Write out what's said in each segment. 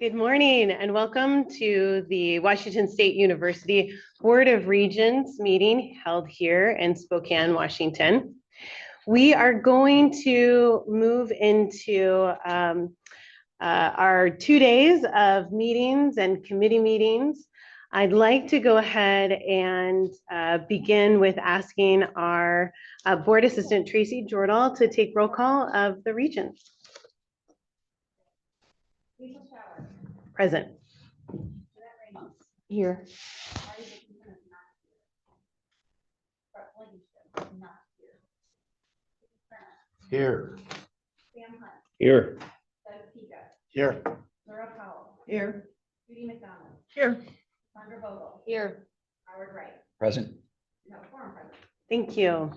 Good morning and welcome to the Washington State University Board of Regents meeting held here in Spokane, Washington. We are going to move into our 2 days of meetings and committee meetings. I'd like to go ahead and begin with asking our Board Assistant Tracy Jordahl to take roll call of the Regents. Present. Here. Here. Here. Here. Laura Powell. Here. Judy McDonald. Here. Sandra Vogel. Here. Howard Wright. Present. No, quorum present. Thank you.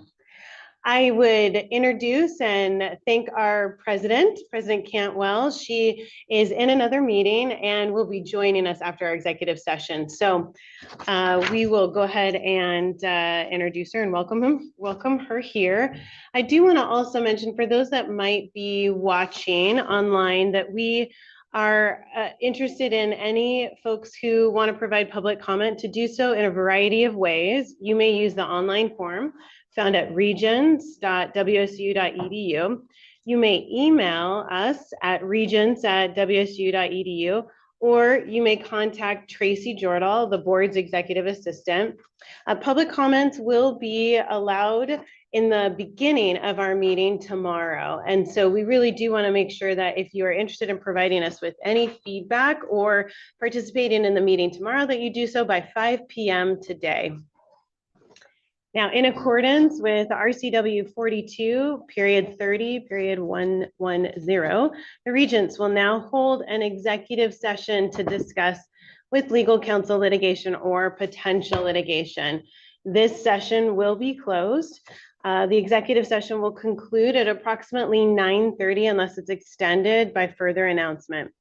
I would introduce and thank our president, President Cantwell. She is in another meeting and will be joining us after our executive session. So we will go ahead and introduce her and welcome her here. I do want to also mention for those that might be watching online that we are interested in any folks who want to provide public comment to do so in a variety of ways. You may use the online form found at regents.wsu.edu. You may email us at regents@wsu.edu, or you may contact Tracy Jordahl, the board's executive assistant. Public comments will be allowed in the beginning of our meeting tomorrow. And so we really do want to make sure that if you are interested in providing us with any feedback or participating in the meeting tomorrow, that you do so by 5 p.m. today. Now, in accordance with RCW 42.30.110, the Regents will now hold an executive session to discuss with legal counsel litigation or potential litigation. This session will be closed. The executive session will conclude at approximately 9:30 unless it's extended by further announcement.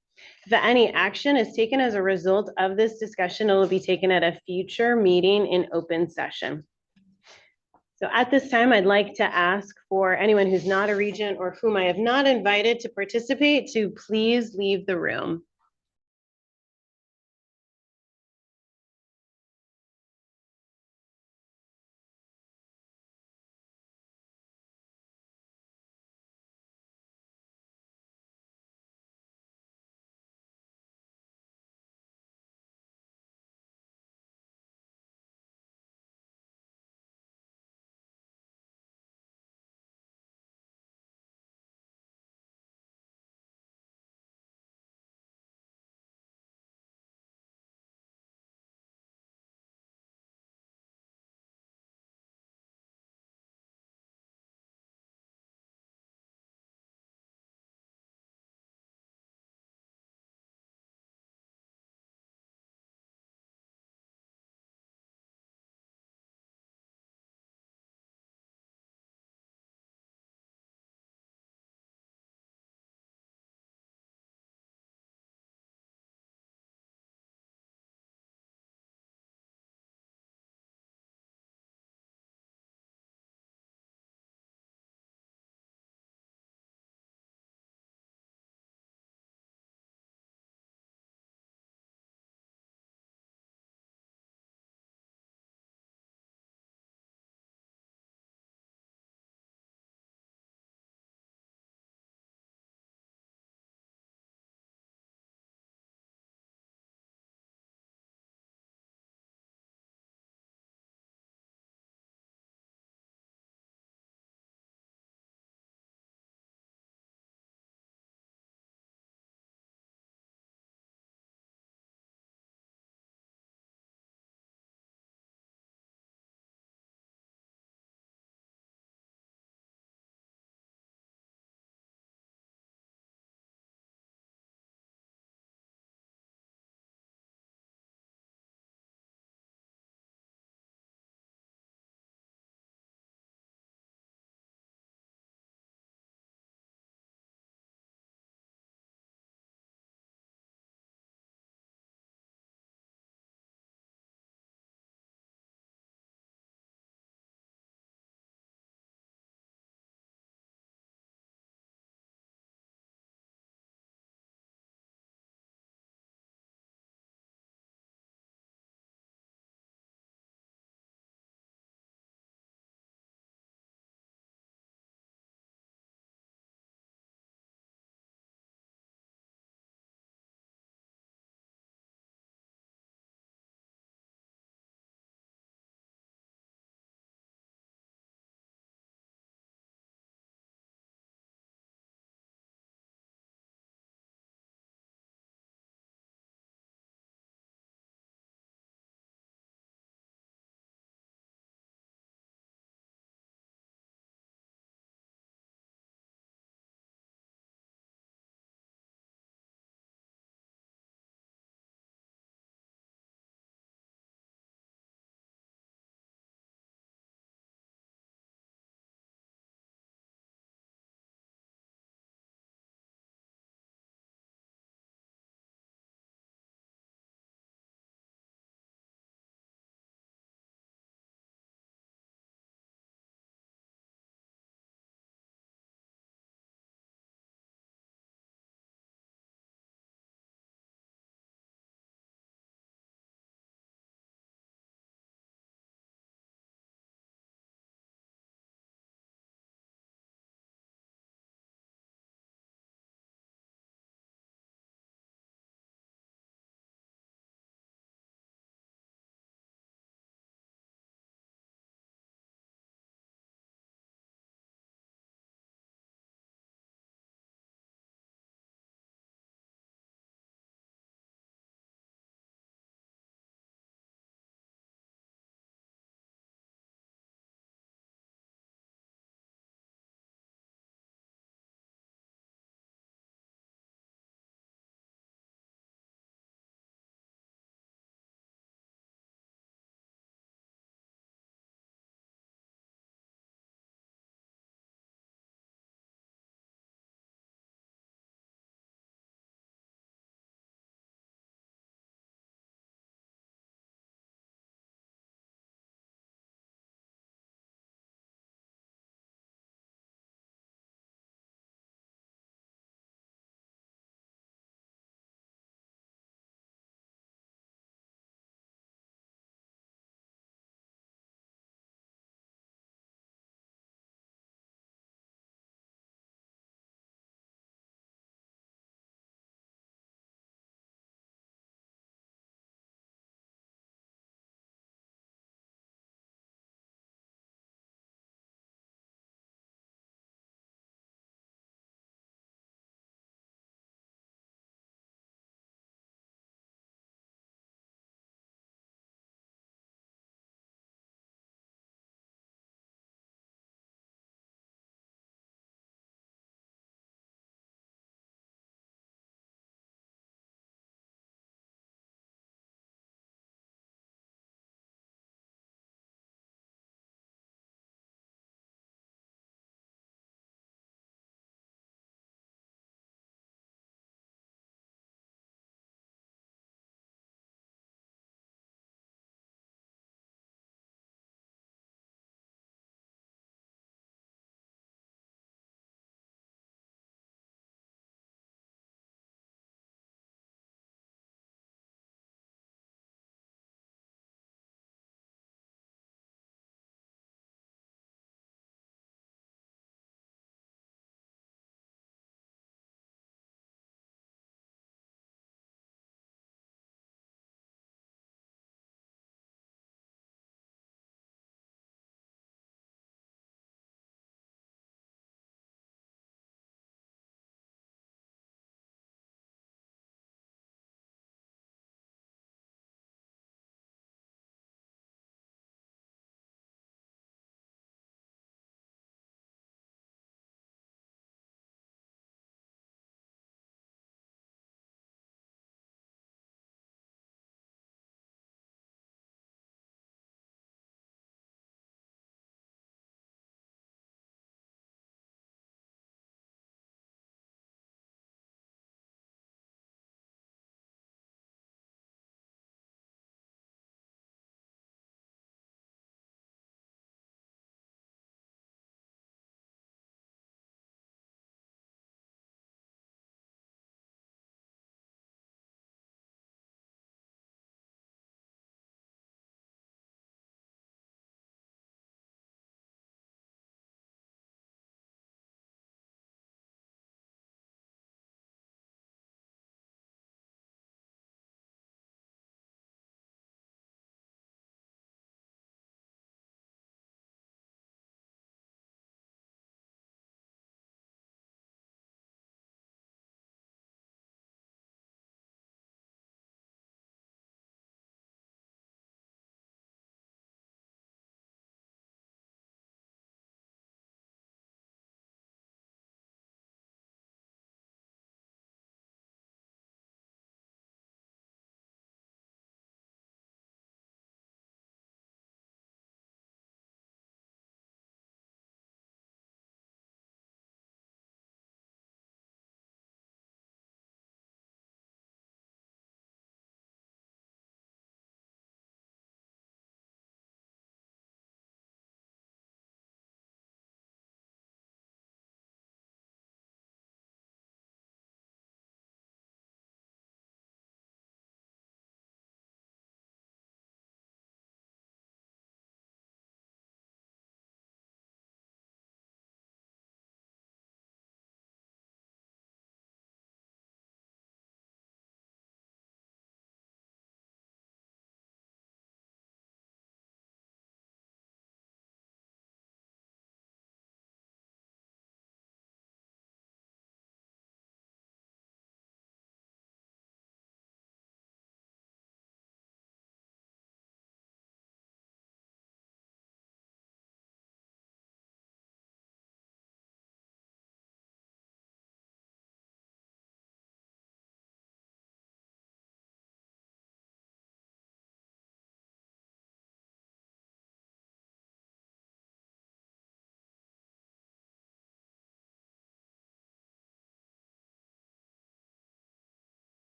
If any action is taken as a result of this discussion, it will be taken at a future meeting in open session. So at this time, I'd like to ask for anyone who's not a regent or whom I have not invited to participate to please leave the room.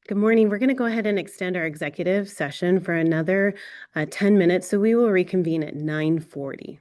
Good morning. We're going to go ahead and extend our executive session for another 10 minutes. So we will reconvene at 9:40.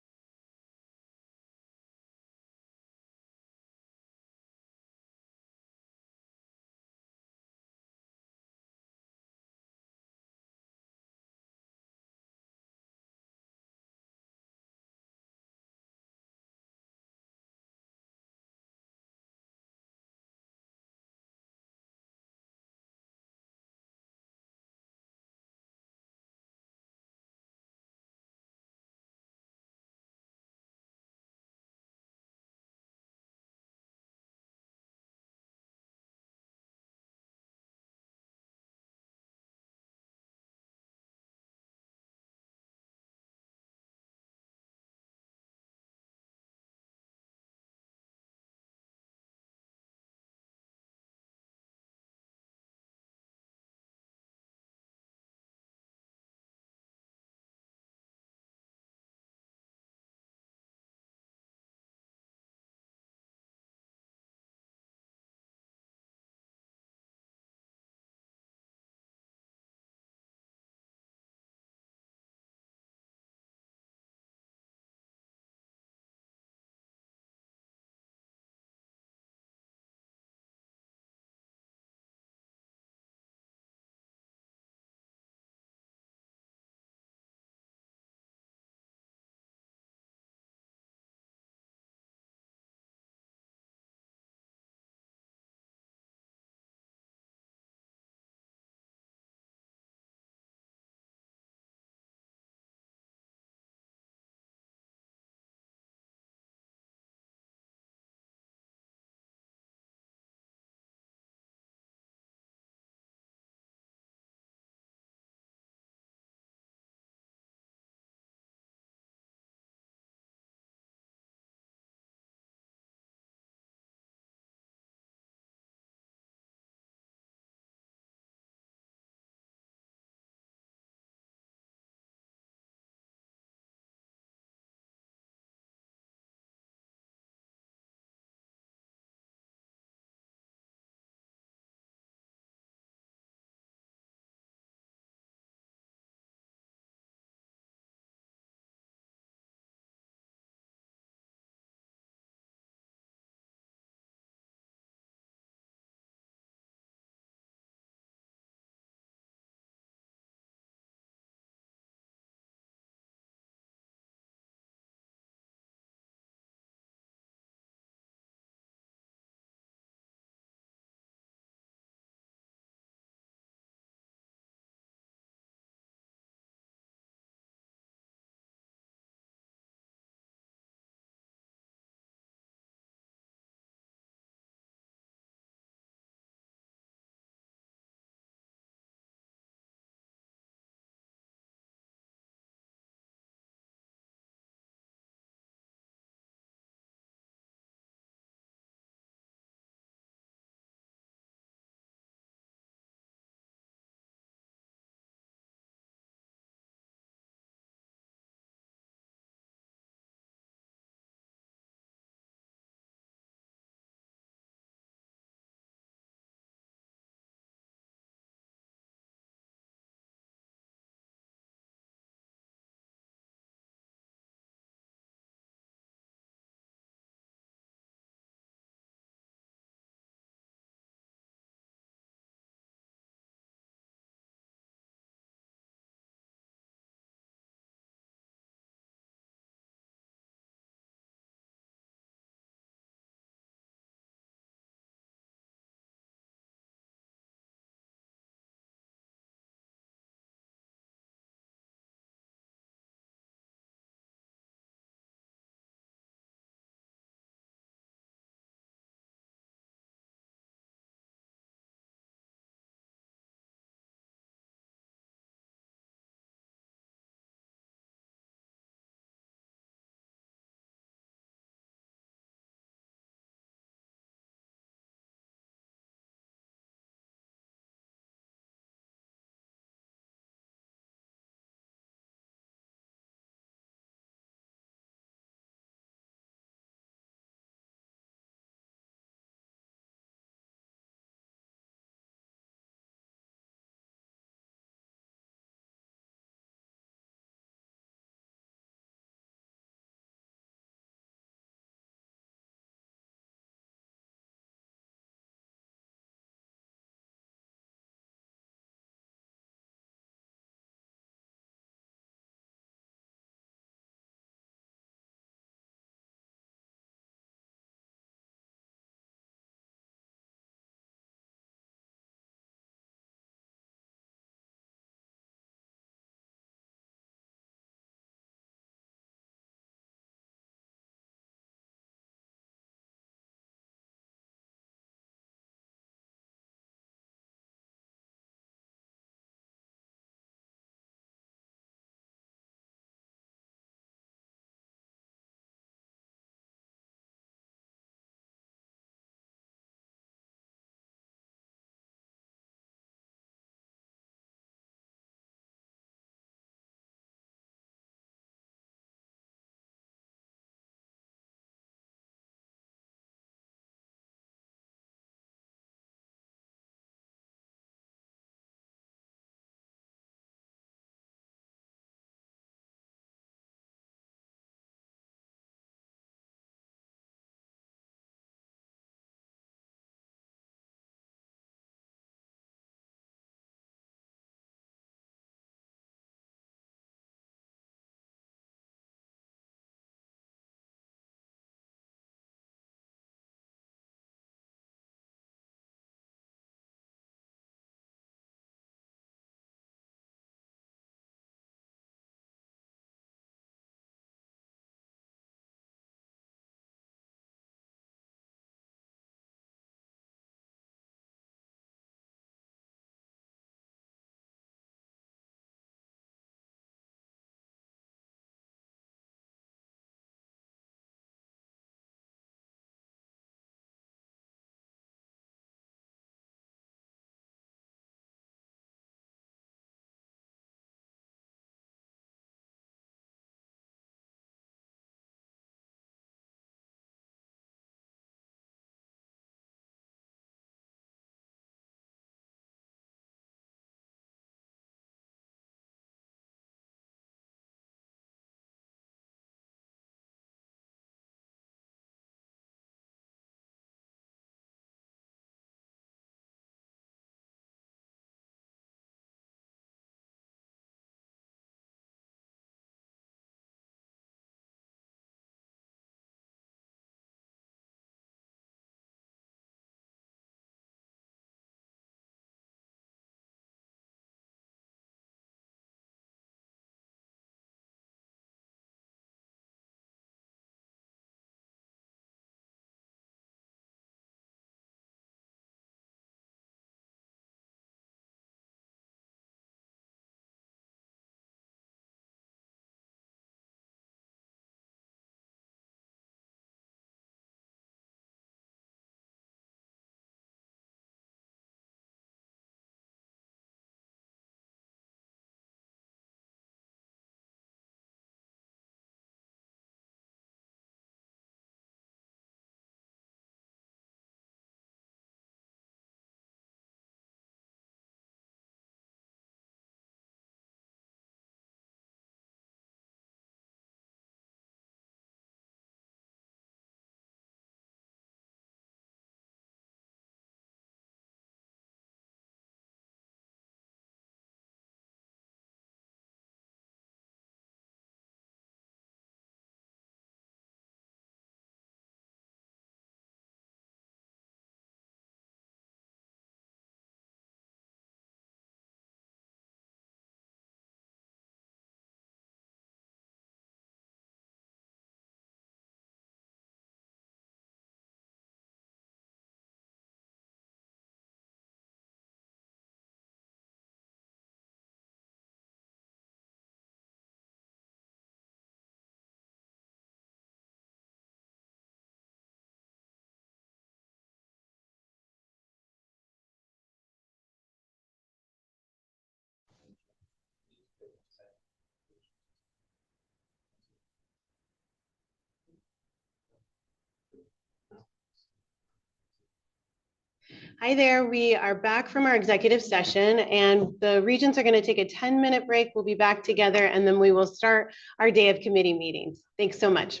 Hi there. We are back from our executive session and the regents are going to take a 10-minute break. We'll be back together and then we will start our day of committee meetings. Thanks so much.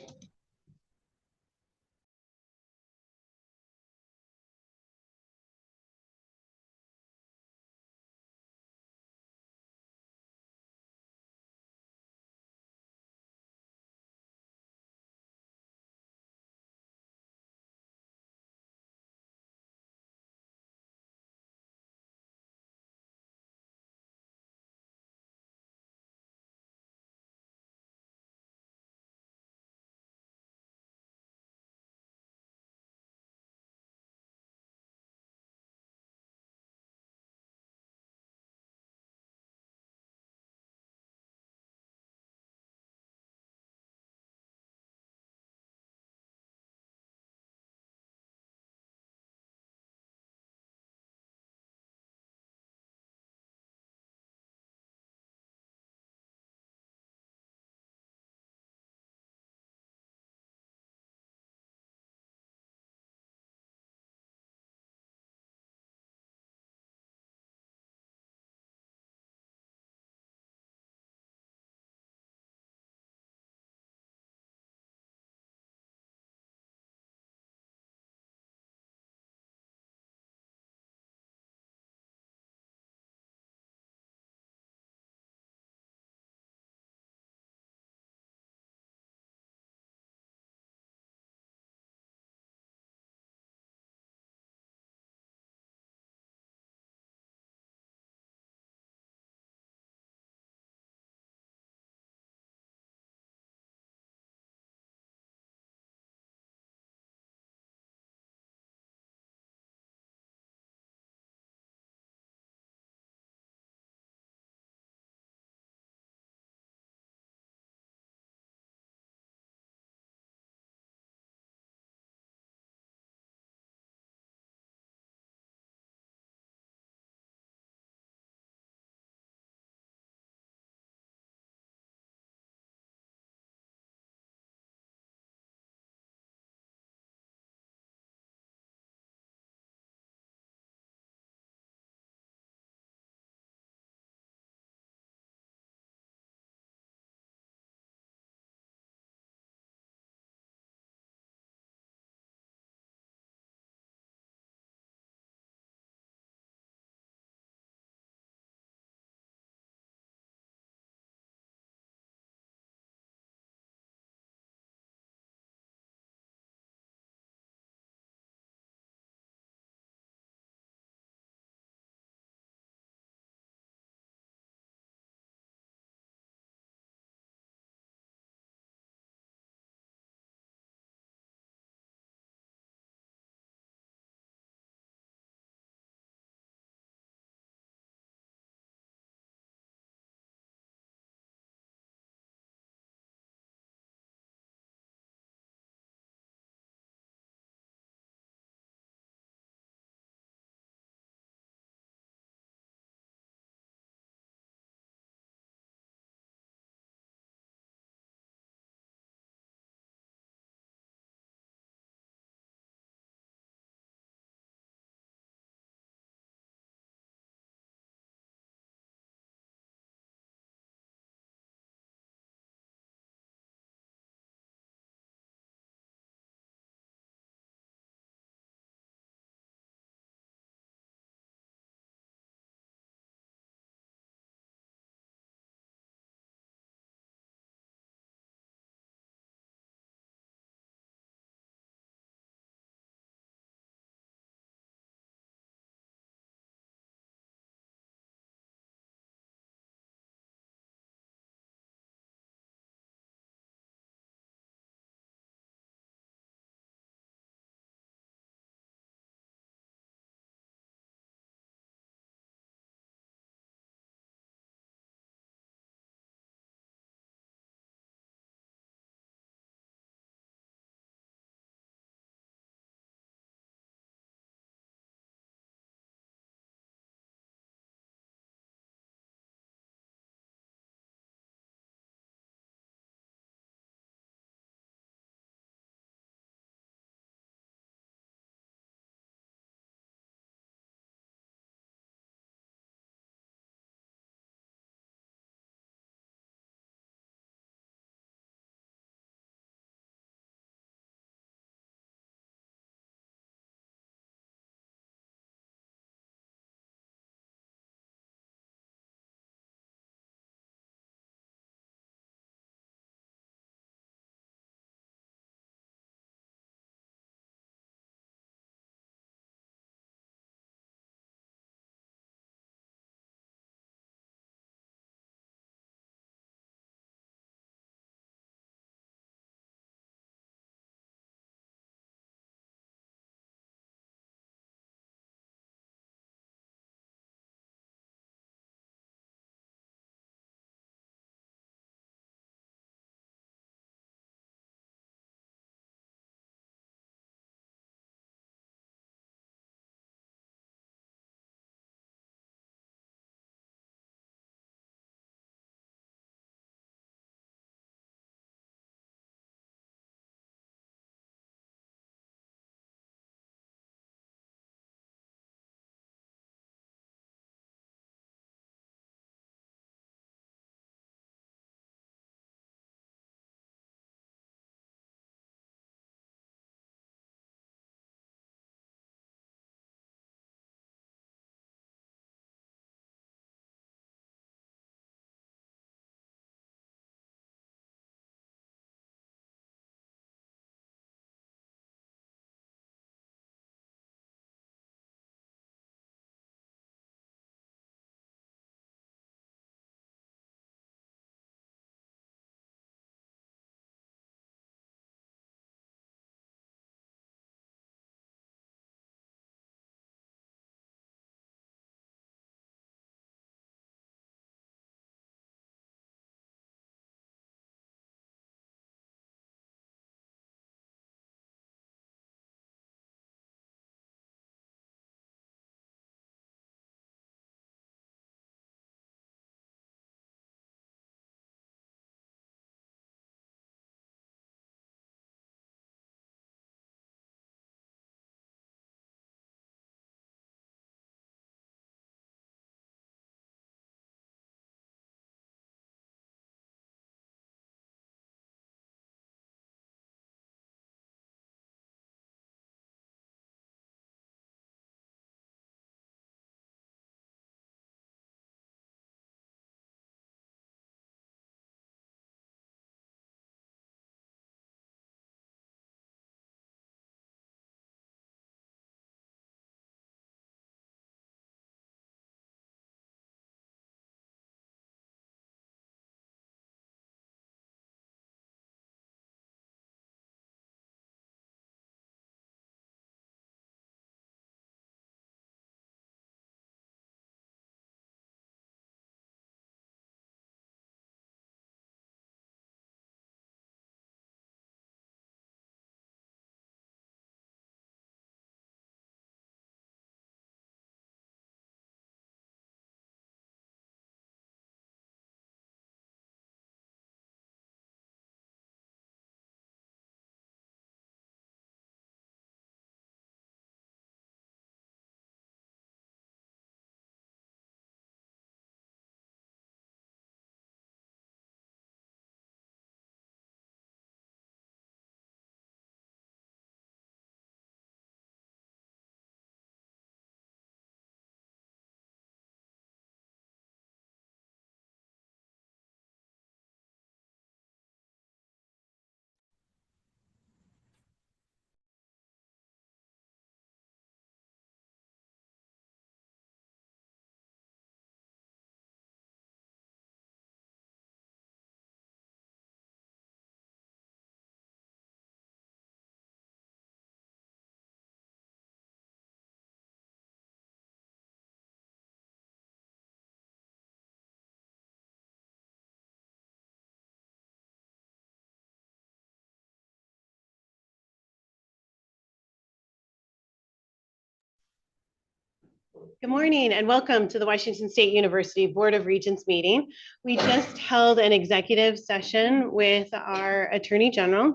Good morning and welcome to the Washington State University Board of Regents meeting. We just held an executive session with our Attorney General,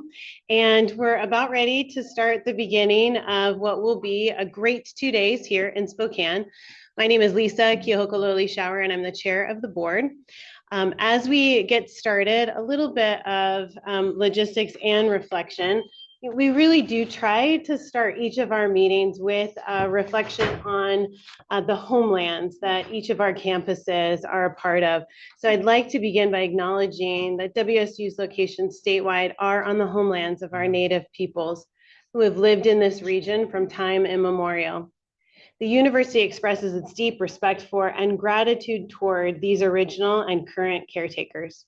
and we're about ready to start the beginning of what will be a great 2 days here in Spokane. My name is Lisa Keohokalole-Shower, and I'm the chair of the board. As we get started, a little bit of logistics and reflection. We really do try to start each of our meetings with a reflection on the homelands that each of our campuses are a part of. So I'd like to begin by acknowledging that WSU's locations statewide are on the homelands of our Native peoples who have lived in this region from time immemorial. The university expresses its deep respect for and gratitude toward these original and current caretakers.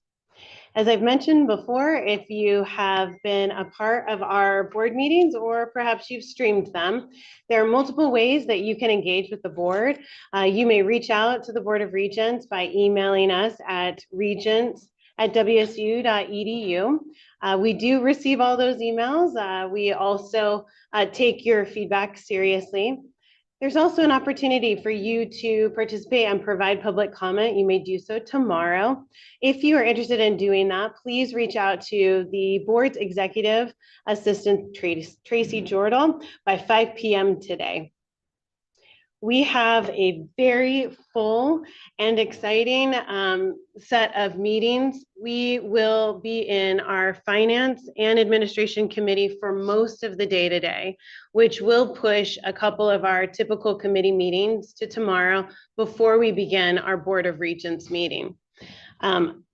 As I've mentioned before, if you have been a part of our board meetings or perhaps you've streamed them, there are multiple ways that you can engage with the board. You may reach out to the Board of Regents by emailing us at regents@wsu.edu. We do receive all those emails. We also take your feedback seriously. There's also an opportunity for you to participate and provide public comment. You may do so tomorrow. If you are interested in doing that, please reach out to the board's executive assistant, Tracy Jordal, by 5 p.m. today. We have a very full and exciting set of meetings. We will be in our Finance and Administration Committee for most of the day today, which will push a couple of our typical committee meetings to tomorrow before we begin our Board of Regents meeting.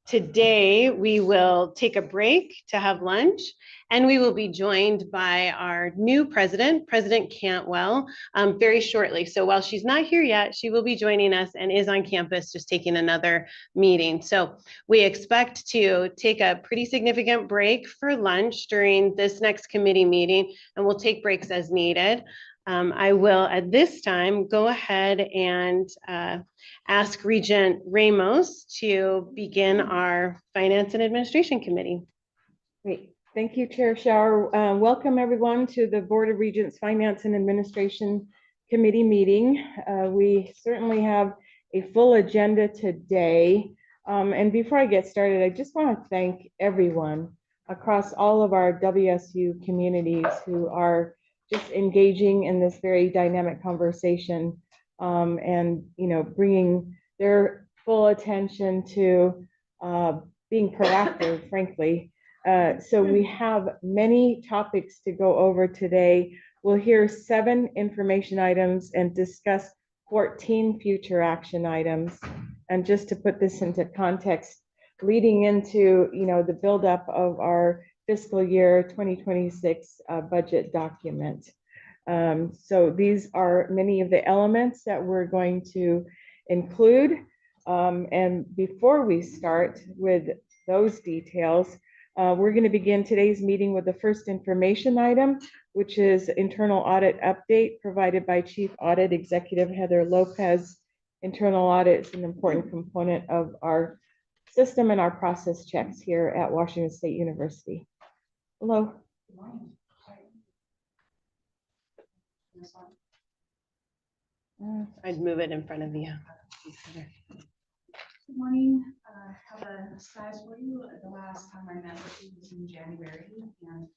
Today, we will take a break to have lunch, and we will be joined by our new president, President Cantwell, very shortly. So while she's not here yet, she will be joining us and is on campus just taking another meeting. So we expect to take a pretty significant break for lunch during this next committee meeting, and we'll take breaks as needed. I will at this time go ahead and ask Regent Ramos to begin our Finance and Administration Committee. Great. Thank you, Chair Shower. Welcome everyone to the Board of Regents Finance and Administration Committee meeting. We certainly have a full agenda today. And before I get started, I just want to thank everyone across all of our WSU communities who are just engaging in this very dynamic conversation and bringing their full attention to being proactive, frankly. So we have many topics to go over today. We'll hear 7 information items and discuss 14 future action items. And just to put this into context, leading into the buildup of our fiscal year 2026 budget document. So these are many of the elements that we're going to include. And before we start with those details, we're going to begin today's meeting with the first information item, which is internal audit update provided by Chief Audit Executive Heather Lopez. Internal audit is an important component of our system and our process checks here at Washington State University. Hello. Good morning. I'd move it in front of you. Good morning. Have a size for you. The last time I met with you was in January, and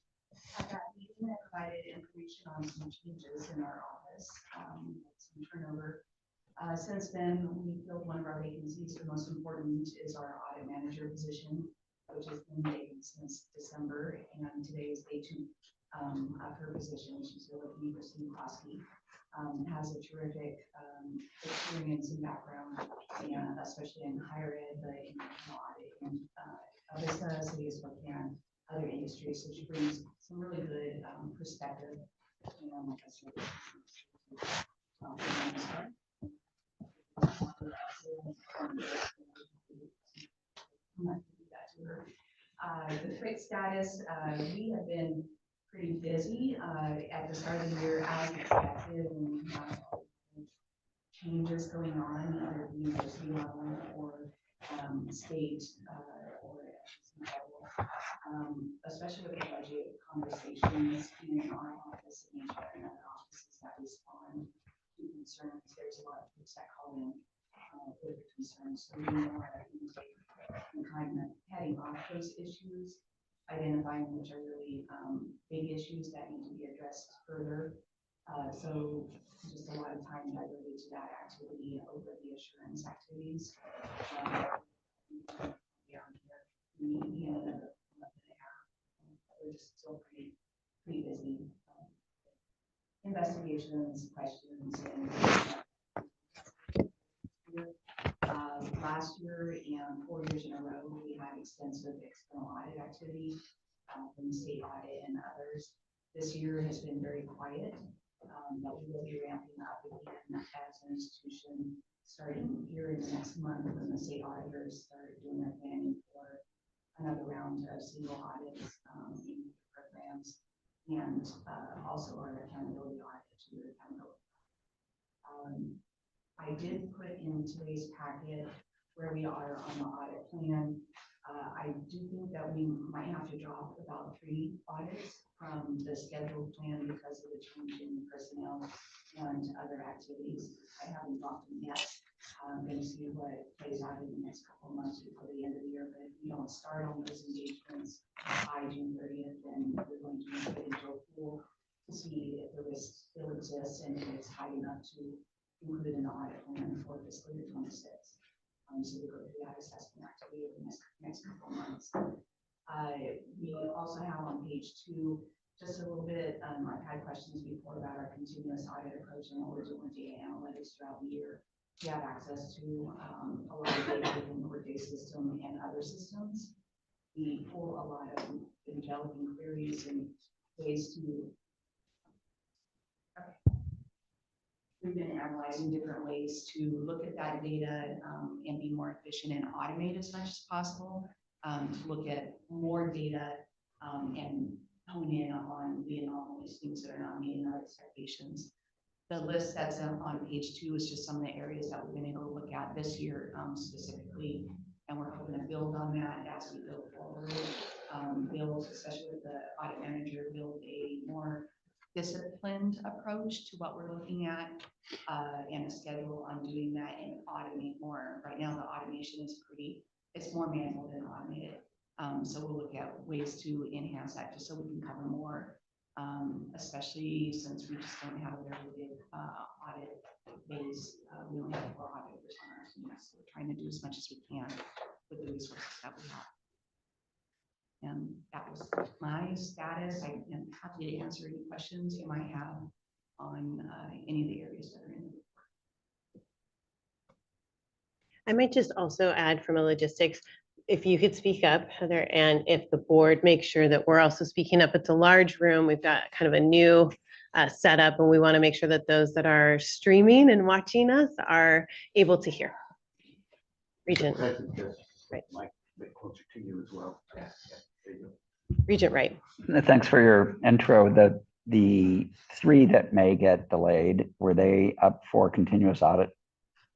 at that meeting I provided information on some changes in our office, some turnover. Since then, we filled one of our vacancies. The most important is our audit manager position, which has been vacant since December, and today is day 2 of her position. She's Lily Krosky. Has a terrific experience and background, and especially in higher ed, but in audit and Avista, City of Spokane, other industries. So she brings some really good perspective. The FRIC status, we have been pretty busy at the start of the year as expected, and changes going on either at the university level or state or especially with the budget conversations in our office and in other offices that respond to concerns. There's a lot of concerns. So we know our intake and kind of heading off those issues, identifying which are really big issues that need to be addressed further. So just a lot of time diverted to that activity over the assurance activities. We're just still pretty busy. Investigations, questions, and last year and 4 years in a row, we had extensive external audit activity from the state audit and others. This year has been very quiet, but we will be ramping up again as an institution starting here in the next month when the state auditors start doing their planning for another round of single audits in programs, and also our accountability audit to the accountability. I did put in today's packet where we are on the audit plan. I do think that we might have to drop about 3 audits from the scheduled plan because of the change in personnel and other activities. I haven't dropped them yet. I'm going to see what plays out in the next couple of months before the end of the year. But if we don't start on those engagements by June 30th, then we're going to make it into a pool to see if the risk still exists and if it's high enough to include in the audit plan for fiscal year 26. So we go through that assessment activity over the next couple of months. We also have on page 2 just a little bit. I've had questions before about our continuous audit approach and what we're doing with data analytics throughout the year. We have access to a lot of data within the Workday system and other systems. We pull a lot of angelic inquiries and ways to. We've been analyzing different ways to look at that data and be more efficient and automate as much as possible. To look at more data and hone in on the anomalies, things that are not meeting our expectations. The list that's on page 2 is just some of the areas that we've been able to look at this year specifically, and we're hoping to build on that as we go forward. Build, especially with the audit manager, build a more disciplined approach to what we're looking at and a schedule on doing that and automate more. Right now, the automation is it's more manual than automated. So we'll look at ways to enhance that just so we can cover more, especially since we just don't have a very big audit base. We only have 4 auditors on our team, so we're trying to do as much as we can with the resources that we have. And that was my status. I am happy to answer any questions you might have on any of the areas that are in the report. I might just also add from a logistics, if you could speak up, Heather, and if the board makes sure that we're also speaking up. It's a large room. We've got kind of a new setup, and we want to make sure that those that are streaming and watching us are able to hear. Regent. Right. Mike, a bit closer to you as well. Yeah. There you go. Regent Wright. Thanks for your intro. The 3 that may get delayed, were they up for continuous audit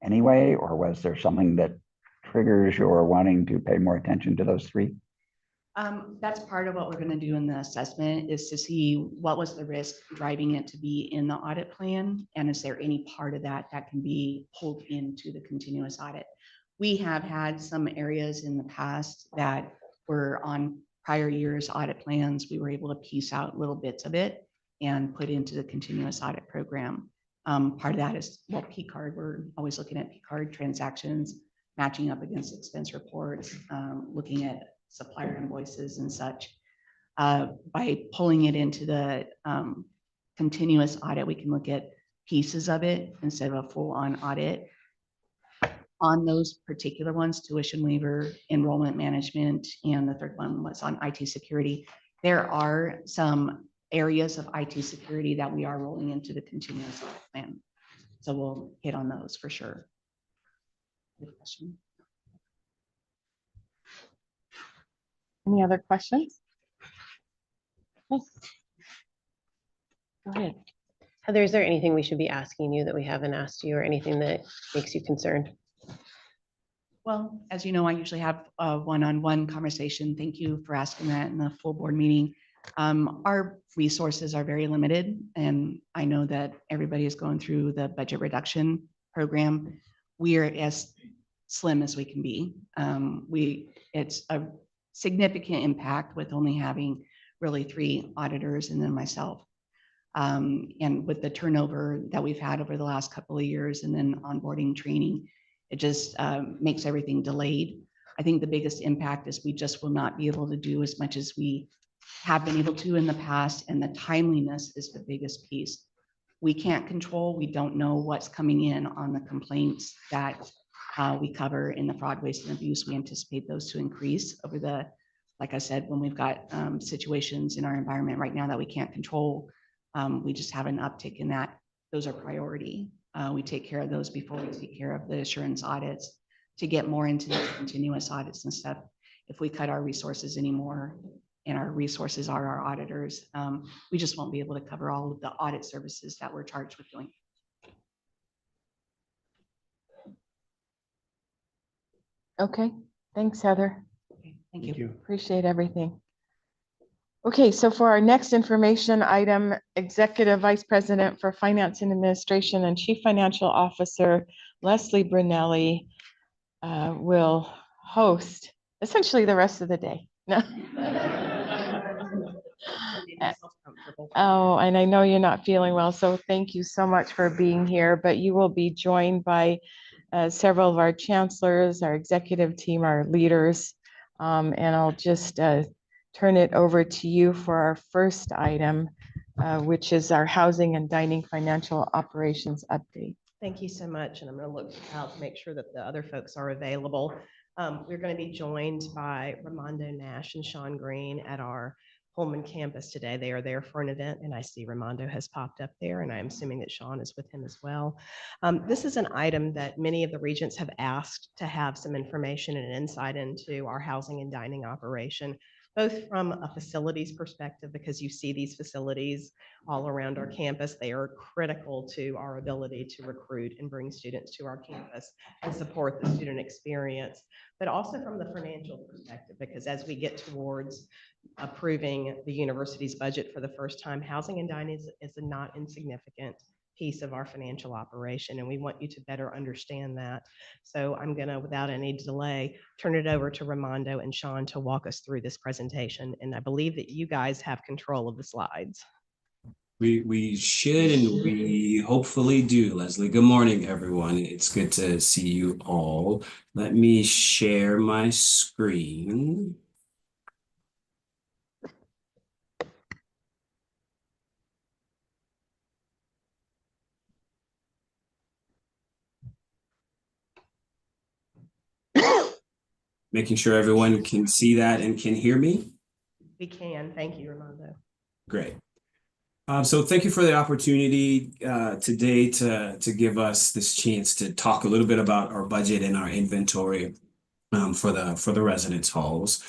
anyway, or was there something that triggers your wanting to pay more attention to those 3? That's part of what we're going to do in the assessment is to see what was the risk driving it to be in the audit plan, and is there any part of that that can be pulled into the continuous audit. We have had some areas in the past that were on prior years audit plans. We were able to piece out little bits of it and put into the continuous audit program. Part of that is, well, P-card, we're always looking at P-card transactions, matching up against expense reports, looking at supplier invoices and such. By pulling it into the continuous audit, we can look at pieces of it instead of a full-on audit. On those particular ones, tuition waiver, enrollment management, and the third one was on IT security. There are some areas of IT security that we are rolling into the continuous audit plan. So we'll hit on those for sure. Good question. Any other questions? Yes. Go ahead. Heather, is there anything we should be asking you that we haven't asked you, or anything that makes you concerned? Well, as you know, I usually have a one-on-one conversation. Thank you for asking that in the full board meeting. Our resources are very limited, and I know that everybody is going through the budget reduction program. We are, as slim as we can be. It's a significant impact with only having really 3 auditors and then myself. And with the turnover that we've had over the last couple of years and then onboarding training, it just makes everything delayed. I think the biggest impact is we just will not be able to do as much as we have been able to in the past, and the timeliness is the biggest piece. We can't control, we don't know what's coming in on the complaints that we cover in the fraud, waste, and abuse. We anticipate those to increase over the, like I said, when we've got situations in our environment right now that we can't control, we just have an uptick in that. Those are priority. We take care of those before we take care of the assurance audits to get more into the continuous audits and stuff. If we cut our resources anymore, and our resources are our auditors, we just won't be able to cover all of the audit services that we're charged with doing. Okay, thanks, Heather. Okay, thank you. Appreciate everything. Okay, so for our next information item, Executive Vice President for Finance and Administration and Chief Financial Officer Leslie Brunelli will host essentially the rest of the day. No. Oh, and I know you're not feeling well, so thank you so much for being here, but you will be joined by several of our chancellors, our executive team, our leaders, and I'll just turn it over to you for our first item, which is our housing and dining financial operations update. Thank you so much. And I'm going to look out to make sure that the other folks are available. We're going to be joined by Ramondo Nash and Sean Green at our Pullman campus today. They are there for an event, and I see Ramondo has popped up there, and I'm assuming that Sean is with him as well. This is an item that many of the regents have asked to have some information and insight into our housing and dining operation, both from a facilities perspective, because you see these facilities all around our campus. They are critical to our ability to recruit and bring students to our campus and support the student experience, but also from the financial perspective, because as we get towards approving the university's budget for the first time, housing and dining is a not insignificant piece of our financial operation, and we want you to better understand that. So I'm going to, without any delay, turn it over to Ramondo and Sean to walk us through this presentation, and I believe that you guys have control of the slides. We should, and we hopefully do, Leslie. Good morning, everyone. It's good to see you all. Let me share my screen. Making sure everyone can see that and can hear me. We can. Thank you, Ramondo. Great. So thank you for the opportunity today to give us this chance to talk a little bit about our budget and our inventory for the residence halls.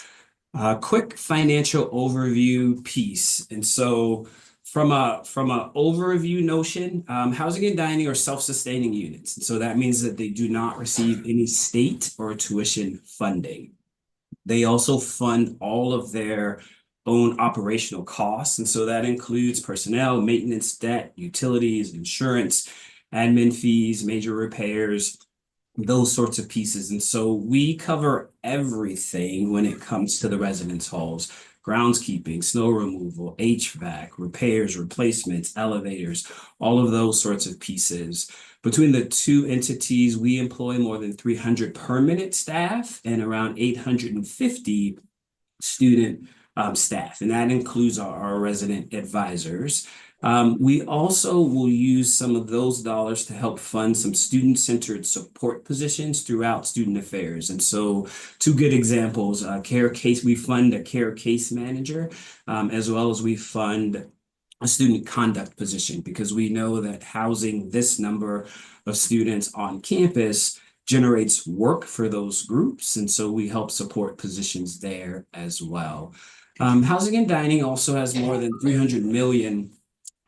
Quick financial overview piece. And so from a overview notion, housing and dining are self-sustaining units. And so that means that they do not receive any state or tuition funding. They also fund all of their own operational costs. And so that includes personnel, maintenance, debt, utilities, insurance, admin fees, major repairs, those sorts of pieces. And so we cover everything when it comes to the residence halls: groundskeeping, snow removal, HVAC, repairs, replacements, elevators, all of those sorts of pieces. Between the two entities, we employ more than 300 permanent staff and around 850 student staff, and that includes our resident advisors. We also will use some of those dollars to help fund some student-centered support positions throughout student affairs. And so 2 good examples, we fund a care case manager, as well as we fund a student conduct position, because we know that housing this number of students on campus generates work for those groups. And so we help support positions there as well. Housing and dining also has more than 300 million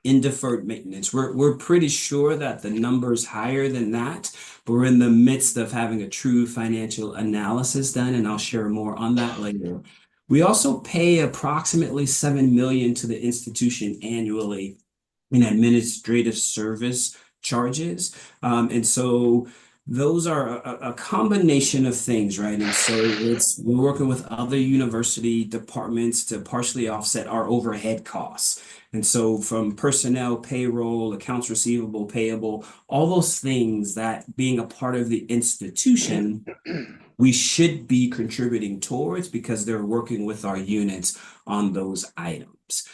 in deferred maintenance. We're pretty sure that the number's higher than that, but we're in the midst of having a true financial analysis done, and I'll share more on that later. We also pay approximately $7 million to the institution annually in administrative service charges. And so those are a combination of things, right? And so we're working with other university departments to partially offset our overhead costs. And so from personnel, payroll, accounts receivable, payable, all those things that being a part of the institution, we should be contributing towards because they're working with our units on those items.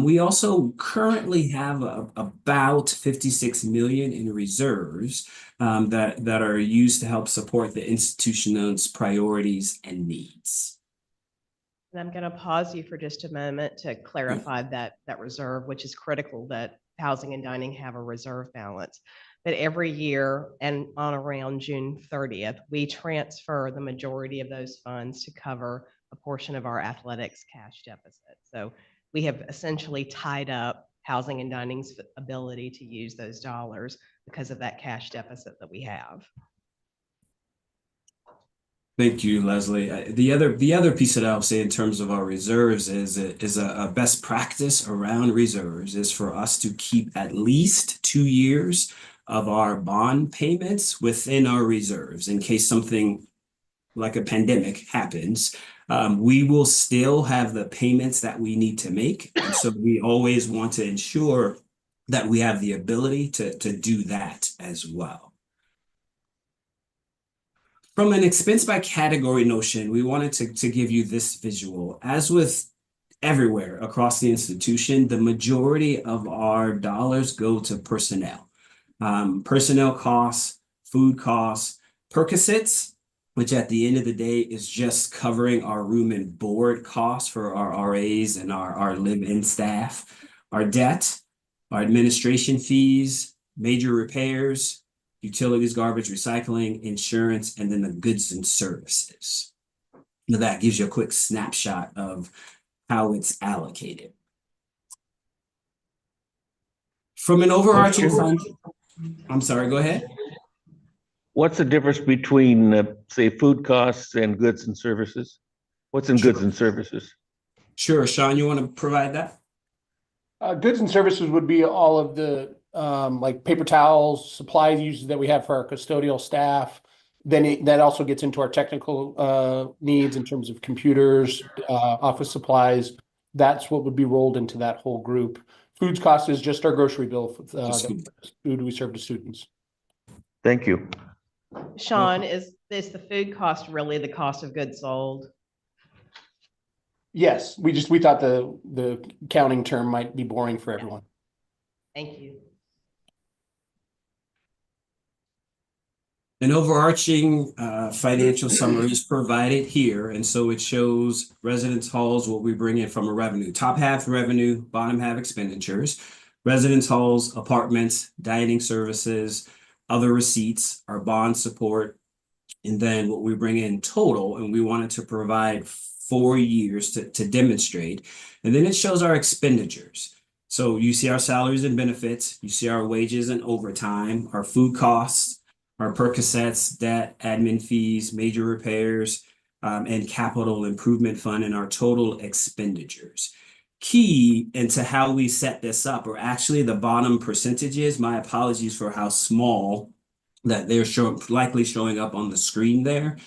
We also currently have about 56 million in reserves that are used to help support the institution's priorities and needs. And I'm going to pause you for just a moment to clarify that reserve, which is critical that housing and dining have a reserve balance. But every year and on around June 30th, we transfer the majority of those funds to cover a portion of our athletics cash deficit. So we have essentially tied up housing and dining's ability to use those dollars because of that cash deficit that we have. Thank you, Leslie. The other piece that I'll say in terms of our reserves is a best practice around reserves is for us to keep at least 2 years of our bond payments within our reserves in case something like a pandemic happens. We will still have the payments that we need to make. And so we always want to ensure that we have the ability to do that as well. From an expense by category notion, we wanted to give you this visual. As with everywhere across the institution, the majority of our dollars go to personnel. Personnel costs, food costs, perquisites, which at the end of the day is just covering our room and board costs for our RAs and our live-in staff, our debt, our administration fees, major repairs, utilities, garbage, recycling, insurance, and then the goods and services. Now that gives you a quick snapshot of how it's allocated. From an overarching fund, I'm sorry, go ahead. What's the difference between, say, food costs and goods and services? What's in goods and services? Sure, Sean, you want to provide that? Goods and services would be all of the like paper towels, supplies uses that we have for our custodial staff. Then that also gets into our technical needs in terms of computers, office supplies. That's what would be rolled into that whole group. Foods cost is just our grocery bill for food we serve to students. Thank you. Sean, is the food cost really the cost of goods sold? Yes, we thought the accounting term might be boring for everyone. Thank you. An overarching financial summary is provided here, and so it shows residence halls, what we bring in from a revenue. Top half revenue, bottom half expenditures. Residence halls, apartments, dining services, other receipts, our bond support, and then what we bring in total, and we wanted to provide 4 years to demonstrate. And then it shows our expenditures. So you see our salaries and benefits, you see our wages and overtime, our food costs, our perquisites, debt, admin fees, major repairs, and capital improvement fund, and our total expenditures. Key into how we set this up are actually the bottom percentages. My apologies for how small that they're likely showing up on the screen there.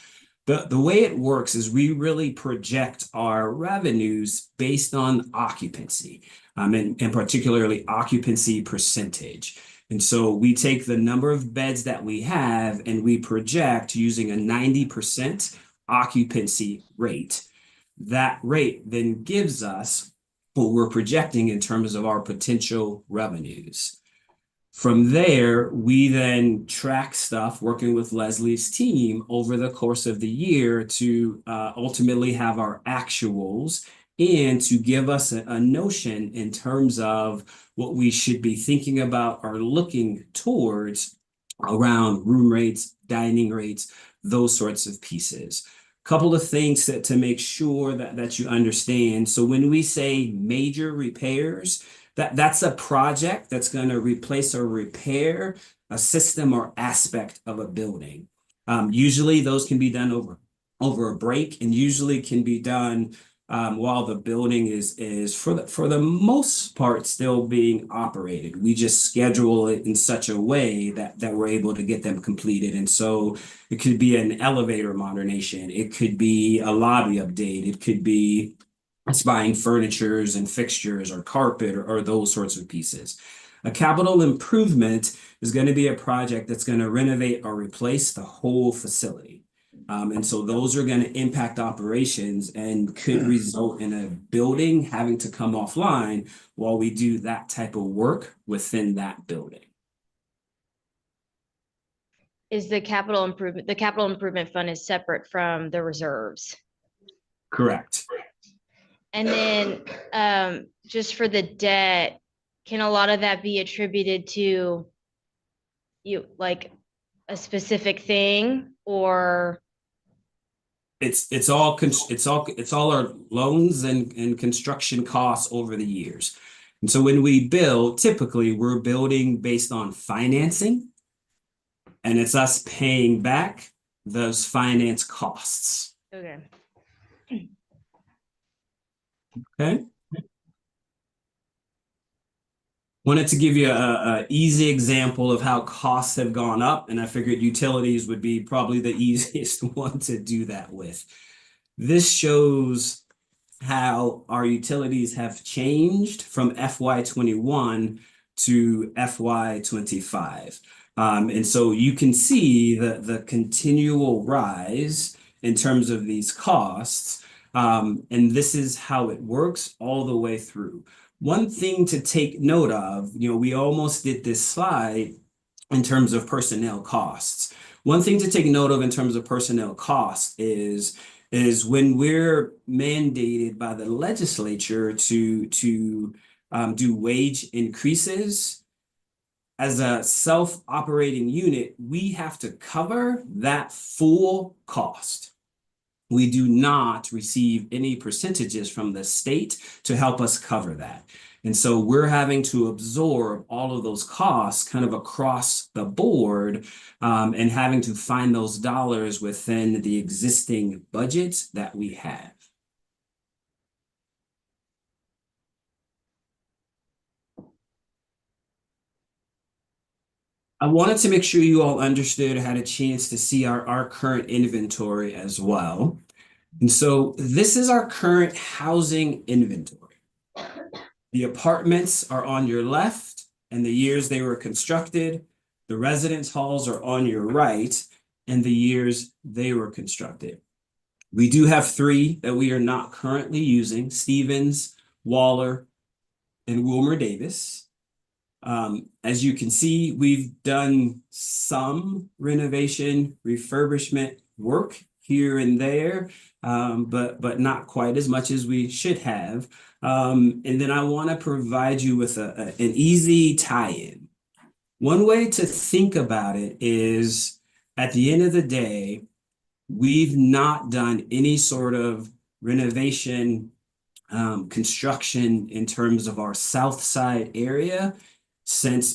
The way it works is we really project our revenues based on occupancy, and particularly occupancy percentage. And so we take the number of beds that we have and we project using a 90% occupancy rate. That rate then gives us what we're projecting in terms of our potential revenues. From there, we then track stuff working with Leslie's team over the course of the year to ultimately have our actuals and to give us a notion in terms of what we should be thinking about or looking towards around room rates, dining rates, those sorts of pieces. Couple of things to make sure that you understand. So when we say major repairs, that's a project that's going to replace or repair a system or aspect of a building. Usually those can be done over a break and usually can be done while the building is for the most part still being operated. We just schedule it in such a way that we're able to get them completed. And so it could be an elevator modernization, it could be a lobby update, it could be us buying furnitures and fixtures or carpet or those sorts of pieces. A capital improvement is going to be a project that's going to renovate or replace the whole facility. And so those are going to impact operations and could result in a building having to come offline while we do that type of work within that building. Is the capital improvement fund is separate from the reserves? Correct. And then just for the debt, can a lot of that be attributed to like a specific thing, or? It's all our loans and construction costs over the years. And so when we build, typically we're building based on financing, and it's us paying back those finance costs. Okay. Okay. Wanted to give you a easy example of how costs have gone up, and I figured utilities would be probably the easiest one to do that with. This shows how our utilities have changed from FY21 to FY25. And so you can see the continual rise in terms of these costs. And this is how it works all the way through. One thing to take note of, we almost did this slide in terms of personnel costs. One thing to take note of in terms of personnel costs is when we're mandated by the legislature to do wage increases, as a self-operating unit, we have to cover that full cost. We do not receive any percentages from the state to help us cover that. And so we're having to absorb all of those costs kind of across the board, and having to find those dollars within the existing budgets that we have. I wanted to make sure you all understood, had a chance to see our current inventory as well. And so this is our current housing inventory. The apartments are on your left and the years they were constructed. The residence halls are on your right and the years they were constructed. We do have 3 that we are not currently using: Stevens, Waller, and Wilmer Davis. As you can see, we've done some renovation, refurbishment work here and there, but not quite as much as we should have. And then I want to provide you with an easy tie-in. One way to think about it is, at the end of the day, we've not done any sort of renovation, construction in terms of our south side area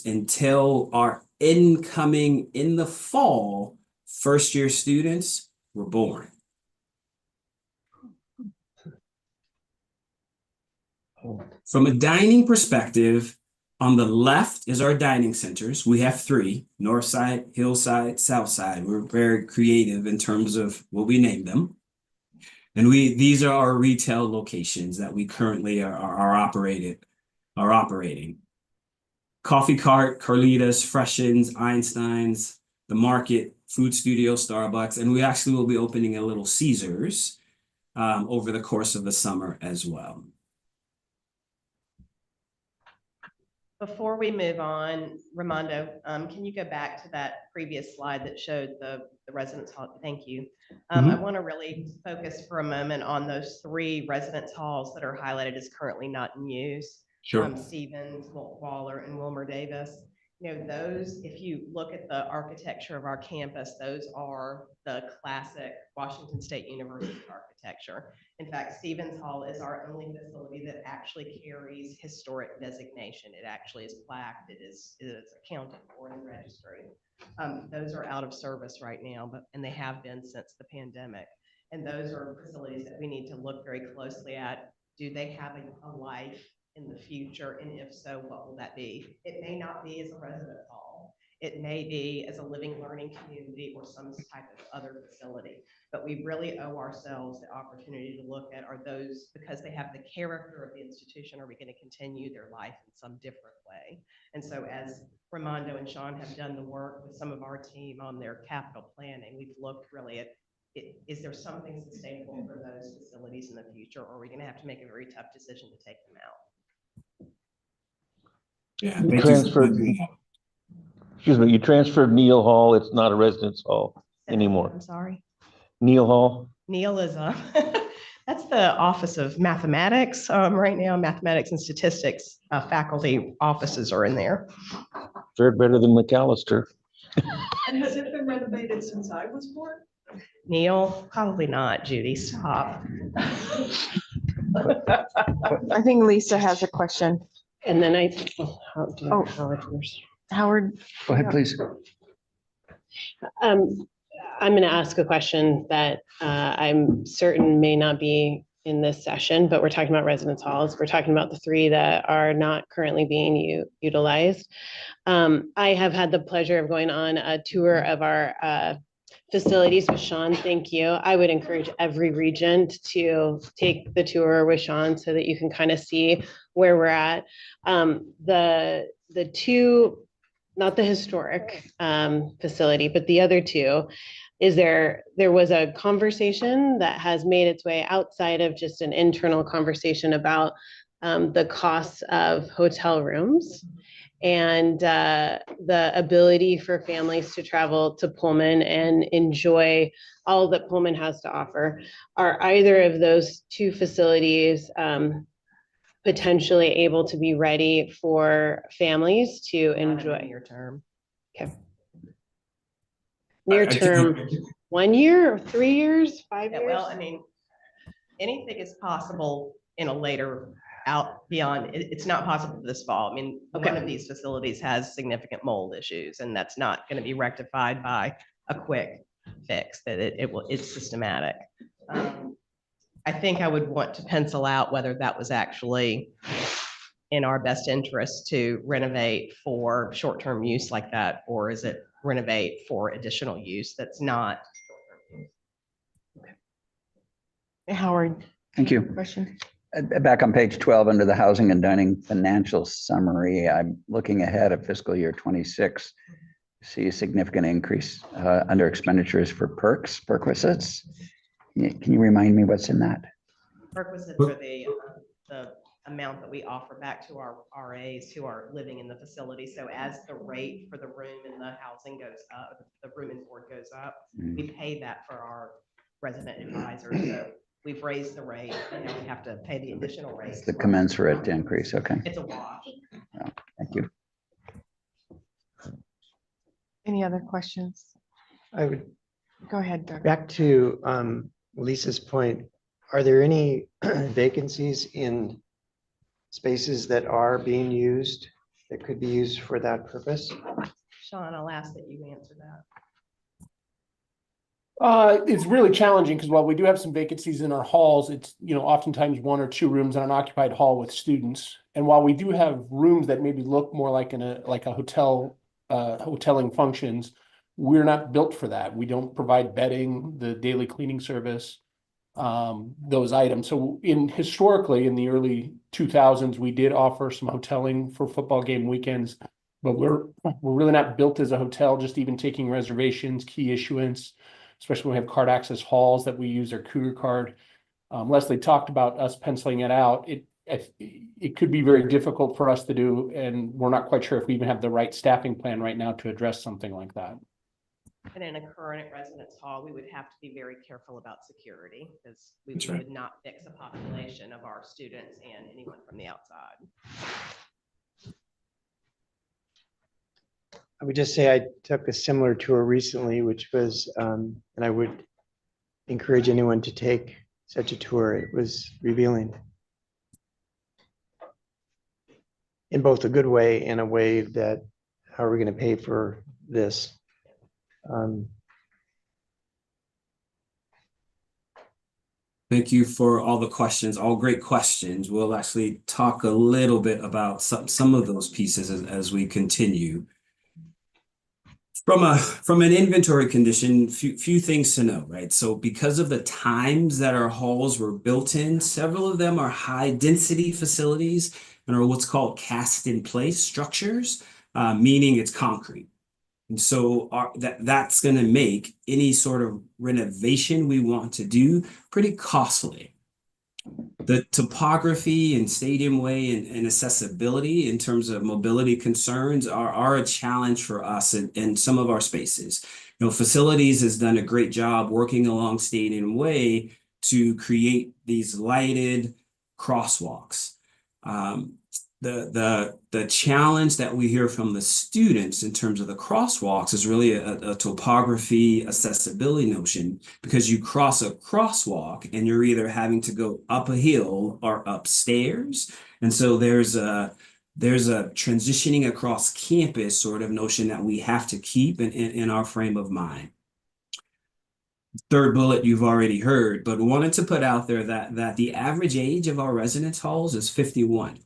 until our incoming in the fall first-year students were born. From a dining perspective, on the left is our dining centers. We have 3: north side, hillside, south side. We're very creative in terms of what we name them. And these are our retail locations that we currently are operating. Coffee Cart, Carlitas, Freshens, Einstein's, The Market, Food Studio, Starbucks, and we actually will be opening a Little Caesars over the course of the summer as well. Before we move on, Ramondo, can you go back to that previous slide that showed the residence hall? Thank you. I want to really focus for a moment on those 3 residence halls that are highlighted as currently not in use. Sure. Stevens, Waller, and Wilmer Davis. Those, if you look at the architecture of our campus, those are the classic Washington State University architecture. In fact, Stevens Hall is our only facility that actually carries historic designation. It actually is plaqued. It is accounted for in the registry. Those are out of service right now, and they have been since the pandemic. And those are facilities that we need to look very closely at. Do they have a life in the future? And if so, what will that be? It may not be as a resident hall. It may be as a living, learning community or some type of other facility. But we really owe ourselves the opportunity to look at, are those, because they have the character of the institution, are we going to continue their life in some different way? And so as Ramondo and Sean have done the work with some of our team on their capital planning, we've looked really at, is there something sustainable for those facilities in the future, or are we going to have to make a very tough decision to take them out? Yeah, You thank transferred, you. excuse me, you transferred Neil Hall. It's not a residence hall anymore. I'm sorry. Neil Hall. Neil is that's the Office of Mathematics. Right now, mathematics and statistics faculty offices are in there. Fared better than McAllister. And has it been renovated since I was born? Neil, probably not. Judy, stop. I think Lisa has a question. And then Howard. Go ahead, please. I'm going to ask a question that I'm certain may not be in this session, but we're talking about residence halls. We're talking about the 3 that are not currently being utilized. I have had the pleasure of going on a tour of our facilities with Sean. Thank you. I would encourage every regent to take the tour with Sean so that you can kind of see where we're at. The 2, not the historic facility, but the other 2, there was a conversation that has made its way outside of just an internal conversation about the costs of hotel rooms and the ability for families to travel to Pullman and enjoy all that Pullman has to offer. Are either of those 2 facilities potentially able to be ready for families to enjoy? Near term. Okay. Near term, 1 year or 3 years, 5 years? Well, I mean, anything is possible in a later out beyond, it's not possible this fall. I mean, one of these facilities has significant mold issues, and that's not going to be rectified by a quick fix. That it's systematic. I think I would want to pencil out whether that was actually in our best interest to renovate for short-term use like that, or is it renovate for additional use that's not short-term use? Okay. Howard. Thank you. Question. Back on page 12, under the housing and dining financial summary, I'm looking ahead at fiscal year 26. See a significant increase under expenditures for perquisites. Can you remind me what's in that? Perquisites are the amount that we offer back to our RAs who are living in the facility. So as the rate for the room and the housing goes up, the room and board goes up, we pay that for our resident advisors. So we've raised the rate, and now we have to pay the additional rate. The commensurate increase, okay. It's a wash. Oh, thank you. Any other questions? I would, Go ahead, Doug. back to Lisa's point, are there any vacancies in spaces that are being used that could be used for that purpose? Sean, I'll ask that you answer that. It's really challenging because while we do have some vacancies in our halls, it's, oftentimes 1 or 2 rooms in an occupied hall with students. And while we do have rooms that maybe look more like a hotel, hoteling functions, we're not built for that. We don't provide bedding, the daily cleaning service, those items. So historically in the early 2000s, we did offer some hoteling for football game weekends, but we're really not built as a hotel, just even taking reservations, key issuance, especially when we have card access halls that we use our Cougar card. Leslie talked about us penciling it out. It could be very difficult for us to do, and we're not quite sure if we even have the right staffing plan right now to address something like that. And in a current residence hall, we would have to be very careful about security because we That's right. would not fix a population of our students and anyone from the outside. I would just say I took a similar tour recently, which was, and I would encourage anyone to take such a tour. It was revealing in both a good way and a way that, how are we going to pay for this? Thank you for all the questions, all great questions. We'll actually talk a little bit about some of those pieces as we continue. From an inventory condition, few things to know, right? So because of the times that our halls were built in, several of them are high density facilities and are what's called cast in place structures, meaning it's concrete. And so that's going to make any sort of renovation we want to do pretty costly. The topography and stadium way and accessibility in terms of mobility concerns are a challenge for us in some of our spaces. Facilities has done a great job working along stadium way to create these lighted crosswalks. The challenge that we hear from the students in terms of the crosswalks is really a topography accessibility notion, because you cross a crosswalk and you're either having to go up a hill or upstairs. And so there's a transitioning across campus sort of notion that we have to keep in our frame of mind. Third bullet you've already heard, but wanted to put out there that the average age of our residence halls is 51.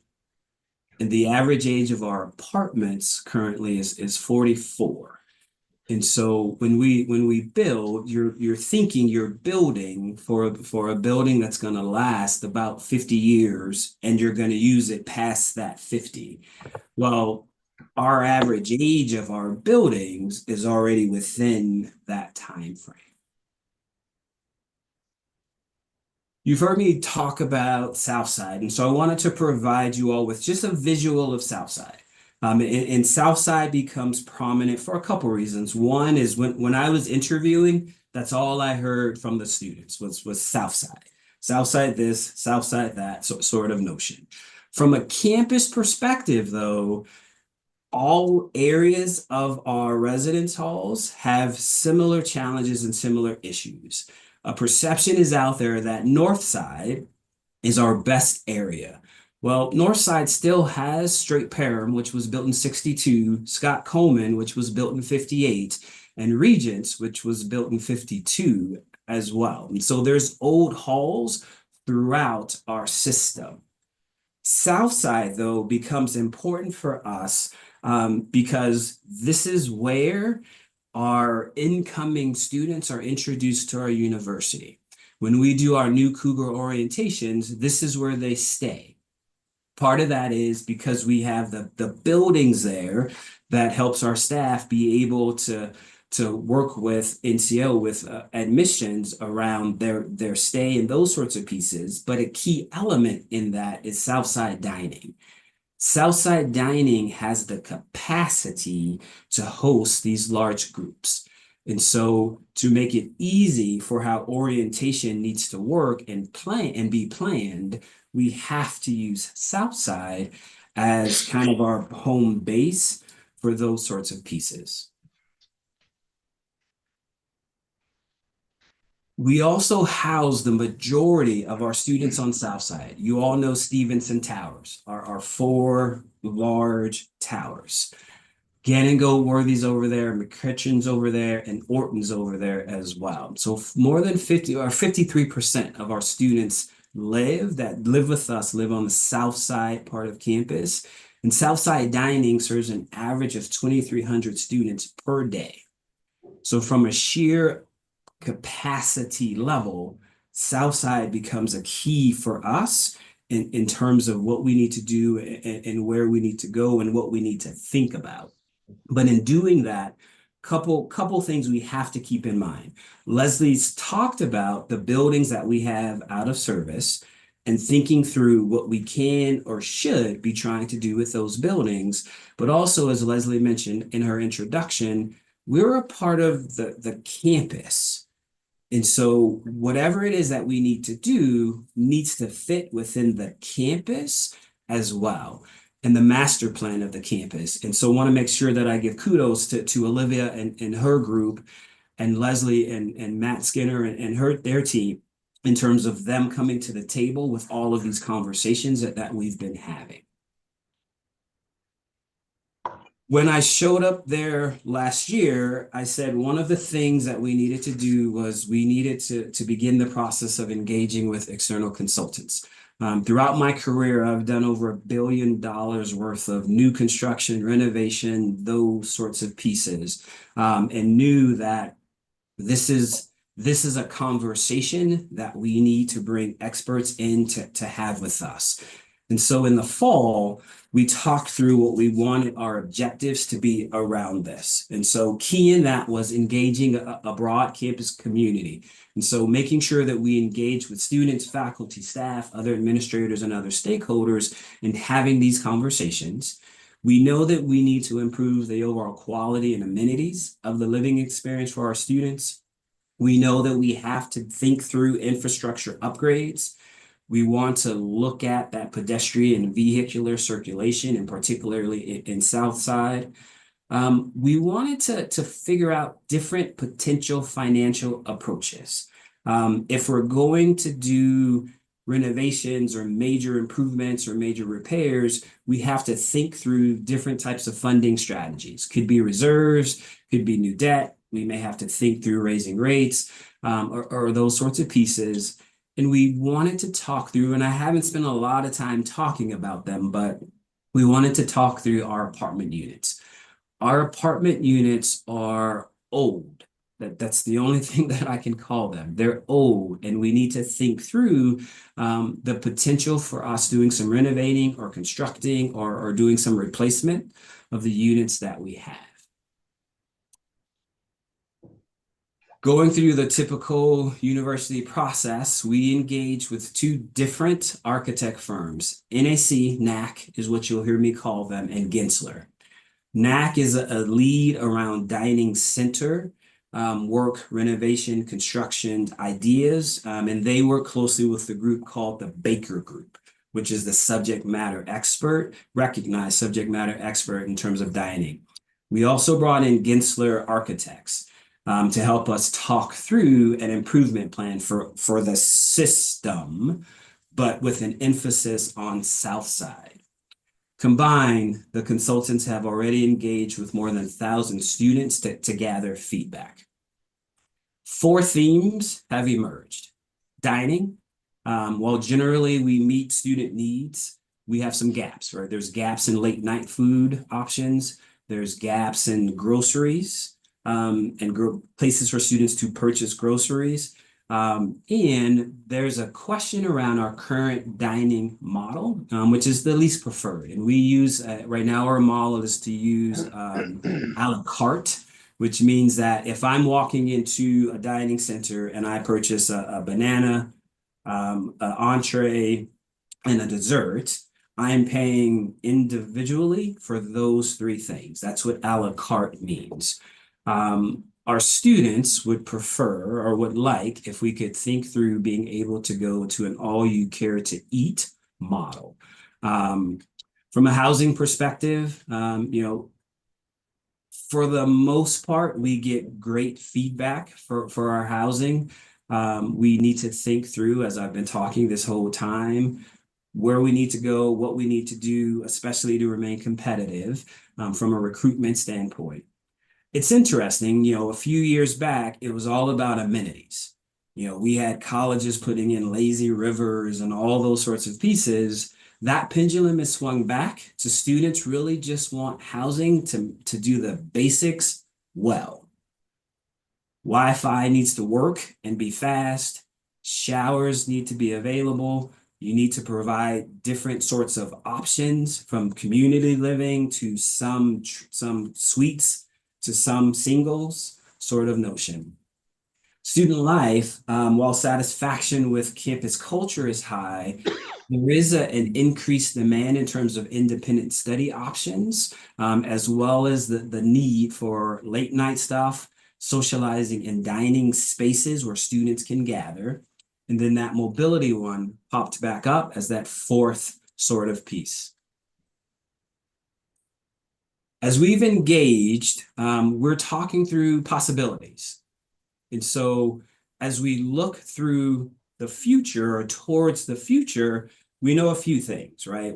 And the average age of our apartments currently is 44. And so when we build, you're thinking you're building for a building that's going to last about 50 years, and you're going to use it past that 50. Well, our average age of our buildings is already within that time frame. You've heard me talk about Southside, and so I wanted to provide you all with just a visual of Southside. And Southside becomes prominent for a couple reasons. One is when I was interviewing, that's all I heard from the students was Southside. Southside this, Southside that, sort of notion. From a campus perspective, though, all areas of our residence halls have similar challenges and similar issues. A perception is out there that North Side is our best area. Well, North Side still has Straight Parham, which was built in 62, Scott Coleman, which was built in 58, and Regents, which was built in 52 as well. And so there's old halls throughout our system. South Side, though, becomes important for us because this is where our incoming students are introduced to our university. When we do our new Cougar orientations, this is where they stay. Part of that is because we have the buildings there that helps our staff be able to work with NCO with admissions around their stay and those sorts of pieces. But a key element in that is Southside dining. Southside dining has the capacity to host these large groups. And so to make it easy for how orientation needs to work and plan and be planned, we have to use Southside as kind of our home base for those sorts of pieces. We also house the majority of our students on Southside. You all know Stevenson Towers, our 4 large towers. Gannon Goldworthy's over there, McCutcheon's over there, and Orton's over there as well. So more than 50 or 53% of our students that live with us live on the South Side part of campus. And Southside dining serves an average of 2,300 students per day. So from a sheer capacity level, Southside becomes a key for us in terms of what we need to do and where we need to go and what we need to think about. But in doing that, couple things we have to keep in mind. Leslie's talked about the buildings that we have out of service and thinking through what we can or should be trying to do with those buildings. But also, as Leslie mentioned in her introduction, we're a part of the campus. And so whatever it is that we need to do needs to fit within the campus as well, and the master plan of the campus. And so I want to make sure that I give kudos to Olivia and her group, and Leslie and Matt Skinner and their team in terms of them coming to the table with all of these conversations that we've been having. When I showed up there last year, I said one of the things that we needed to do was we needed to begin the process of engaging with external consultants. Throughout my career, I've done over $1 billion worth of new construction, renovation, those sorts of pieces, and knew that this is a conversation that we need to bring experts in to have with us. And so in the fall, we talked through what we wanted our objectives to be around this. And so key in that was engaging a broad campus community. And so making sure that we engage with students, faculty, staff, other administrators, and other stakeholders in having these conversations. We know that we need to improve the overall quality and amenities of the living experience for our students. We know that we have to think through infrastructure upgrades. We want to look at that pedestrian and vehicular circulation, and particularly in South Side. We wanted to figure out different potential financial approaches. If we're going to do renovations or major improvements or major repairs, we have to think through different types of funding strategies. Could be reserves, could be new debt. We may have to think through raising rates or those sorts of pieces. And we wanted to talk through, and I haven't spent a lot of time talking about them, but we wanted to talk through our apartment units. Our apartment units are old. That's the only thing that I can call them. They're old, and we need to think through the potential for us doing some renovating or constructing or doing some replacement of the units that we have. Going through the typical university process, we engage with two different architect firms. NAC is what you'll hear me call them, and Gensler. NAC is a lead around dining center work, renovation, construction ideas, and they work closely with the group called the Baker Group, which is the subject matter expert, recognized subject matter expert in terms of dining. We also brought in Gensler Architects to help us talk through an improvement plan for the system, but with an emphasis on South Side. Combined, the consultants have already engaged with more than 1,000 students to gather feedback. 4 themes have emerged. Dining, while generally we meet student needs, we have some gaps, right? There's gaps in late night food options. There's gaps in groceries and places for students to purchase groceries. And there's a question around our current dining model, which is the least preferred. And we use, right now our model is to use a la carte, which means that if I'm walking into a dining center and I purchase a banana, an entree, and a dessert, I'm paying individually for those 3 things. That's what a la carte means. Our students would prefer or would like if we could think through being able to go to an all you care to eat model. From a housing perspective, for the most part, we get great feedback for our housing. We need to think through, as I've been talking this whole time, where we need to go, what we need to do, especially to remain competitive from a recruitment standpoint. It's interesting, a few years back, it was all about amenities. We had colleges putting in lazy rivers and all those sorts of pieces. That pendulum has swung back to students really just want housing to do the basics well. Wi-Fi needs to work and be fast. Showers need to be available. You need to provide different sorts of options, from community living to some suites to some singles sort of notion. Student life, while satisfaction with campus culture is high, there is an increased demand in terms of independent study options, as well as the need for late night stuff, socializing and dining spaces where students can gather. And then that mobility one popped back up as that 4th sort of piece. As we've engaged, we're talking through possibilities. And so as we look through the future or towards the future, we know a few things, right?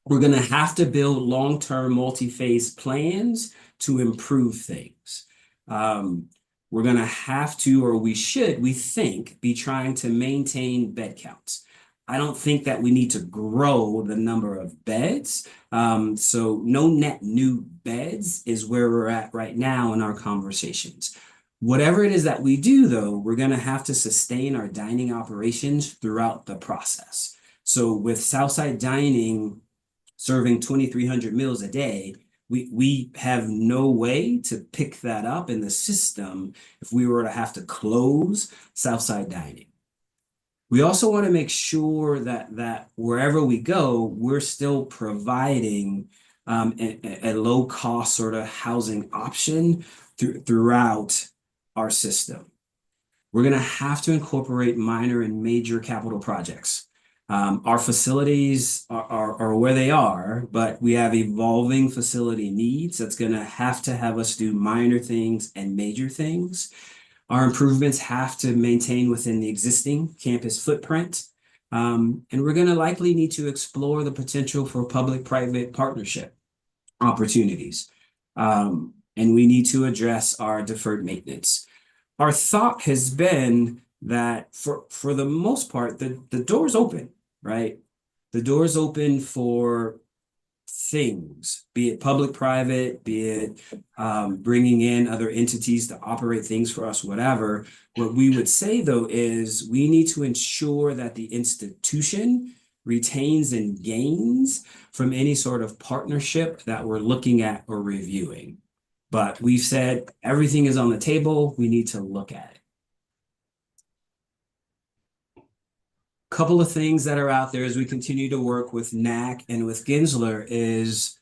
We're going to have to build long-term multi-phase plans to improve things. We're going to have to, or we should, we think, be trying to maintain bed counts. I don't think that we need to grow the number of beds. So no net new beds is where we're at right now in our conversations. Whatever it is that we do, though, we're going to have to sustain our dining operations throughout the process. So with Southside Dining serving 2,300 meals a day, we have no way to pick that up in the system if we were to have to close Southside Dining. We also want to make sure that wherever we go, we're still providing a low cost sort of housing option throughout our system. We're going to have to incorporate minor and major capital projects. Our facilities are where they are, but we have evolving facility needs. That's going to have us do minor things and major things. Our improvements have to maintain within the existing campus footprint. And we're going to likely need to explore the potential for public-private partnership opportunities. And we need to address our deferred maintenance. Our thought has been that for the most part, the door's open, right? The door's open for things, be it public-private, be it bringing in other entities to operate things for us, whatever. What we would say, though, is we need to ensure that the institution retains and gains from any sort of partnership that we're looking at or reviewing. But we've said everything is on the table. We need to look at it. Couple of things that are out there as we continue to work with NAC and with Gensler is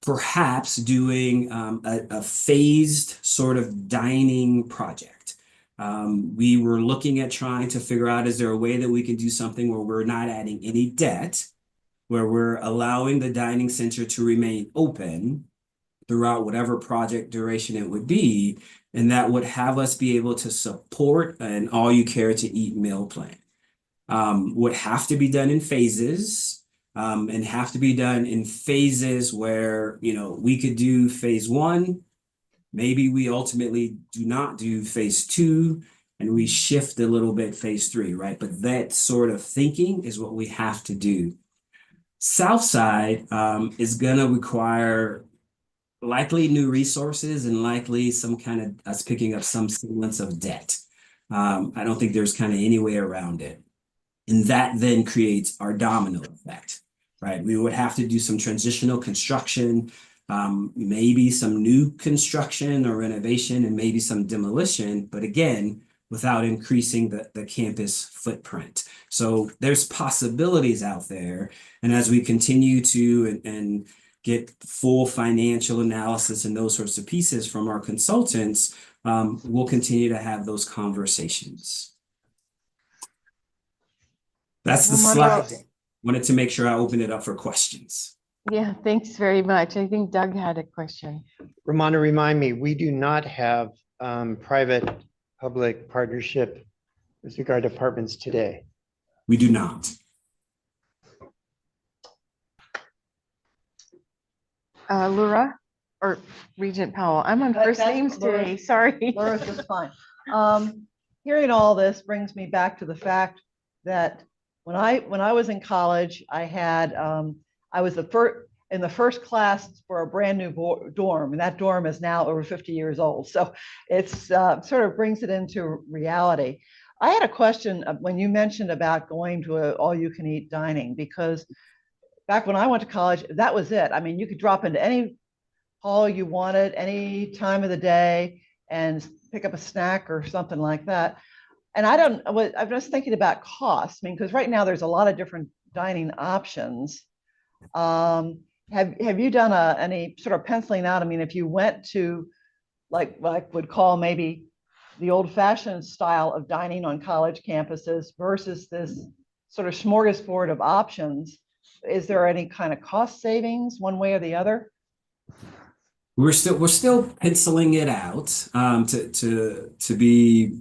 perhaps doing a phased sort of dining project. We were looking at trying to figure out, is there a way that we can do something where we're not adding any debt, where we're allowing the dining center to remain open throughout whatever project duration it would be, and that would have us be able to support an all-you-care-to-eat meal plan. Would have to be done in phases, and have to be done in phases where, you know, we could do phase 1, maybe we ultimately do not do phase 2, and we shift a little bit phase 3, right? But that sort of thinking is what we have to do. Southside is going to require likely new resources and likely some kind of us picking up some semblance of debt. I don't think there's kind of any way around it. And that then creates our domino effect, right? We would have to do some transitional construction, maybe some new construction or renovation, and maybe some demolition, but again, without increasing the campus footprint. So there's possibilities out there. And as we continue to and get full financial analysis and those sorts of pieces from our consultants, we'll continue to have those conversations. That's the slide. Wanted to make sure I open it up for questions. Yeah, thanks very much. I think Doug had a question. Ramona, remind me, we do not have private-public partnership with regard to apartments today. We do not. Laura or Regent Powell? I'm on first names today, sorry. Laura's just fine. Hearing all this brings me back to the fact that when I was in college, I had I was in the first class for a brand new dorm, and that dorm is now over 50 years old. So it's sort of brings it into reality. I had a question when you mentioned about going to an all-you-can-eat dining, because back when I went to college, that was it. I mean, you could drop into any hall you wanted, any time of the day, and pick up a snack or something like that. And I'm just thinking about costs. I mean, because right now there's a lot of different dining options. Have you done any sort of penciling out? I mean, if you went to like what I would call maybe the old-fashioned style of dining on college campuses versus this sort of smorgasbord of options, is there any kind of cost savings one way or the other? We're still penciling it out, to be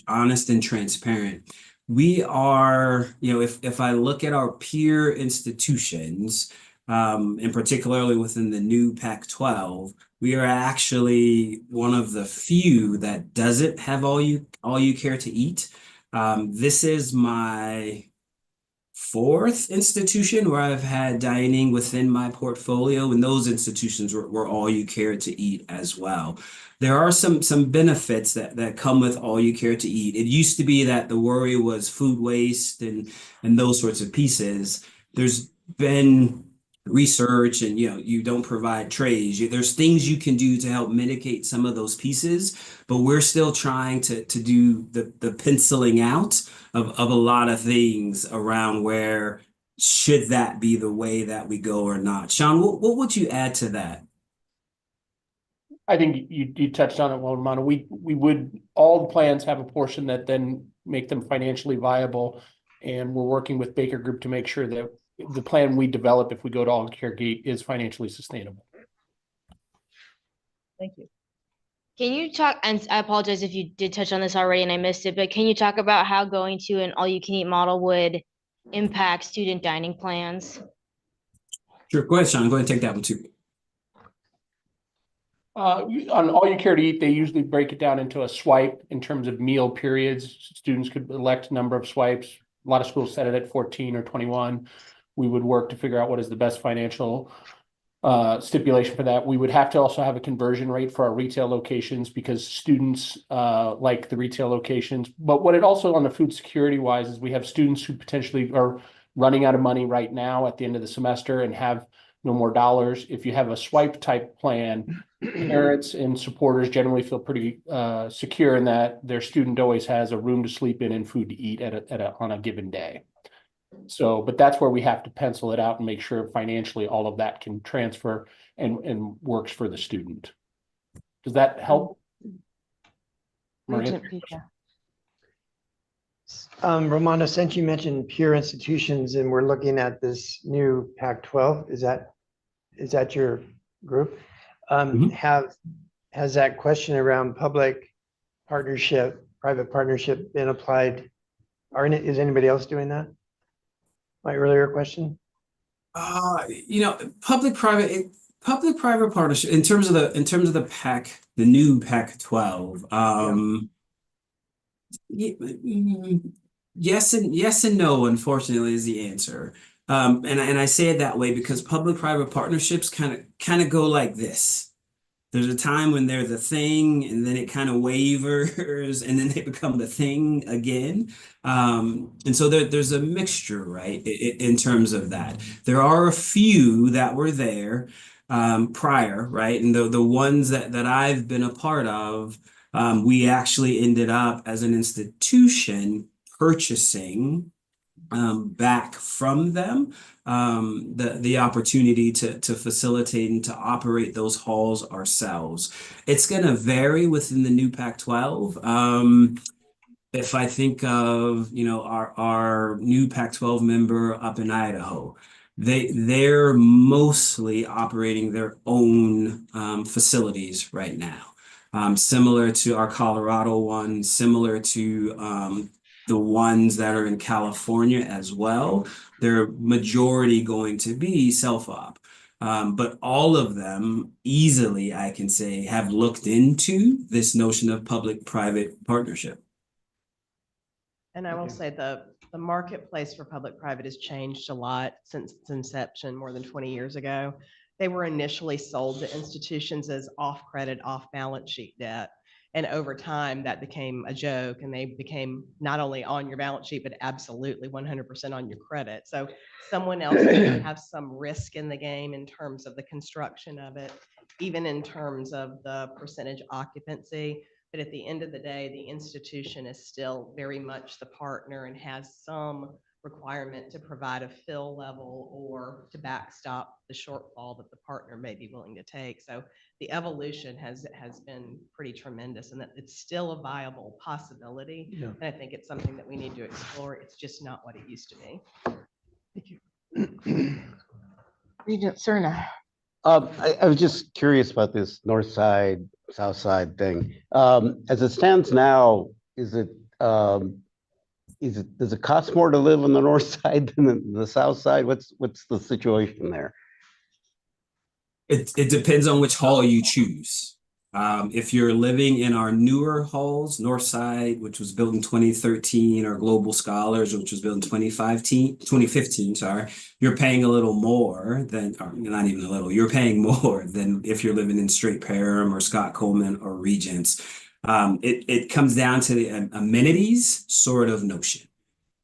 honest and transparent. We are, you know, if I look at our peer institutions, and particularly within the new Pac-12, we are actually one of the few that doesn't have all you care to eat. This is my fourth institution where I've had dining within my portfolio, and those institutions were all you care to eat as well. There are some benefits that come with all you care to eat. It used to be that the worry was food waste and those sorts of pieces. There's been research, and you don't provide trays. There's things you can do to help mitigate some of those pieces, but we're still trying to do the penciling out of a lot of things around where should that be the way that we go or not. Sean, what would you add to that? I think you touched on it well, Ramona. We would, all the plans have a portion that then make them financially viable. And we're working with Baker Group to make sure that the plan we develop, if we go to all care gate, is financially sustainable. Thank you. Can you talk, and I apologize if you did touch on this already and I missed it, but can you talk about how going to an all-you-can-eat model would impact student dining plans? Sure, go ahead, Sean. Go ahead and take that one too. On all you care to eat, they usually break it down into a swipe in terms of meal periods. Students could elect a number of swipes. A lot of schools set it at 14 or 21. We would work to figure out what is the best financial stipulation for that. We would have to also have a conversion rate for our retail locations because students like the retail locations. But what it also on the food security wise is we have students who potentially are running out of money right now at the end of the semester and have no more dollars. If you have a swipe type plan, parents and supporters generally feel pretty secure in that their student always has a room to sleep in and food to eat on a given day. So, but that's where we have to pencil it out and make sure financially all of that can transfer and works for the student. Does that help? Regent Pika. Romano, since you mentioned peer institutions and we're looking at this new Pac-12, is that your group? Has that question around public partnership, private partnership been applied? Is anybody else doing that? My earlier question. Public-private partnership in terms of the new Pac-12. Yes and no, unfortunately, is the answer. And I say it that way because public-private partnerships kind of go like this. There's a time when they're the thing, and then it kind of wavers, and then they become the thing again. And so there's a mixture, right, in terms of that. There are a few that were there prior, right? And the ones that I've been a part of, we actually ended up as an institution purchasing back from them the opportunity to facilitate and to operate those halls ourselves. It's going to vary within the new Pac-12. If I think of our new Pac-12 member up in Idaho, they're mostly operating their own facilities right now, similar to our Colorado one, similar to the ones that are in California as well. They're majority going to be self-op. But all of them easily, I can say, have looked into this notion of public-private partnership. And I will say the marketplace for public-private has changed a lot since its inception more than 20 years ago. They were initially sold to institutions as off-credit, off-balance sheet debt. And over time, that became a joke, and they became not only on your balance sheet, but absolutely 100% on your credit. So someone else can have some risk in the game in terms of the construction of it, even in terms of the percentage occupancy. But at the end of the day, the institution is still very much the partner and has some requirement to provide a fill level or to backstop the shortfall that the partner may be willing to take. So the evolution has been pretty tremendous, and that it's still a viable possibility. Yeah. And I think it's something that we need to explore. It's just not what it used to be. Thank you. Regent Cerna. I was just curious about this north side, south side thing. As it stands now, does it cost more to live on the north side than the south side? What's the situation there? It depends on which hall you choose. If you're living in our newer halls, North Side, which was built in 2013, or Global Scholars, which was built in 2015, sorry, you're paying a little more than, or not even a little, you're paying more than if you're living in Straight Perham or Scott Coleman or Regents. It comes down to the amenities sort of notion.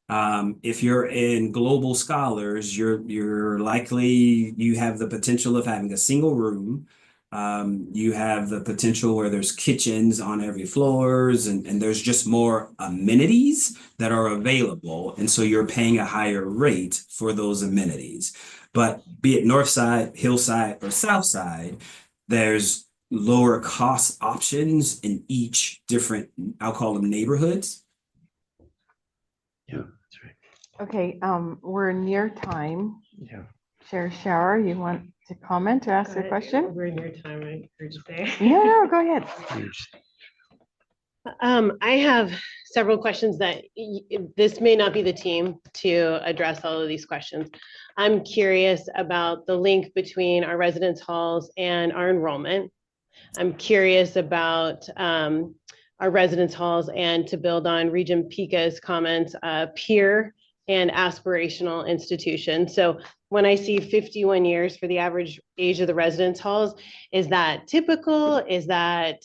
If you're in Global Scholars, you're likely, you have the potential of having a single room. You have the potential where there's kitchens on every floors, and there's just more amenities that are available. And so you're paying a higher rate for those amenities. But be it North Side, Hillside, or South Side, there's lower cost options in each different, I'll call them neighborhoods. Yeah, that's right. Okay, we're near time. Yeah. Chair Shower, you want to comment or ask a question? We're in your time, right? Yeah, no, go ahead. I have several questions that this may not be the team to address all of these questions. I'm curious about the link between our residence halls and our enrollment. I'm curious about our residence halls, and to build on Regent Pica's comments, peer and aspirational institutions. So when I see 51 years for the average age of the residence halls, is that typical? Is that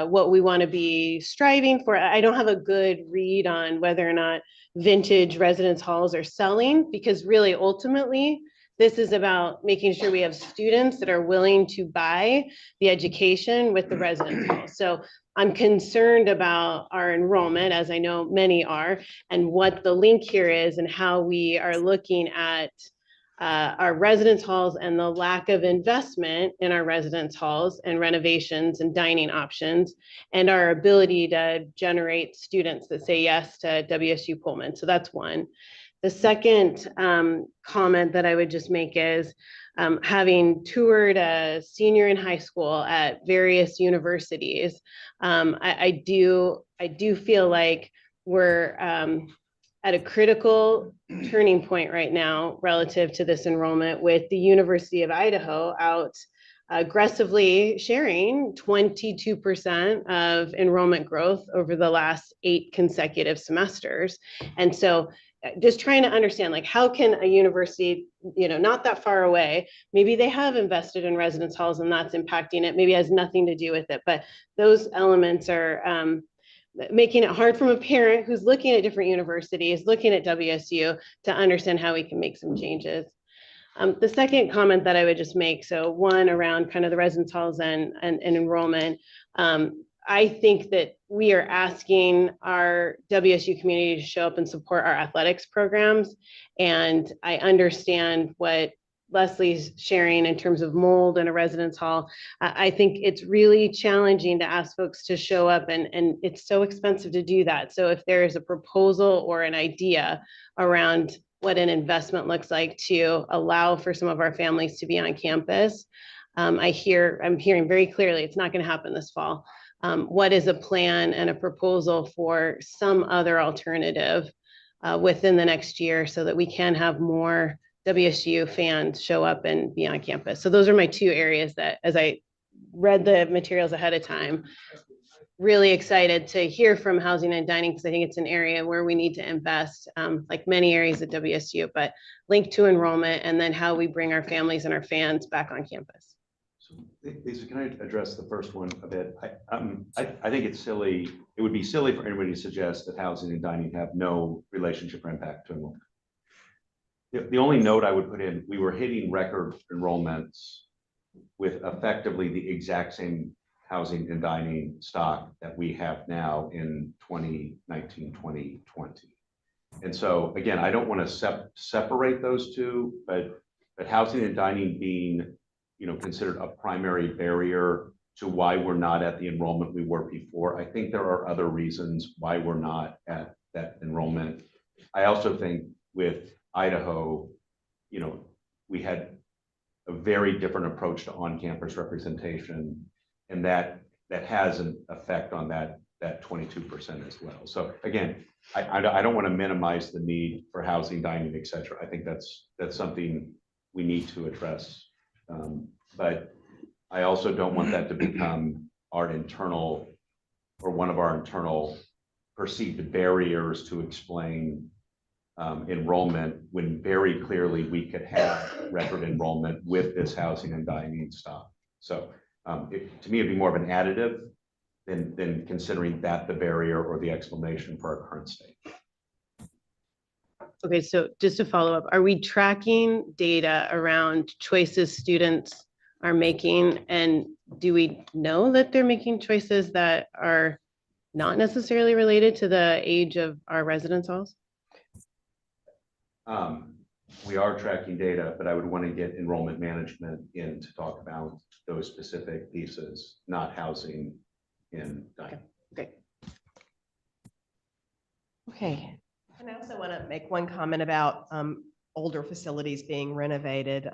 what we want to be striving for? I don't have a good read on whether or not vintage residence halls are selling, because really ultimately, this is about making sure we have students that are willing to buy the education with the residence hall. So I'm concerned about our enrollment, as I know many are, and what the link here is and how we are looking at our residence halls and the lack of investment in our residence halls and renovations and dining options, and our ability to generate students that say yes to WSU Pullman. So that's one. The second comment that I would just make is having toured a senior in high school at various universities, I do feel like we're at a critical turning point right now relative to this enrollment, with the University of Idaho out aggressively sharing 22% of enrollment growth over the last 8 consecutive semesters. And so just trying to understand, like, how can a university, not that far away, maybe they have invested in residence halls and that's impacting it, maybe it has nothing to do with it, but those elements are making it hard from a parent who's looking at different universities, looking at WSU, to understand how we can make some changes. The second comment that I would just make, so one around kind of the residence halls and enrollment, I think that we are asking our WSU community to show up and support our athletics programs. And I understand what Leslie's sharing in terms of mold in a residence hall. I think it's really challenging to ask folks to show up, and it's so expensive to do that. So if there is a proposal or an idea around what an investment looks like to allow for some of our families to be on campus, I'm hearing very clearly it's not going to happen this fall. What is a plan and a proposal for some other alternative within the next year, so that we can have more WSU fans show up and be on campus? So those are my 2 areas that, as I read the materials ahead of time, really excited to hear from housing and dining, because I think it's an area where we need to invest, like many areas at WSU, but linked to enrollment, and then how we bring our families and our fans back on campus. So, Lisa, can I address the first one a bit? I think it's silly. It would be silly for anybody to suggest that housing and dining have no relationship or impact to enrollment. The only note I would put in, we were hitting record enrollments with effectively the exact same housing and dining stock that we have now in 2019, 2020. And so again, I don't want to separate those two, but housing and dining being, considered a primary barrier to why we're not at the enrollment we were before, I think there are other reasons why we're not at that enrollment. I also think with Idaho, we had a very different approach to on-campus representation, and that has an effect on that 22% as well. So again, I don't want to minimize the need for housing, dining, et cetera. I think that's something we need to address. But I also don't want that to become our internal or one of our internal perceived barriers to explain enrollment when very clearly we could have record enrollment with this housing and dining stuff. So to me, it'd be more of an additive than considering that the barrier or the explanation for our current state. Okay, so just to follow up, are we tracking data around choices students are making? And do we know that they're making choices that are not necessarily related to the age of our residence halls? We are tracking data, but I would want to get enrollment management in to talk about those specific pieces, not housing in dining. Okay. Okay. And I also want to make one comment about older facilities being renovated.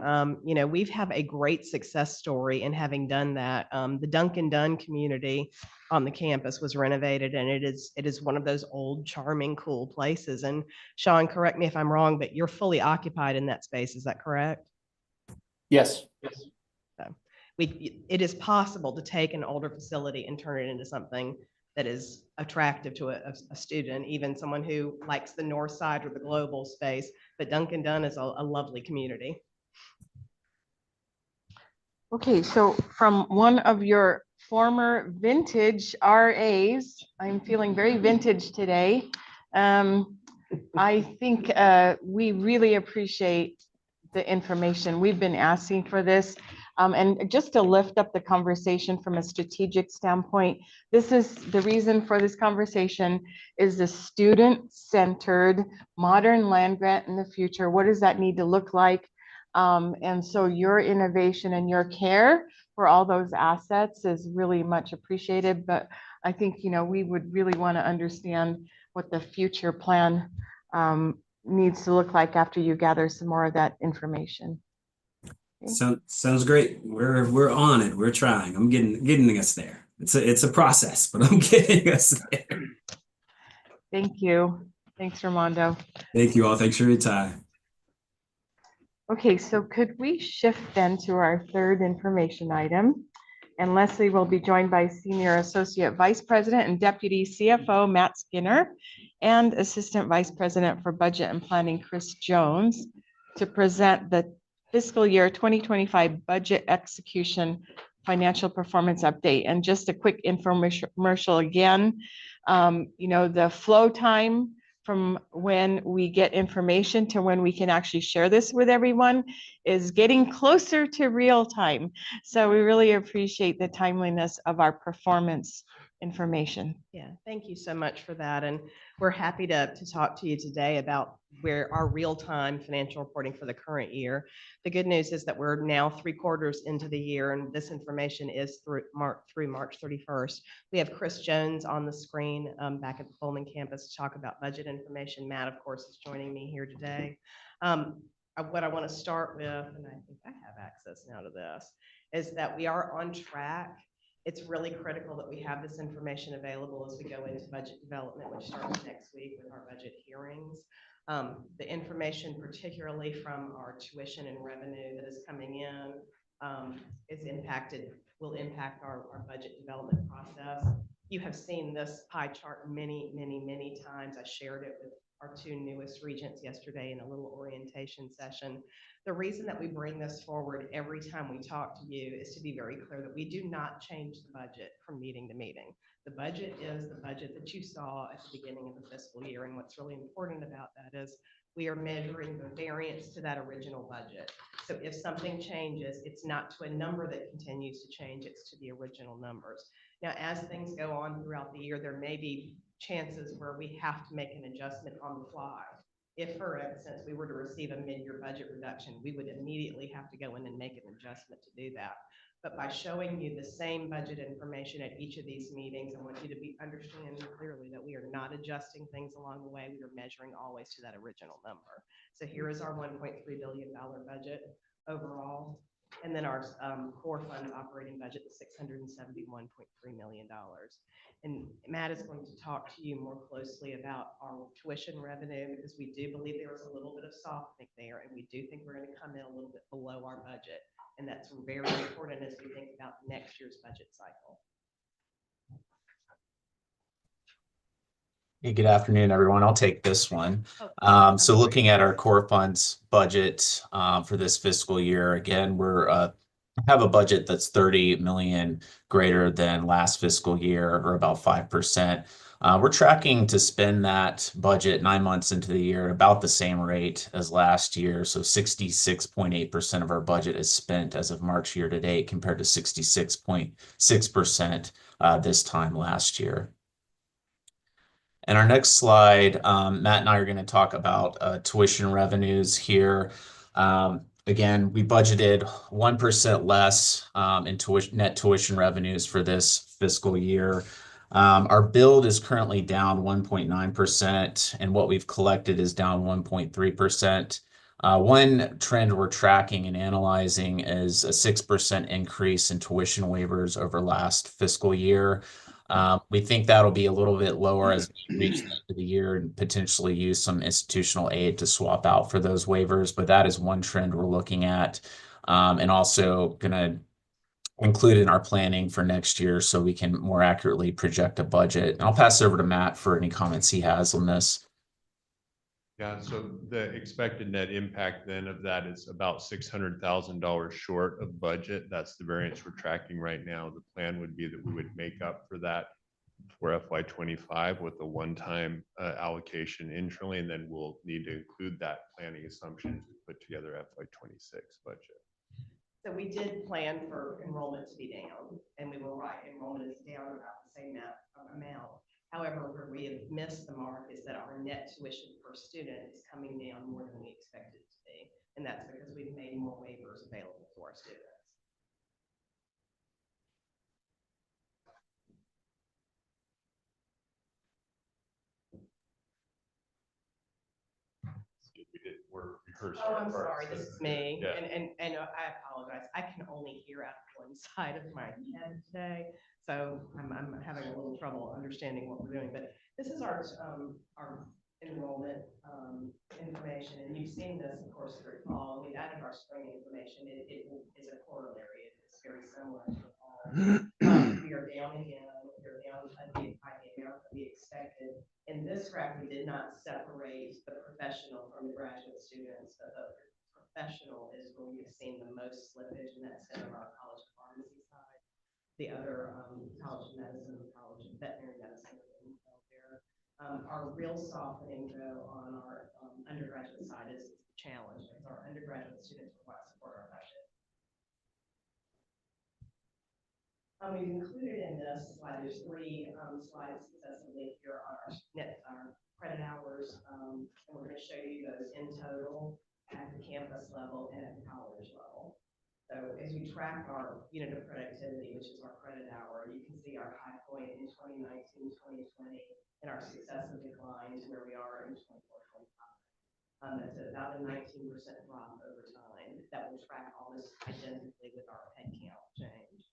You know, we've had a great success story in having done that. The Dunkin' Dunn community on the campus was renovated, and it is one of those old, charming, cool places. And Sean, correct me if I'm wrong, but you're fully occupied in that space. Is that correct? Yes. So it is possible to take an older facility and turn it into something that is attractive to a student, even someone who likes the north side or the global space. But Dunkin' Dunn is a lovely community. Okay, so from one of your former vintage RAs, I'm feeling very vintage today. I think we really appreciate the information. We've been asking for this. And just to lift up the conversation from a strategic standpoint, this is the reason for this conversation is the student-centered modern land grant in the future. What does that need to look like? And so your innovation and your care for all those assets is really much appreciated. But I think, you know, we would really want to understand what the future plan needs to look like after you gather some more of that information. Sounds great. We're on it. We're trying. I'm getting us there. It's a process, but I'm getting us there. Thank you. Thanks, Armando. Thank you all. Thanks for your time. Okay, so could we shift then to our third information item? And Leslie will be joined by Senior Associate Vice President and Deputy CFO Matt Skinner and Assistant Vice President for Budget and Planning Chris Jones to present the fiscal year 2025 budget execution financial performance update. And just a quick infomercial again, you know, the flow time from when we get information to when we can actually share this with everyone is getting closer to real time. So we really appreciate the timeliness of our performance information. Yeah, thank you so much for that. And we're happy to talk to you today about where our real-time financial reporting for the current year. The good news is that we're now 3/4 into the year, and this information is through March 31st. We have Chris Jones on the screen back at the Pullman campus to talk about budget information. Matt, of course, is joining me here today. What I want to start with, and I think I have access now to this, is that we are on track. It's really critical that we have this information available as we go into budget development, which starts next week with our budget hearings. The information, particularly from our tuition and revenue that is coming in, will impact our budget development process. You have seen this pie chart many times. I shared it with our two newest regents yesterday in a little orientation session. The reason that we bring this forward every time we talk to you is to be very clear that we do not change the budget from meeting to meeting. The budget is the budget that you saw at the beginning of the fiscal year. And what's really important about that is we are measuring the variance to that original budget. So if something changes, it's not to a number that continues to change, it's to the original numbers. Now, as things go on throughout the year, there may be chances where we have to make an adjustment on the fly. If, for instance, we were to receive a mid-year budget reduction, we would immediately have to go in and make an adjustment to do that. But by showing you the same budget information at each of these meetings, I want you to understand clearly that we are not adjusting things along the way. We are measuring always to that original number. So here is our $1.3 billion budget overall. And then our core fund operating budget is $671.3 million. And Matt is going to talk to you more closely about our tuition revenue, because we do believe there was a little bit of softening there, and we do think we're going to come in a little bit below our budget And that's very important as we think about next year's budget cycle. Hey, good afternoon, everyone. I'll take this one. Oh, So looking at our core funds budget for this fiscal year, again, we're have a budget that's 30 million greater than last fiscal year, or about 5%. We're tracking to spend that budget 9 months into the year at about the same rate as last year. So 66.8% of our budget is spent as of March year to date, compared to 66.6% this time last year. And our next slide, Matt and I are going to talk about tuition revenues here. Again, we budgeted 1% less in net tuition revenues for this fiscal year. Our build is currently down 1.9%, and what we've collected is down 1.3%. One trend we're tracking and analyzing is a 6% increase in tuition waivers over last fiscal year. We think that'll be a little bit lower as we reach the end of the year and potentially use some institutional aid to swap out for those waivers. But that is one trend we're looking at, and also going to include in our planning for next year so we can more accurately project a budget. And I'll pass it over to Matt for any comments he has on this. Yeah, so the expected net impact then of that is about $600,000 short of budget. That's the variance we're tracking right now. The plan would be that we would make up for that for FY25 with a one-time allocation internally, and then we'll need to include that planning assumption to put together FY26 budget. So we did plan for enrollment to be down, and we were right. Enrollment is down about the same amount. However, where we have missed the mark is that our net tuition per student is coming down more than we expected it to be. And that's because we've made more waivers available to our students. We're rehearsing. Oh, I'm sorry, this is me. Yeah. And I apologize. I can only hear out of one side of my head today. So I'm having a little trouble understanding what we're doing, but this is our enrollment information, and you've seen this, of course, through fall. We've added our spring information. It is a corollary. It's very similar to all. We are down again. We're down by the amount that we expected. In this graph, we did not separate the professional from the graduate students, but the professional is where we've seen the most slippage, and that's in our college of pharmacy side. The other college of medicine, college of veterinary medicine there. Our real softening, though, on our undergraduate side is the challenge, because our undergraduate students require support our budget. We've included in this slide, there's three slides successively here on our credit hours, and we're going to show you those in total at the campus level and at the college level. So as we track our unit of productivity, which is our credit hour, you can see our high point in 2019, 2020, and our successive decline to where we are in 24, 25. That's about a 19% drop over time. That will track almost identically with our head count change.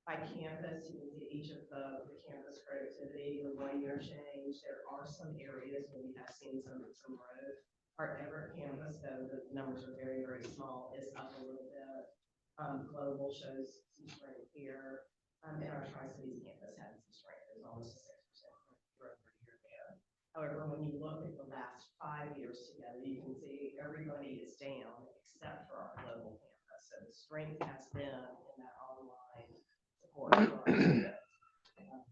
By campus, you can see each of the campus productivity, the 1 year change. There are some areas where we have seen some growth. Our Everett campus, though the numbers are very, very small, is up a little bit. Global shows some strength here. And our Tri-Cities campus has some strength. There's almost a 6% growth year there. However, when you look at the last 5 years together, you can see everybody is down except for our global campus. So the strength has been in that online support for our students.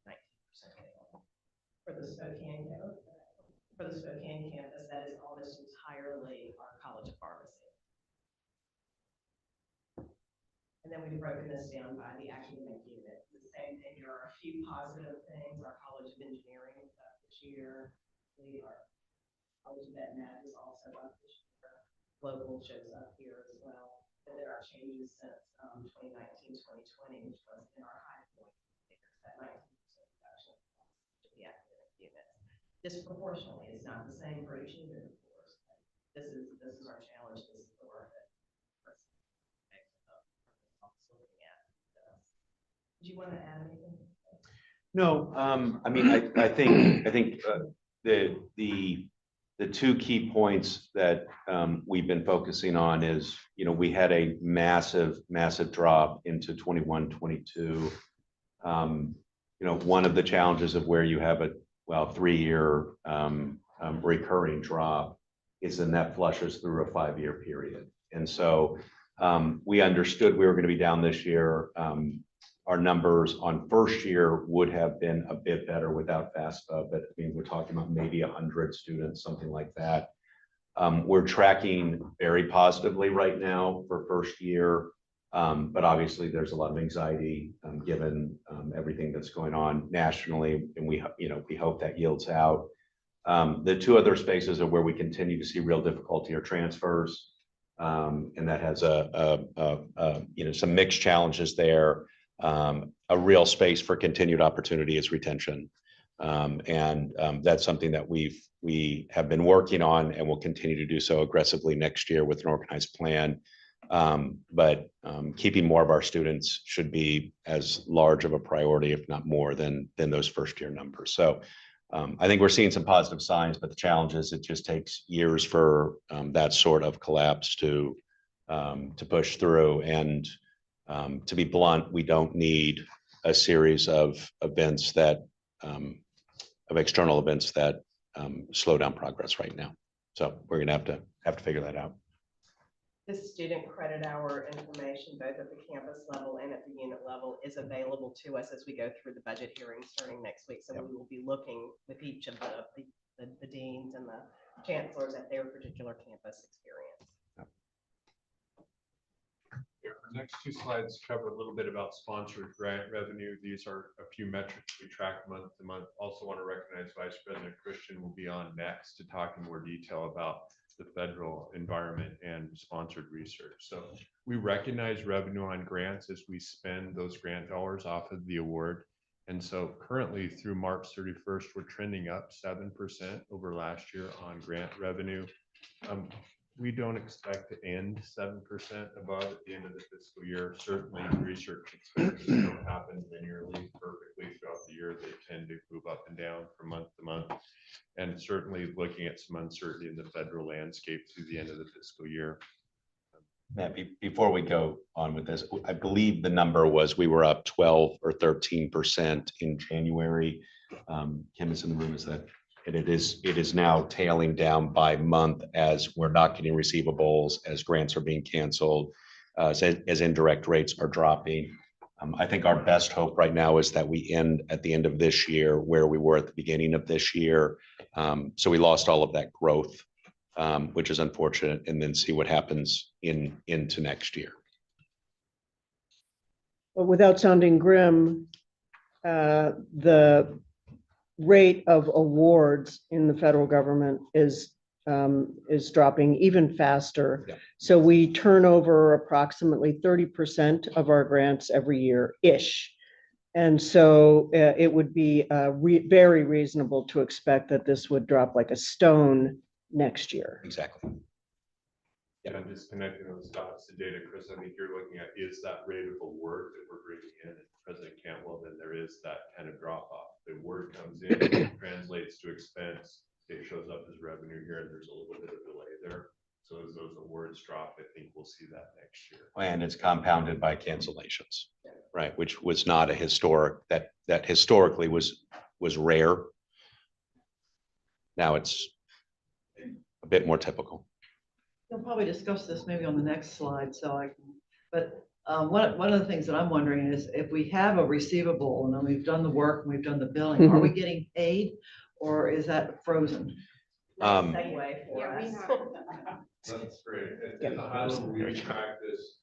19% for the Spokane campus. For the Spokane campus, that is almost entirely our College of Pharmacy. And then we've broken this down by the academic unit. The same thing, there are a few positive things. Our College of Engineering is up this year. Our College of Vet Med is also up this year. Global shows up here as well. And there are changes since 2019, 2020, which was in our high point. That 19% reduction to the academic unit. Disproportionately, it's not the same for each unit, of course. This is our challenge. This is the work that we're looking at. Do you want to add anything? No, I mean, I think the the two key points that we've been focusing on is, we had a massive drop into 21, 22. One of the challenges of where you have a 3-year recurring drop is the net flushes through a 5-year period. And so we understood we were going to be down this year. Our numbers on first year would have been a bit better without FAFSA, but I mean, we're talking about maybe 100 students, something like that. We're tracking very positively right now for first year, but obviously there's a lot of anxiety given everything that's going on nationally, and we hope that yields out. The two other spaces are where we continue to see real difficulty are transfers, and that has some mixed challenges there. A real space for continued opportunity is retention. And that's something that we have been working on and will continue to do so aggressively next year with an organized plan. But keeping more of our students should be as large of a priority, if not more than those first year numbers. So I think we're seeing some positive signs, but the challenge is it just takes years for that sort of collapse to push through. And to be blunt, we don't need a series of events that of external events that slow down progress right now. So we're going to have to figure that out. This student credit hour information, both at the campus level and at the unit level, is available to us as we go through the budget hearing starting next week. So we will be looking with each of the deans and the chancellors at their particular campus experience. The next two slides cover a little bit about sponsored grant revenue. These are a few metrics we track month to month. Also want to recognize Vice President Christian will be on next to talk in more detail about the federal environment and sponsored research. So we recognize revenue on grants as we spend those grant dollars off of the award. And so currently through March 31st, we're trending up 7% over last year on grant revenue. We don't expect to end 7% above at the end of the fiscal year. Certainly research expenses don't happen linearly perfectly throughout the year. They tend to move up and down from month to month. And certainly looking at some uncertainty in the federal landscape through the end of the fiscal year. Matt, before we go on with this, I believe the number was we were up 12 or 13% in January. Kim is in the room, is that? And it is now tailing down by month as we're not getting receivables, as grants are being canceled, as indirect rates are dropping. I think our best hope right now is that we end at the end of this year where we were at the beginning of this year. So we lost all of that growth, which is unfortunate, and then see what happens into next year. But without sounding grim, the rate of awards in the federal government is dropping even faster. Yeah. So we turn over approximately 30% of our grants every year-ish. And so it would be very reasonable to expect that this would drop like a stone next year. Exactly. Yeah, and just connecting those dots to data, Chris, I think you're looking at is that rate of award that we're bringing in President Cantwell, then there is that kind of drop off. The word comes in, translates to expense, it shows up as revenue here, and there's a little bit of delay there. So as those awards drop, I think we'll see that next year. And it's compounded by cancellations, right? Which was not a historic, that historically was rare. Now it's a bit more typical. We'll probably discuss this maybe on the next slide, but one of the things that I'm wondering is if we have a receivable and then we've done the work and we've done the billing, are we getting paid or is that frozen? Segue for us. That's great. At the high level, we track this.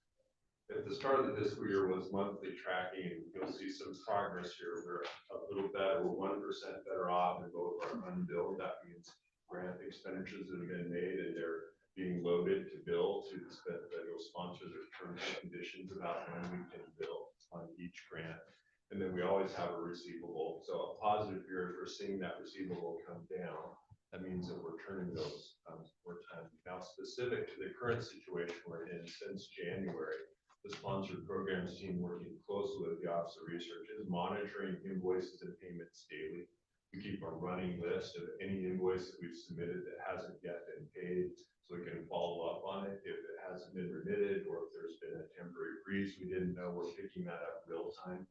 At the start of the fiscal year was monthly tracking, and you'll see some progress here. We're a little better, we're 1% better off in both our unbilled. That means grant expenditures that have been made and they're being loaded to bill to the federal sponsors or terms and conditions about when we can bill on each grant. And then we always have a receivable. So a positive here is we're seeing that receivable come down. That means that we're turning those more time. Now, specific to the current situation we're in, since January, the sponsored programs team working closely with the Office of Research is monitoring invoices and payments daily. We keep a running list of any invoice that we've submitted that hasn't yet been paid, so we can follow up on it if it hasn't been remitted or if there's been a temporary freeze we didn't know. We're picking that up real time,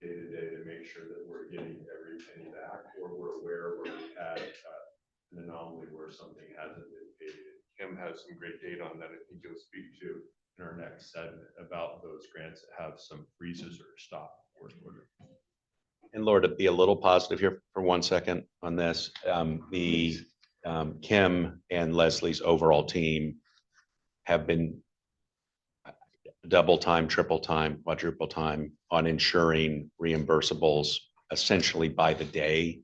day to day, to make sure that we're getting every penny back, or we're aware where we had an anomaly where something hasn't been paid. Kim has some great data on that I think you'll speak to in our next segment about those grants that have some freezes or stop work order. And Laura, to be a little positive here for 1 second on this, Kim and Leslie's overall team have been double time, triple time, quadruple time on ensuring reimbursables essentially by the day.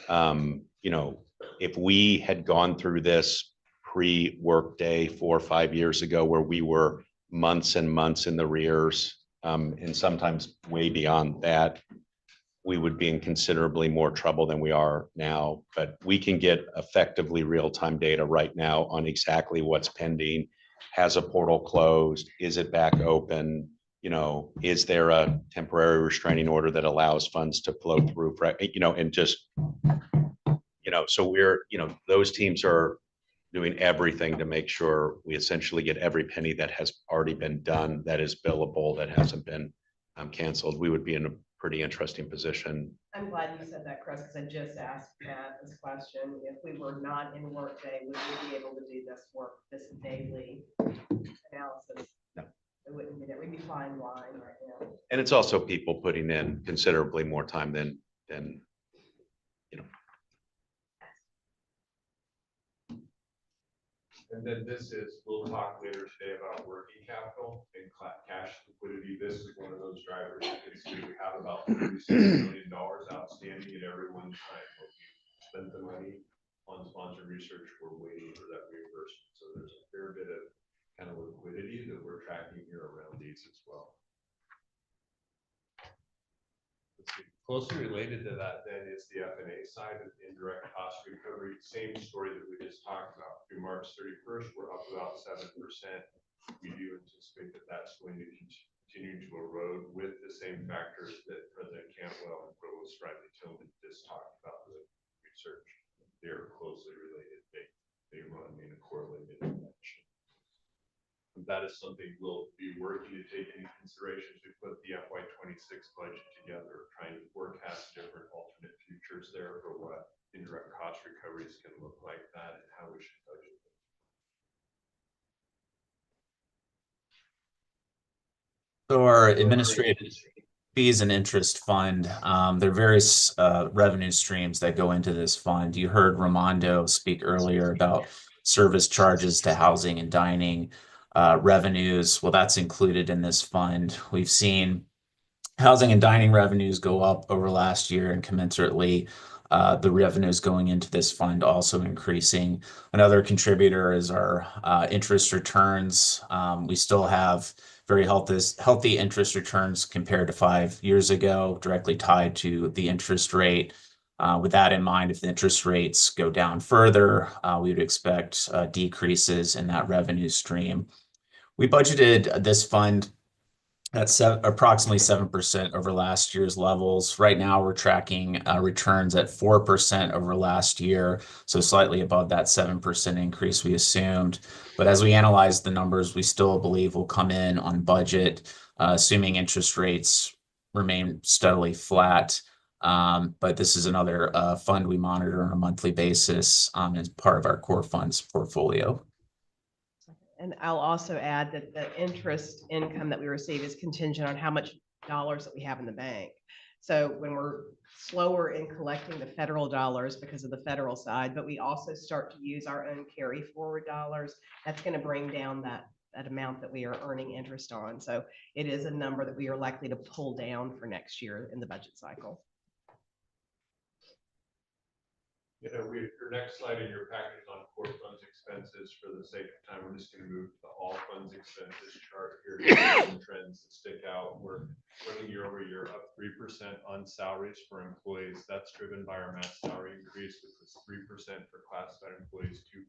You know, if we had gone through this pre-workday 4 or 5 years ago, where we were months and months in the rears, and sometimes way beyond that, we would be in considerably more trouble than we are now. But we can get effectively real-time data right now on exactly what's pending. Has a portal closed? Is it back open? You know, is there a temporary restraining order that allows funds to flow through? You know, and just, you know, so we're, you know, those teams are doing everything to make sure we essentially get every penny that has already been done, that is billable, that hasn't been canceled. We would be in a pretty interesting position. I'm glad you said that, Chris, because I just asked Matt this question. If we were not in workday, would we be able to do this work, this daily analysis? No. It wouldn't be that. We'd be flying blind right now. And it's also people putting in considerably more time than you know. And then we'll talk later today about working capital and cash liquidity. This is one of those drivers. You can see we have about $36 million outstanding at every one time. When we spend the money on sponsored research, we're waiting for that reimbursement. So there's a fair bit of kind of liquidity that we're tracking here around these as well. Closely related to that then is the F&A side of indirect cost recovery. Same story that we just talked about. Through March 31st, we're up about 7%. We do anticipate that that's going to continue to erode with the same factors that President Cantwell and Provost Riley Tillman just talked about the research. They're closely related. They run in a correlated fashion. That is something we'll be working to take into consideration as we put the FY26 budget together, trying to forecast different alternate futures there for what indirect cost recoveries can look like that and how we should budget them. So our administrative fees and interest fund, there are various revenue streams that go into this fund. You heard Ramondo speak earlier about service charges to housing and dining revenues. Well, that's included in this fund. We've seen housing and dining revenues go up over last year, and commensurately, the revenues going into this fund also increasing. Another contributor is our interest returns. We still have very healthy interest returns compared to 5 years ago, directly tied to the interest rate. With that in mind, if the interest rates go down further, we would expect decreases in that revenue stream. We budgeted this fund at approximately 7% over last year's levels. Right now, we're tracking returns at 4% over last year, so slightly above that 7% increase we assumed. But as we analyze the numbers, we still believe we'll come in on budget, assuming interest rates remain steadily flat. But this is another fund we monitor on a monthly basis as part of our core funds portfolio. And I'll also add that the interest income that we receive is contingent on how much dollars that we have in the bank. So when we're slower in collecting the federal dollars because of the federal side, but we also start to use our own carry forward dollars, that's going to bring down that amount that we are earning interest on. So it is a number that we are likely to pull down for next year in the budget cycle. Your next slide in your package on core funds expenses. For the sake of time, we're just going to move to the all funds expenses chart here. Some trends that stick out. We're running year over year up 3% on salaries for employees. That's driven by our mass salary increase, which was 3% for classified employees, 2%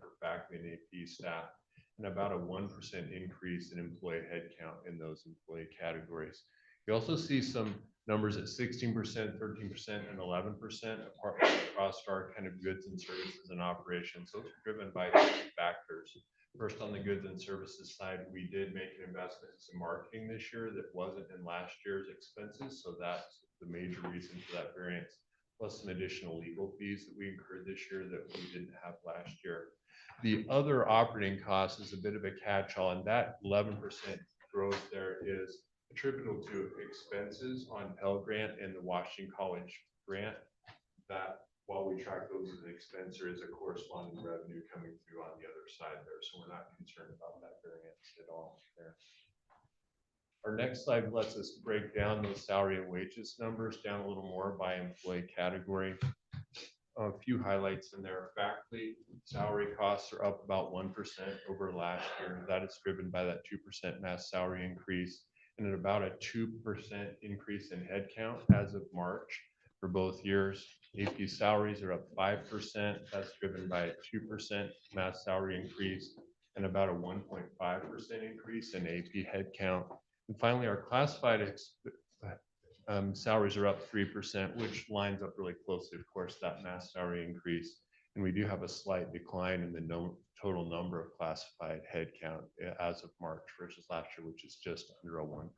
for faculty and AP staff, and about a 1% increase in employee headcount in those employee categories. We also see some numbers at 16%, 13%, and 11% across our kind of goods and services and operations. Those are driven by two factors. First, on the goods and services side, we did make an investment in some marketing this year that wasn't in last year's expenses. So that's the major reason for that variance, plus some additional legal fees that we incurred this year that we didn't have last year. The other operating cost is a bit of a catch-all, and that 11% growth there is attributable to expenses on Pell Grant and the Washington College grant. That while we track those as an expense, there is a corresponding revenue coming through on the other side there. So we're not concerned about that variance at all there. Our next slide lets us break down those salary and wages numbers down a little more by employee category. A few highlights in there. Faculty salary costs are up about 1% over last year. That is driven by that 2% mass salary increase and at about a 2% increase in headcount as of March for both years. AP salaries are up 5%. That's driven by a 2% mass salary increase and about a 1.5% increase in AP headcount. And finally, our classified salaries are up 3%, which lines up really closely, of course, that mass salary increase. And we do have a slight decline in the total number of classified headcount as of March versus last year, which is just under a 1%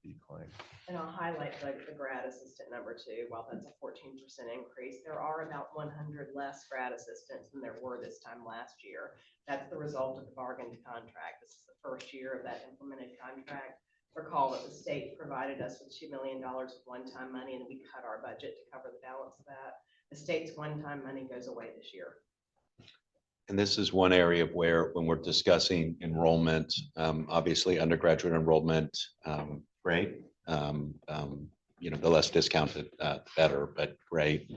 decline. And I'll highlight the grad assistant number too. While that's a 14% increase, there are about 100 less grad assistants than there were this time last year. That's the result of the bargained contract. This is the first year of that implemented contract. Recall that the state provided us with $2 million of one-time money, and we cut our budget to cover the balance of that. The state's one-time money goes away this year. And this is one area where, when we're discussing enrollment, obviously undergraduate enrollment, great. The less discounted, better, but great.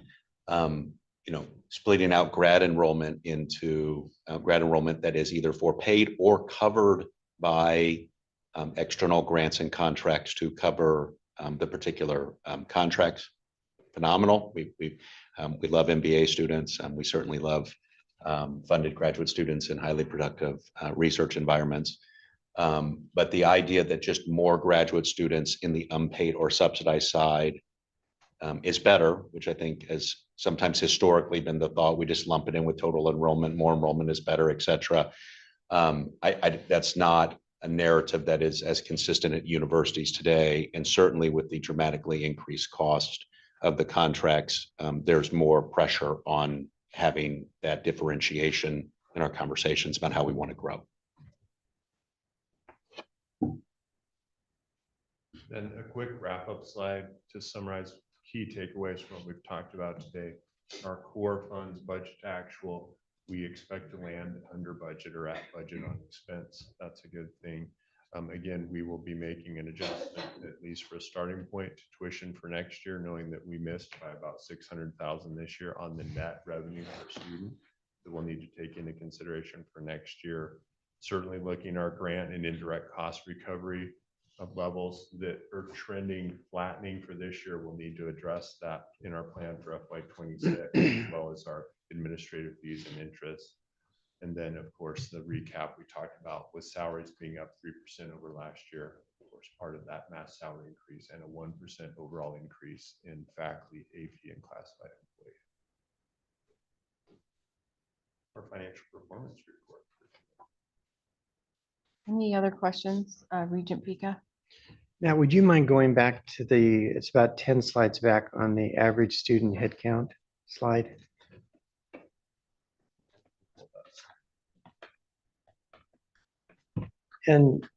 Splitting out grad enrollment into grad enrollment that is either for paid or covered by external grants and contracts to cover the particular contracts. Phenomenal. We love MBA students. We certainly love funded graduate students in highly productive research environments. But the idea that just more graduate students in the unpaid or subsidized side is better, which I think has sometimes historically been the thought. We just lump it in with total enrollment, more enrollment is better, et cetera. That's not a narrative that is as consistent at universities today. And certainly with the dramatically increased cost of the contracts, there's more pressure on having that differentiation in our conversations about how we want to grow. Then a quick wrap-up slide to summarize key takeaways from what we've talked about today. Our core funds budget to actual, we expect to land under budget or at budget on expense. That's a good thing. Again, we will be making an adjustment, at least for a starting point, to tuition for next year, knowing that we missed by about 600,000 this year on the net revenue per student that we'll need to take into consideration for next year. Certainly looking at our grant and indirect cost recovery of levels that are trending flattening for this year. We'll need to address that in our plan for FY26, as well as our administrative fees and interest. And then, of course, the recap we talked about with salaries being up 3% over last year. Of course, part of that mass salary increase and a 1% overall increase in faculty, AP, and classified employees. Our financial performance report. Any other questions, Regent Pika? Now, would you mind going back to it's about 10 slides back on the average student headcount slide? And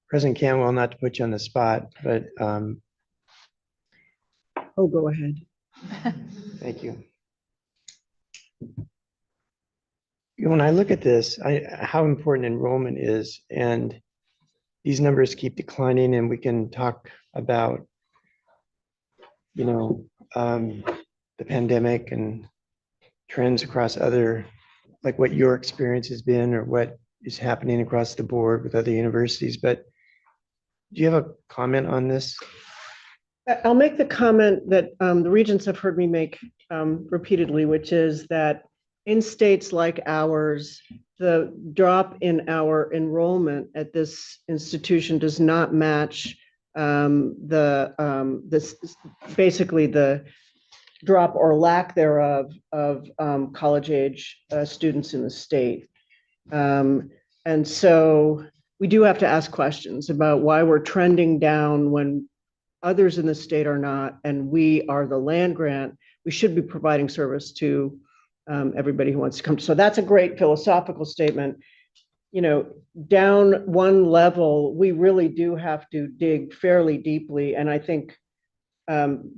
President Canwell, not to put you on the spot, but Oh, go ahead. thank you. When I look at this, how important enrollment is, and these numbers keep declining, and we can talk about, the pandemic and trends across other, like what your experience has been or what is happening across the board with other universities. But do you have a comment on this? I'll make the comment that the Regents have heard me make repeatedly, which is that in states like ours, the drop in our enrollment at this institution does not match this basically the drop or lack thereof of college age students in the state. And so we do have to ask questions about why we're trending down when others in the state are not, and we are the land grant. We should be providing service to everybody who wants to come. So that's a great philosophical statement. You know, down one level, we really do have to dig fairly deeply. And I think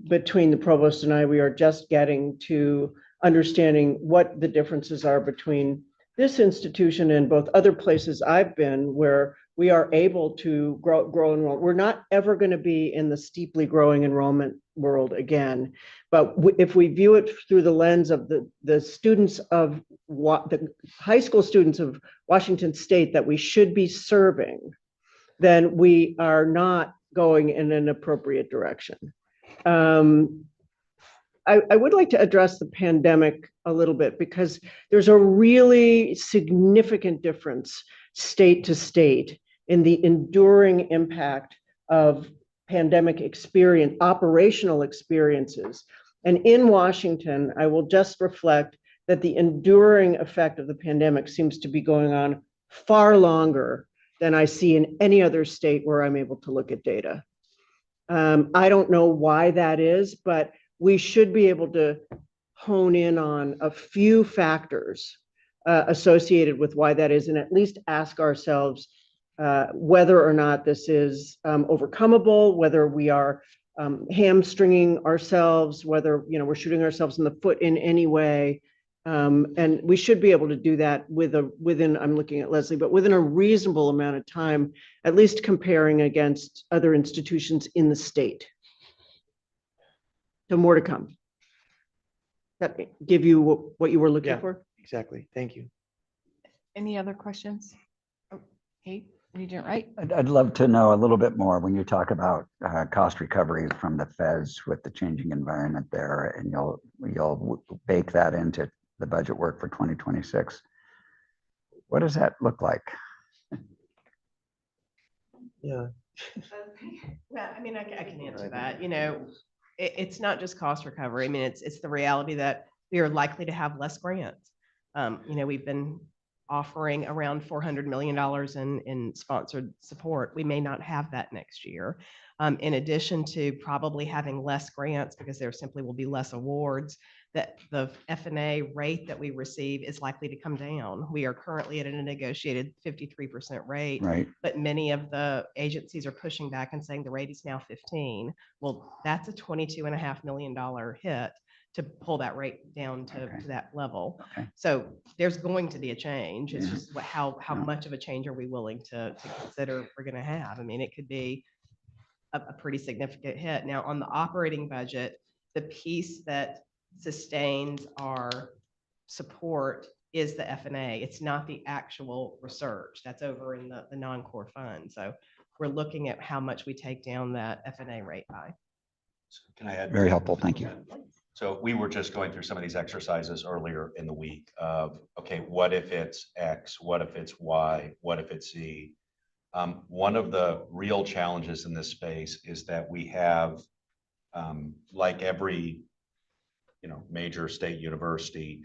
between the provost and I, we are just getting to understanding what the differences are between this institution and both other places I've been where we are able to grow enrollment. We're not ever going to be in the steeply growing enrollment world again. But if we view it through the lens of the students of the high school students of Washington State that we should be serving, then we are not going in an appropriate direction. I would like to address the pandemic a little bit because there's a really significant difference state to state in the enduring impact of pandemic experience, operational experiences. And in Washington, I will just reflect that the enduring effect of the pandemic seems to be going on far longer than I see in any other state where I'm able to look at data. I don't know why that is, but we should be able to hone in on a few factors associated with why that is, and at least ask ourselves whether or not this is overcomable, whether we are hamstringing ourselves, whether we're shooting ourselves in the foot in any way. And we should be able to do that within, I'm looking at Leslie, but within a reasonable amount of time, at least comparing against other institutions in the state. So more to come. That give you what you were looking for? Exactly. Thank you. Any other questions? Oh, Kate, Regent Wright? I'd love to know a little bit more when you talk about cost recovery from the feds with the changing environment there, and you'll bake that into the budget work for 2026. What does that look like? Yeah. Well, I mean, I can answer that. It's not just cost recovery. I mean, it's the reality that we are likely to have less grants. We've been offering around $400 million in sponsored support. We may not have that next year. In addition to probably having less grants because there simply will be less awards, that the F&A rate that we receive is likely to come down. We are currently at a negotiated 53% rate, Right. but many of the agencies are pushing back and saying the rate is now 15. Well, that's a $22.5 million hit to pull that rate down to that level. Okay. So there's going to be a change. It's Yeah. just how much of a change are we willing to consider we're going to have? I mean, it could be a pretty significant hit. Now, on the operating budget, the piece that sustains our support is the F&A. It's not the actual research. That's over in the non-core fund. So we're looking at how much we take down that F&A rate by. Can I add? Very helpful. Thank you. So we were just going through some of these exercises earlier in the week of, okay, what if it's X? What if it's Y? What if it's Z? One of the real challenges in this space is that we have, like every major state university,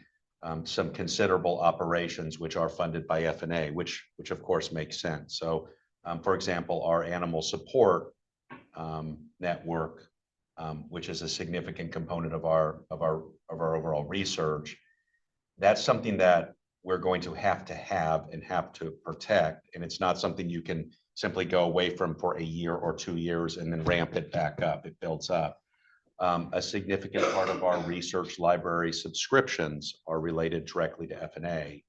some considerable operations which are funded by F&A, which of course makes sense. So, for example, our animal support network, which is a significant component of our overall research, that's something that we're going to have and have to protect, and it's not something you can simply go away from for a year or 2 years and then ramp it back up. It builds up. A significant part of our research library subscriptions are related directly to F&A.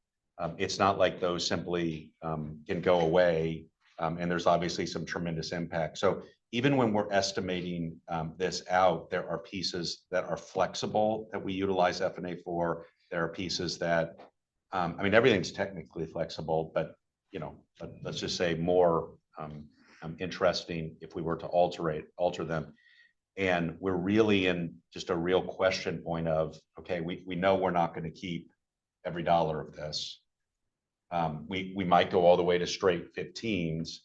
It's not like those simply can go away, and there's obviously some tremendous impact. So even when we're estimating this out, there are pieces that are flexible that we utilize F&A for. There are pieces that, everything's technically flexible, but let's just say more interesting if we were to alter them. And we're really in just a real question point of, okay, we know we're not going to keep every dollar of this. We might go all the way to straight 15s,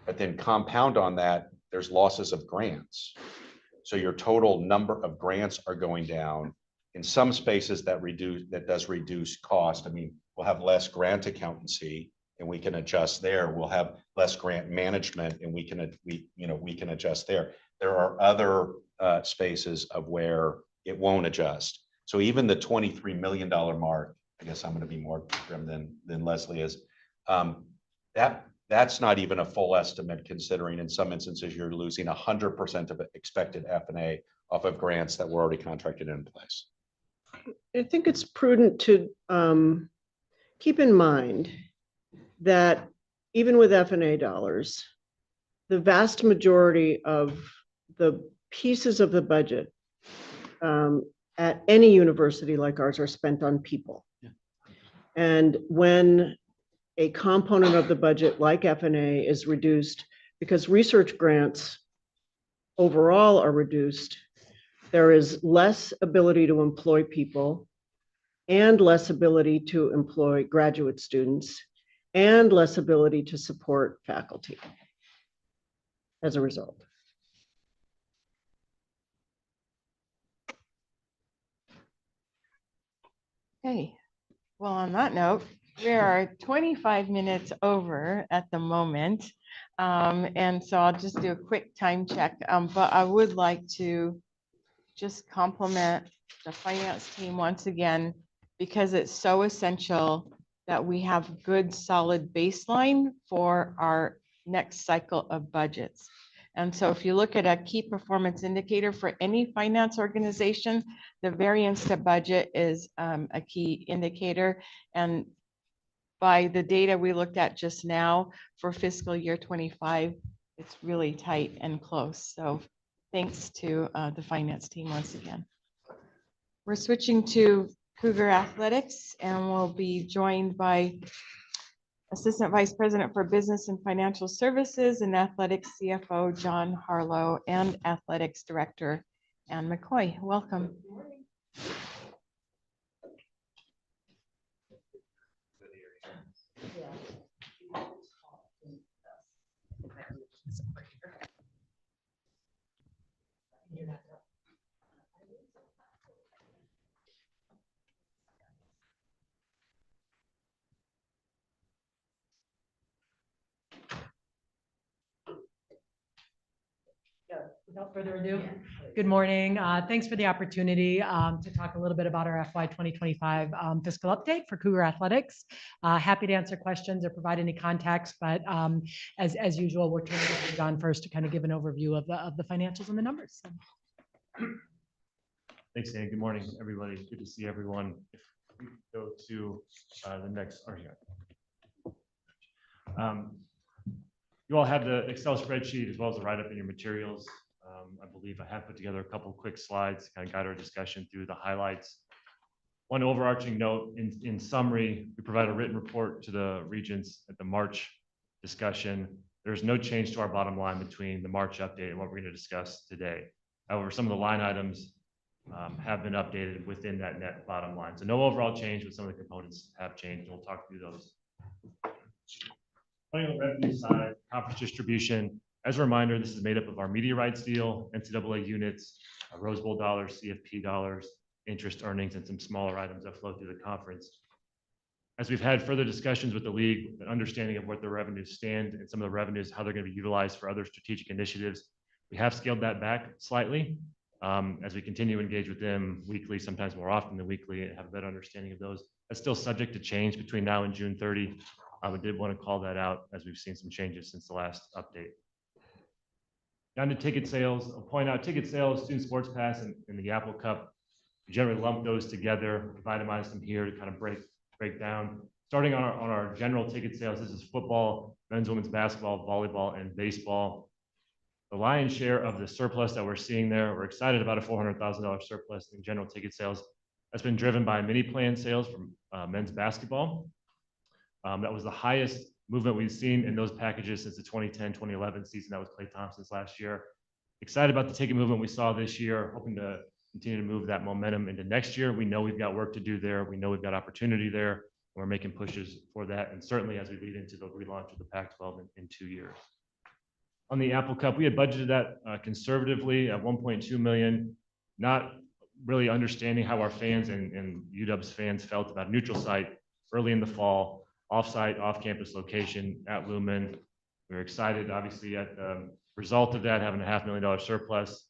but then compound on that there's losses of grants. So your total number of grants are going down. In some spaces that does reduce cost. I mean, we'll have less grant accountancy and we can adjust there. We'll have less grant management and we can adjust there. There are other spaces of where it won't adjust. So even the $23 million mark, I guess I'm going to be more grim than Leslie is. That's not even a full estimate, considering in some instances you're losing 100% of expected F&A off of grants that were already contracted in place. I think it's prudent to keep in mind that even with F&A dollars, the vast majority of the pieces of the budget at any university like ours are spent on people. Yeah. And when a component of the budget like F&A is reduced because research grants overall are reduced, there is less ability to employ people and less ability to employ graduate students and less ability to support faculty as a result. Okay, well, on that note, we are 25 minutes over at the moment. And so I'll just do a quick time check, but I would like to just compliment the finance team once again, because it's so essential that we have good, solid baseline for our next cycle of budgets. And so if you look at a key performance indicator for any finance organization, the variance to budget is a key indicator. And by the data we looked at just now for fiscal year 25, it's really tight and close. So thanks to the finance team once again. We're switching to Cougar Athletics, and we'll be joined by Assistant Vice President for Business and Financial Services and Athletics CFO John Harlow and Athletics Director Ann McCoy. Welcome. Without further ado, good morning. Thanks for the opportunity to talk a little bit about our FY 2025 fiscal update for Cougar Athletics. Happy to answer questions or provide any context, but as usual, we're turning it over to John first to kind of give an overview of the financials and the numbers. Thanks, Dan. Good morning, everybody. Good to see everyone. If we go to the next, you all have the Excel spreadsheet as well as the write-up in your materials. I believe I have put together a couple of quick slides to kind of guide our discussion through the highlights. One overarching note, in summary, we provide a written report to the Regents at the March discussion. There's no change to our bottom line between the March update and what we're going to discuss today. However, some of the line items have been updated within that net bottom line. So no overall change, but some of the components have changed. We'll talk through those. On the revenue side, conference distribution. As a reminder, this is made up of our media rights deal, NCAA units, Rose Bowl dollars, CFP dollars, interest earnings, and some smaller items that flow through the conference. As we've had further discussions with the league, an understanding of what the revenues stand and some of the revenues, how they're going to be utilized for other strategic initiatives, we have scaled that back slightly as we continue to engage with them weekly, sometimes more often than weekly, and have a better understanding of those. That's still subject to change between now and June 30. We did want to call that out as we've seen some changes since the last update. Down to ticket sales. I'll point out ticket sales, Student Sports Pass, and the Apple Cup. We generally lump those together, itemize them here to kind of break down. Starting on our general ticket sales, this is football, men's, women's basketball, volleyball, and baseball. The lion's share of the surplus that we're seeing there, we're excited about a $400,000 surplus in general ticket sales. That's been driven by mini plan sales from men's basketball. That was the highest movement we've seen in those packages since the 2010-2011 season. That was Klay Thompson's last year. Excited about the ticket movement we saw this year, hoping to continue to move that momentum into next year. We know we've got work to do there. We know we've got opportunity there. And we're making pushes for that. And certainly as we lead into the relaunch of the Pac-12 in 2 years. On the Apple Cup, we had budgeted that conservatively at 1.2 million, not really understanding how our fans and UW's fans felt about neutral site early in the fall, off-site, off-campus location at Lumen. We were excited, obviously, at the result of that, having a $500,000 surplus.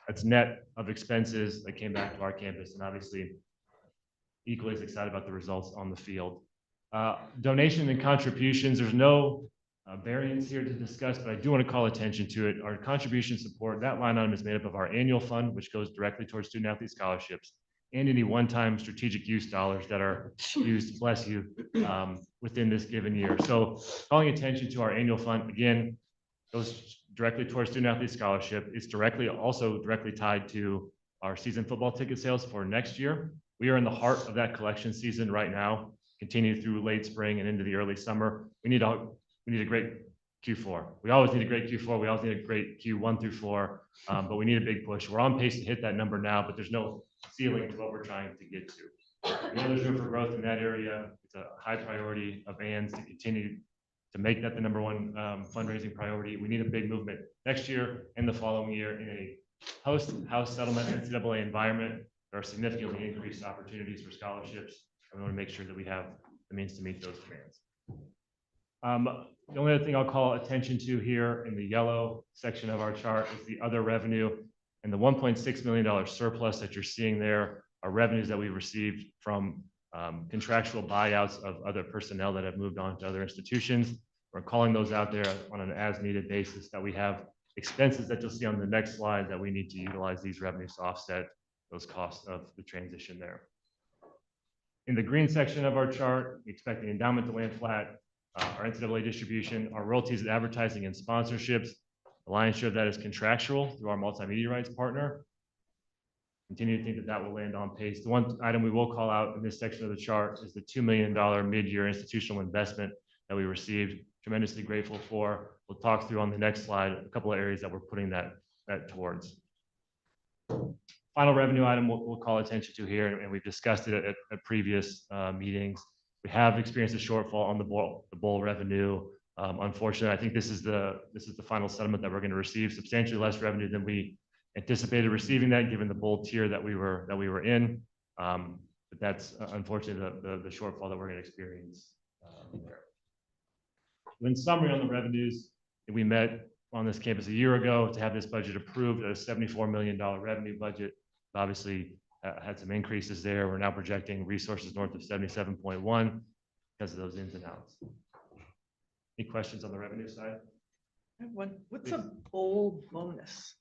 That's net of expenses that came back to our campus, and obviously equally as excited about the results on the field. Donation and contributions, there's no variance here to discuss, but I do want to call attention to it. Our contribution support, that line item is made up of our annual fund, which goes directly towards student athlete scholarships, and any one-time strategic use dollars that are used, bless you, within this given year. So calling attention to our annual fund, again, goes directly towards student athlete scholarship. It's also directly tied to our season football ticket sales for next year. We are in the heart of that collection season right now, continue through late spring and into the early summer. We need a great Q4. We always need a great Q4. We always need a great Q1 through 4, but we need a big push. We're on pace to hit that number now, but there's no ceiling to what we're trying to get to. We know there's room for growth in that area. It's a high priority of ANS to continue to make that the number one fundraising priority. We need a big movement next year and the following year in a post-house settlement NCAA environment. There are significantly increased opportunities for scholarships. And we want to make sure that we have the means to meet those demands. The only other thing I'll call attention to here in the yellow section of our chart is the other revenue, and the $1.6 million surplus that you're seeing there are revenues that we received from contractual buyouts of other personnel that have moved on to other institutions. We're calling those out there on an as-needed basis, that we have expenses that you'll see on the next slide that we need to utilize these revenues to offset those costs of the transition there. In the green section of our chart, we expect the endowment to land flat. Our NCAA distribution, our royalties and advertising and sponsorships, the lion's share of that is contractual through our multimedia rights partner. Continue to think that that will land on pace. The one item we will call out in this section of the chart is the $2 million mid-year institutional investment that we received. Tremendously grateful for. We'll talk through on the next slide a couple of areas that we're putting that towards. Final revenue item we'll call attention to here, and we've discussed it at previous meetings. We have experienced a shortfall on the bowl revenue. Unfortunately, I think this is the final settlement that we're going to receive. Substantially less revenue than we anticipated receiving, that given the bowl tier that we were in. But that's unfortunately the shortfall that we're going to experience there. In summary, on the revenues, we met on this campus a year ago to have this budget approved at a $74 million revenue budget. Obviously, had some increases there. We're now projecting resources north of 77.1 because of those ins and outs. Any questions on the revenue side? What's a bowl bonus?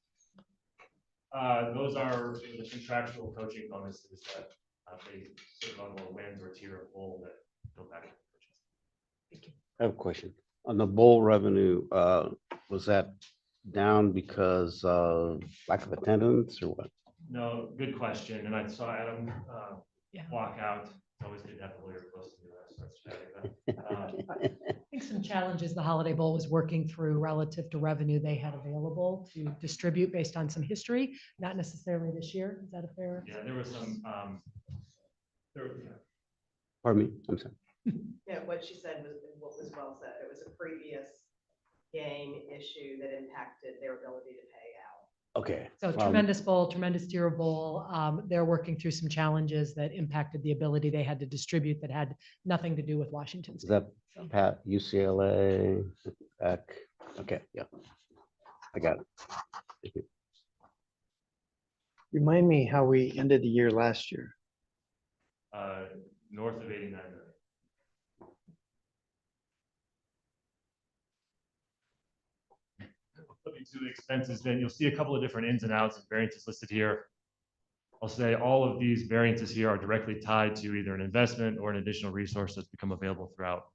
Those are the contractual coaching bonuses that they certain level of wins or tier of bowl that go back to coaches. Thank you. I have a question. On the bowl revenue, was that down because of lack of attendance or what? No, good question. And I saw Adam walk out. It's always good to have a lawyer close to the rest. I think some challenges the Holiday Bowl was working through relative to revenue they had available to distribute based on some history, not necessarily this year. Is that a fair? Yeah, there was some. Pardon me, I'm sorry. Yeah, what she said was what was well said. It was a previous game issue that impacted their ability to pay out. Okay. So tremendous bowl, tremendous tier bowl. They're working through some challenges that impacted the ability they had to distribute that had nothing to do with Washington Is State. that Pat, UCLA, back? Okay, yeah. I got it. Thank you. Remind me how we ended the year last year. North of 89 million. Looking to the expenses, then you'll see a couple of different ins and outs and variances listed here. I'll say all of these variances here are directly tied to either an investment or an additional resource that's become available throughout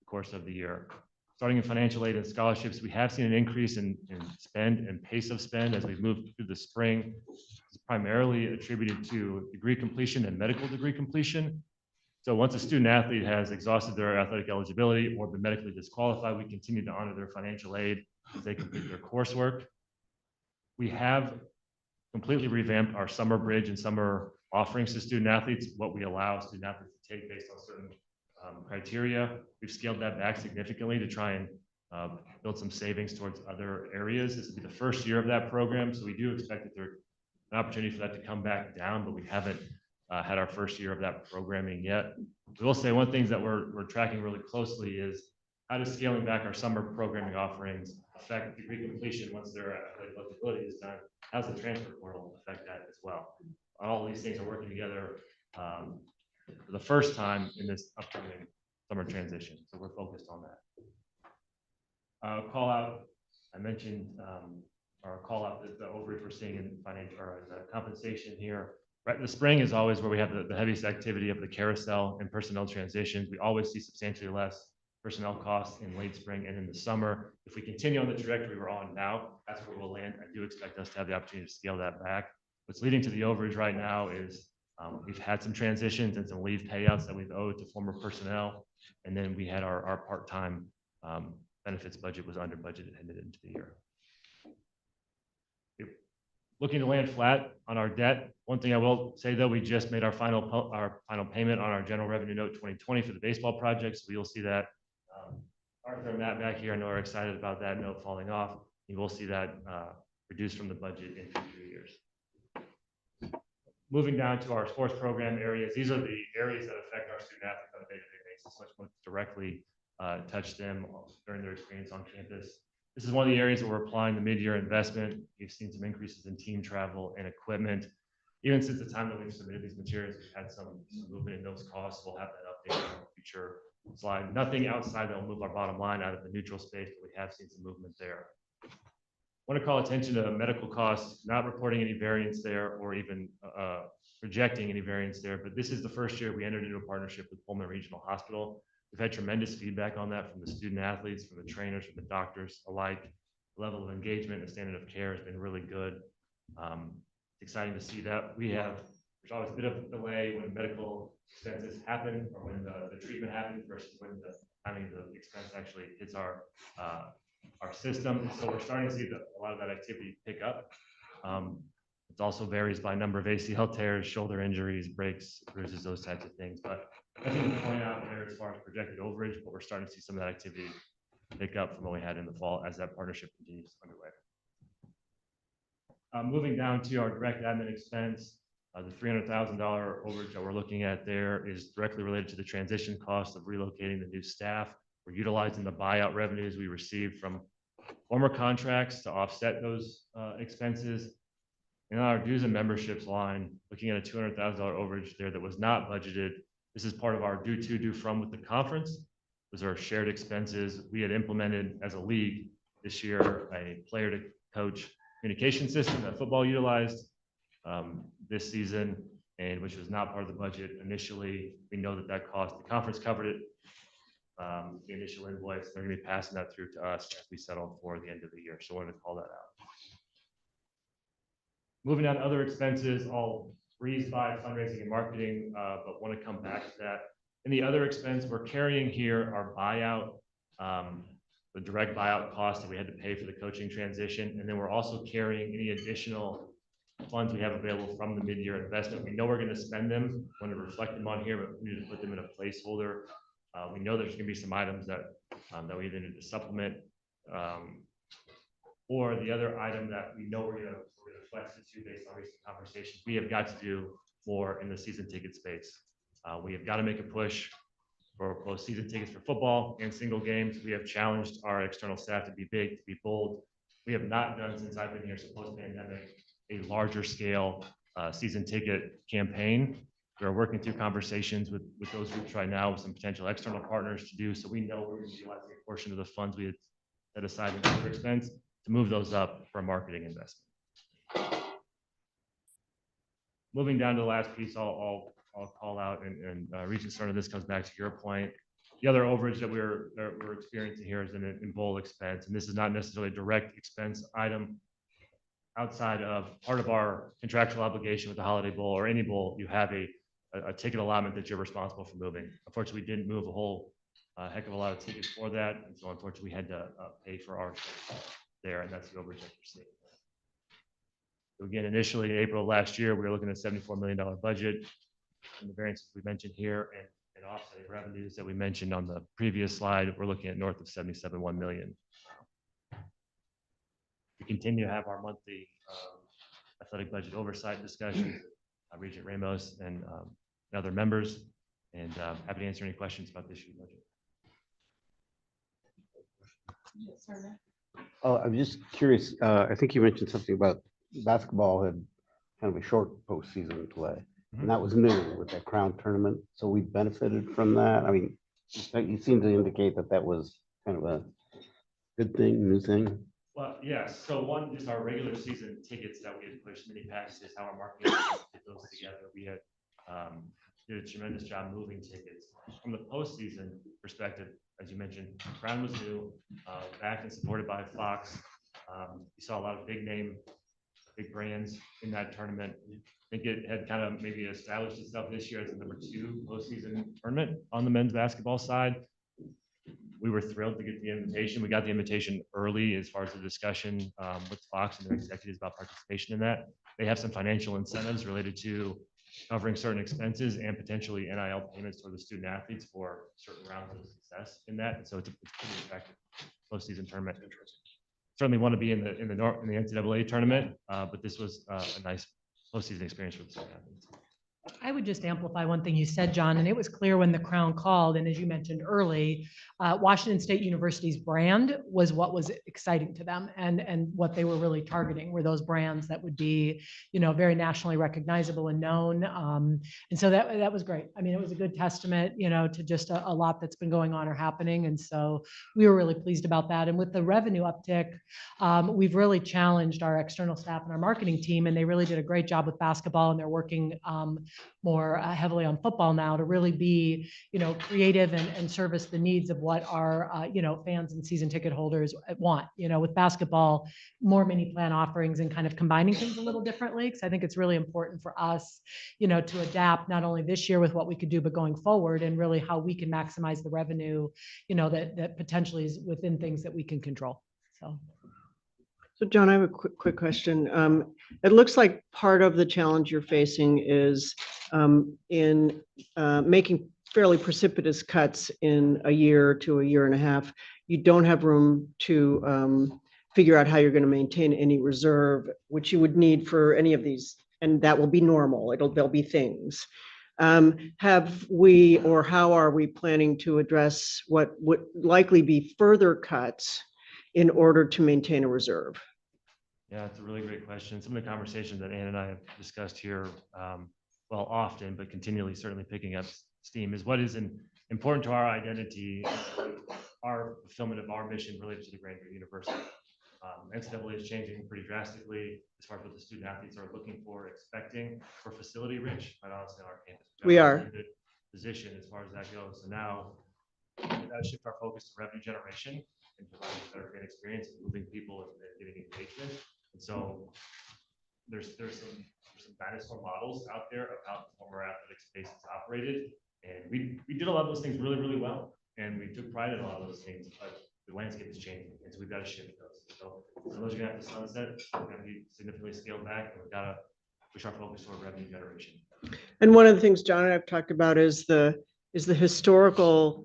the course of the year. Starting in financial aid and scholarships, we have seen an increase in spend and pace of spend as we've moved through the spring. It's primarily attributed to degree completion and medical degree completion. So once a student athlete has exhausted their athletic eligibility or been medically disqualified, we continue to honor their financial aid as they complete their coursework. We have completely revamped our summer bridge and summer offerings to student athletes, what we allow student athletes to take based on certain criteria. We've scaled that back significantly to try and build some savings towards other areas. This will be the first year of that program, so we do expect that there's an opportunity for that to come back down, but we haven't had our first year of that programming yet. We will say one thing that we're tracking really closely is how does scaling back our summer programming offerings affect degree completion once their eligibility is done? How does the transfer portal affect that as well? All these things are working together for the first time in this upcoming summer transition, so we're focused on that. Call out, I mentioned, or call out the overage we're seeing in financial or the compensation here. Right, the spring is always where we have the heaviest activity of the carousel and personnel transitions. We always see substantially less personnel costs in late spring and in the summer. If we continue on the trajectory we're on now, that's where we'll land. I do expect us to have the opportunity to scale that back. What's leading to the overage right now is we've had some transitions and some leave payouts that we've owed to former personnel. And then we had our part-time benefits budget was under budgeted headed into the year. Looking to land flat on our debt. One thing I will say though, we just made our final payment on our general revenue note 2020 for the baseball project. So we will see that. Arthur and Matt back here, I know are excited about that note falling off. You will see that reduced from the budget in future years. Moving down to our sports program areas. These are the areas that affect our student athletes on a day-to-day basis, which directly touch them during their experience on campus. This is one of the areas where we're applying the mid-year investment. We've seen some increases in team travel and equipment. Even since the time that we've submitted these materials, we've had some movement in those costs. We'll have that updated on a future slide. Nothing outside that will move our bottom line out of the neutral space, but we have seen some movement there. I want to call attention to medical costs, not reporting any variance there or even projecting any variance there, but this is the first year we entered into a partnership with Pullman Regional Hospital. We've had tremendous feedback on that from the student athletes, from the trainers, from the doctors alike. The level of engagement and standard of care has been really good. It's exciting to see that. There's always a bit of a delay when medical expenses happen or when the treatment happens versus when the timing of the expense actually hits our system. So we're starting to see a lot of that activity pick up. It also varies by number of ACL tears, shoulder injuries, breaks, bruises, those types of things. But nothing to point out there as far as projected overage, but we're starting to see some of that activity pick up from what we had in the fall as that partnership continues underway. Moving down to our direct admin expense, the $300,000 overage that we're looking at there is directly related to the transition cost of relocating the new staff. We're utilizing the buyout revenues we received from former contracts to offset those expenses. In our dues and memberships line, looking at a $200,000 overage there that was not budgeted. This is part of our due to, due from with the conference. Those are shared expenses. We had implemented as a league this year a player to coach communication system that football utilized this season, and which was not part of the budget initially. We know that cost, the conference covered it. The initial invoice, they're going to be passing that through to us as we settle for the end of the year. So I wanted to call that out. Moving on to other expenses, I'll breeze by fundraising and marketing, but want to come back to that. In the other expense, we're carrying here our buyout, the direct buyout cost that we had to pay for the coaching transition. And then we're also carrying any additional funds we have available from the mid-year investment. We know we're going to spend them, want to reflect them on here, but we need to put them in a placeholder. We know there's going to be some items that we either need to supplement, or the other item that we know we're going to flex into based on recent conversations. We have got to do more in the season ticket space. We have got to make a push for both season tickets for football and single games. We have challenged our external staff to be big, to be bold. We have not done since I've been here, so post-pandemic, a larger scale season ticket campaign. We're working through conversations with those groups right now with some potential external partners to do. So we know we're going to be utilizing a portion of the funds we had set aside in other expense to move those up for marketing investment. Moving down to the last piece, I'll call out, and Regents, sort of this comes back to your point. The other overage that we're experiencing here is an bowl expense, and this is not necessarily a direct expense item. Outside of part of our contractual obligation with the Holiday Bowl or any bowl, you have a ticket allotment that you're responsible for moving. Unfortunately, we didn't move a whole heck of a lot of tickets for that, and so unfortunately, we had to pay for our there, and that's the overage that you're seeing. So again, initially in April of last year, we were looking at a $74 million budget, and the variances we mentioned here, and and offsetting revenues that we mentioned on the previous slide, we're looking at north of 77.1 million. We continue to have our monthly athletic budget oversight discussions, Regent Ramos and other members, and happy to answer any questions about this year's budget. Oh, I'm just curious. I think you mentioned something about basketball had kind of a short postseason play, and that was new with that crown tournament. So we benefited from that. I mean, you seem to indicate that that was kind of a good thing, new thing. Well, yes. So one, just our regular season tickets that we had pushed, many packages, how our marketing put those together. We had did a tremendous job moving tickets. From the postseason perspective, as you mentioned, Crown was new, backed and supported by Fox. You saw a lot of big brands in that tournament. I think it had kind of maybe established itself this year as the #2 postseason tournament on the men's basketball side. We were thrilled to get the invitation. We got the invitation early as far as the discussion with Fox and their executives about participation in that. They have some financial incentives related to covering certain expenses and potentially NIL payments for the student athletes for certain rounds of success in that. And so it's a pretty attractive postseason tournament. Certainly want to be in the NCAA tournament, but this was a nice postseason experience for the student athletes. I would just amplify one thing you said, John, and it was clear when the Crown called, and as you mentioned early, Washington State University's brand was what was exciting to them, and what they were really targeting were those brands that would be, very nationally recognizable and known. And so that was great. I mean, it was a good testament, to just a lot that's been going on or happening. And so we were really pleased about that. And with the revenue uptick, we've really challenged our external staff and our marketing team, and they really did a great job with basketball, and they're working more heavily on football now to really be, creative and service the needs of what our, fans and season ticket holders want. With basketball, more mini plan offerings and kind of combining things a little differently. Because I think it's really important for us, to adapt not only this year with what we could do, but going forward, and really how we can maximize the revenue, that potentially is within things that we can control. So John, I have a quick question. It looks like part of the challenge you're facing is in making fairly precipitous cuts in a year to a year and a half. You don't have room to figure out how you're going to maintain any reserve, which you would need for any of these, and that will be normal. There'll be things. Have we, or how are we planning to address what would likely be further cuts in order to maintain a reserve? Yeah, it's a really great question. Some of the conversations that Ann and I have discussed here, often, but continually, certainly picking up steam, is what is important to our identity, our fulfillment of our mission related to the Grand View University. NCAA is changing pretty drastically as far as what the student athletes are looking for, expecting. We're facility rich, quite honestly, on our campus. We are. Good position as far as that goes. So now we've got to shift our focus to revenue generation and providing a better fan experience, and moving people and getting engagement. And so there's some dinosaur models out there of how the former athletic space is operated. And we did a lot of those things really, really well. And we took pride in a lot of those things, but the landscape is changing. And so we've got to shift those. So those are going to have to sunset. We're going to be significantly scaled back, and we've got to push our focus toward revenue generation. And one of the things John and I've talked about is the historical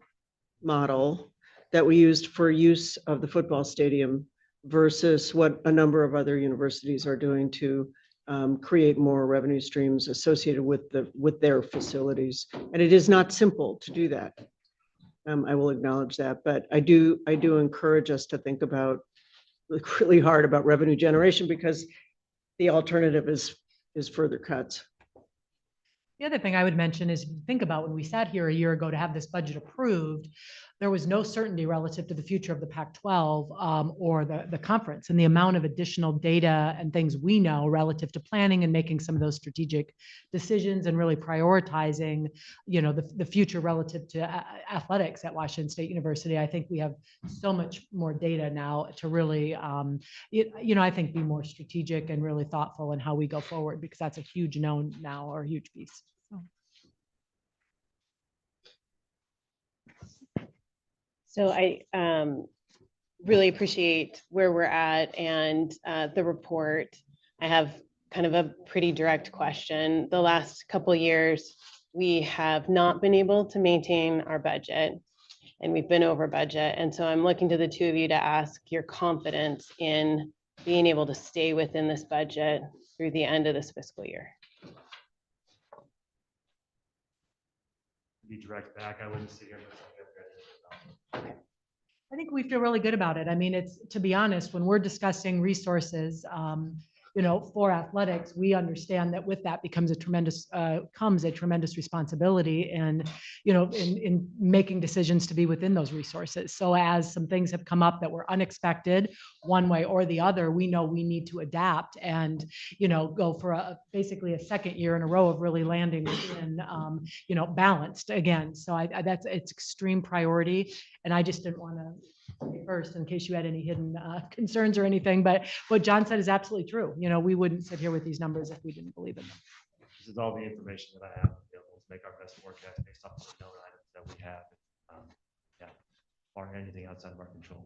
model that we used for use of the football stadium versus what a number of other universities are doing to create more revenue streams associated with their facilities. And it is not simple to do that. I will acknowledge that, but I do encourage us to think about really hard about revenue generation, because the alternative is further cuts. The other thing I would mention is, if you think about when we sat here a year ago to have this budget approved, there was no certainty relative to the future of the Pac-12 or the conference, and the amount of additional data and things we know relative to planning and making some of those strategic decisions and really prioritizing, the future relative to athletics at Washington State University. I think we have so much more data now to really, I think be more strategic and really thoughtful in how we go forward, because that's a huge known now, or a huge piece. So I really appreciate where we're at and the report. I have kind of a pretty direct question. The last couple of years, we have not been able to maintain our budget, and we've been over budget. And so I'm looking to the two of you to ask your confidence in being able to stay within this budget through the end of this fiscal year. Be direct back. I wouldn't sit here and say, I think we feel really good about it. I mean, it's, to be honest, when we're discussing resources, for athletics, we understand that with that comes a tremendous responsibility and, in making decisions to be within those resources. So as some things have come up that were unexpected, one way or the other, we know we need to adapt and, go for basically a second year in a row of really landing within, balanced again. So it's extreme priority. And I just didn't want to say first in case you had any hidden concerns or anything, but what John said is absolutely true. We wouldn't sit here with these numbers if we didn't believe in them. this is all the information that I have available to make our best forecast based off of the known items that we have. Or anything outside of our control.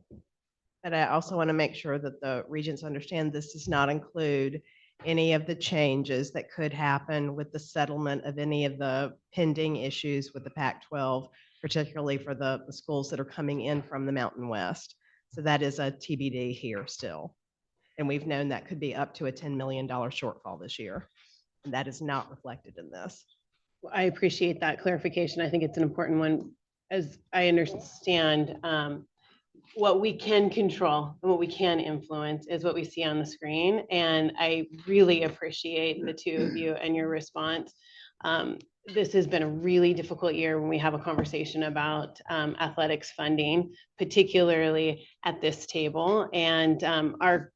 But I also want to make sure that the Regents understand this does not include any of the changes that could happen with the settlement of any of the pending issues with the Pac-12, particularly for the schools that are coming in from the Mountain West. So that is a TBD here still. And we've known that could be up to a $10 million shortfall this year. And that is not reflected in this. Well, I appreciate that clarification. I think it's an important one. As I understand, what we can control and what we can influence is what we see on the screen. And I really appreciate the two of you and your response. This has been a really difficult year when we have a conversation about athletics funding, particularly at this table. And our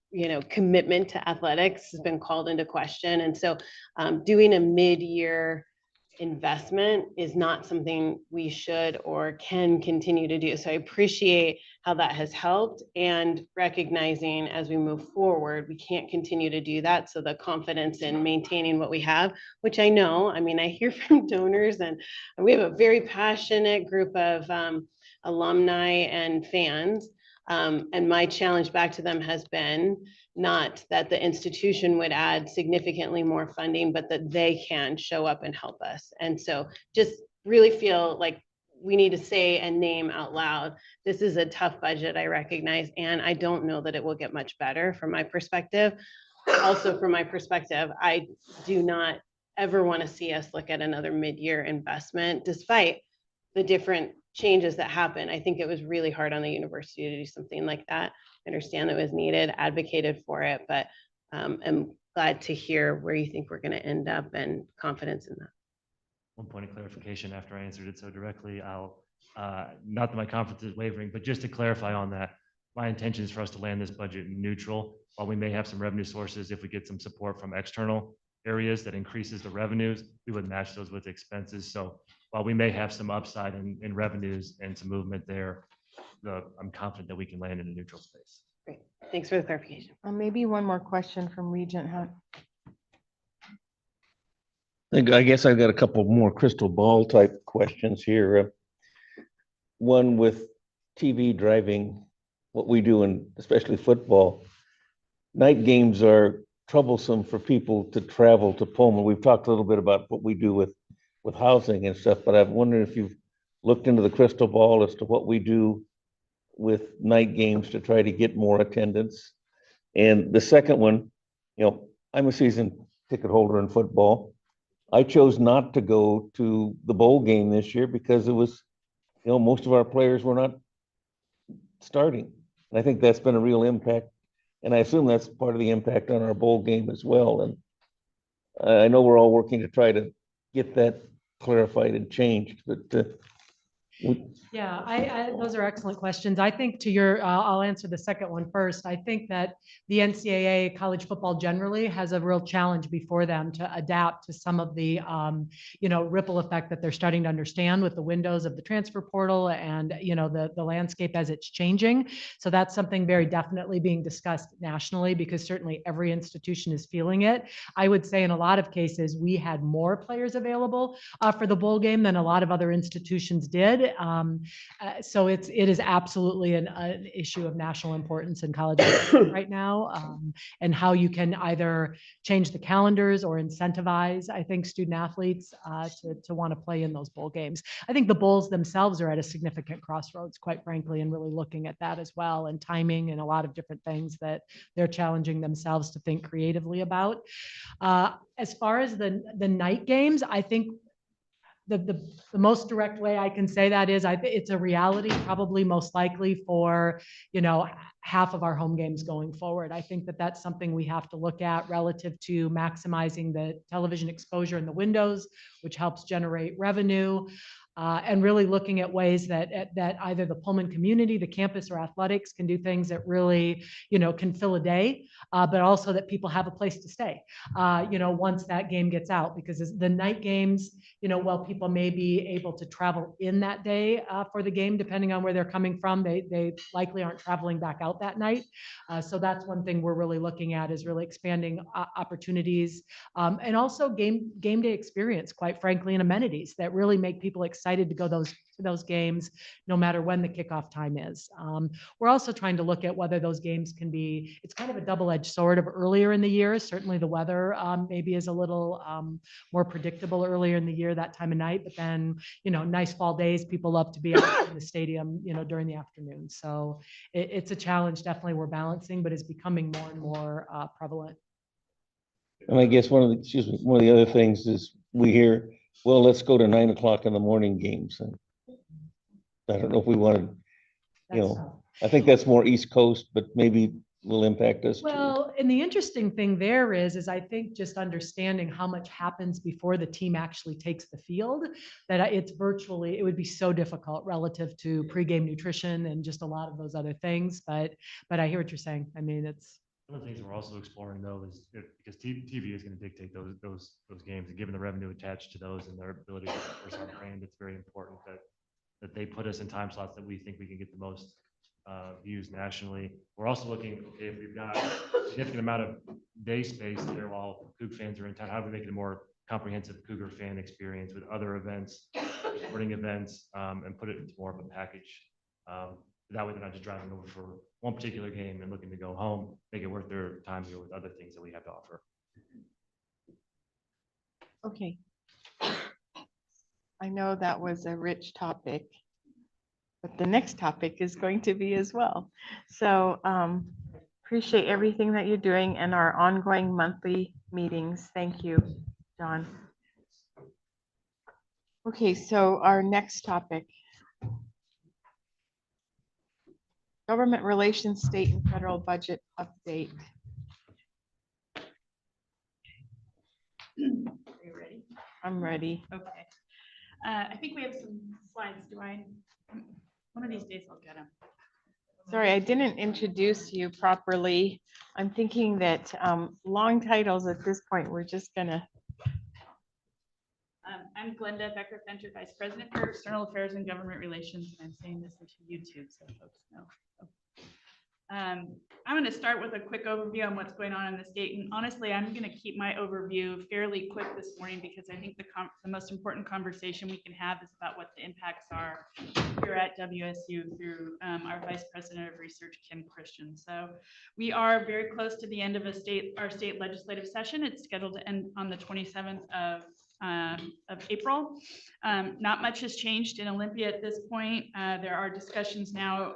commitment to athletics has been called into question. And so doing a mid-year investment is not something we should or can continue to do. So I appreciate how that has helped, and recognizing as we move forward, we can't continue to do that. So the confidence in maintaining what we have, which I know, I mean, I hear from donors, and we have a very passionate group of alumni and fans. And my challenge back to them has been not that the institution would add significantly more funding, but that they can show up and help us. And so just really feel like we need to say and name out loud, this is a tough budget, I recognize, and I don't know that it will get much better from my perspective. Also, from my perspective, I do not ever want to see us look at another mid-year investment, despite the different changes that happen. I think it was really hard on the university to do something like that. I understand that it was needed, advocated for it, but I'm glad to hear where you think we're going to end up and confidence in that. One point of clarification after I answered it so directly, not that my confidence is wavering, but just to clarify on that, my intention is for us to land this budget neutral. While we may have some revenue sources, if we get some support from external areas that increases the revenues, we would match those with expenses. So while we may have some upside in revenues and some movement there, I'm confident that we can land in a neutral space. Great. Thanks for the clarification. Maybe one more question from Regent Hunt. I guess I've got a couple more crystal ball type questions here. One with TV driving what we do, and especially football. Night games are troublesome for people to travel to Pullman. We've talked a little bit about what we do with housing and stuff, but I've wondered if you've looked into the crystal ball as to what we do with night games to try to get more attendance. And the second one, I'm a season ticket holder in football. I chose not to go to the bowl game this year because it was, most of our players were not starting. And I think that's been a real impact. And I assume that's part of the impact on our bowl game as well. And I know we're all working to try to get that clarified and changed, but Yeah, those are excellent questions. I think to your, I'll answer the second one first. I think that the NCAA, college football generally, has a real challenge before them to adapt to some of the, ripple effect that they're starting to understand with the windows of the transfer portal and, the landscape as it's changing. So that's something very definitely being discussed nationally, because certainly every institution is feeling it. I would say in a lot of cases, we had more players available for the bowl game than a lot of other institutions did. So it is absolutely an issue of national importance in college athletics right now, and how you can either change the calendars or incentivize, I think, student athletes to want to play in those bowl games. I think the bowls themselves are at a significant crossroads, quite frankly, and really looking at that as well, and timing and a lot of different things that they're challenging themselves to think creatively about. As far as the night games, I think the most direct way I can say that is it's a reality, probably most likely for, half of our home games going forward. I think that that's something we have to look at relative to maximizing the television exposure in the windows, which helps generate revenue. And really looking at ways that either the Pullman community, the campus, or athletics can do things that really, can fill a day, but also that people have a place to stay, once that game gets out. Because the night games, while people may be able to travel in that day for the game, depending on where they're coming from, they likely aren't traveling back out that night. So that's one thing we're really looking at, is really expanding opportunities, and also game day experience, quite frankly, and amenities that really make people excited to go to those games, no matter when the kickoff time is. We're also trying to look at whether those games can be, it's kind of a double-edged sword of earlier in the year. Certainly the weather maybe is a little more predictable earlier in the year, that time of night, but then, nice fall days, people love to be out in the stadium, during the afternoon. So it's a challenge definitely we're balancing, but it's becoming more and more prevalent. And I guess one of the other things is we hear, well, let's go to 9 o'clock in the morning games. And I don't know if we want to, I think that's more East Coast, but maybe will impact us too. Well, and the interesting thing there is I think just understanding how much happens before the team actually takes the field, that it would be so difficult relative to pregame nutrition and just a lot of those other things. But I hear what you're saying. I mean, it's. One of the things we're also exploring, though, is because TV is going to dictate those games, and given the revenue attached to those and their ability to force on brand, it's very important that they put us in time slots that we think we can get the most views nationally. We're also looking, okay, if we've got a significant amount of day space there while Coug fans are in town, how do we make it a more comprehensive Cougar fan experience with other events, sporting events, and put it into more of a package. That way they're not just driving over for one particular game and looking to go home, make it worth their time here with other things that we have to offer. Okay. I know that was a rich topic, but the next topic is going to be as well. So appreciate everything that you're doing and our ongoing monthly meetings. Thank you, John. Okay, so our next topic. Government relations, state and federal budget update. Are you ready? I'm ready. Okay. I think we have some slides. One of these days I'll get them. Sorry, I didn't introduce you properly. I'm thinking that long titles at this point, we're just gonna. I'm Glenda Becker-Fenter, Vice President for External Affairs and Government Relations, and I'm saying this into YouTube so folks know. I'm going to start with a quick overview on what's going on in the state. And honestly, I'm going to keep my overview fairly quick this morning because I think the most important conversation we can have is about what the impacts are here at WSU through our Vice President of Research, Kim Christian. So we are very close to the end of our state legislative session. It's scheduled to end on the 27th of April. Not much has changed in Olympia at this point. There are discussions now,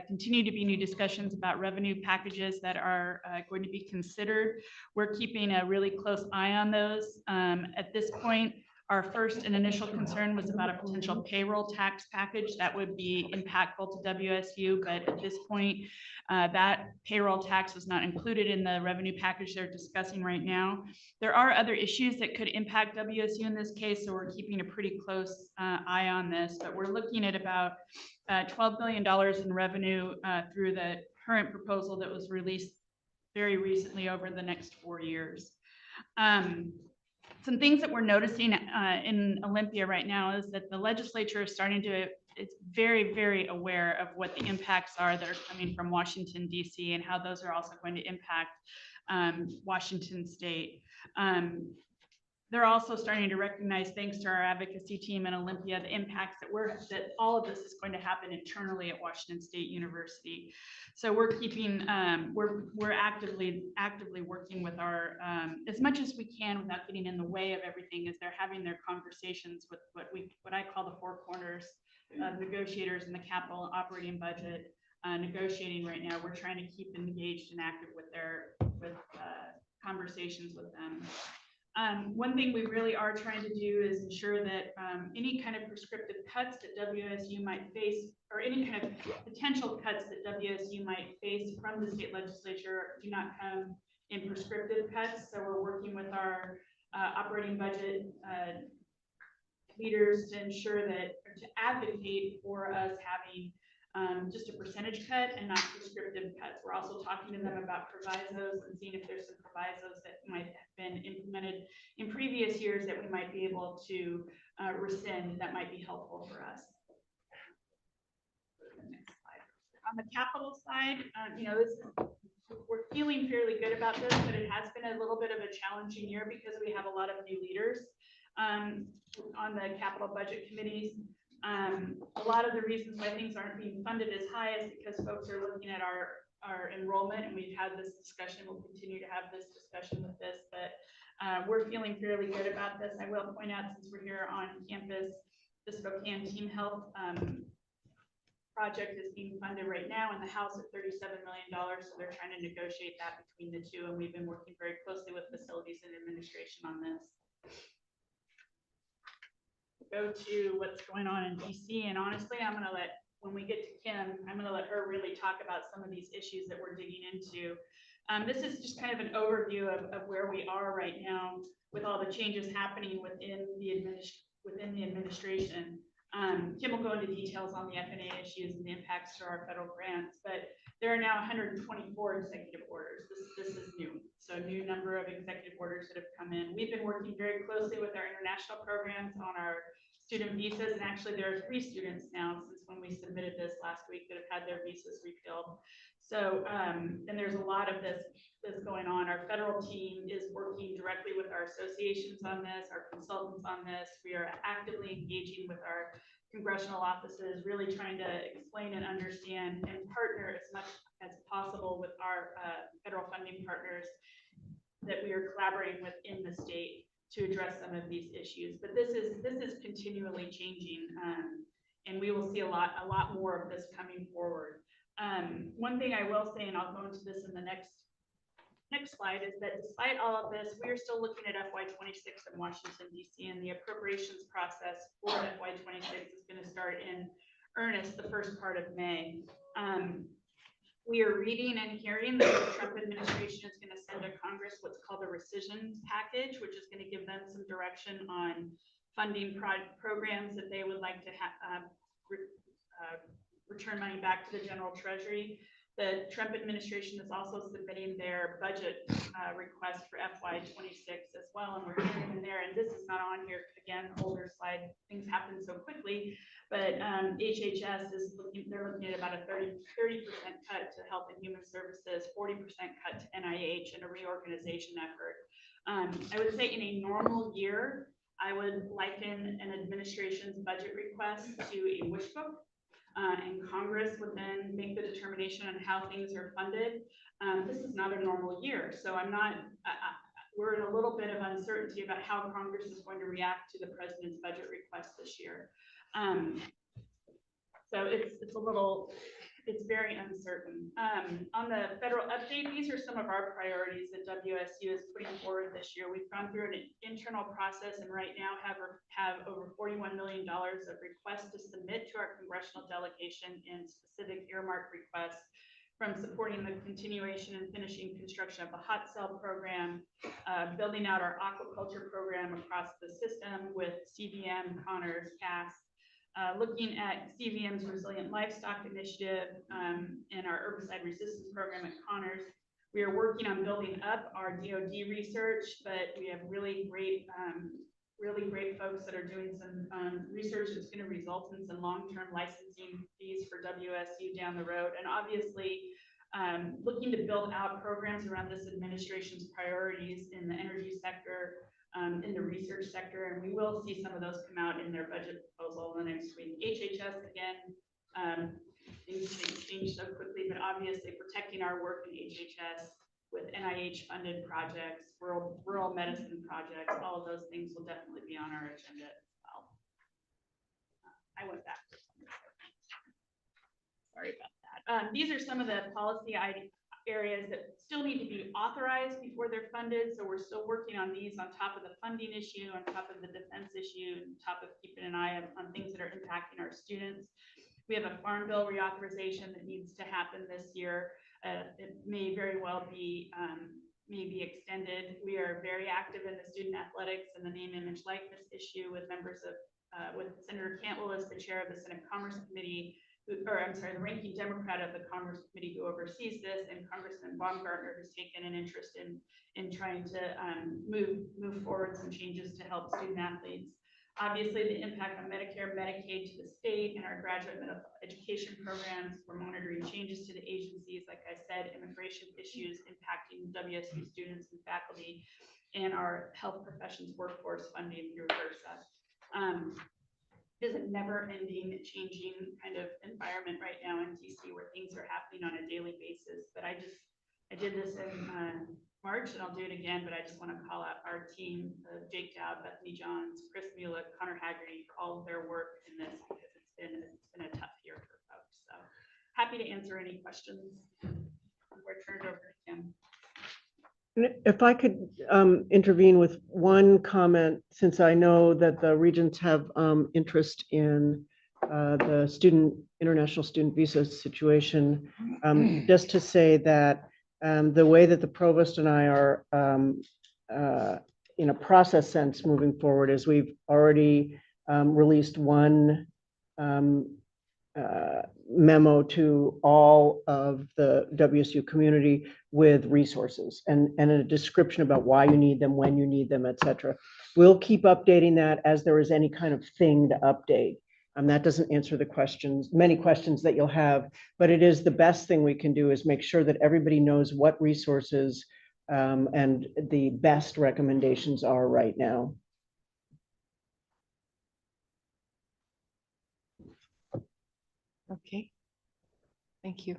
continue to be new discussions about revenue packages that are going to be considered. We're keeping a really close eye on those. At this point, our first and initial concern was about a potential payroll tax package that would be impactful to WSU, but at this point, that payroll tax was not included in the revenue package they're discussing right now. There are other issues that could impact WSU in this case, so we're keeping a pretty close eye on this, but we're looking at about $12 billion in revenue through the current proposal that was released very recently over the next 4 years. Some things that we're noticing in Olympia right now is that the legislature is it's very, very aware of what the impacts are that are coming from Washington, D.C., and how those are also going to impact Washington State. they're also starting to recognize, thanks to our advocacy team and Olympia, the impacts that all of this is going to happen internally at Washington State University. So we're keeping, we're actively working with our, as much as we can without getting in the way of everything, as they're having their conversations with what I call the four corners negotiators in the capital operating budget, negotiating right now. We're trying to keep engaged and active with conversations with them. One thing we really are trying to do is ensure that any kind of prescriptive cuts that WSU might face, or any kind of potential cuts that WSU might face from the state legislature, do not come in prescriptive cuts. So we're working with our operating budget leaders to ensure that, or to advocate for us having just a percentage cut and not prescriptive cuts. We're also talking to them about provisos and seeing if there's some provisos that might have been implemented in previous years that we might be able to rescind that might be helpful for us. On the capital side, we're feeling fairly good about this, but it has been a little bit of a challenging year because we have a lot of new leaders on the capital budget committees. A lot of the reasons why things aren't being funded as high is because folks are looking at our enrollment, and we've had this discussion. We'll continue to have this discussion with this, but we're feeling fairly good about this. I will point out, since we're here on campus, the Spokane Team Health project is being funded right now in the House at $37 million. So they're trying to negotiate that between the two, and we've been working very closely with facilities and administration on this. Go to what's going on in DC, and honestly, I'm going to let, when we get to Kim, I'm going to let her really talk about some of these issues that we're digging into. This is just kind of an overview of where we are right now with all the changes happening within the administration. Kim will go into details on the F&A issues and the impacts to our federal grants, but there are now 124 executive orders. This is new. So a new number of executive orders that have come in. We've been working very closely with our international programs on our student visas, and actually there are 3 students now since when we submitted this last week that have had their visas refilled. So, and there's a lot of this going on. Our federal team is working directly with our associations on this, our consultants on this. We are actively engaging with our congressional offices, really trying to explain and understand and partner as much as possible with our federal funding partners that we are collaborating with in the state to address some of these issues. But this is continually changing, and we will see a lot more of this coming forward. One thing I will say, and I'll go into this in the next slide, is that despite all of this, we are still looking at FY26 in Washington, D.C., and the appropriations process for FY26 is going to start in earnest the first part of May. We are reading and hearing that the Trump administration is going to send to Congress what's called a rescission package, which is going to give them some direction on funding programs that they would like to return money back to the general treasury. The Trump administration is also submitting their budget request for FY26 as well, and we're hearing in there, and this is not on here, again, older slide, things happen so quickly, but HHS is looking at about a 30% cut to Health and Human Services, 40% cut to NIH, and a reorganization effort. I would say in a normal year, I would liken an administration's budget request to a wish book. And Congress would then make the determination on how things are funded. This is not a normal year, so we're in a little bit of uncertainty about how Congress is going to react to the president's budget request this year. So it's very uncertain. On the federal update, these are some of our priorities that WSU is putting forward this year. We've gone through an internal process and right now have over $41 million of requests to submit to our congressional delegation in specific earmark requests, from supporting the continuation and finishing construction of the hot cell program, building out our aquaculture program across the system with CVM, Connors, Cass, looking at CVM's Resilient Livestock Initiative and our herbicide resistance program at Connors. We are working on building up our DoD research, but we have really great folks that are doing some research that's going to result in some long-term licensing fees for WSU down the road. And obviously, looking to build out programs around this administration's priorities in the energy sector, in the research sector, and we will see some of those come out in their budget proposal in the next week. HHS, again, things change so quickly, but obviously protecting our work in HHS with NIH-funded projects, rural medicine projects, all of those things will definitely be on our agenda as well. I went back. Sorry about that. These are some of the policy areas that still need to be authorized before they're funded. So we're still working on these on top of the funding issue, on top of the defense issue, on top of keeping an eye on things that are impacting our students. We have a farm bill reauthorization that needs to happen this year. It may very well be extended. We are very active in the student athletics and the name, image, likeness issue with members of, with Senator Cantwell as the chair of the Senate Commerce Committee, or I'm sorry, the ranking Democrat of the Commerce Committee who oversees this, and Congressman Baumgartner, who's taken an interest in trying to move forward some changes to help student athletes. Obviously, the impact on Medicare, Medicaid to the state and our graduate medical education programs. We're monitoring changes to the agencies, like I said, immigration issues impacting WSU students and faculty, and our health professions workforce funding through HRSA. There's a never-ending, changing kind of environment right now in DC where things are happening on a daily basis. But I did this in March, and I'll do it again, but I just want to call out our team, Jake Dowd, Bethany Johns, Chris Mulick, Connor Haggerty, all of their work in this, because it's been a tough year for folks. So happy to answer any questions before I turn it over to Kim. If I could intervene with one comment, since I know that the Regents have interest in the international student visa situation, just to say that the way that the provost and I are in a process sense moving forward is we've already released one memo to all of the WSU community with resources and a description about why you need them, when you need them, et cetera. We'll keep updating that as there is any kind of thing to update. That doesn't answer the questions, many questions that you'll have, but it is the best thing we can do is make sure that everybody knows what resources and the best recommendations are right now. Okay, thank you.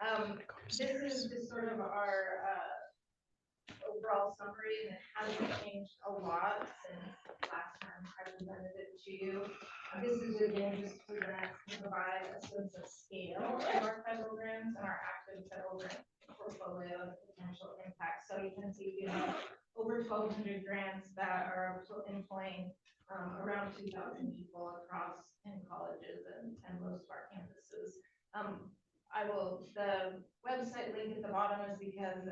Okay, this is just sort of our overall summary, and it hasn't changed a lot since last time I presented it to you. This is again just to provide a sense of scale of our federal grants and our active federal grant portfolio and potential impact. So you can see, over 1,200 grants that are employing around 2,000 people across 10 colleges and most of our campuses. The website link at the bottom is because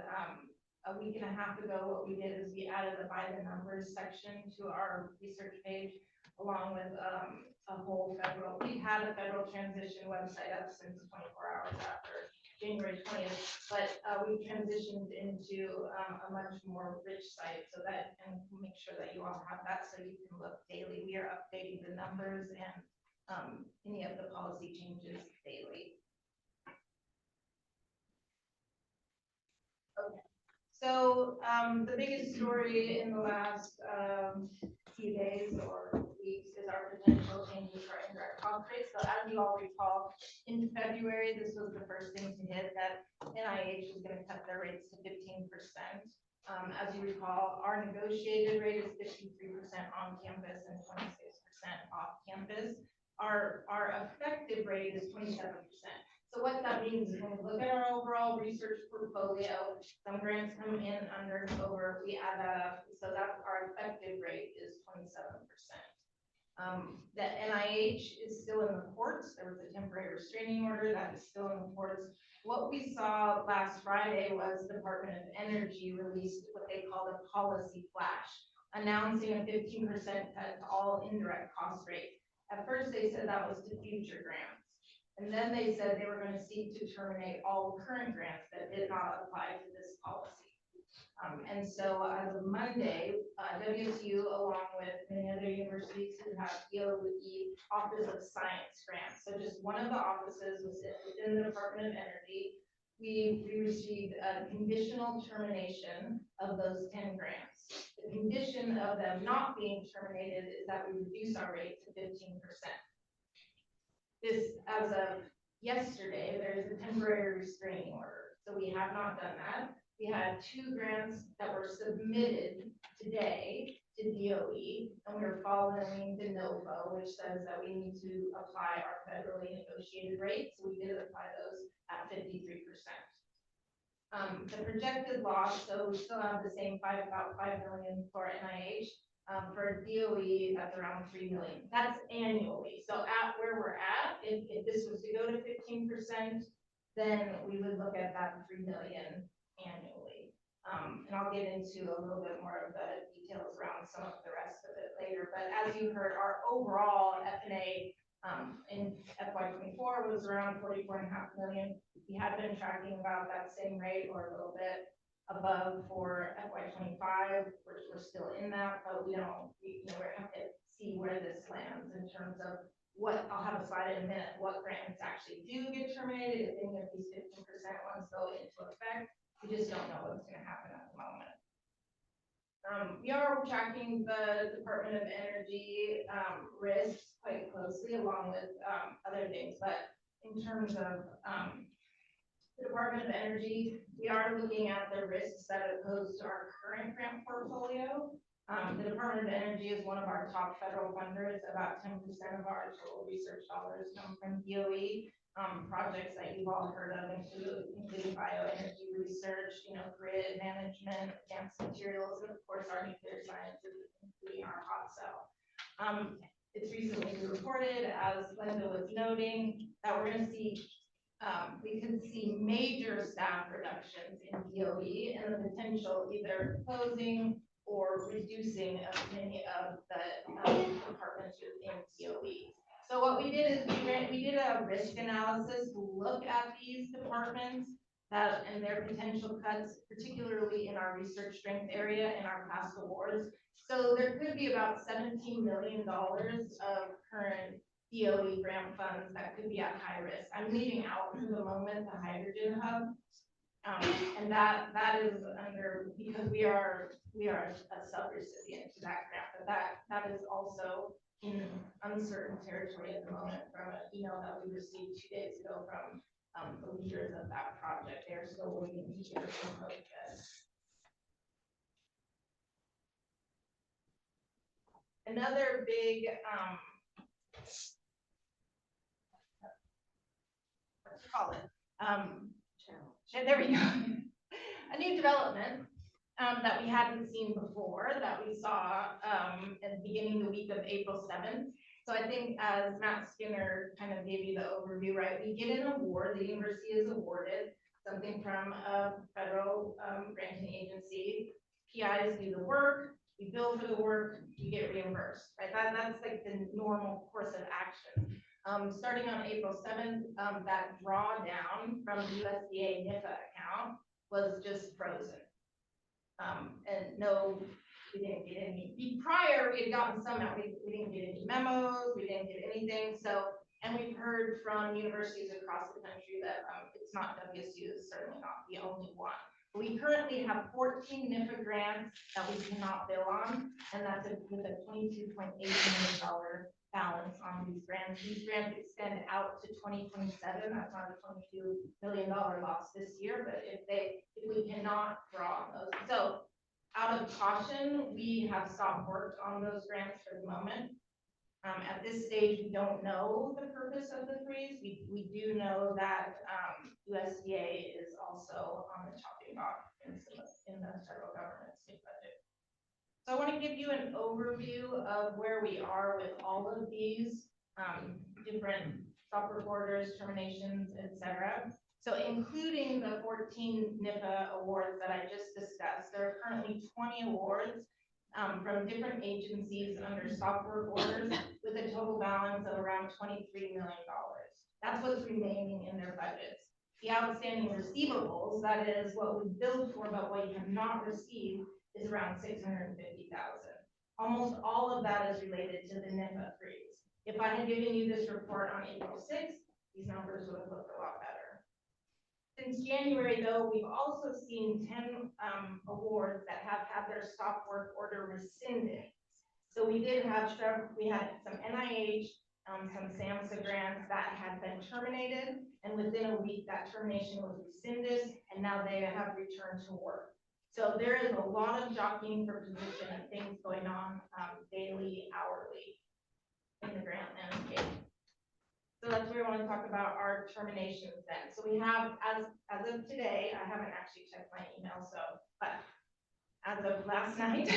a week and a half ago, what we did is we added a by the numbers section to our research page, along with a whole federal, we've had a federal transition website up since 24 hours after January 20th, but we've transitioned into a much more rich site so that, and make sure that you all have that so you can look daily. We are updating the numbers and any of the policy changes daily. Okay, so the biggest story in the last few days or weeks is our potential changes for indirect cost rates. So as you all recall, in February, this was the first thing to hit, that NIH was going to cut their rates to 15%. As you recall, our negotiated rate is 53% on campus and 26% off campus. Our effective rate is 27%. So what that means is when we look at our overall research portfolio, some grants come in under, over, we add that up. So that's our effective rate is 27%. The NIH is still in the courts. There was a temporary restraining order that is still in the courts. What we saw last Friday was the Department of Energy released what they called a policy flash, announcing a 15% cut to all indirect cost rate. At first, they said that was to future grants. And then they said they were going to seek to terminate all current grants that did not apply to this policy. And so as of Monday, WSU, along with many other universities who have DOE Office of Science grants, so just one of the offices was within the Department of Energy, we received a conditional termination of those 10 grants. The condition of them not being terminated is that we reduce our rate to 15%. This, as of yesterday, there is a temporary restraining order, so we have not done that. We had 2 grants that were submitted today to DOE, and we're following the NOFO, which says that we need to apply our federally negotiated rate. So we did apply those at 53%. The projected loss, so we still have the same about 5 million for NIH. For DOE, that's around 3 million. That's annually. So at where we're at, if this was to go to 15%, then we would look at that 3 million annually. And I'll get into a little bit more of the details around some of the rest of it later. But as you heard, our overall F&A in FY24 was around 44.5 million. We had been tracking about that same rate or a little bit above for FY25. We're still in that, but we have to see where this lands in terms of what, I'll have a slide in a minute, what grants actually do get terminated, if any of these 15% ones go into effect. We just don't know what's going to happen at the moment. We are tracking the Department of Energy risks quite closely along with other things, but in terms of the Department of Energy, we are looking at the risks that it poses to our current grant portfolio. The Department of Energy is one of our top federal funders. About 10% of our total research dollars come from DOE. Projects that you've all heard of including bioenergy research, grid management, advanced materials, and of course our nuclear sciences, including our hot cell. It's recently reported, as Linda was noting, that we're going to see we could see major staff reductions in DOE and the potential either closing or reducing of many of the departments within DOE. So what we did is we did a risk analysis to look at these departments and their potential cuts, particularly in our research strength area and our past awards. So there could be about $17 million of current DOE grant funds that could be at high risk. I'm leaving out for the moment the hydrogen hub, and that is under, because we are a sub-recipient to that grant, but that is also in uncertain territory at the moment from an email that we received 2 days ago from the leaders of that project. They're still waiting to hear from OPEC. Another big call it. There we go. A new development that we hadn't seen before that we saw at the beginning of the week of April 7th. So I think as Matt Skinner kind of gave you the overview, right? We get an award, the university is awarded something from a federal granting agency. PIs do the work, we bill for the work, we get reimbursed, right? That's like the normal course of action. Starting on April 7th, that drawdown from the USDA NIFA account was just frozen. And no, we didn't get any. Prior, we had gotten some out. We didn't get any memos, we didn't get anything. So, and we've heard from universities across the country that it's not WSU, is certainly not the only one. We currently have 14 NIFA grants that we cannot bill on, and that's with a $22.8 million balance on these grants. These grants extend out to 2027. That's not a $22 million loss this year, but if we cannot draw on those. So out of caution, we have stopped work on those grants for the moment. At this stage, we don't know the purpose of the freeze. We do know that USDA is also on the chopping block in the federal government's new budget. So I want to give you an overview of where we are with all of these different stop work orders, terminations, etc. So including the 14 NIPA awards that I just discussed, there are currently 20 awards from different agencies under stop work orders with a total balance of around $23 million. That's what's remaining in their budgets. The outstanding receivables, that is what we billed for, but what you have not received, is around 650,000. Almost all of that is related to the NIPA freeze. If I had given you this report on April 6th, these numbers would have looked a lot better. Since January, though, we've also seen 10 awards that have had their stop work order rescinded. So we had some NIH, some SAMHSA grants that had been terminated, and within a week that termination was rescinded, and now they have returned to work. So there is a lot of jockeying for position and things going on daily, hourly in the grant landscape. So that's where we want to talk about our terminations then. So we have, as of today, I haven't actually checked my email, but as of last night,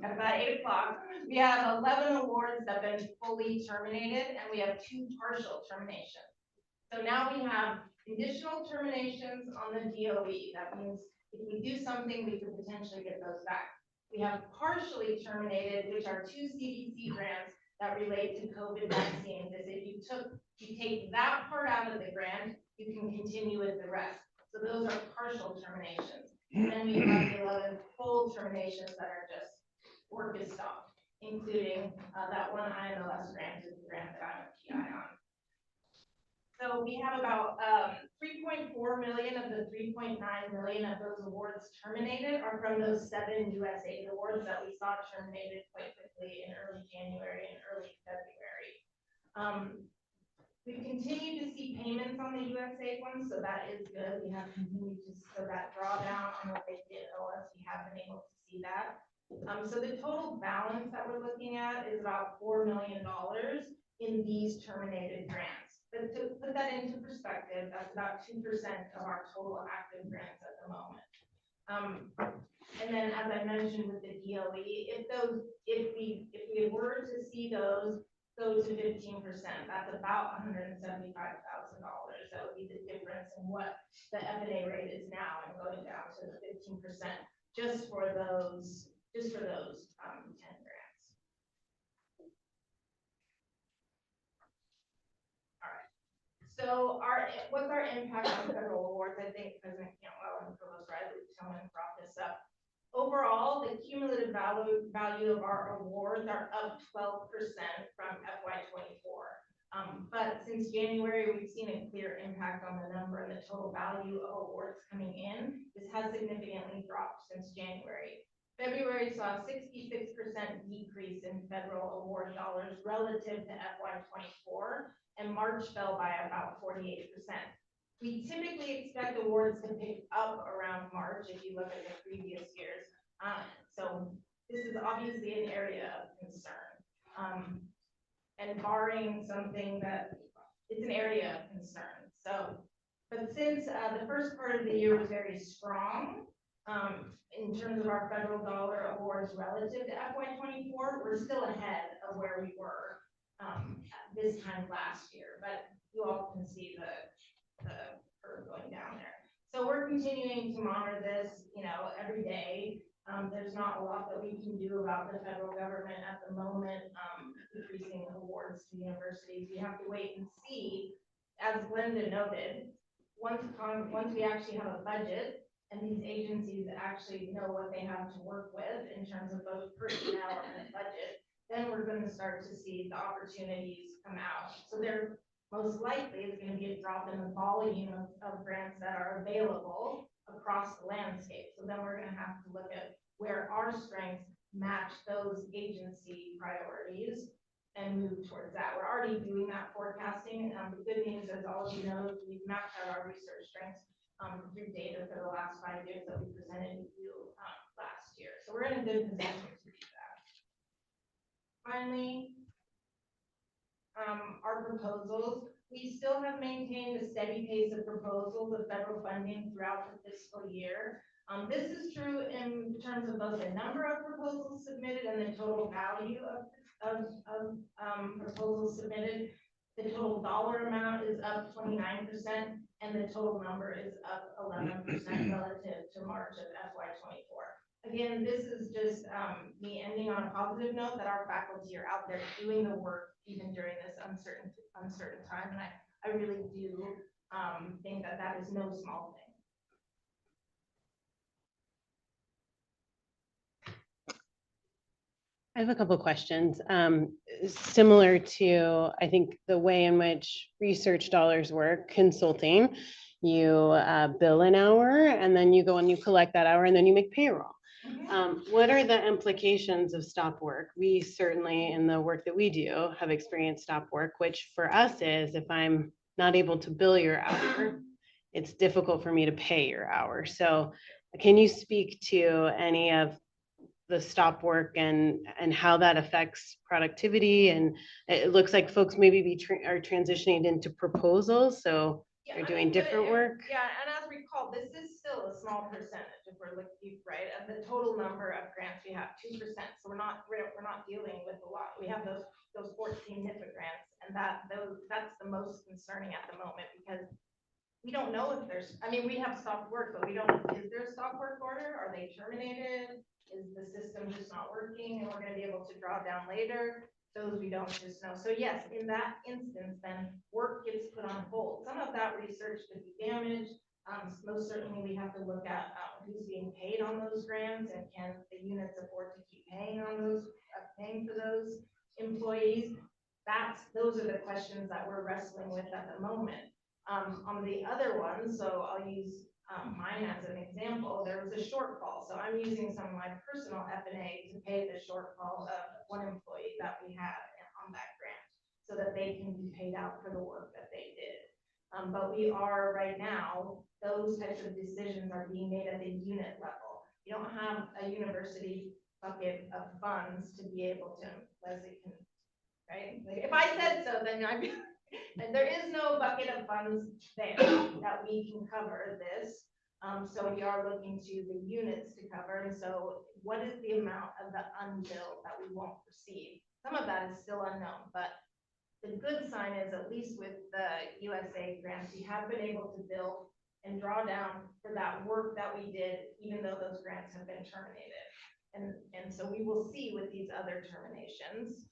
at about 8 o'clock, we have 11 awards that have been fully terminated, and we have 2 partial terminations. So now we have conditional terminations on the DOE. That means if we do something, we could potentially get those back. We have partially terminated, which are 2 CDC grants that relate to COVID vaccines. As if you take that part out of the grant, you can continue with the rest. So those are partial terminations. And then we have the 11 full terminations that are just work is stopped, including that one IMLS grant is the grant that I'm a PI on. So we have about 3.4 million of the 3.9 million of those awards terminated are from those 7 USAID awards that we saw terminated quite quickly in early January and early February. We've continued to see payments on the USAID ones, so that is good. We have continued to, so that drawdown on what they did owe us, we have been able to see that. So the total balance that we're looking at is about $4 million in these terminated grants. But to put that into perspective, that's about 2% of our total active grants at the moment. And then, as I mentioned with the DOE, if we were to see those go to 15%, that's about $175,000. That would be the difference in what the F&A rate is now and going down to the 15% just for those 10 grants. All right. So what's our impact on federal awards? I think President Cantwell and Provost Riley Tillman brought this up. Overall, the cumulative value of our awards are up 12% from FY24. But since January, we've seen a clear impact on the number and the total value of awards coming in. This has significantly dropped since January. February saw a 66% decrease in federal award dollars relative to FY24, and March fell by about 48%. We typically expect awards to pick up around March if you look at the previous years. So this is obviously an area of concern. And barring something that it's an area of concern. So, but since the first part of the year was very strong, in terms of our federal dollar awards relative to FY24, we're still ahead of where we were this time last year, but you all can see the curve going down there. So we're continuing to monitor this, every day. There's not a lot that we can do about the federal government at the moment, decreasing awards to universities. We have to wait and see, as Glenda noted, once we actually have a budget and these agencies actually know what they have to work with in terms of both personnel and budget, then we're going to start to see the opportunities come out. So there most likely is going to be a drop in the volume of grants that are available across the landscape. So then we're going to have to look at where our strengths match those agency priorities and move towards that. We're already doing that forecasting. The good news, as all of you know, we've mapped out our research strengths through data for the last 5 years that we presented to you last year. So we're in a good position to do that. Finally, our proposals. We still have maintained a steady pace of proposals of federal funding throughout the fiscal year. This is true in terms of both the number of proposals submitted and the total value of proposals submitted. The total dollar amount is up 29%, and the total number is up 11% relative to March of FY24. Again, this is just me ending on a positive note that our faculty are out there doing the work even during this uncertain time, and I really do think that that is no small thing. I have a couple questions. Similar to, I think, the way in which research dollars work, consulting, you bill an hour and then you go and you collect that hour and then you make payroll. What are the implications of stop work? We certainly, in the work that we do, have experienced stop work, which for us is if I'm not able to bill your hour, it's difficult for me to pay your hour. So can you speak to any of the stop work and how that affects productivity? And it looks like folks maybe are transitioning into proposals, so they're doing different work. Yeah, and as we recall, this is still a small percentage if we're looking right at the total number of grants. We have 2%, so we're not dealing with a lot. We have those 14 NIFA grants, and that's the most concerning at the moment because we don't know if there's. I mean, we have stop work, but we don't. Is there a stop work order? Are they terminated? Is the system just not working and we're going to be able to draw down later? Those we don't just know. So yes, in that instance, then work gets put on hold. Some of that research could be damaged. Most certainly we have to look at who's being paid on those grants and can the units afford to keep paying on those, paying for those employees. Those are the questions that we're wrestling with at the moment. On the other one, so I'll use mine as an example, there was a shortfall. So I'm using some of my personal F&A to pay the shortfall of one employee that we had on that grant so that they can be paid out for the work that they did. But we are right now, those types of decisions are being made at the unit level. You don't have a university bucket of funds to be able to, Leslie can, right? Like if I said so, then I'd be and there is no bucket of funds there that we can cover this. So we are looking to the units to cover. And so what is the amount of the unbilled that we won't receive? Some of that is still unknown, but the good sign is at least with the USA grants, we have been able to bill and draw down for that work that we did, even though those grants have been terminated. And so we will see with these other terminations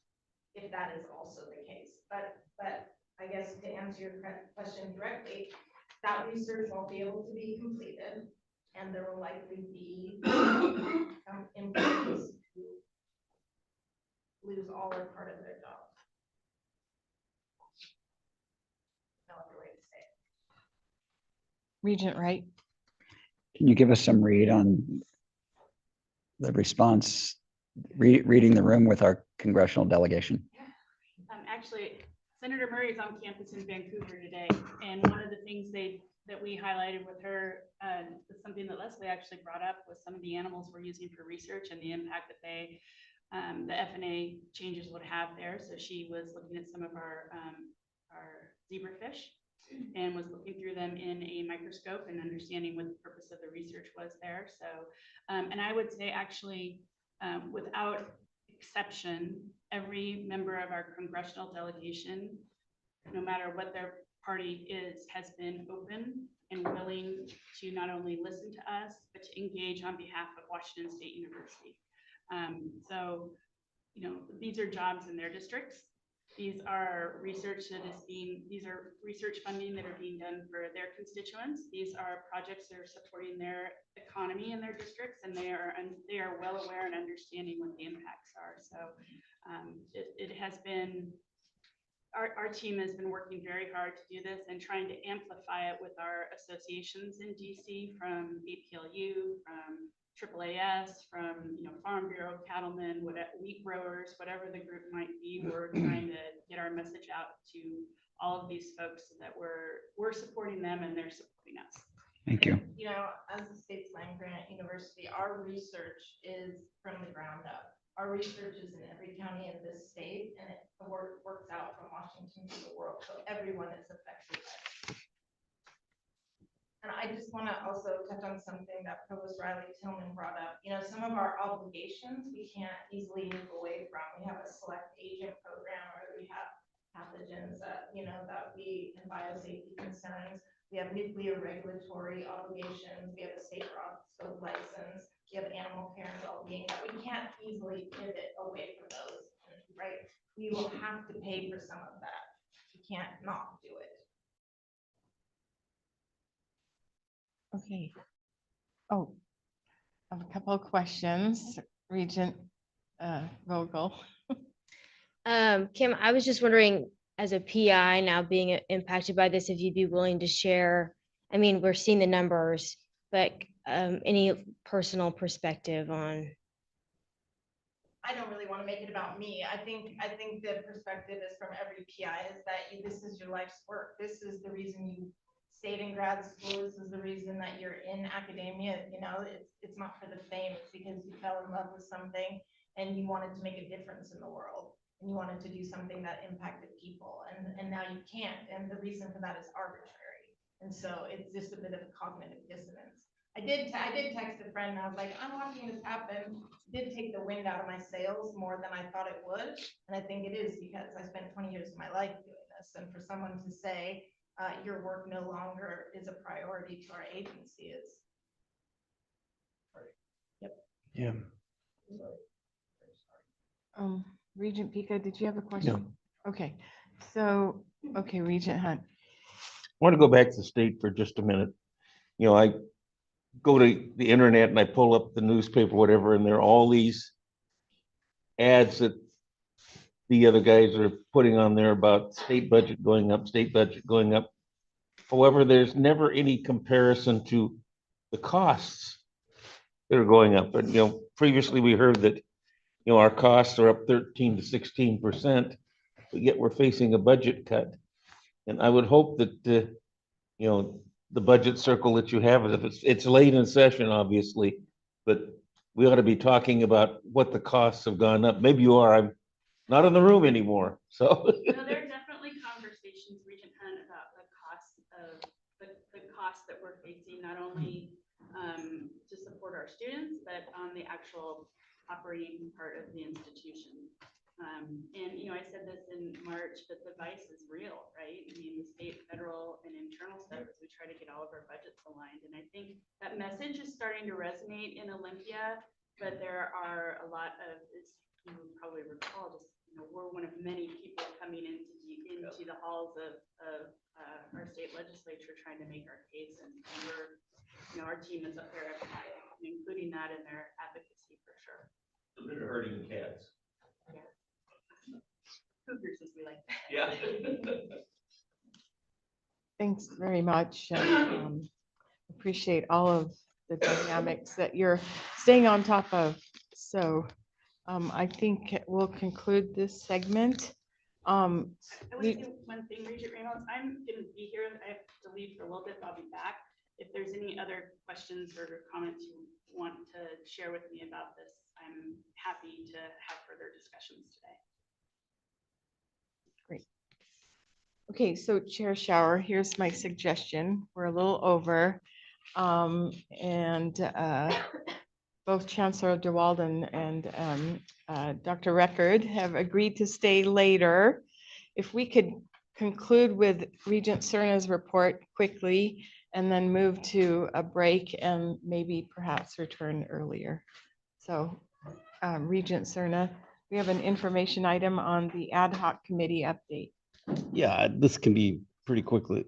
if that is also the case. But I guess to answer your question directly, that research won't be able to be completed, and there will likely be employees who lose all or part of their job. No other way to say it. Regent Wright. Can you give us some read on the response, reading the room with our congressional delegation? Actually, Senator Murray is on campus in Vancouver today, and one of the things that we highlighted with her was something that Leslie actually brought up was some of the animals we're using for research and the impact that the F&A changes would have there. So she was looking at some of our zebrafish and was looking through them in a microscope and understanding what the purpose of the research was there. So, and I would say actually, without exception, every member of our congressional delegation, no matter what their party is, has been open and willing to not only listen to us, but to engage on behalf of Washington State University. So, you know, these are jobs in their districts. These are research these are research funding that are being done for their constituents. These are projects that are supporting their economy in their districts, and they are well aware and understanding what the impacts are. So it has been, our team has been working very hard to do this and trying to amplify it with our associations in DC, from APLU, from AAAS, from Farm Bureau, cattlemen, wheat growers, whatever the group might be. We're trying to get our message out to all of these folks so that we're supporting them and they're supporting us. Thank you. You know, as a state land grant university, our research is from the ground up. Our research is in every county in this state, and it works out from Washington to the world. So everyone is affected by it. And I just want to also touch on something that Provost Riley Tillman brought up. You know, some of our obligations we can't easily move away from. We have a select agent program, or we have pathogens that, you know, that we and biosafety concerns. We have nuclear regulatory obligations. We have a state scope license. We have animal care and well-being that we can't easily pivot away from those, right? We will have to pay for some of that. We can't not do it. Okay. Oh, I have a couple of questions. Regent Vogel. Kim, I was just wondering, as a PI now being impacted by this, if you'd be willing to share, I mean, we're seeing the numbers, but any personal perspective on. I don't really want to make it about me. I think the perspective is from every PI is that this is your life's work. This is the reason you stayed in grad school. This is the reason that you're in academia. You know, it's not for the fame. It's because you fell in love with something and you wanted to make a difference in the world. And you wanted to do something that impacted people, and now you can't. And the reason for that is arbitrary. And so it's just a bit of a cognitive dissonance. I did text a friend and I was like, I'm watching this happen. It did take the wind out of my sails more than I thought it would. And I think it is because I spent 20 years of my life doing this. And for someone to say your work no longer is a priority to our agency is. Yep. Yeah. Regent Pico, did you have a question? No. Okay, so, okay, Regent Hunt. I want to go back to the state for just a minute. You know, I go to the internet and I pull up the newspaper, whatever, and there are all these ads that the other guys are putting on there about state budget going up, state budget going up. However, there's never any comparison to the costs that are going up. And, you know, previously we heard that, you know, our costs are up 13 to 16%, but yet we're facing a budget cut. And I would hope that, you know, the budget circle that you have, if it's late in session, obviously, but we ought to be talking about what the costs have gone up. Maybe you are, I'm not in the room anymore, so. No, there are definitely conversations, Regent Hunt, about the costs of the costs that we're facing, not only to support our students, but on the actual operating part of the institution. And, you know, I said this in March, but the vice is real, right? I mean, the state, federal, and internal stuff as we try to get all of our budgets aligned. And I think that message is starting to resonate in Olympia, but there are a lot of, as you probably recall, just, you know, we're one of many people coming into the halls of our state legislature trying to make our case. And we're, you know, our team is up there every night, including that in their advocacy for sure. They're hurting cats. Cougars, as we like. Yeah. Thanks very much. Appreciate all of the dynamics that you're staying on top of. So I think we'll conclude this segment. I would say one thing, Regent Reynolds, I'm going to be here. I have to leave for a little bit, but I'll be back. If there's any other questions or comments you want to share with me about this, I'm happy to have further discussions today. Great. Okay, so Chair Shower, here's my suggestion. We're a little over. Both Chancellor DeWald and Dr. Record have agreed to stay later. If we could conclude with Regent Cerna's report quickly and then move to a break and maybe perhaps return earlier. So Regent Cerna, we have an information item on the ad hoc committee update. Yeah, this can be pretty quickly.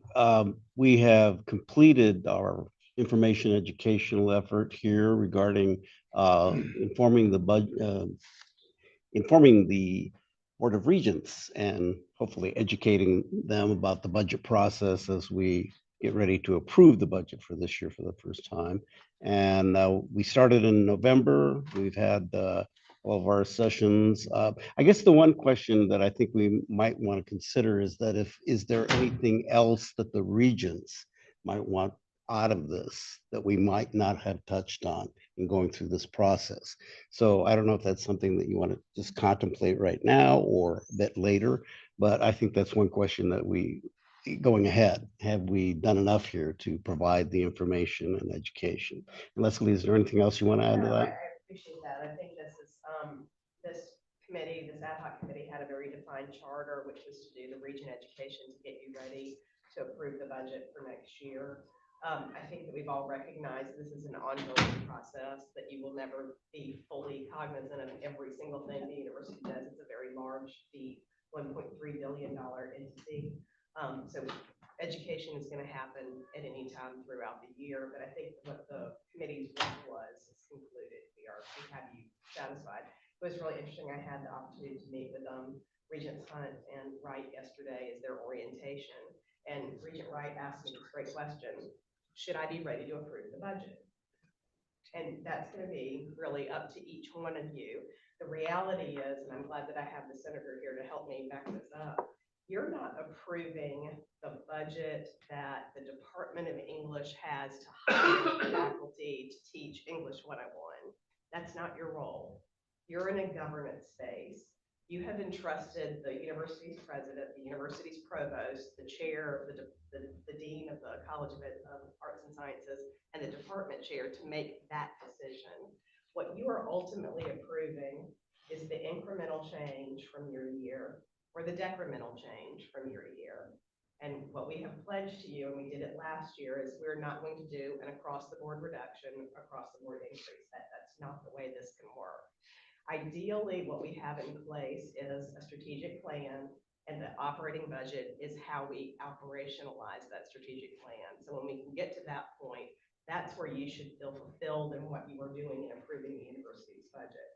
We have completed our information educational effort here regarding informing the Board of Regents and hopefully educating them about the budget process as we get ready to approve the budget for this year for the first time. And we started in November. We've had all of our sessions. I guess the one question that I think we might want to consider is that is there anything else that the regents might want out of this that we might not have touched on in going through this process? So I don't know if that's something that you want to just contemplate right now or a bit later, but I think that's one question that we going ahead? Have we done enough here to provide the information and education? And Leslie, is there anything else you want to add to No, I that? appreciate that. I think this is, this committee, this ad hoc committee had a very defined charter, which was to do the region education to get you ready to approve the budget for next year. I think that we've all recognized this is an ongoing process, that you will never be fully cognizant of every single thing the university does. It's a very large, deep, $1.3 billion entity. So education is going to happen at any time throughout the year, but I think what the committee's work was is concluded. We have you satisfied. It was really interesting. I had the opportunity to meet with Regents Hunt and Wright yesterday as their orientation, and Regent Wright asked me this great question: should I be ready to approve the budget? And that's going to be really up to each one of you. The reality is, and I'm glad that I have the senator here to help me back this up, you're not approving the budget that the Department of English has to hire faculty to teach English 101. That's not your role. You're in a governance space. You have entrusted the university's president, the university's provost, the chair, the dean of the College of Arts and Sciences, and the department chair to make that decision. What you are ultimately approving is the incremental change from year to year, or the decremental change from year to year. And what we have pledged to you, and we did it last year, is we're not going to do an across-the-board reduction, across-the-board increase. That's not the way this can work. Ideally, what we have in place is a strategic plan, and the operating budget is how we operationalize that strategic plan. So when we can get to that point, that's where you should feel fulfilled in what you are doing in improving the university's budget.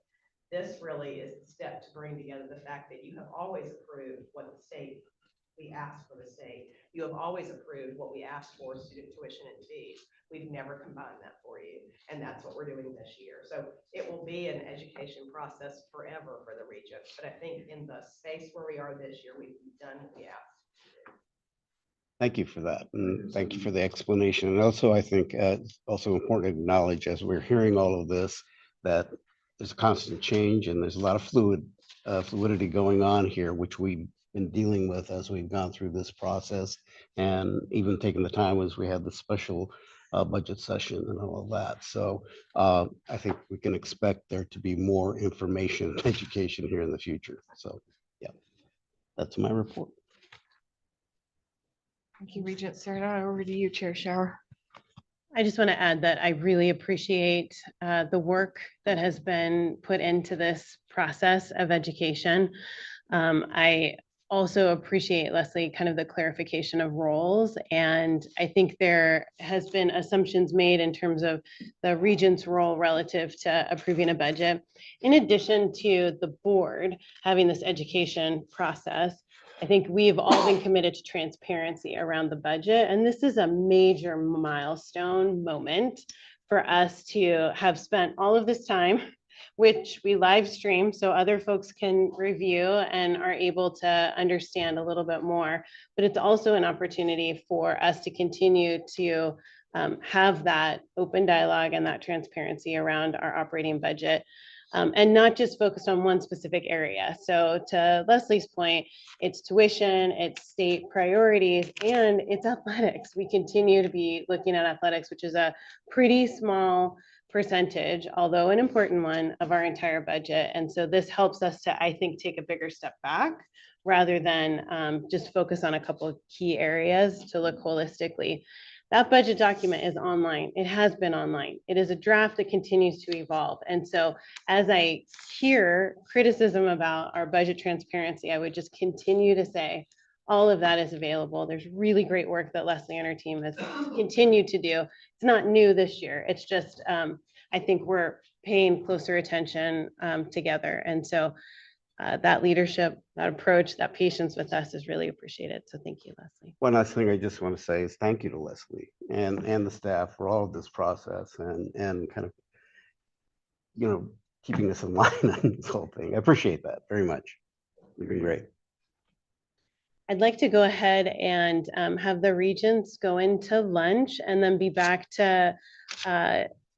This really is the step to bring together the fact that you have always approved what we asked for the state. You have always approved what we asked for, student tuition and fees. We've never combined that for you, and that's what we're doing this year. So it will be an education process forever for the Regents, but I think in the space where we are this year, we've done what we asked. Thank you for that. And thank you for the explanation. And also, I think it's also important to acknowledge, as we're hearing all of this, that there's a constant change and there's a lot of fluidity going on here, which we've been dealing with as we've gone through this process, and even taking the time as we had the special budget session and all of that. So I think we can expect there to be more information and education here in the future. So yeah, that's my report. Thank you, Regent Sarah. Over to you, Chair Shower. I just want to add that I really appreciate the work that has been put into this process of education. I also appreciate, Leslie, kind of the clarification of roles. And I think there has been assumptions made in terms of the Regents' role relative to approving a budget. In addition to the board having this education process, I think we've all been committed to transparency around the budget. And this is a major milestone moment for us to have spent all of this time, which we live stream so other folks can review and are able to understand a little bit more. But it's also an opportunity for us to continue to have that open dialogue and that transparency around our operating budget. And not just focused on one specific area. So to Leslie's point, it's tuition, it's state priorities, and it's athletics. We continue to be looking at athletics, which is a pretty small percentage, although an important one, of our entire budget. And so this helps us to, I think, take a bigger step back rather than just focus on a couple of key areas to look holistically. That budget document is online. It has been online. It is a draft that continues to evolve. And so as I hear criticism about our budget transparency, I would just continue to say all of that is available. There's really great work that Leslie and her team has continued to do. It's not new this year. It's just, I think we're paying closer attention together. And so that leadership, that approach, that patience with us is really appreciated. So thank you, Leslie. One last thing I just want to say is thank you to Leslie and the staff for all of this process and kind of, keeping us in line on this whole thing. I appreciate that very much. You've been great. I'd like to go ahead and have the Regents go into lunch and then be back to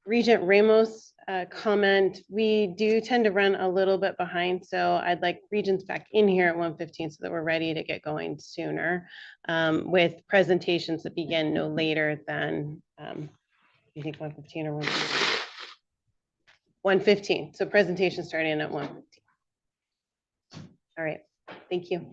Regent Ramos comment, we do tend to run a little bit behind, so I'd like Regents back in here at 1:15 so that we're ready to get going sooner with presentations that begin no later than, you think 1:15 or 1:15? 1:15, so presentation starting at 1:15. All right, thank you.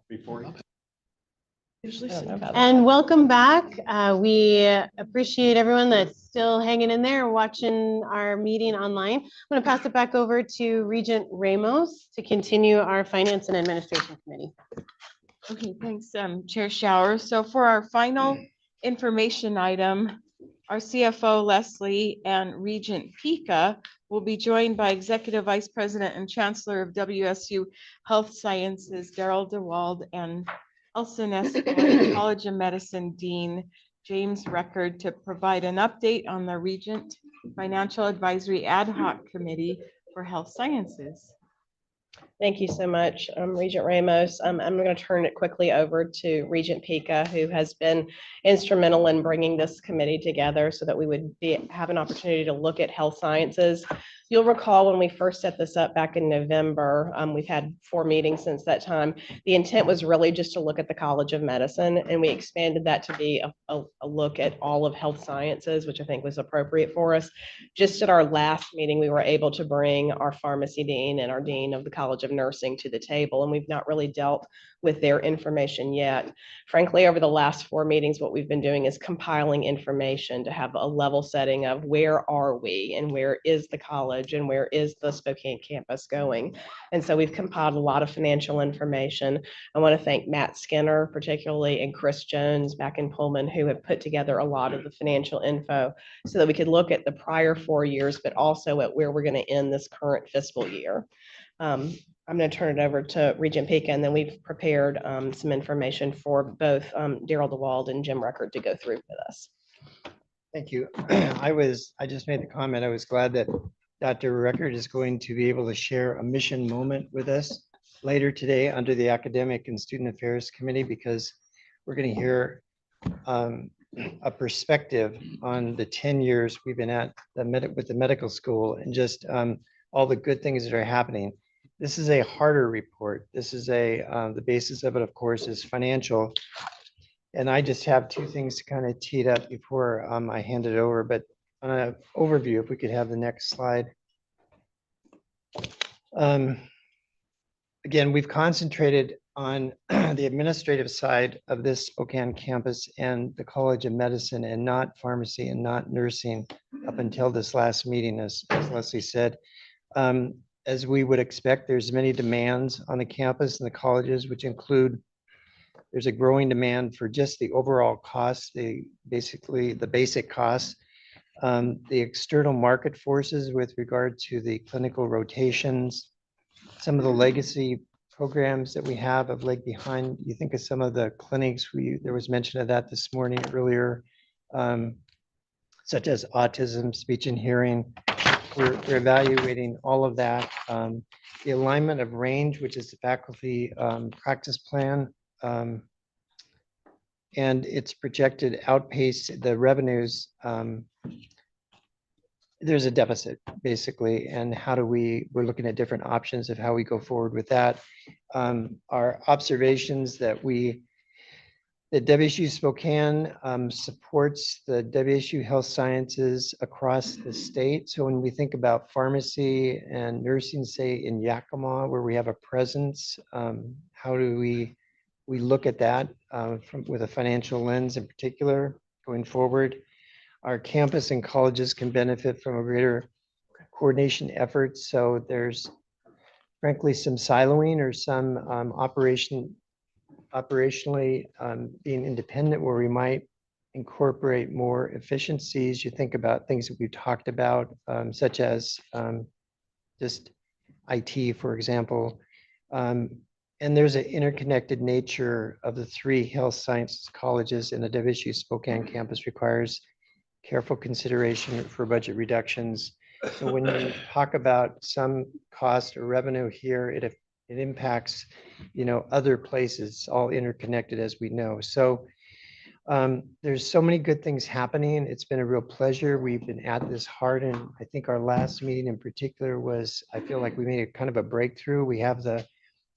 before. And welcome back. We appreciate everyone that's still hanging in there and watching our meeting online. I'm going to pass it back over to Regent Ramos to continue our Finance and Administration Committee. Okay, thanks, Chair Shower. So for our final information item, our CFO Leslie and Regent Pika will be joined by Executive Vice President and Chancellor of WSU Health Sciences, Daryl DeWald, and Elson College of Medicine Dean James Record to provide an update on the Regent Financial Advisory Ad Hoc Committee for Health Sciences. Thank you so much, Regent Ramos. I'm going to turn it quickly over to Regent Pika, who has been instrumental in bringing this committee together so that we would have an opportunity to look at health sciences. You'll recall when we first set this up back in November, we've had 4 meetings since that time. The intent was really just to look at the College of Medicine, and we expanded that to be a look at all of health sciences, which I think was appropriate for us. Just at our last meeting, we were able to bring our pharmacy dean and our dean of the College of Nursing to the table, and we've not really dealt with their information yet. Frankly, over the last 4 meetings, what we've been doing is compiling information to have a level setting of where are we and where is the college and where is the Spokane campus going. And so we've compiled a lot of financial information. I want to thank Matt Skinner particularly and Chris Jones back in Pullman, who have put together a lot of the financial info so that we could look at the prior 4 years, but also at where we're going to end this current fiscal year. I'm going to turn it over to Regent Pika, and then we've prepared some information for both Daryl DeWald and Jim Record to go through with us. Thank you. I just made the comment. I was glad that Dr. Record is going to be able to share a mission moment with us later today under the Academic and Student Affairs Committee, because we're going to hear a perspective on the 10 years we've been at with the medical school and just all the good things that are happening. This is a harder report. This is the basis of it, of course, is financial. And I just have 2 things to kind of tee it up before I hand it over. But on an overview, if we could have the next slide. Again, we've concentrated on the administrative side of this Spokane campus and the College of Medicine, and not pharmacy and not nursing up until this last meeting, as Leslie said. As we would expect, there's many demands on the campus and the colleges, which include, there's a growing demand for just the overall costs, basically the basic costs, the external market forces with regard to the clinical rotations, some of the legacy programs that we have of lag behind. You think of some of the clinics, there was mention of that this morning earlier, such as autism, speech and hearing. We're evaluating all of that. The alignment of range, which is the faculty practice plan, and its projected outpace the revenues. There's a deficit basically, and we're looking at different options of how we go forward with that. Our observations that WSU Spokane supports the WSU Health Sciences across the state. So when we think about pharmacy and nursing, say in Yakima, where we have a presence, how do we look at that with a financial lens in particular going forward? Our campus and colleges can benefit from a greater coordination effort. So there's frankly some siloing or some operationally being independent, where we might incorporate more efficiencies. You think about things that we've talked about, such as just IT, for example. And there's an interconnected nature of the 3 health sciences colleges, and the WSU Spokane campus requires careful consideration for budget reductions. So when you talk about some cost or revenue here, it impacts, other places, all interconnected, as we know. So there's so many good things happening. It's been a real pleasure. We've been at this hard, and I think our last meeting in particular I feel like we made a kind of a breakthrough. We have the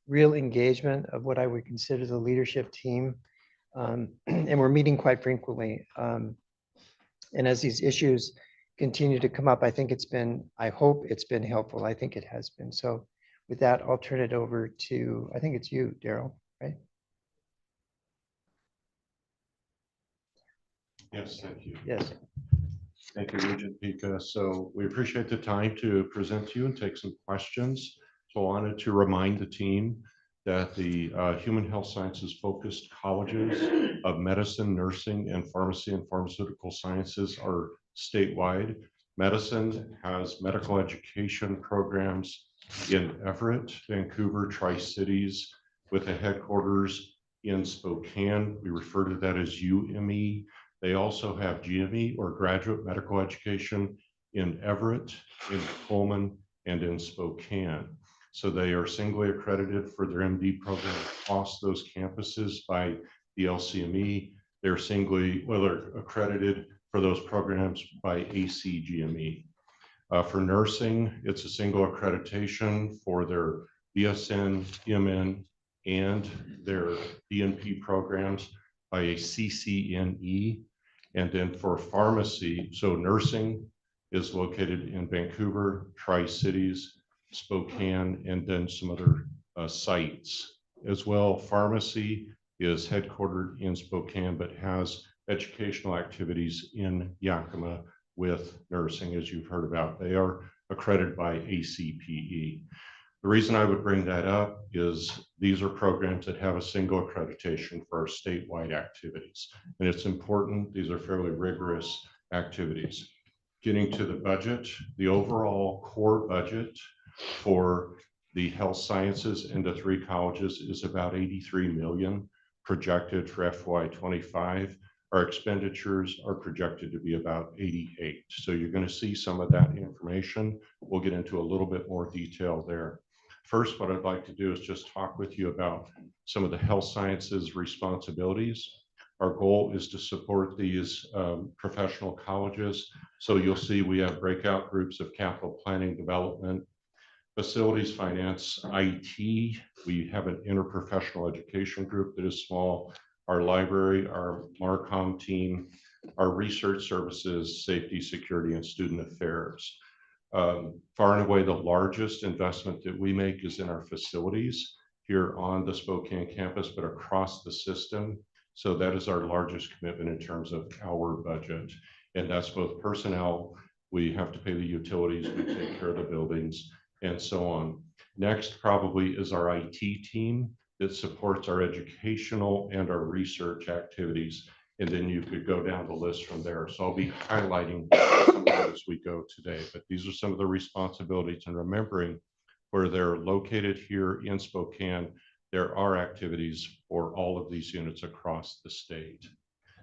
real engagement of what I would consider the leadership team, and we're meeting quite frequently. And as these issues continue to come up, I hope it's been helpful. I think it has been. So with that, I'll turn it over to, I think it's you, Daryl, right? Yes, thank you. Yes. Thank you, Regent Pika. So we appreciate the time to present to you and take some questions. So I wanted to remind the team that the Human Health Sciences focused colleges of medicine, nursing, and pharmacy and pharmaceutical sciences are statewide. Medicine has medical education programs in Everett, Vancouver, Tri-Cities, with a headquarters in Spokane. We refer to that as UME. They also have GME, or graduate medical education, in Everett, in Pullman, and in Spokane. So they are singly accredited for their MD program across those campuses by the LCME. They're they're accredited for those programs by ACGME. For nursing, it's a single accreditation for their BSN, MN, and their DNP programs by a CCNE. And then for pharmacy, so nursing is located in Vancouver, Tri-Cities, Spokane, and then some other sites as well. Pharmacy is headquartered in Spokane, but has educational activities in Yakima with nursing, as you've heard about. They are accredited by ACPE. The reason I would bring that up is these are programs that have a single accreditation for our statewide activities. And it's important, these are fairly rigorous activities. Getting to the budget, the overall core budget for the health sciences in the three colleges is about 83 million projected for FY25. Our expenditures are projected to be about 88. So you're going to see some of that information. We'll get into a little bit more detail there. First, what I'd like to do is just talk with you about some of the health sciences responsibilities. Our goal is to support these professional colleges. So you'll see we have breakout groups of capital planning, development, facilities, finance, IT. We have an interprofessional education group that is small. Our library, our Marcom team, our research services, safety, security, and student affairs. Far and away, the largest investment that we make is in our facilities here on the Spokane campus, but across the system. So that is our largest commitment in terms of our budget. And that's both personnel, we have to pay the utilities, we take care of the buildings, and so on. Next probably is our IT team that supports our educational and our research activities. And then you could go down the list from there. So I'll be highlighting some of those as we go today, but these are some of the responsibilities, and remembering where they're located here in Spokane, there are activities for all of these units across the state.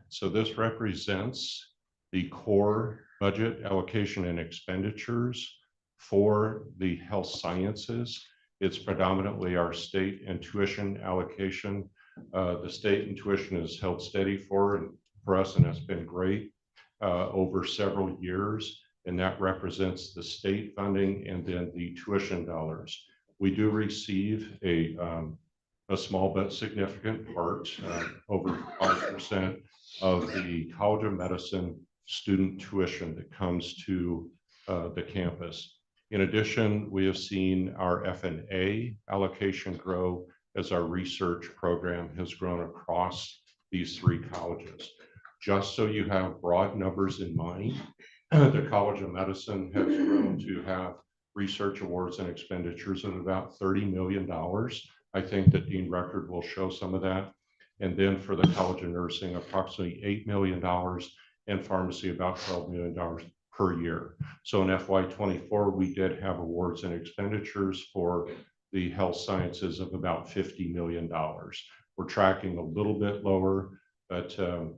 So this represents the core budget allocation and expenditures for the health sciences. It's predominantly our state and tuition allocation. The state and tuition is held steady for us, and that's been great over several years. And that represents the state funding and then the tuition dollars. We do receive a small but significant part, over 5% of the College of Medicine student tuition that comes to the campus. In addition, we have seen our F&A allocation grow as our research program has grown across these three colleges. Just so you have broad numbers in mind, the College of Medicine has grown to have research awards and expenditures of about $30 million. I think that Dean Record will show some of that. And then for the College of Nursing, approximately $8 million, and pharmacy about $12 million per year. So in FY24, we did have awards and expenditures for the health sciences of about $50 million. We're tracking a little bit lower, but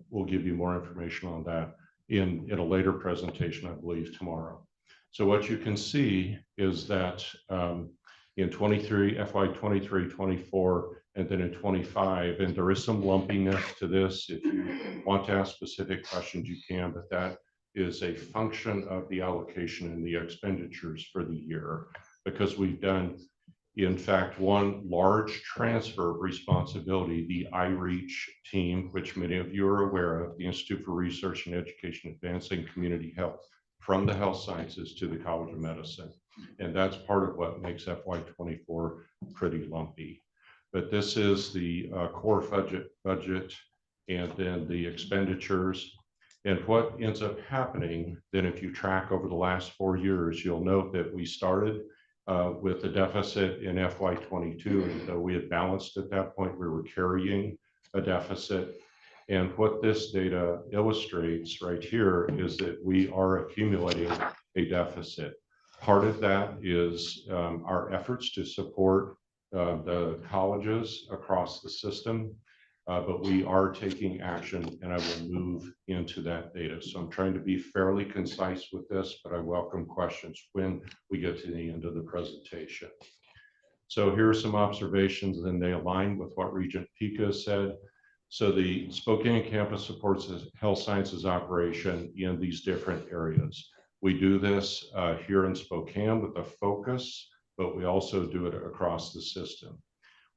we'll give you more information on that in a later presentation, I believe tomorrow. So what you can see is that in FY23, 24, and then in 25, and there is some lumpiness to this. If you want to ask specific questions, you can, but that is a function of the allocation and the expenditures for the year, because we've done, in fact, one large transfer of responsibility, the iReach team, which many of you are aware of, the Institute for Research and Education Advancing Community Health, from the health sciences to the College of Medicine. And that's part of what makes FY24 pretty lumpy. But this is the core budget and then the expenditures. And what ends up happening, then if you track over the last 4 years, you'll note that we started with a deficit in FY22, and though we had balanced at that point, we were carrying a deficit. And what this data illustrates right here is that we are accumulating a deficit. Part of that is our efforts to support the colleges across the system, but we are taking action, and I will move into that data. So I'm trying to be fairly concise with this, but I welcome questions when we get to the end of the presentation. So here are some observations, and they align with what Regent Pica said. So the Spokane campus supports the health sciences operation in these different areas. We do this here in Spokane with a focus, but we also do it across the system.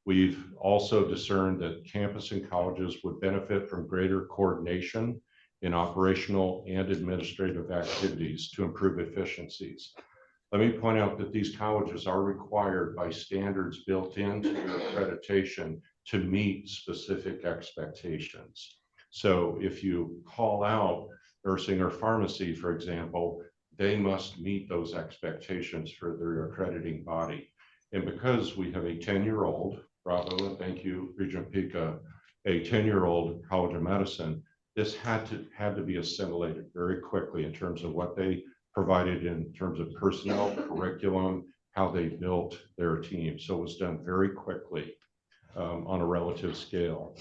We've also discerned that campus and colleges would benefit from greater coordination in operational and administrative activities to improve efficiencies. Let me point out that these colleges are required by standards built into their accreditation to meet specific expectations. So if you call out nursing or pharmacy, for example, they must meet those expectations for their accrediting body. And because we have a 10-year-old, bravo, and thank you, Regent Pica, a 10-year-old College of Medicine, this had to be assimilated very quickly in terms of what they provided in terms of personnel, curriculum, how they built their team. So it was done very quickly on a relative scale.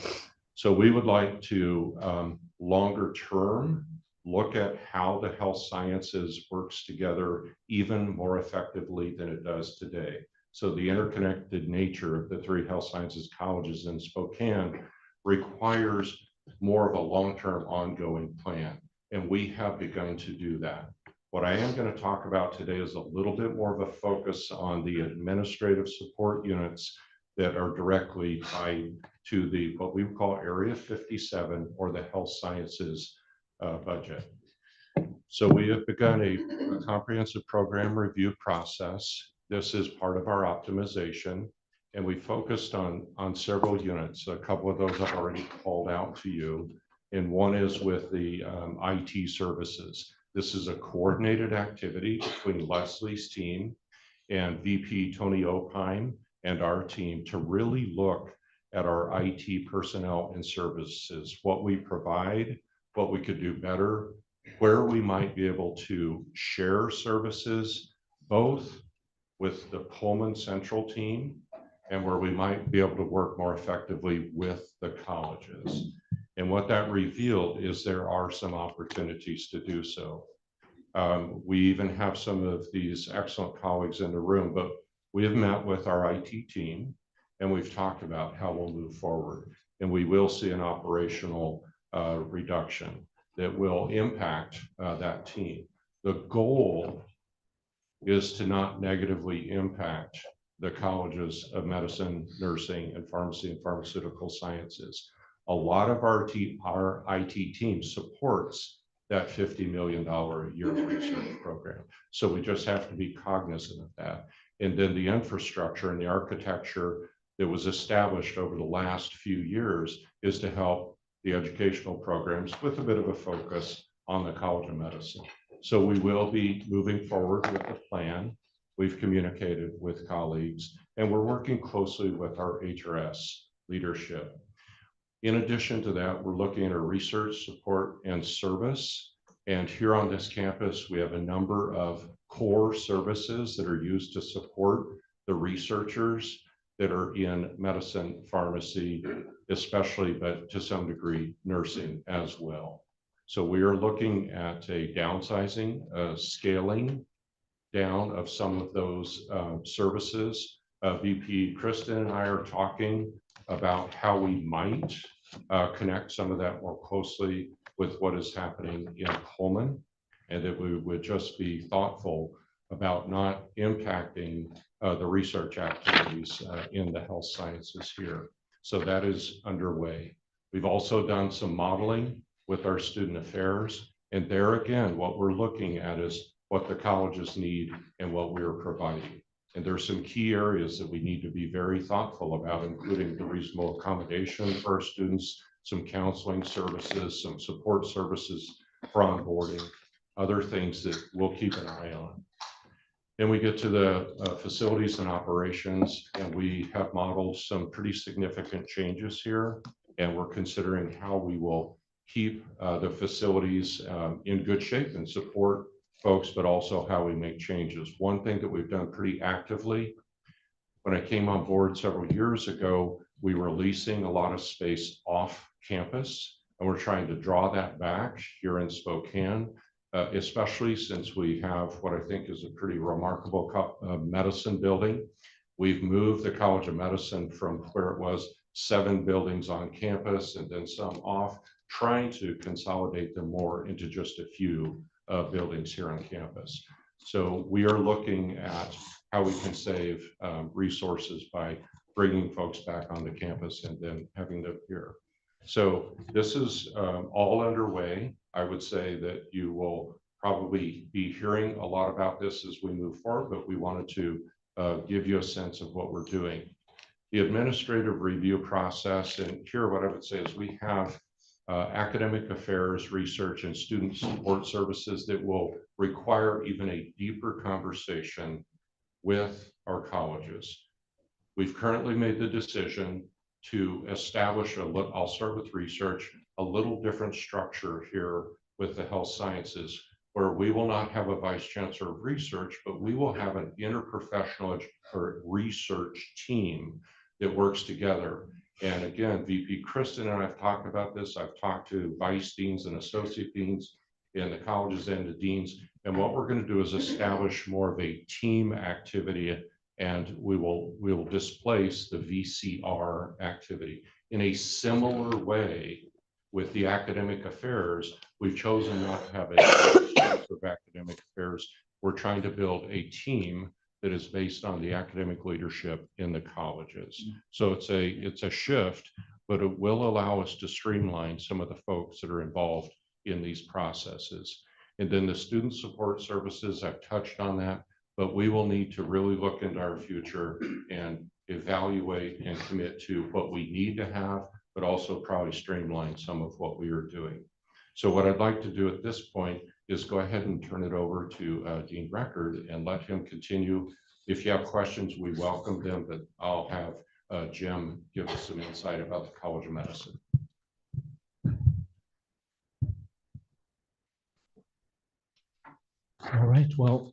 So we would like to longer term look at how the health sciences works together even more effectively than it does today. So the interconnected nature of the 3 health sciences colleges in Spokane requires more of a long-term ongoing plan. And we have begun to do that. What I am going to talk about today is a little bit more of a focus on the administrative support units that are directly tied to the what we call Area 57 or the health sciences budget. So we have begun a comprehensive program review process. This is part of our optimization, and we focused on several units. A couple of those I've already called out to you, and one is with the IT services. This is a coordinated activity between Leslie's team and VP Tony Opine and our team to really look at our IT personnel and services, what we provide, what we could do better, where we might be able to share services, both with the Pullman Central team and where we might be able to work more effectively with the colleges. And what that revealed is there are some opportunities to do so. We even have some of these excellent colleagues in the room, but we have met with our IT team and we've talked about how we'll move forward. And we will see an operational reduction that will impact that team. The goal is to not negatively impact the colleges of medicine, nursing, and pharmacy and pharmaceutical sciences. A lot of our IT team supports that $50 million a year research program. So we just have to be cognizant of that. And then the infrastructure and the architecture that was established over the last few years is to help the educational programs with a bit of a focus on the College of Medicine. So we will be moving forward with the plan. We've communicated with colleagues, and we're working closely with our HRS leadership. In addition to that, we're looking at our research support and service. And here on this campus, we have a number of core services that are used to support the researchers that are in medicine, pharmacy, especially, but to some degree, nursing as well. So we are looking at a downsizing, scaling down of some of those services. VP Kristen and I are talking about how we might connect some of that more closely with what is happening in Pullman, and that we would just be thoughtful about not impacting the research activities in the health sciences here. So that is underway. We've also done some modeling with our student affairs, and there again, what we're looking at is what the colleges need and what we are providing. And there's some key areas that we need to be very thoughtful about, including the reasonable accommodation for our students, some counseling services, some support services for onboarding, other things that we'll keep an eye on. Then we get to the facilities and operations, and we have modeled some pretty significant changes here. And we're considering how we will keep the facilities in good shape and support folks, but also how we make changes. One thing that we've done pretty actively, when I came on board several years ago, we were leasing a lot of space off campus, and we're trying to draw that back here in Spokane. Especially since we have what I think is a pretty remarkable medicine building. We've moved the College of Medicine from where it was 7 buildings on campus and then some off, trying to consolidate them more into just a few buildings here on campus. So we are looking at how we can save resources by bringing folks back on the campus and then having them here. So this is all underway. I would say that you will probably be hearing a lot about this as we move forward, but we wanted to give you a sense of what we're doing. The administrative review process, and here what I would say is we have academic affairs, research, and student support services that will require even a deeper conversation with our colleges. We've currently made the decision to establish I'll start with research, a little different structure here with the health sciences, where we will not have a vice chancellor of research, but we will have an interprofessional or research team that works together. And again, VP Kristen and I've talked about this. I've talked to vice deans and associate deans in the colleges and the deans. And what we're going to do is establish more of a team activity, and we will displace the VCR activity. In a similar way with the academic affairs, we've chosen not to have a of academic affairs. We're trying to build a team that is based on the academic leadership in the colleges. So it's a shift, but it will allow us to streamline some of the folks that are involved in these processes. And then the student support services, I've touched on that, but we will need to really look into our future and evaluate and commit to what we need to have, but also probably streamline some of what we are doing. So what I'd like to do at this point is go ahead and turn it over to Dean Record and let him continue. If you have questions, we welcome them, but I'll have Jim give us some insight about the College of Medicine. All right, well,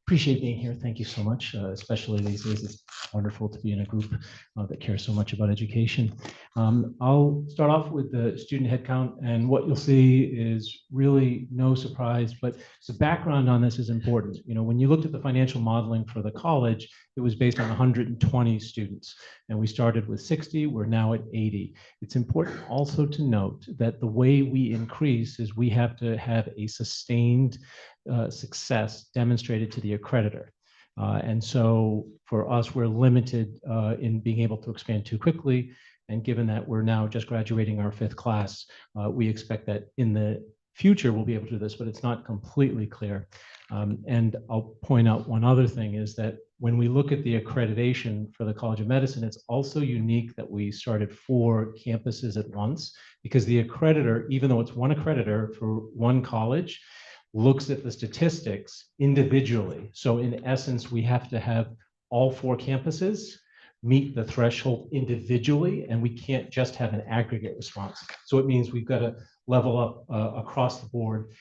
appreciate being here. Thank you so much, especially these days. It's wonderful to be in a group that cares so much about education. I'll start off with the student headcount, and what you'll see is really no surprise, but the background on this is important. You know, when you looked at the financial modeling for the college, it was based on 120 students, and we started with 60, we're now at 80. It's important also to note that the way we increase is we have to have a sustained success demonstrated to the accreditor. And so for us, we're limited in being able to expand too quickly. And given that we're now just graduating our 5th class, we expect that in the future we'll be able to do this, but it's not completely clear. And I'll point out one other thing is that when we look at the accreditation for the College of Medicine, it's also unique that we started 4 campuses at once, because the accreditor, even though it's one accreditor for one college, looks at the statistics individually. So in essence, we have to have all 4 campuses meet the threshold individually, and we can't just have an aggregate response. So it means we've got to level up across the board,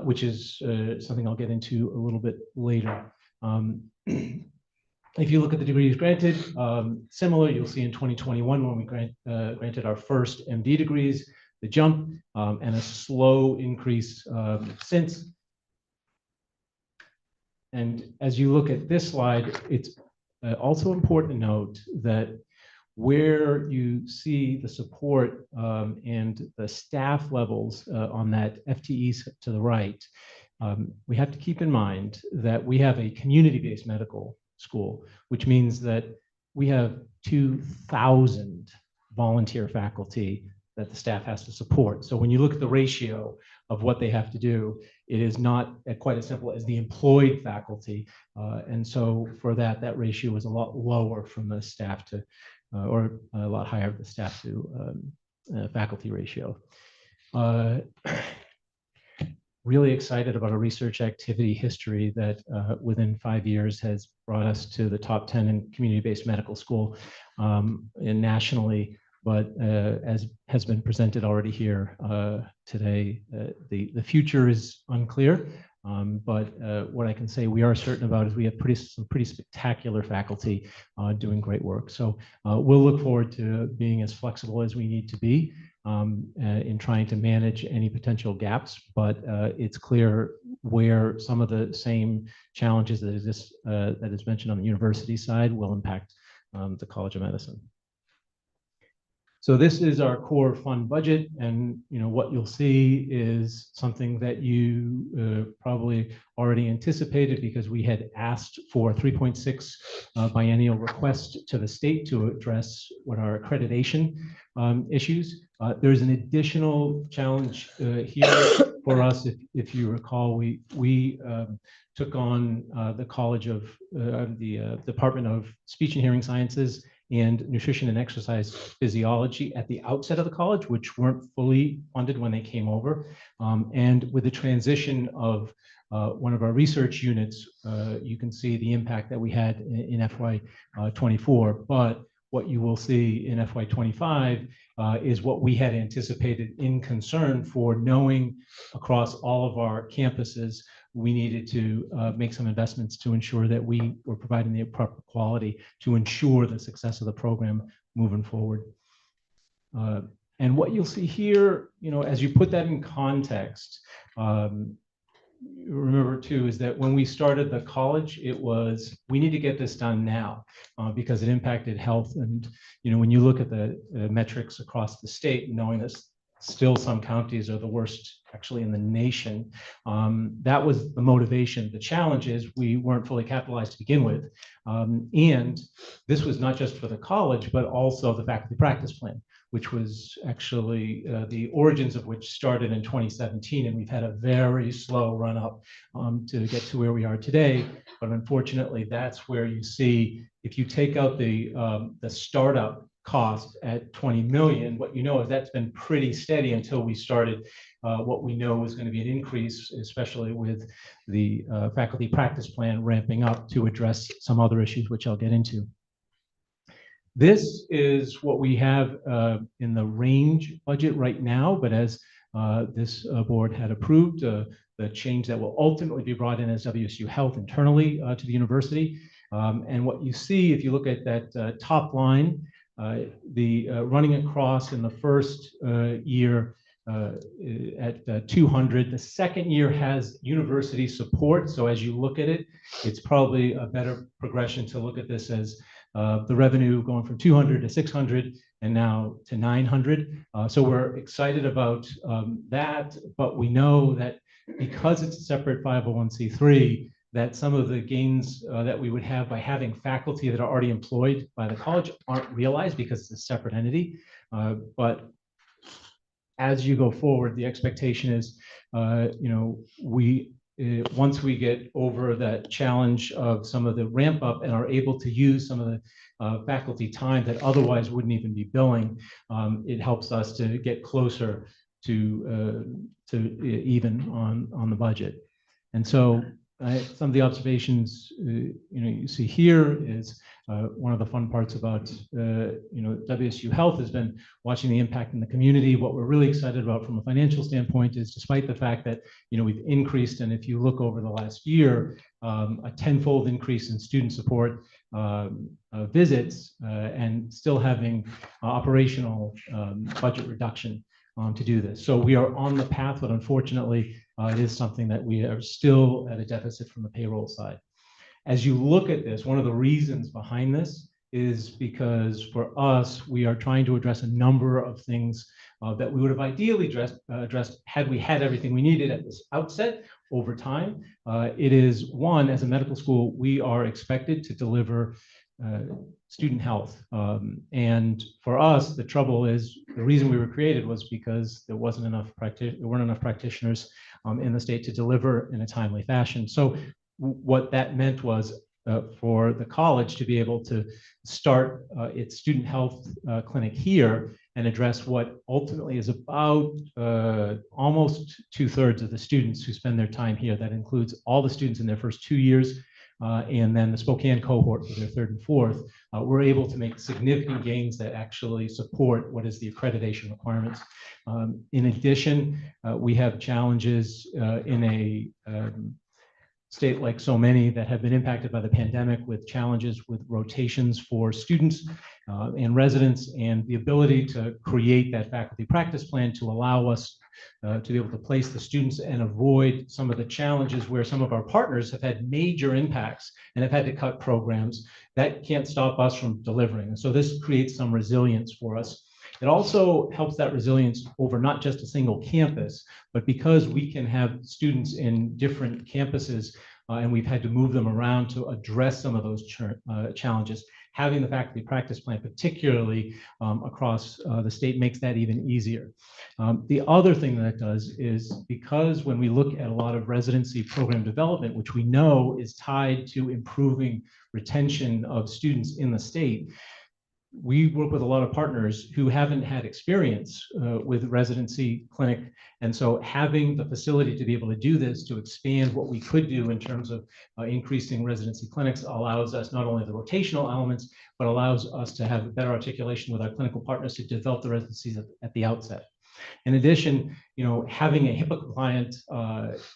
which is something I'll get into a little bit later. If you look at the degrees granted, similar, you'll see in 2021 when we granted our first MD degrees, the jump, and a slow increase since. And as you look at this slide, it's also important to note that where you see the support and the staff levels on that FTEs to the right, we have to keep in mind that we have a community-based medical school, which means that we have 2,000 volunteer faculty that the staff has to support. So when you look at the ratio of what they have to do, it is not quite as simple as the employed faculty. And so for that, that ratio is a lot lower from the staff to, or a lot higher the staff to faculty ratio. really excited about a research activity history that within 5 years has brought us to the top 10 in community-based medical school and nationally. But as has been presented already here today, the future is unclear. But what I can say we are certain about is we have some pretty spectacular faculty doing great work. So we'll look forward to being as flexible as we need to be in trying to manage any potential gaps. But it's clear where some of the same challenges that exist that is mentioned on the university side will impact the College of Medicine. So this is our core fund budget, and what you'll see is something that you probably already anticipated, because we had asked for 3.6 biennial request to the state to address what are accreditation issues. There's an additional challenge here for us. If you recall, we took on the College of the Department of Speech and Hearing Sciences and Nutrition and Exercise Physiology at the outset of the college, which weren't fully funded when they came over. And with the transition of one of our research units, you can see the impact that we had in FY24. But what you will see in FY25 is what we had anticipated in concern for knowing across all of our campuses we needed to make some investments to ensure that we were providing the proper quality to ensure the success of the program moving forward. And what you'll see here, as you put that in context, remember too, is that when we started the college, it was, we need to get this done now because it impacted health. And, when you look at the metrics across the state, knowing that still some counties are the worst actually in the nation, that was the motivation. The challenge is we weren't fully capitalized to begin with. And this was not just for the college, but also the faculty practice plan, which was actually the origins of which started in 2017. And we've had a very slow run up to get to where we are today. But unfortunately, that's where you see, if you take out the startup cost at 20 million, what you know is that's been pretty steady until we started what we know is going to be an increase, especially with the faculty practice plan ramping up to address some other issues, which I'll get into. This is what we have in the range budget right now, but as this board had approved, the change that will ultimately be brought in as WSU Health internally to the university. And what you see, if you look at that top line, the running across in the first year at 200. The second year has university support. So as you look at it, it's probably a better progression to look at this as the revenue going from 200 to 600 and now to 900. So we're excited about that, but we know that because it's a separate 501c3, that some of the gains that we would have by having faculty that are already employed by the college aren't realized because it's a separate entity. But as you go forward, the expectation is, once we get over that challenge of some of the ramp up and are able to use some of the faculty time that otherwise wouldn't even be billing, it helps us to get closer to even on the budget. And so some of the observations you see here is one of the fun parts about WSU Health has been watching the impact in the community. What we're really excited about from a financial standpoint is, despite the fact that we've increased, and if you look over the last year, a tenfold increase in student support visits, and still having operational budget reduction to do this. So we are on the path, but unfortunately, it is something that we are still at a deficit from the payroll side. As you look at this, one of the reasons behind this is because for us, we are trying to address a number of things that we would have ideally addressed had we had everything we needed at this outset over time. It is one, as a medical school, we are expected to deliver student health. And for us, the trouble is, the reason we were created was because there weren't enough practitioners in the state to deliver in a timely fashion. So what that meant was for the college to be able to start its student health clinic here and address what ultimately is about almost 2/3 of the students who spend their time here. That includes all the students in their first 2 years, and then the Spokane cohort for their third and fourth. We're able to make significant gains that actually support what is the accreditation requirements. In addition, we have challenges in a state like so many that have been impacted by the pandemic, with challenges with rotations for students and residents, and the ability to create that faculty practice plan to allow us to be able to place the students and avoid some of the challenges where some of our partners have had major impacts and have had to cut programs. That can't stop us from delivering. And so this creates some resilience for us. It also helps that resilience over not just a single campus, but because we can have students in different campuses and we've had to move them around to address some of those challenges. Having the faculty practice plan, particularly across the state, makes that even easier. The other thing that it does is, because when we look at a lot of residency program development, which we know is tied to improving retention of students in the state, we work with a lot of partners who haven't had experience with residency clinic. And so having the facility to be able to do this, to expand what we could do in terms of increasing residency clinics, allows us not only the rotational elements, but allows us to have a better articulation with our clinical partners to develop the residencies at the outset. In addition, having a HIPAA compliant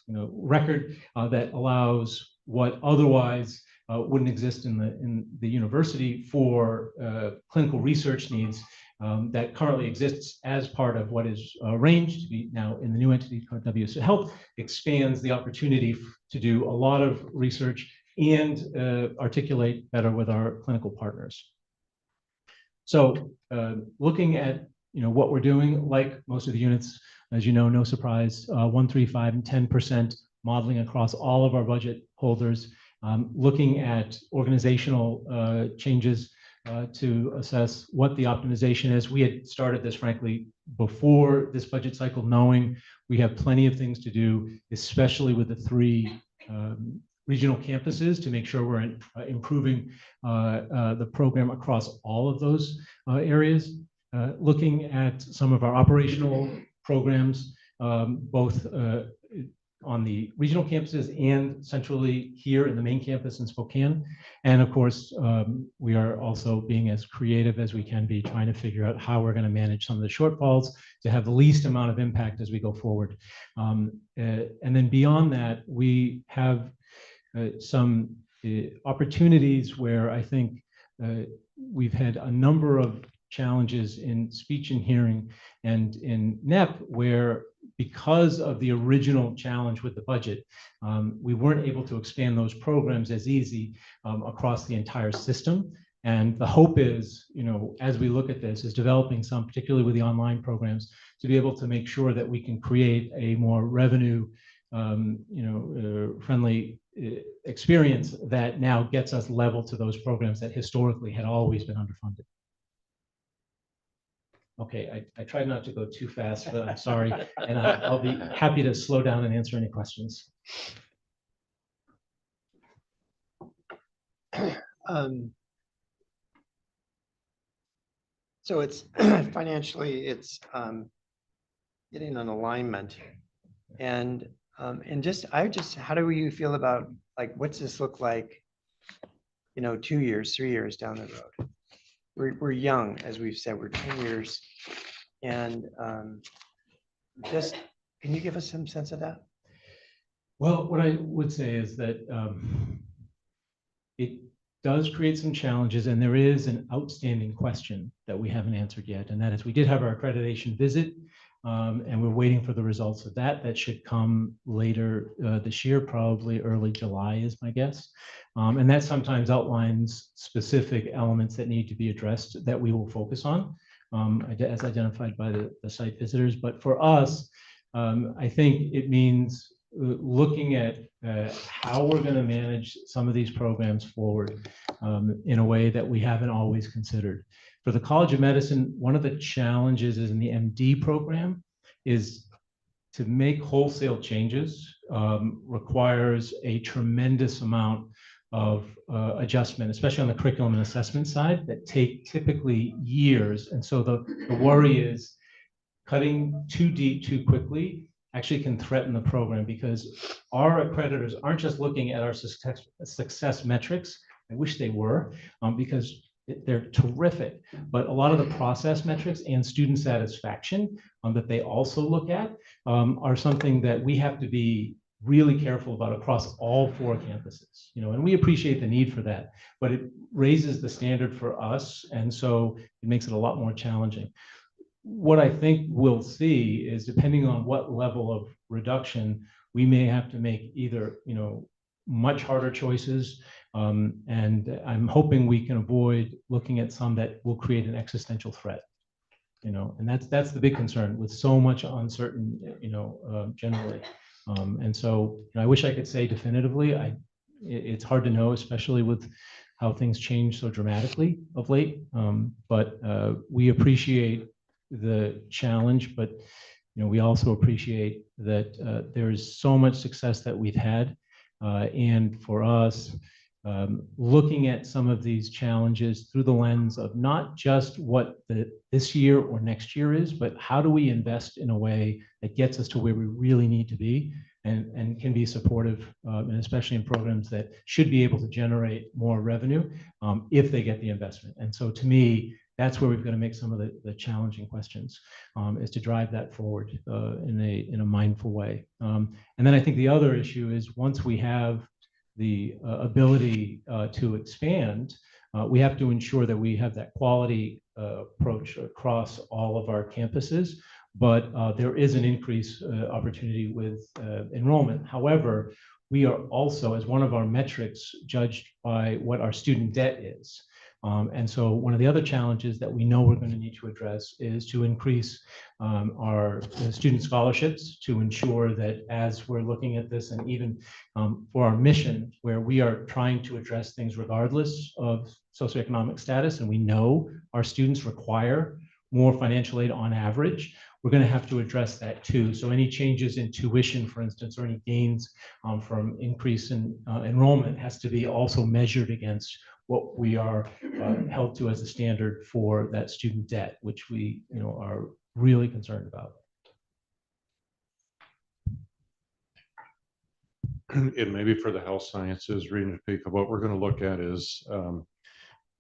record that allows what otherwise wouldn't exist in the university for clinical research needs that currently exists as part of what is arranged to be now in the new entity called WSU Health, expands the opportunity to do a lot of research and articulate better with our clinical partners. So looking at what we're doing, like most of the units, as you know, no surprise, 1, 3, 5, and 10% modeling across all of our budget holders. Looking at organizational changes to assess what the optimization is. We had started this, frankly, before this budget cycle, knowing we have plenty of things to do, especially with the 3 regional campuses, to make sure we're improving the program across all of those areas. Looking at some of our operational programs, both on the regional campuses and centrally here in the main campus in Spokane. And of course, we are also being as creative as we can be, trying to figure out how we're going to manage some of the shortfalls to have the least amount of impact as we go forward. And then beyond that, we have some opportunities where I think we've had a number of challenges in speech and hearing and in NEP, where because of the original challenge with the budget, we weren't able to expand those programs as easy across the entire system. And the hope is, as we look at this, is developing some, particularly with the online programs, to be able to make sure that we can create a more revenue, friendly experience that now gets us level to those programs that historically had always been underfunded. Okay, I tried not to go too fast, but I'm sorry, and I'll be happy to slow down and answer any questions. So it's financially, it's getting an alignment, and how do you feel about, like, what's this look like, 2 years, 3 years down the road? We're young, as we've said, we're 10 years. And just, can you give us some sense of that? Well, what I would say is that it does create some challenges, and there is an outstanding question that we haven't answered yet. And that is, we did have our accreditation visit, and we're waiting for the results of that. That should come later this year, probably early July is my guess. And that sometimes outlines specific elements that need to be addressed that we will focus on, as identified by the site visitors. But for us, I think it means looking at how we're going to manage some of these programs forward in a way that we haven't always considered. For the College of Medicine, one of the challenges is in the MD program is to make wholesale changes requires a tremendous amount of adjustment, especially on the curriculum and assessment side, that take typically years. And so the worry is cutting too deep too quickly actually can threaten the program, because our accreditors aren't just looking at our success metrics. I wish they were, because they're terrific, but a lot of the process metrics and student satisfaction that they also look at are something that we have to be really careful about across all 4 campuses, and we appreciate the need for that, but it raises the standard for us, and so it makes it a lot more challenging. What I think we'll see is, depending on what level of reduction, we may have to make either, much harder choices. And I'm hoping we can avoid looking at some that will create an existential threat. And that's the big concern with so much uncertain, generally. And so I wish I could say definitively. It's hard to know, especially with how things change so dramatically of late. But we appreciate the challenge, but we also appreciate that there's so much success that we've had, and for us, looking at some of these challenges through the lens of not just what this year or next year is, but how do we invest in a way that gets us to where we really need to be, and can be supportive, and especially in programs that should be able to generate more revenue if they get the investment. And so to me, that's where we've got to make some of the challenging questions, is to drive that forward in a mindful way. And then I think the other issue is, once we have the ability to expand, we have to ensure that we have that quality approach across all of our campuses. But there is an increase opportunity with enrollment. However, we are also, as one of our metrics, judged by what our student debt is. And so one of the other challenges that we know we're going to need to address is to increase our student scholarships, to ensure that as we're looking at this, and even for our mission, where we are trying to address things regardless of socioeconomic status, and we know our students require more financial aid on average, we're going to have to address that too. So any changes in tuition, for instance, or any gains from increase in enrollment has to be also measured against what we are held to as a standard for that student debt, which we are really concerned about. And maybe for the health sciences, Regent Pika, what we're going to look at is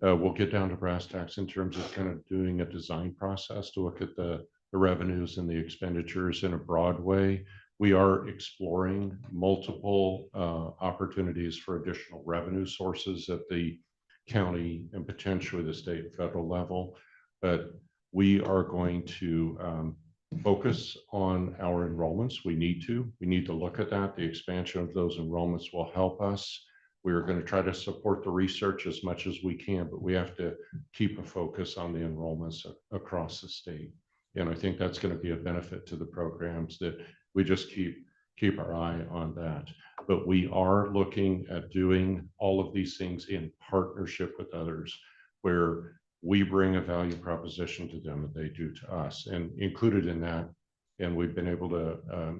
we'll get down to brass tacks in terms of kind of doing a design process to look at the revenues and the expenditures in a broad way. We are exploring multiple opportunities for additional revenue sources at the county and potentially the state and federal level, but we are going to focus on our enrollments. We need to look at that. The expansion of those enrollments will help us. We're going to try to support the research as much as we can, but we have to keep a focus on the enrollments across the state. And I think that's going to be a benefit to the programs, that we just keep our eye on that. But we are looking at doing all of these things in partnership with others, where we bring a value proposition to them that they do to us. And included in that, and we've been able to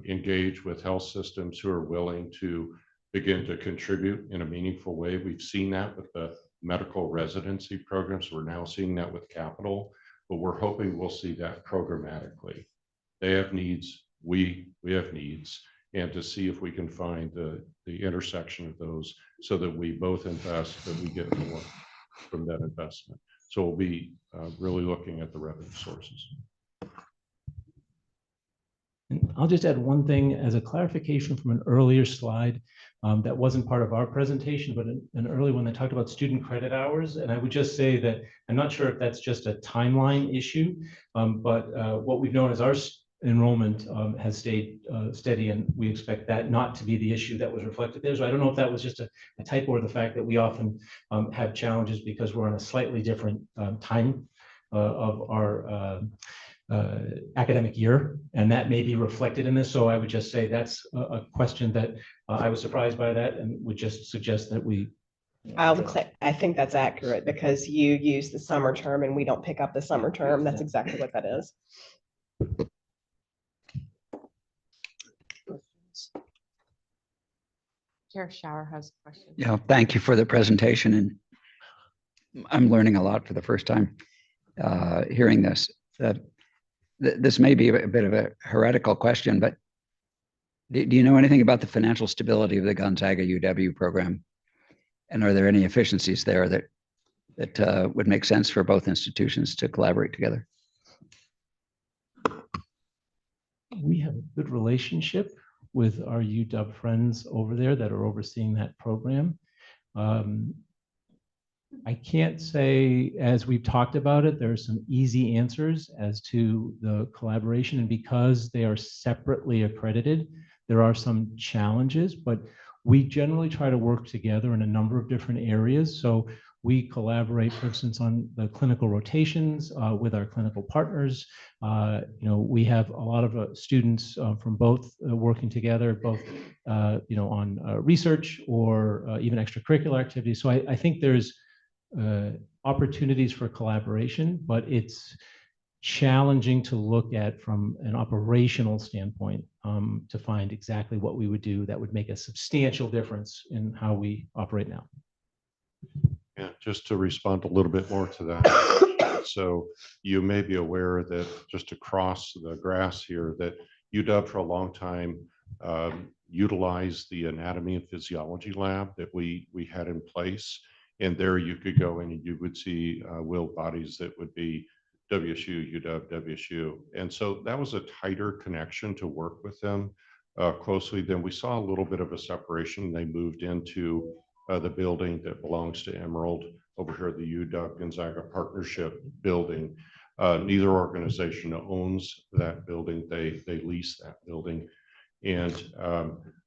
engage with health systems who are willing to begin to contribute in a meaningful way. We've seen that with the medical residency programs. We're now seeing that with capital, but we're hoping we'll see that programmatically. They have needs, we have needs, and to see if we can find the intersection of those so that we both invest, but we get more from that investment. So we'll be really looking at the revenue sources. And I'll just add one thing as a clarification from an earlier slide that wasn't part of our presentation, but an early one that talked about student credit hours. And I would just say that I'm not sure if that's just a timeline issue, but what we've known is our enrollment has stayed steady, and we expect that not to be the issue that was reflected there. So I don't know if that was just a typo, or the fact that we often have challenges because we're on a slightly different time of our academic year, and that may be reflected in this. So I would just say that's a question that I was surprised by that, and would just suggest that we. I think that's accurate, because you use the summer term and we don't pick up the summer term. That's exactly what that is. Chair Shower has a question. Yeah, thank you for the presentation, and I'm learning a lot for the first time hearing this. This may be a bit of a heretical question, but do you know anything about the financial stability of the Gonzaga UW program? And are there any efficiencies there that would make sense for both institutions to collaborate together? We have a good relationship with our UW friends over there that are overseeing that program. I can't say, as we've talked about it, there are some easy answers as to the collaboration, and because they are separately accredited, there are some challenges, but we generally try to work together in a number of different areas. So we collaborate, for instance, on the clinical rotations with our clinical partners. We have a lot of students from both working together, both on research or even extracurricular activities. So I think there's opportunities for collaboration, but it's challenging to look at from an operational standpoint to find exactly what we would do that would make a substantial difference in how we operate now. Yeah, just to respond a little bit more to that. So you may be aware that just across the grass here that UW for a long time utilized the anatomy and physiology lab that we had in place. And there you could go in and you would see wheeled bodies that would be WSU, UW, WSU. And so that was a tighter connection to work with them closely. Then we saw a little bit of a separation. They moved into the building that belongs to Emerald over here, the UW Gonzaga Partnership building. Neither organization owns that building. They lease that building. And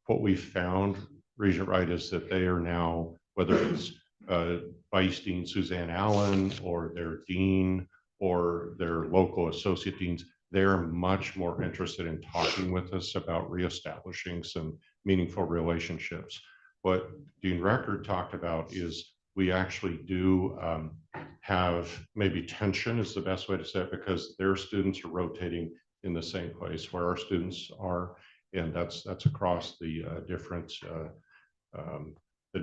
what we found, Regent Wright, is that they are now, whether it's Vice Dean Suzanne Allen or their dean or their local associate deans, they're much more interested in talking with us about reestablishing some meaningful relationships. What Dean Record talked about is we actually do have maybe tension is the best way to say it, because their students are rotating in the same place where our students are, and that's across the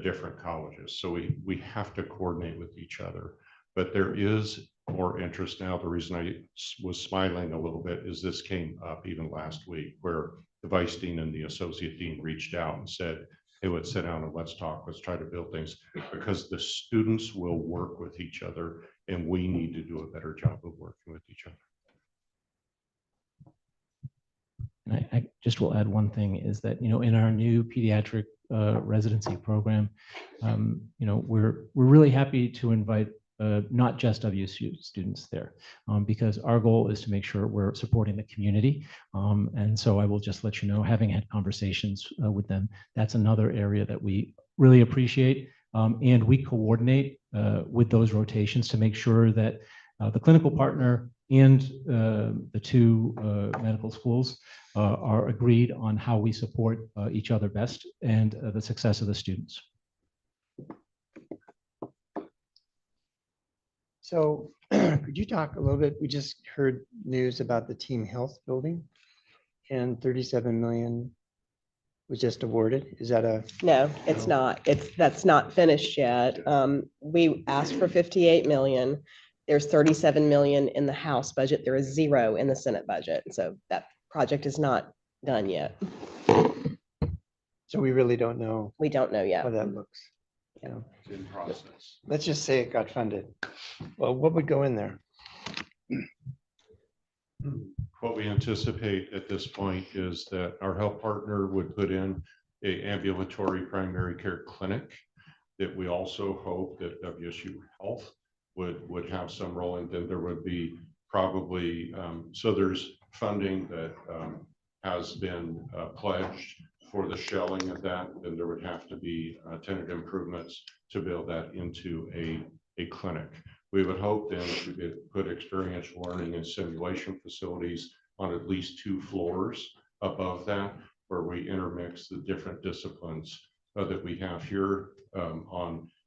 different colleges. So we have to coordinate with each other, but there is more interest now. The reason I was smiling a little bit is this came up even last week, where the vice dean and the associate dean reached out and said, hey, let's sit down and let's talk. Let's try to build things, because the students will work with each other and we need to do a better job of working with each other. And I just will add one thing is that, in our new pediatric residency program, we're really happy to invite not just WSU students there, because our goal is to make sure we're supporting the community. And so I will just let you know, having had conversations with them, that's another area that we really appreciate. And we coordinate with those rotations to make sure that the clinical partner and the two medical schools are agreed on how we support each other best and the success of the students. So could you talk a little bit? We just heard news about the team health building, and 37 million was just awarded. Is that a? No, it's not. That's not finished yet. We asked for 58 million. There's 37 million in the House budget. There is 0 in the Senate budget. So that project is not done yet. So we really don't know. We don't know yet. How that looks. It's in process. Let's just say it got funded. Well, what would go in there? What we anticipate at this point is that our health partner would put in an ambulatory primary care clinic that we also hope that WSU Health would have some role in. Then there would be probably, so there's funding that has been pledged for the shelling of that. Then there would have to be tenant improvements to build that into a clinic. We would hope then to put experiential learning and simulation facilities on at least 2 floors above that, where we intermix the different disciplines that we have here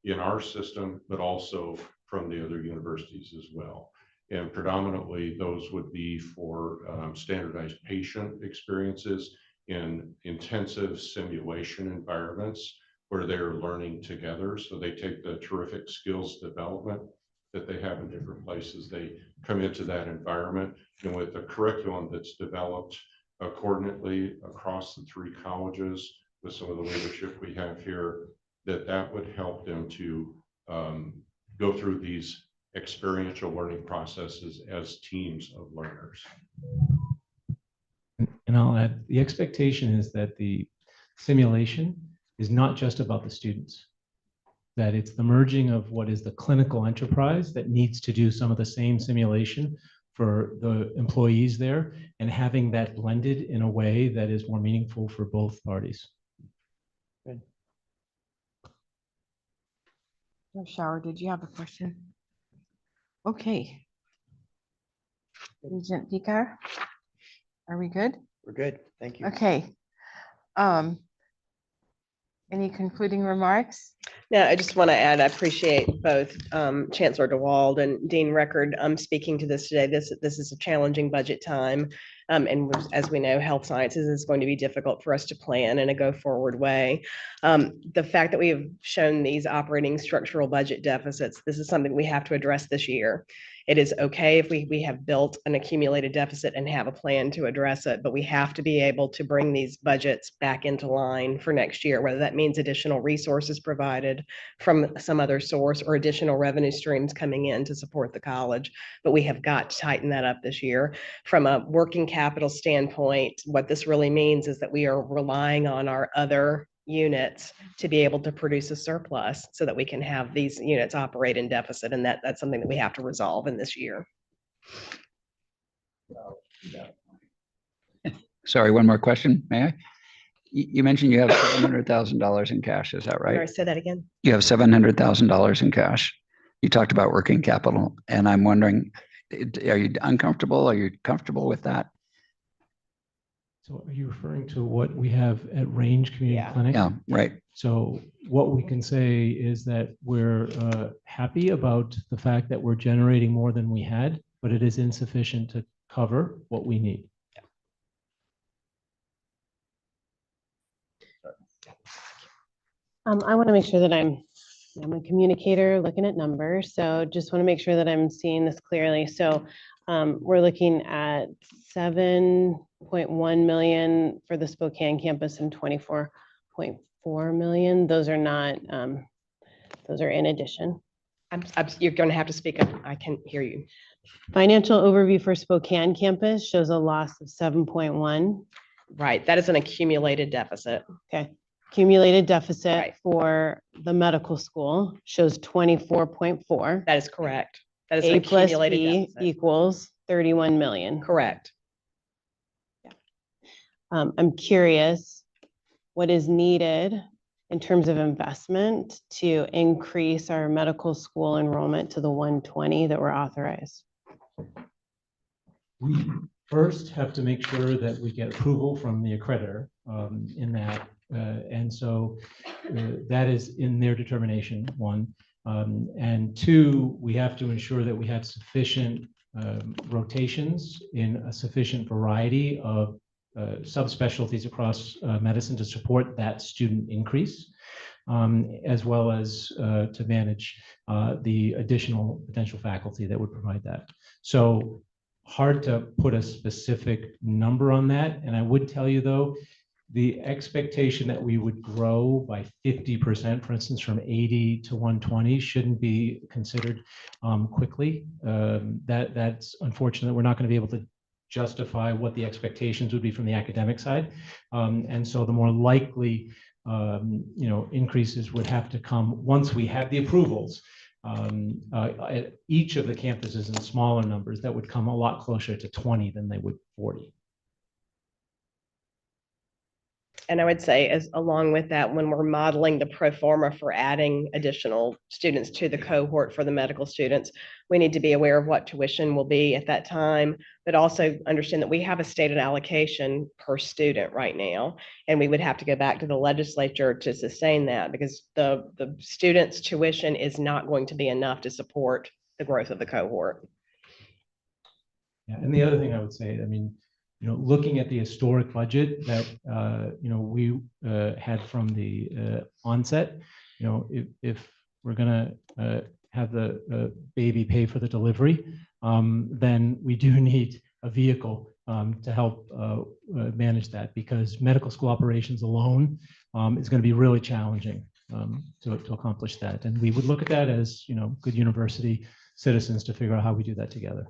in our system, but also from the other universities as well. And predominantly those would be for standardized patient experiences in intensive simulation environments where they're learning together. So they take the terrific skills development that they have in different places. They come into that environment, and with the curriculum that's developed coordinately across the 3 colleges with some of the leadership we have here, that would help them to go through these experiential learning processes as teams of learners. And I'll add, the expectation is that the simulation is not just about the students, that it's the merging of what is the clinical enterprise that needs to do some of the same simulation for the employees there, and having that blended in a way that is more meaningful for both parties. Shower, did you have a question? Okay. Regent Pica, are we good? We're good. Thank you. Okay. Any concluding remarks? No, I just want to add, I appreciate both Chancellor DeWald and Dean Record speaking to this today. This is a challenging budget time. And as we know, health sciences is going to be difficult for us to plan in a go forward way. The fact that we have shown these operating structural budget deficits, this is something we have to address this year. It is okay if we have built an accumulated deficit and have a plan to address it, but we have to be able to bring these budgets back into line for next year, whether that means additional resources provided from some other source or additional revenue streams coming in to support the college. But we have got to tighten that up this year. From a working capital standpoint, what this really means is that we are relying on our other units to be able to produce a surplus so that we can have these units operate in deficit. And that's something that we have to resolve in this year. Sorry, one more question, may I? You mentioned you have $700,000 in cash, is that right? Sorry, say that again. You have $700,000 in cash. You talked about working capital, and I'm wondering, are you uncomfortable? Are you comfortable with that? So are you referring to what we have at Range Community Clinic? Yeah, right. So what we can say is that we're happy about the fact that we're generating more than we had, but it is insufficient to cover what we need. I want to make sure that I'm a communicator looking at numbers. So just want to make sure that I'm seeing this clearly. So we're looking at 7.1 million for the Spokane campus and 24.4 million. Those are not, those are in addition. You're going to have to speak up. I can't hear you. Financial overview for Spokane campus shows a loss of 7.1. Right. That is an accumulated deficit. Okay. Accumulated deficit for the medical school shows 24.4. That is correct. That is an A plus accumulated B deficit. equals 31 million. Correct. I'm curious what is needed in terms of investment to increase our medical school enrollment to the 120 that were authorized. We first have to make sure that we get approval from the accreditor in that. And so that is in their determination, one. And two, we have to ensure that we have sufficient rotations in a sufficient variety of subspecialties across medicine to support that student increase, as well as to manage the additional potential faculty that would provide that. So hard to put a specific number on that. And I would tell you though, the expectation that we would grow by 50%, for instance, from 80 to 120 shouldn't be considered quickly. That's unfortunate. We're not going to be able to justify what the expectations would be from the academic side. And so the more likely increases would have to come once we have the approvals. At each of the campuses in smaller numbers, that would come a lot closer to 20 than they would 40. And I would say, as along with that, when we're modeling the pro forma for adding additional students to the cohort for the medical students, we need to be aware of what tuition will be at that time, but also understand that we have a stated allocation per student right now. And we would have to go back to the legislature to sustain that because the students' tuition is not going to be enough to support the growth of the cohort. Yeah, and the other thing I would say, I mean, looking at the historic budget that, we had from the onset, if we're gonna have the baby pay for the delivery, then we do need a vehicle to help manage that, because medical school operations alone is going to be really challenging to accomplish that. And we would look at that as, good university citizens to figure out how we do that together.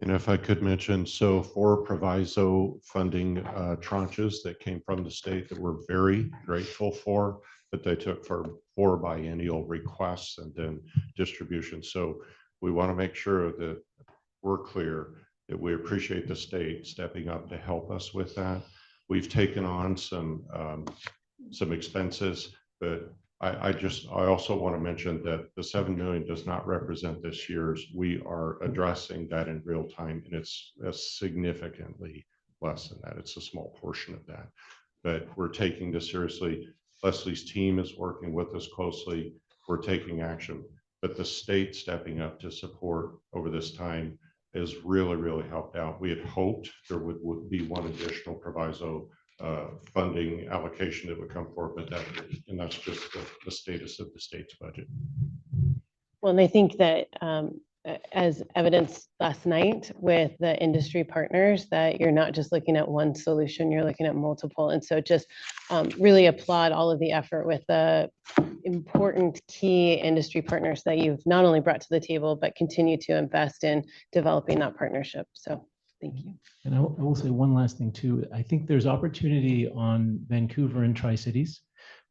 And if I could mention, so 4 proviso funding tranches that came from the state that we're very grateful for, that they took for 4 biennial requests and then distribution. So we want to make sure that we're clear that we appreciate the state stepping up to help us with that. We've taken on some expenses, but I also want to mention that the 7 million does not represent this year's. We are addressing that in real time, and it's significantly less than that. It's a small portion of that, but we're taking this seriously. Leslie's team is working with us closely. We're taking action, but the state stepping up to support over this time has really, really helped out. We had hoped there would be one additional proviso funding allocation that would come forward, but that's just the status of the state's budget. Well, and I think that as evidenced last night with the industry partners, that you're not just looking at one solution, you're looking at multiple. And so just really applaud all of the effort with the important key industry partners that you've not only brought to the table, but continue to invest in developing that partnership. So thank you. And I will say one last thing too. I think there's opportunity on Vancouver and Tri-Cities,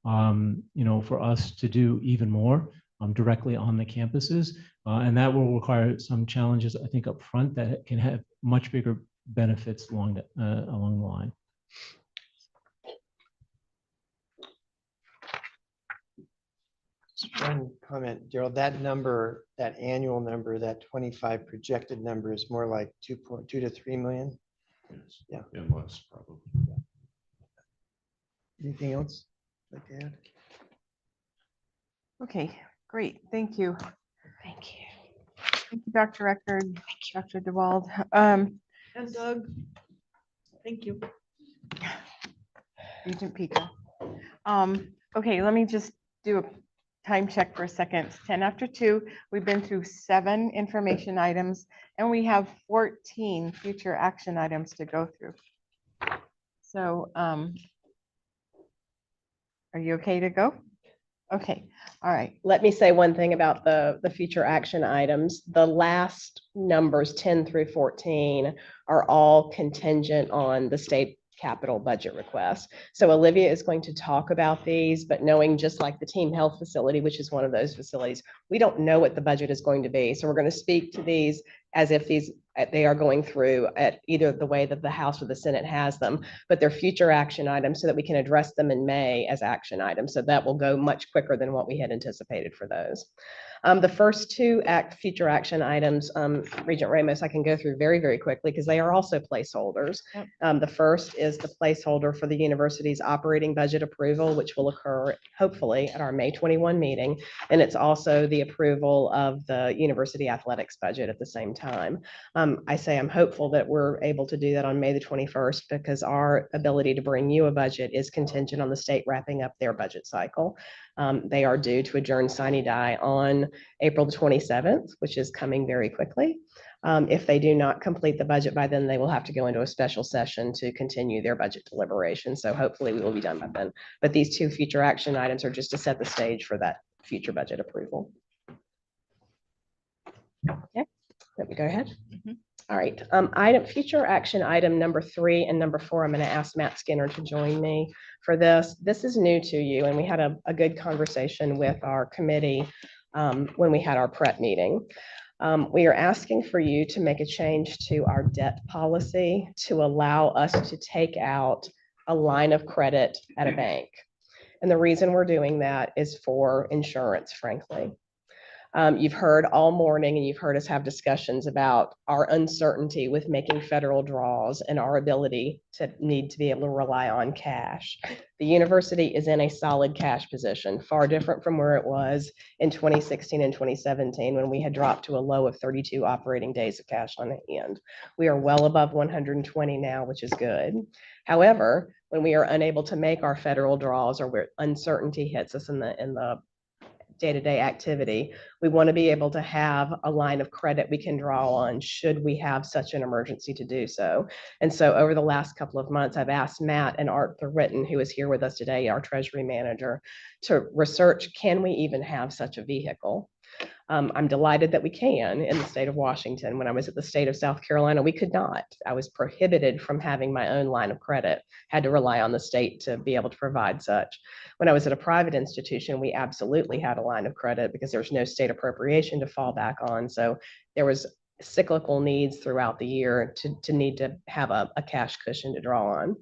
for us to do even more directly on the campuses. And that will require some challenges, I think, up front that can have much bigger benefits along the line. Just one comment, Gerald, that number, that annual number, that 25 projected number is more like 2.2 to 3 million. Yes. Yeah. And less probably. Yeah. Anything else like to add? Okay, great. Thank you. Thank you. Thank you, Dr. Record, Dr. DeWald. And Doug, thank you. Regent Pika. Okay, let me just do a time check for a second. It's 10 after 2. We've been through 7 information items and we have 14 future action items to go through. So are you okay to go? Okay, all right. Let me say one thing about the future action items. The last numbers 10 through 14 are all contingent on the state capital budget request. So Olivia is going to talk about these, but knowing just like the team health facility, which is one of those facilities, we don't know what the budget is going to be. So we're going to speak to these as if they are going through at either the way that the House or the Senate has them, but they're future action items so that we can address them in May as action items. So that will go much quicker than what we had anticipated for those. The first 2 future action items, Regent Ramos, I can go through very, very quickly because they are also placeholders. Yep. The first is the placeholder for the university's operating budget approval, which will occur hopefully at our May 21 meeting. And it's also the approval of the university athletics budget at the same time. I say I'm hopeful that we're able to do that on May the 21st because our ability to bring you a budget is contingent on the state wrapping up their budget cycle. They are due to adjourn sine die on April the 27th, which is coming very quickly. If they do not complete the budget by then, they will have to go into a special session to continue their budget deliberation. So hopefully we will be done by then. But these 2 future action items are just to set the stage for that future budget approval. Okay, let me go ahead. Mm-hmm. All right, future action item number 3 and number 4, I'm going to ask Matt Skinner to join me for this. This is new to you, and we had a good conversation with our committee when we had our prep meeting. We are asking for you to make a change to our debt policy to allow us to take out a line of credit at a bank. And the reason we're doing that is for insurance, frankly. You've heard all morning and you've heard us have discussions about our uncertainty with making federal draws and our ability to need to be able to rely on cash. The university is in a solid cash position, far different from where it was in 2016 and 2017 when we had dropped to a low of 32 operating days of cash on hand. We are well above 120 now, which is good. However, when we are unable to make our federal draws or where uncertainty hits us in the day-to-day activity, we want to be able to have a line of credit we can draw on should we have such an emergency to do so. And so over the last couple of months, I've asked Matt and Arthur Witten, who is here with us today, our treasury manager, to research, can we even have such a vehicle? I'm delighted that we can in the state of Washington. When I was at the state of South Carolina, we could not. I was prohibited from having my own line of credit, had to rely on the state to be able to provide such. When I was at a private institution, we absolutely had a line of credit because there's no state appropriation to fall back on. So there was cyclical needs throughout the year to need to have a cash cushion to draw on.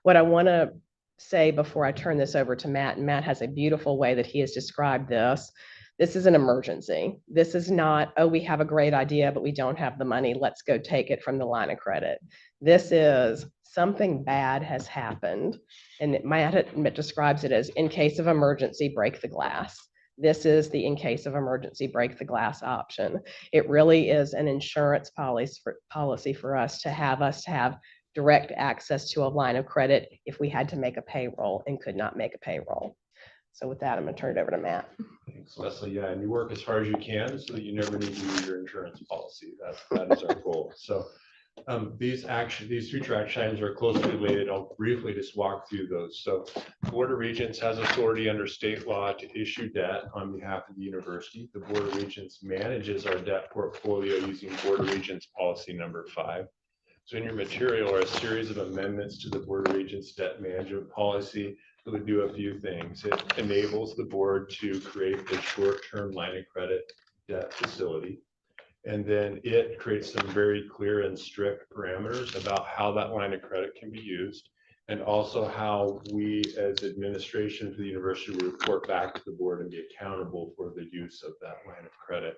What I want to say before I turn this over to Matt, and Matt has a beautiful way that he has described this. This is an emergency. This is not, oh, we have a great idea, but we don't have the money. Let's go take it from the line of credit. This is something bad has happened. And Matt describes it as in case of emergency, break the glass. This is the in case of emergency, break the glass option. It really is an insurance policy for us to have direct access to a line of credit if we had to make a payroll and could not make a payroll. So with that, I'm going to turn it over to Matt. Thanks, Leslie. Yeah, and you work as hard as you can so that you never need to use your insurance policy. That is our goal. So these future action items are closely related. I'll briefly just walk through those. So the Board of Regents has authority under state law to issue debt on behalf of the university. The Board of Regents manages our debt portfolio using Board of Regents policy number 5. So in your material are a series of amendments to the Board of Regents debt management policy that would do a few things. It enables the board to create the short-term line of credit debt facility. And then it creates some very clear and strict parameters about how that line of credit can be used, and also how we as administration for the university will report back to the board and be accountable for the use of that line of credit.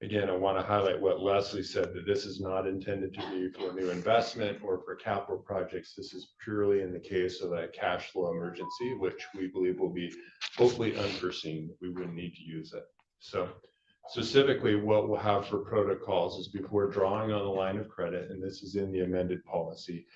Again, I want to highlight what Leslie said, that this is not intended to be for a new investment or for capital projects. This is purely in the case of a cash flow emergency, which we believe will be hopefully unforeseen. We wouldn't need to use it. So specifically what we'll have for protocols is before drawing on the line of credit, and this is in the amended policy,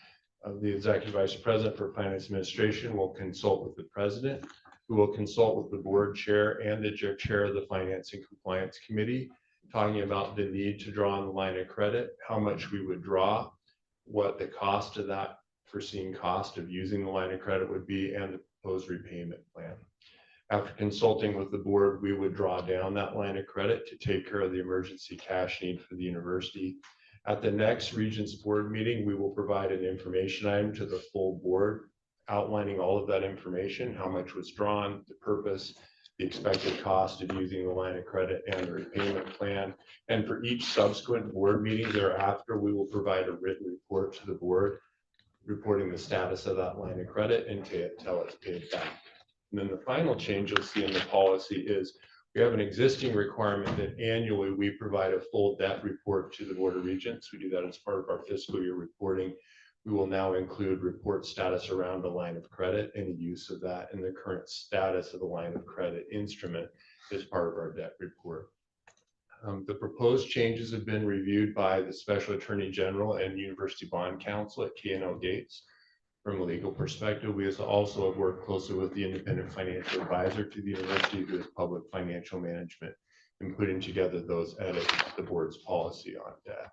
the Executive Vice President for Finance Administration will consult with the President, who will consult with the board chair and the chair of the Finance and Compliance Committee, talking about the need to draw on the line of credit, how much we would draw, what the cost of that foreseen cost of using the line of credit would be, and the proposed repayment plan. After consulting with the board, we would draw down that line of credit to take care of the emergency cash need for the university. At the next Regents board meeting, we will provide an information item to the full board outlining all of that information, how much was drawn, the purpose, the expected cost of using the line of credit, and the repayment plan. And for each subsequent board meeting thereafter, we will provide a written report to the board reporting the status of that line of credit until it's paid back. And then the final change you'll see in the policy is we have an existing requirement that annually we provide a full debt report to the Board of Regents. We do that as part of our fiscal year reporting. We will now include report status around the line of credit and the use of that, and the current status of the line of credit instrument as part of our debt report. The proposed changes have been reviewed by the Special Attorney General and University Bond Counsel at K&L Gates. From a legal perspective, we also have worked closely with the independent financial advisor to the university, who is public financial management, in putting together those edits to the board's policy on debt.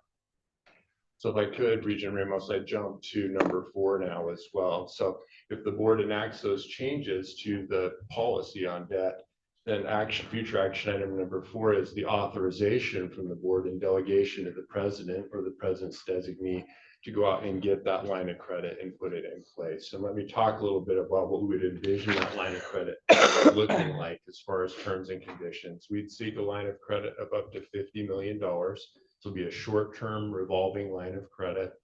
So if I could, Regent Ramos, I'd jump to number 4 now as well. So if the board enacts those changes to the policy on debt, then future action item number 4 is the authorization from the board and delegation to the president or the president's designee to go out and get that line of credit and put it in place. So let me talk a little bit about what we would envision that line of credit looking like as far as terms and conditions. We'd seek a line of credit of up to $50 million. This will be a short-term revolving line of credit,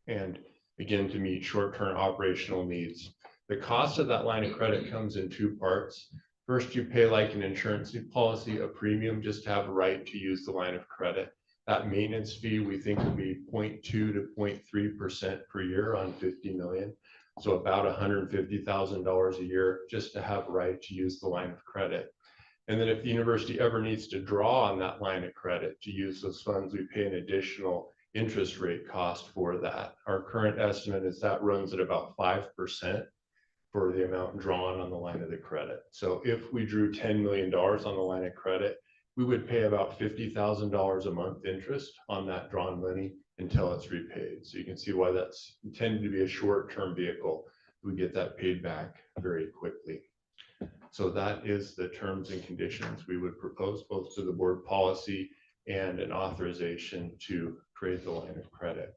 and again, to meet short-term operational needs. The cost of that line of credit comes in 2 parts. First, you pay like an insurance policy, a premium, just to have a right to use the line of credit. That maintenance fee, we think will be 0.2 to 0.3% per year on 50 million. So about $150,000 a year just to have a right to use the line of credit. And then if the university ever needs to draw on that line of credit to use those funds, we pay an additional interest rate cost for that. Our current estimate is that runs at about 5% for the amount drawn on the line of the credit. So if we drew $10 million on the line of credit, we would pay about $50,000 a month interest on that drawn money until it's repaid. So you can see why that's intended to be a short-term vehicle. We get that paid back very quickly. So that is the terms and conditions we would propose both to the board policy and an authorization to create the line of credit.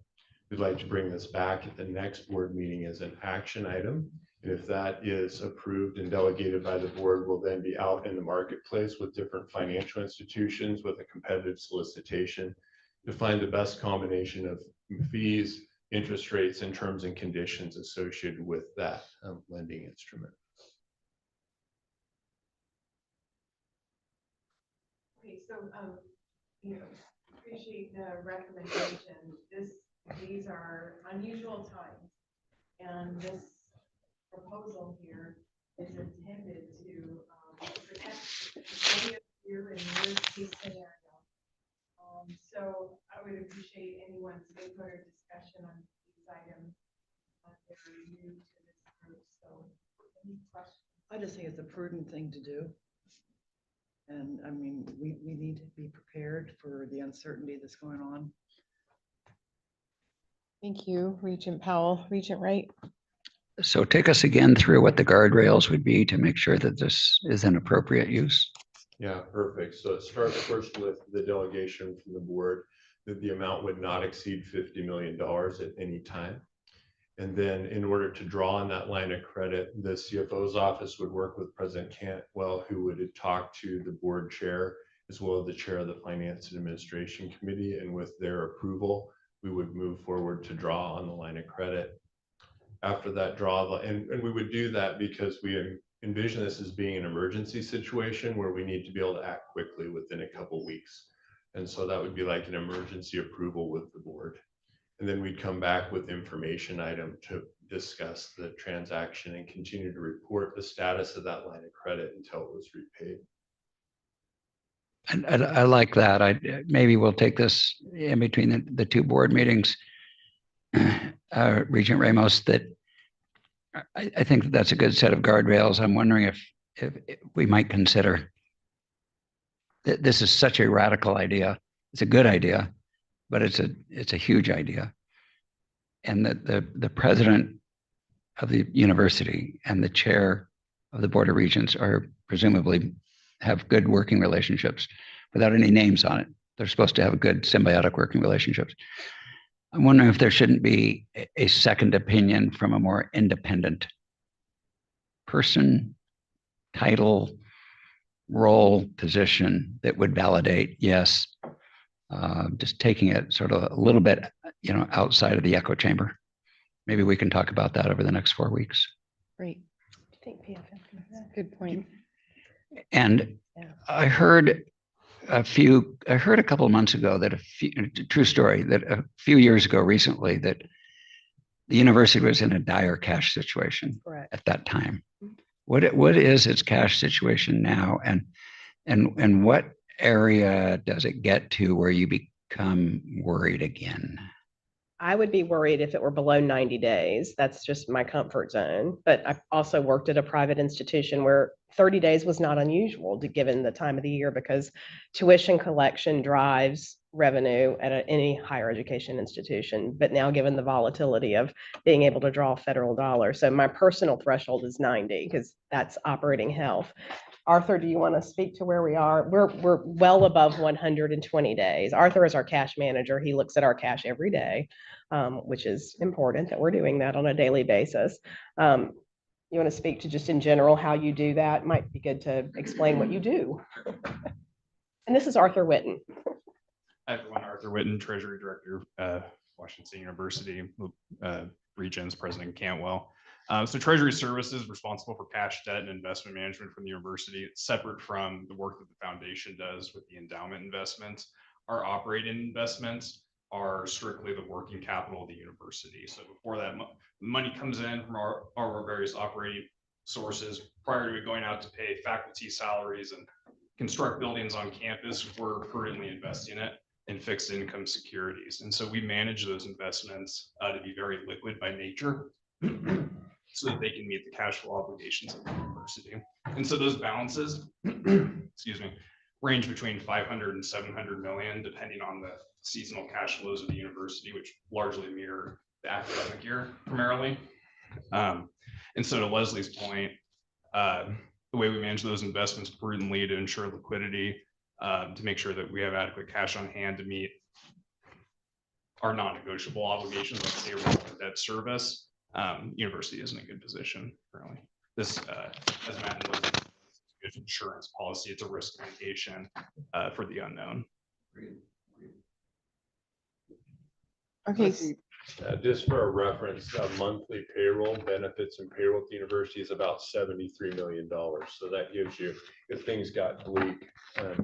We'd like to bring this back at the next board meeting as an action item. And if that is approved and delegated by the board, we'll then be out in the marketplace with different financial institutions with a competitive solicitation to find the best combination of fees, interest rates, and terms and conditions associated with that lending instrument. Okay, so, appreciate the recommendation. These are unusual times, and this proposal here is intended to protect you in worst case scenario. So I would appreciate anyone's input or discussion on these items. They're new to this group, so any questions? I just think it's a prudent thing to do. And I mean, we need to be prepared for the uncertainty that's going on. Thank you, Regent Powell. Regent Wright. So take us again through what the guardrails would be to make sure that this is an appropriate use. Yeah, perfect. So it starts first with the delegation from the board that the amount would not exceed $50 million at any time. And then in order to draw on that line of credit, the CFO's office would work with President Cantwell, who would talk to the board chair, as well as the chair of the Finance and Administration Committee. And with their approval, we would move forward to draw on the line of credit. After that draw, and we would do that because we envision this as being an emergency situation where we need to be able to act quickly within a couple weeks. And so that would be like an emergency approval with the board. And then we'd come back with information item to discuss the transaction and continue to report the status of that line of credit until it was repaid. I like that. Maybe we'll take this in between the two board meetings. Regent Ramos, that I think that's a good set of guardrails. I'm wondering if we might consider that this is such a radical idea. It's a good idea, but it's a huge idea. And that the president of the university and the chair of the Board of Regents are presumably have good working relationships without any names on it. They're supposed to have good symbiotic working relationships. I'm wondering if there shouldn't be a second opinion from a more independent person, title, role, position that would validate, yes, just taking it sort of a little bit, outside of the echo chamber. Maybe we can talk about that over the next 4 weeks. Great. Good point. And I heard a couple of months ago that true story, that a few years ago recently, that the university was in a dire cash situation at that time. What is its cash situation now? And what area does it get to where you become worried again? I would be worried if it were below 90 days. That's just my comfort zone. But I also worked at a private institution where 30 days was not unusual given the time of the year, because tuition collection drives revenue at any higher education institution. But now given the volatility of being able to draw federal dollars. So my personal threshold is 90 because that's operating health. Arthur, do you want to speak to where we are? We're well above 120 days. Arthur is our cash manager. He looks at our cash every day, which is important that we're doing that on a daily basis. You want to speak to just in general how you do that? Might be good to explain what you do. And this is Arthur Witten. Hi, everyone. Arthur Witten, Treasury Director, Washington State University, Regents, President Cantwell. So Treasury Services responsible for cash, debt, and investment management from the university. It's separate from the work that the foundation does with the endowment investments. Our operating investments are strictly the working capital of the university. So before that money comes in from our various operating sources, prior to it going out to pay faculty salaries and construct buildings on campus, we're currently investing it in fixed income securities. And so we manage those investments to be very liquid by nature so that they can meet the cash flow obligations of the university. And so those balances, excuse me, range between 500 and 700 million, depending on the seasonal cash flows of the university, which largely mirror the academic year primarily. And so to Leslie's point, the way we manage those investments prudently to ensure liquidity, to make sure that we have adequate cash on hand to meet our non-negotiable obligations like payroll and debt service, university is in a good position currently. This, as Matt knows, is insurance policy. It's a risk mitigation for the unknown. Okay. Just for a reference, monthly payroll benefits and payroll at the university is about $73 million. So that gives you, if things got bleak,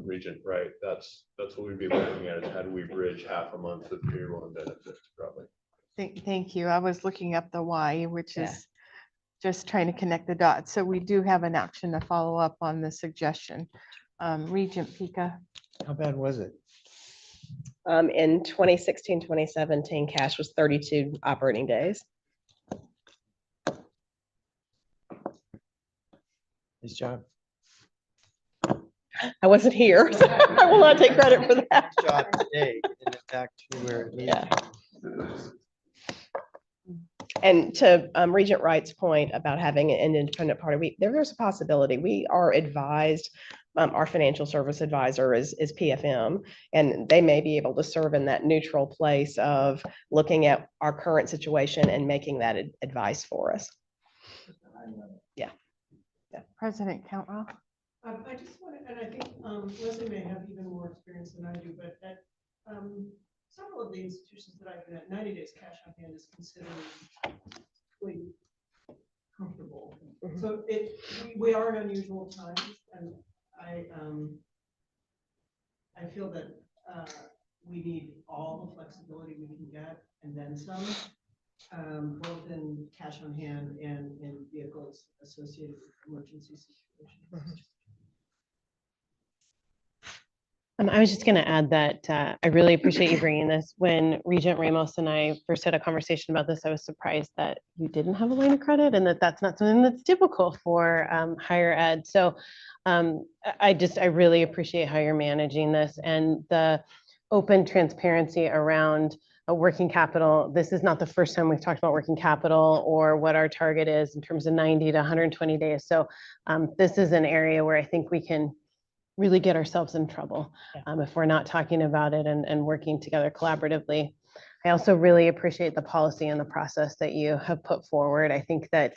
Regent, right? That's what we'd be looking at, is how do we bridge half a month of payroll and benefits probably. Thank you. I was looking up the why, which is just trying to connect the dots. So we do have an action to follow up on the suggestion. Regent Pika. How bad was it? In 2016, 2017, cash was 32 operating days. Nice job. I wasn't here, so I will not take credit for that. Nice job today, getting it back to where it needs to be. And to Regent Wright's point about having an independent party, there's a possibility. We are advised, our financial service advisor is PFM, and they may be able to serve in that neutral place of looking at our current situation and making that advice for us. Yeah. President Countwell. I just want to, and I think Leslie may have even more experience than I do, but at several of the institutions that I've been at, 90 days cash on hand is considered really comfortable. Mm-hmm. So we are in unusual times, and I feel that we need all the flexibility we can get and then some, both in cash on hand and in vehicles associated with emergency situations. Mm-hmm. I was just going to add that I really appreciate you bringing this. When Regent Ramos and I first had a conversation about this, I was surprised that you didn't have a line of credit and that that's not something that's typical for higher ed. So I really appreciate how you're managing this and the open transparency around working capital. This is not the first time we've talked about working capital or what our target is in terms of 90 to 120 days. So this is an area where I think we can really get ourselves in trouble if we're not talking about it and working together collaboratively. I also really appreciate the policy and the process that you have put forward. I think that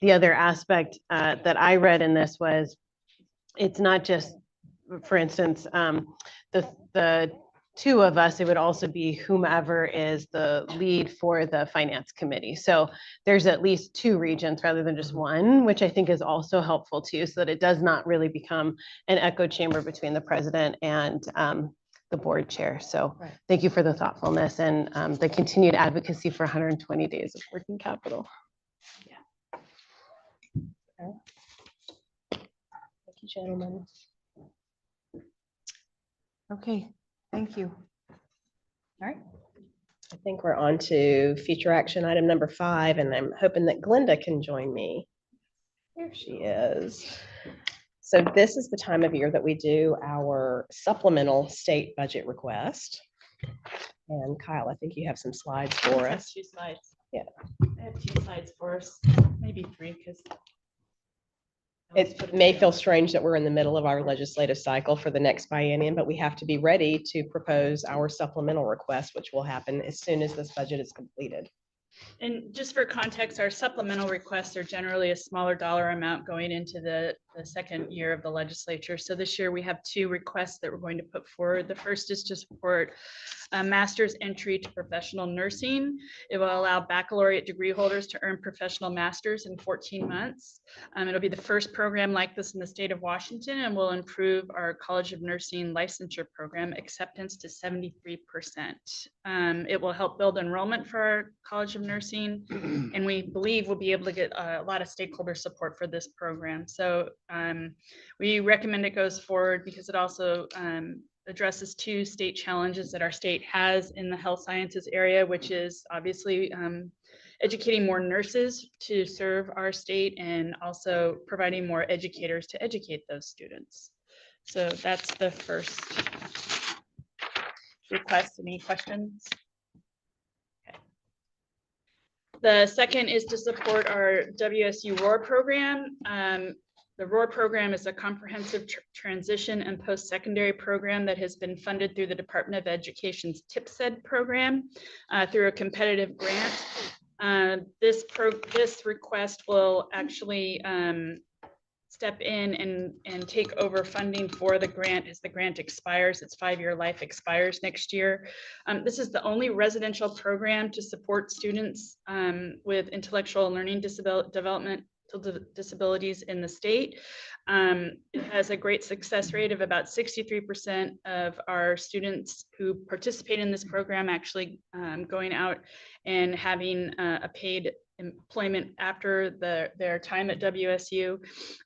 the other aspect that I read in this was, it's not just, for instance, the two of us, it would also be whomever is the lead for the finance committee. So there's at least two regents rather than just one, which I think is also helpful too, so that it does not really become an echo chamber between the president and the board chair. So thank you for the thoughtfulness and the continued advocacy for 120 days of working capital. Yeah. Okay. Thank you, gentlemen. Okay. Thank you. All right. I think we're on to future action item number 5, and I'm hoping that Glenda can join me. Here she is. So this is the time of year that we do our supplemental state budget request. And Kyle, I think you have some slides for us. 2 slides. Yeah. I have 2 slides for us, maybe 3, because it may feel strange that we're in the middle of our legislative cycle for the next biennium, but we have to be ready to propose our supplemental request, which will happen as soon as this budget is completed. And just for context, our supplemental requests are generally a smaller dollar amount going into the the second year of the legislature. So this year we have two requests that we're going to put forward. The first is to support a master's entry to professional nursing. It will allow baccalaureate degree holders to earn professional masters in 14 months. It'll be the first program like this in the state of Washington and will improve our College of Nursing licensure program acceptance to 73%. It will help build enrollment for our College of Nursing, and we believe we'll be able to get a lot of stakeholder support for this program. So we recommend it goes forward because it also addresses two state challenges that our state has in the health sciences area, which is obviously educating more nurses to serve our state and also providing more educators to educate those students. So that's the first request. Any questions? Okay. The second is to support our WSU ROAR program. The ROAR program is a comprehensive transition and post-secondary program that has been funded through the Department of Education's TIPSED program through a competitive grant. This request will actually step in and take over funding for the grant as the grant expires. Its 5-year life expires next year. This is the only residential program to support students with intellectual and learning developmental disabilities in the state. It has a great success rate of about 63% of our students who participate in this program actually going out and having a paid employment after their time at WSU.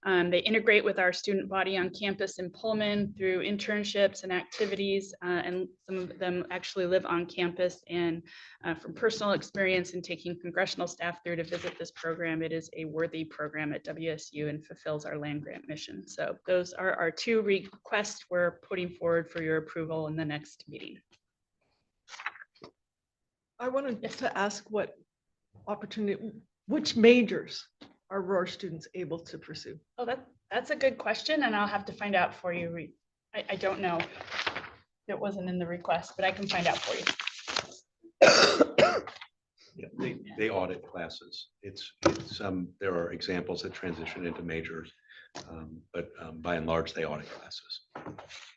They integrate with our student body on campus in Pullman through internships and activities, and some of them actually live on campus. And from personal experience in taking congressional staff through to visit this program, it is a worthy program at WSU and fulfills our land grant mission. So those are our two requests we're putting forward for your approval in the next meeting. I wanted to ask what opportunity, which majors are ROAR students able to pursue? Oh, that's a good question, and I'll have to find out for you. I don't know. It wasn't in the request, but I can find out for you. Yeah, they audit classes. There are examples that transition into majors, but by and large, they audit classes.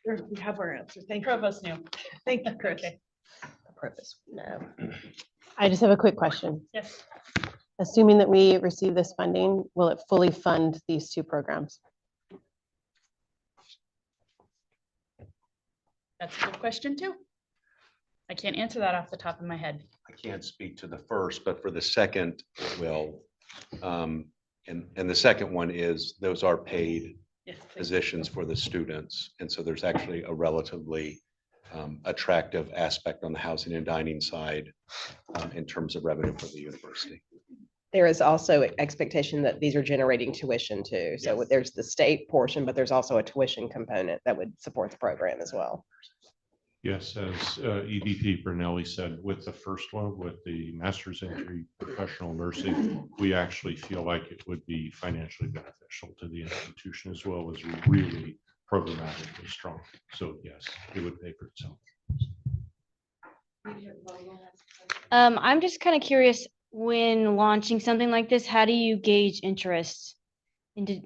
We have our answer. Thank you. Provost knew. Thank you, Chris. Okay. Provost, no. I just have a quick question. Yes. Assuming that we receive this funding, will it fully fund these two programs? That's a good question too. I can't answer that off the top of my head. I can't speak to the first, but for the second, it will. And the second one is, those are paid positions for the students. And so there's actually a relatively attractive aspect on the housing and dining side in terms of revenue for the university. There is also expectation that these are generating tuition too. So Yes. there's the state portion, but there's also a tuition component that would support the program as well. Yes, as EVP Brunelli said, with the first one, with the master's entry professional nursing, we actually feel like it would be financially beneficial to the institution as well as really programmatically strong. So yes, it would pay for itself. I'm just kind of curious, when launching something like this, how do you gauge interest into,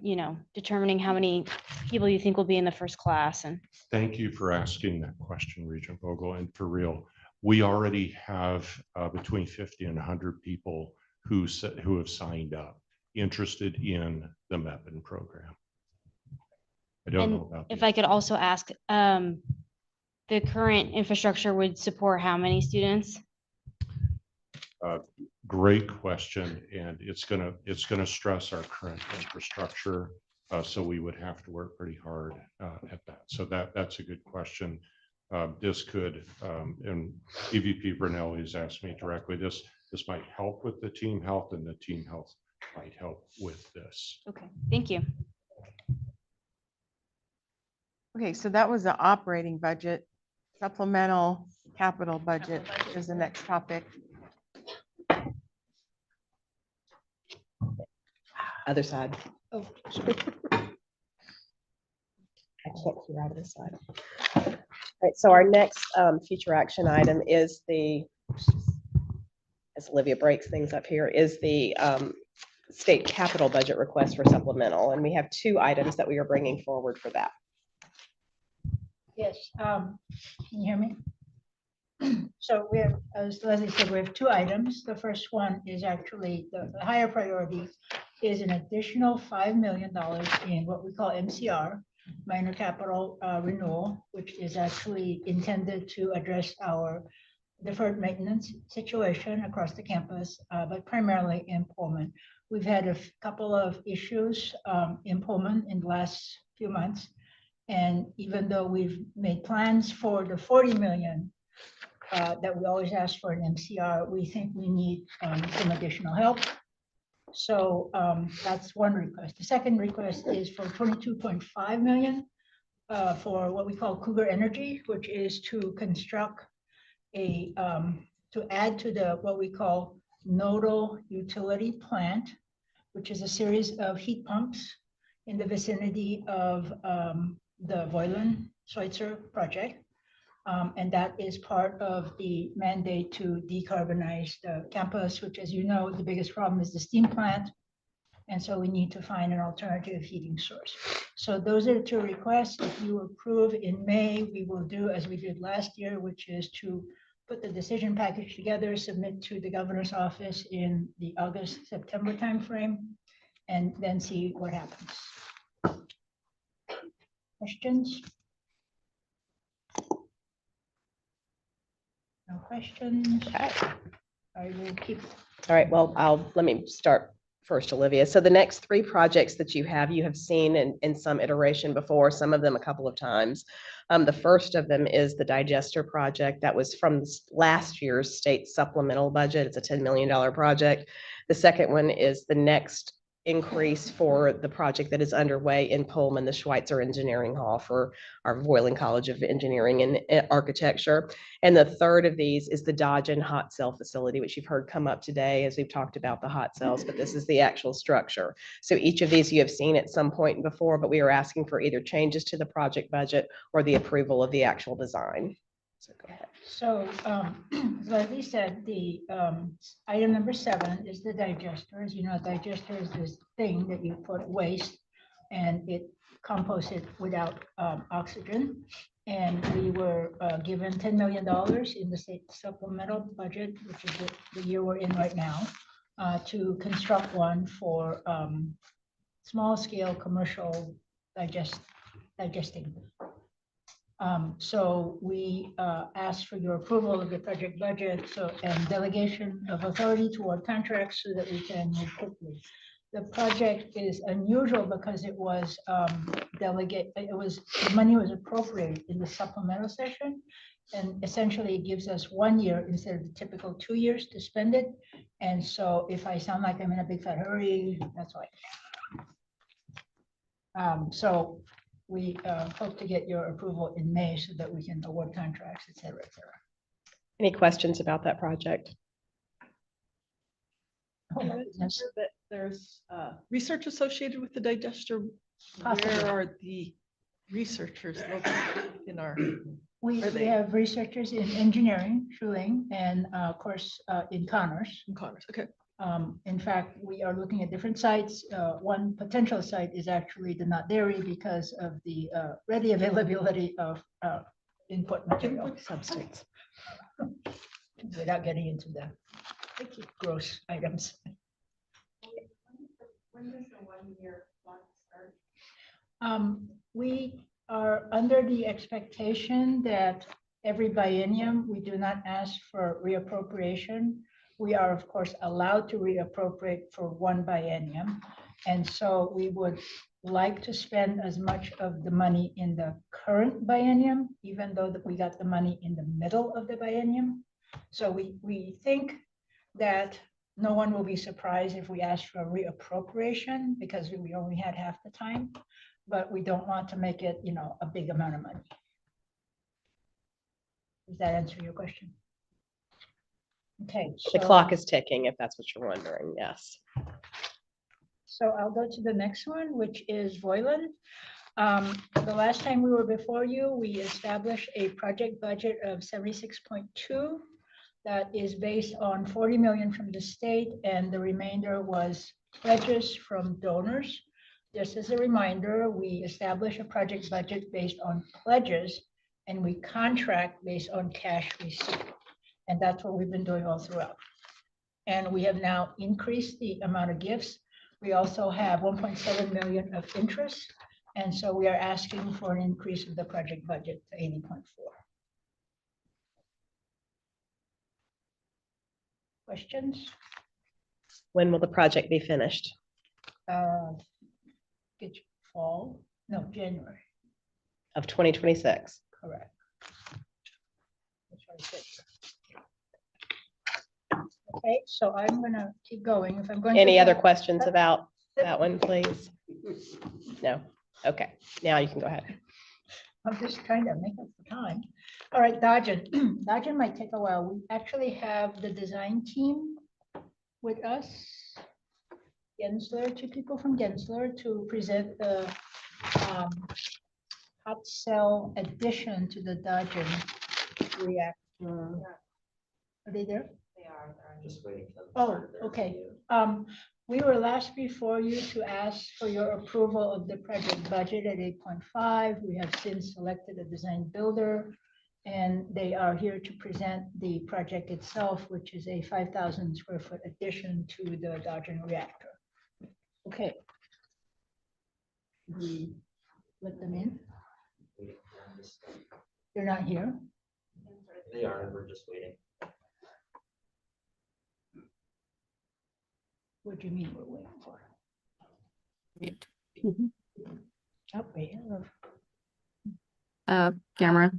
determining how many people you think will be in the first class? And Thank you for asking that question, Regent Vogel. And for real, we already have between 50 and 100 people who have signed up, interested in the MEPN program. I don't know about if I could also ask, the current infrastructure would support how many students? Great question, and it's gonna stress our current infrastructure. So we would have to work pretty hard at that. So that's a good question. This could, and EVP Brunelli has asked me directly, this might help with the team health, and the team health might help with this. Okay, thank you. Okay, so that was the operating budget. Supplemental capital budget is the next topic. Other side. Oh. I can't see right this side. All right, so our next future action item is as Olivia breaks things up here, is the state capital budget request for supplemental, and we have 2 items that we are bringing forward for that. Yes, can you hear me? So we have, as Leslie said, we have 2 items. The first one is actually the higher priority is an additional $5 million in what we call MCR, minor capital renewal, which is actually intended to address our deferred maintenance situation across the campus, but primarily in Pullman. We've had a couple of issues in Pullman in the last few months. And even though we've made plans for the 40 million that we always ask for an MCR, we think we need some additional help. So that's one request. The second request is for 22.5 million for what we call Cougar Energy, which is to construct a, to add to the, what we call nodal utility plant, which is a series of heat pumps in the vicinity of the Voilen Schweitzer project. And that is part of the mandate to decarbonize the campus, which, as you know, the biggest problem is the steam plant. And so we need to find an alternative heating source. So those are the 2 requests. If you approve in May, we will do as we did last year, which is to put the decision package together, submit to the governor's office in the August-September timeframe, and then see what happens. Questions? No questions? Okay. I will keep. All right, well, let me start first, Olivia. So the next 3 projects that you have seen in some iteration before, some of them a couple of times. The first of them is the digester project that was from last year's state supplemental budget. It's a $10 million project. The second one is the next increase for the project that is underway in Pullman, the Schweitzer Engineering Hall for our Voilen College of Engineering and Architecture. And the third of these is the Dodge and hot cell facility, which you've heard come up today as we've talked about the hot cells, but this is the actual structure. So each of these you have seen at some point before, but we are asking for either changes to the project budget or the approval of the actual design. So go ahead. So, like we said, the item number 7 is the digester. As you know, a digester is this thing that you put waste and it composts it without oxygen. And we were given $10 million in the state supplemental budget, which is the year we're in right now, to construct one for small scale commercial digesting. So we asked for your approval of the project budget and delegation of authority toward contracts so that we can move quickly. The project is unusual because it was the money was appropriated in the supplemental session. And essentially it gives us 1 year instead of the typical 2 years to spend it. And so if I sound like I'm in a big fat hurry, that's why. So we hope to get your approval in May so that we can award contracts, et cetera, et cetera. Any questions about that project? That there's research associated with the digester. Possibly. Where are the researchers located in our? We have researchers in engineering, Shuling, and of course in Connors. In Connors, okay. In fact, we are looking at different sites. One potential site is actually the Not Dairy because of the ready availability of input material substance. Without getting into the gross items. When does the 1 year clock start? We are under the expectation that every biennium, we do not ask for reappropriation. We are, of course, allowed to reappropriate for 1 biennium. And so we would like to spend as much of the money in the current biennium, even though that we got the money in the middle of the biennium. So we think that no one will be surprised if we ask for reappropriation because we only had half the time, but we don't want to make it, a big amount of money. Does that answer your question? Okay. The clock is ticking, if that's what you're wondering, yes. So I'll go to the next one, which is Voilen. The last time we were before you, we established a project budget of 76.2. That is based on 40 million from the state, and the remainder was pledges from donors. Just as a reminder, we establish a project budget based on pledges and we contract based on cash receipt. And that's what we've been doing all throughout. And we have now increased the amount of gifts. We also have 1.7 million of interest. And so we are asking for an increase of the project budget to 80.4. Questions? When will the project be finished? It's fall, no, January, Of 2026. correct. That's what I said. Okay, so I'm gonna keep going. If I'm going. Any to- other questions about that one, please? No? Okay, now you can go ahead. I'm just trying to make up the time. All right, Dodgen. Dodgen might take a while. We actually have the design team with us. Gensler, 2 people from Gensler to present the hot cell addition to the Dodgen reactor. Are they there? They are. Just waiting. Oh, okay. We were last before you to ask for your approval of the project budget at 8.5. We have since selected a design builder, and they are here to present the project itself, which is a 5,000 square foot addition to the Dodgen reactor. Okay. We let them in. They're not here. They are, we're just waiting. What do you mean we're waiting for? Oh, we have. Camera.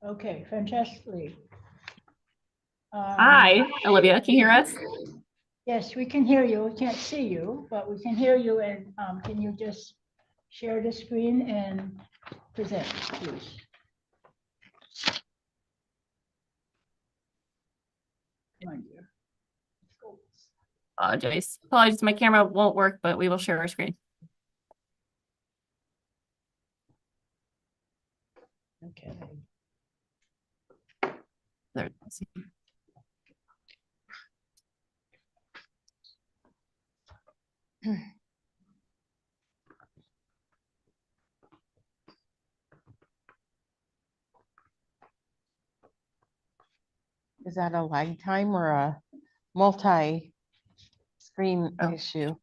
Okay, fantastic. Hi, Olivia, can you hear us? Yes, we can hear you. We can't see you, but we can hear you. And can you just share the screen and present, please? Come on, dear. Apologies, my camera won't work, but we will share our screen. Okay. There, let's see. Is that a lag time or a multi-screen issue?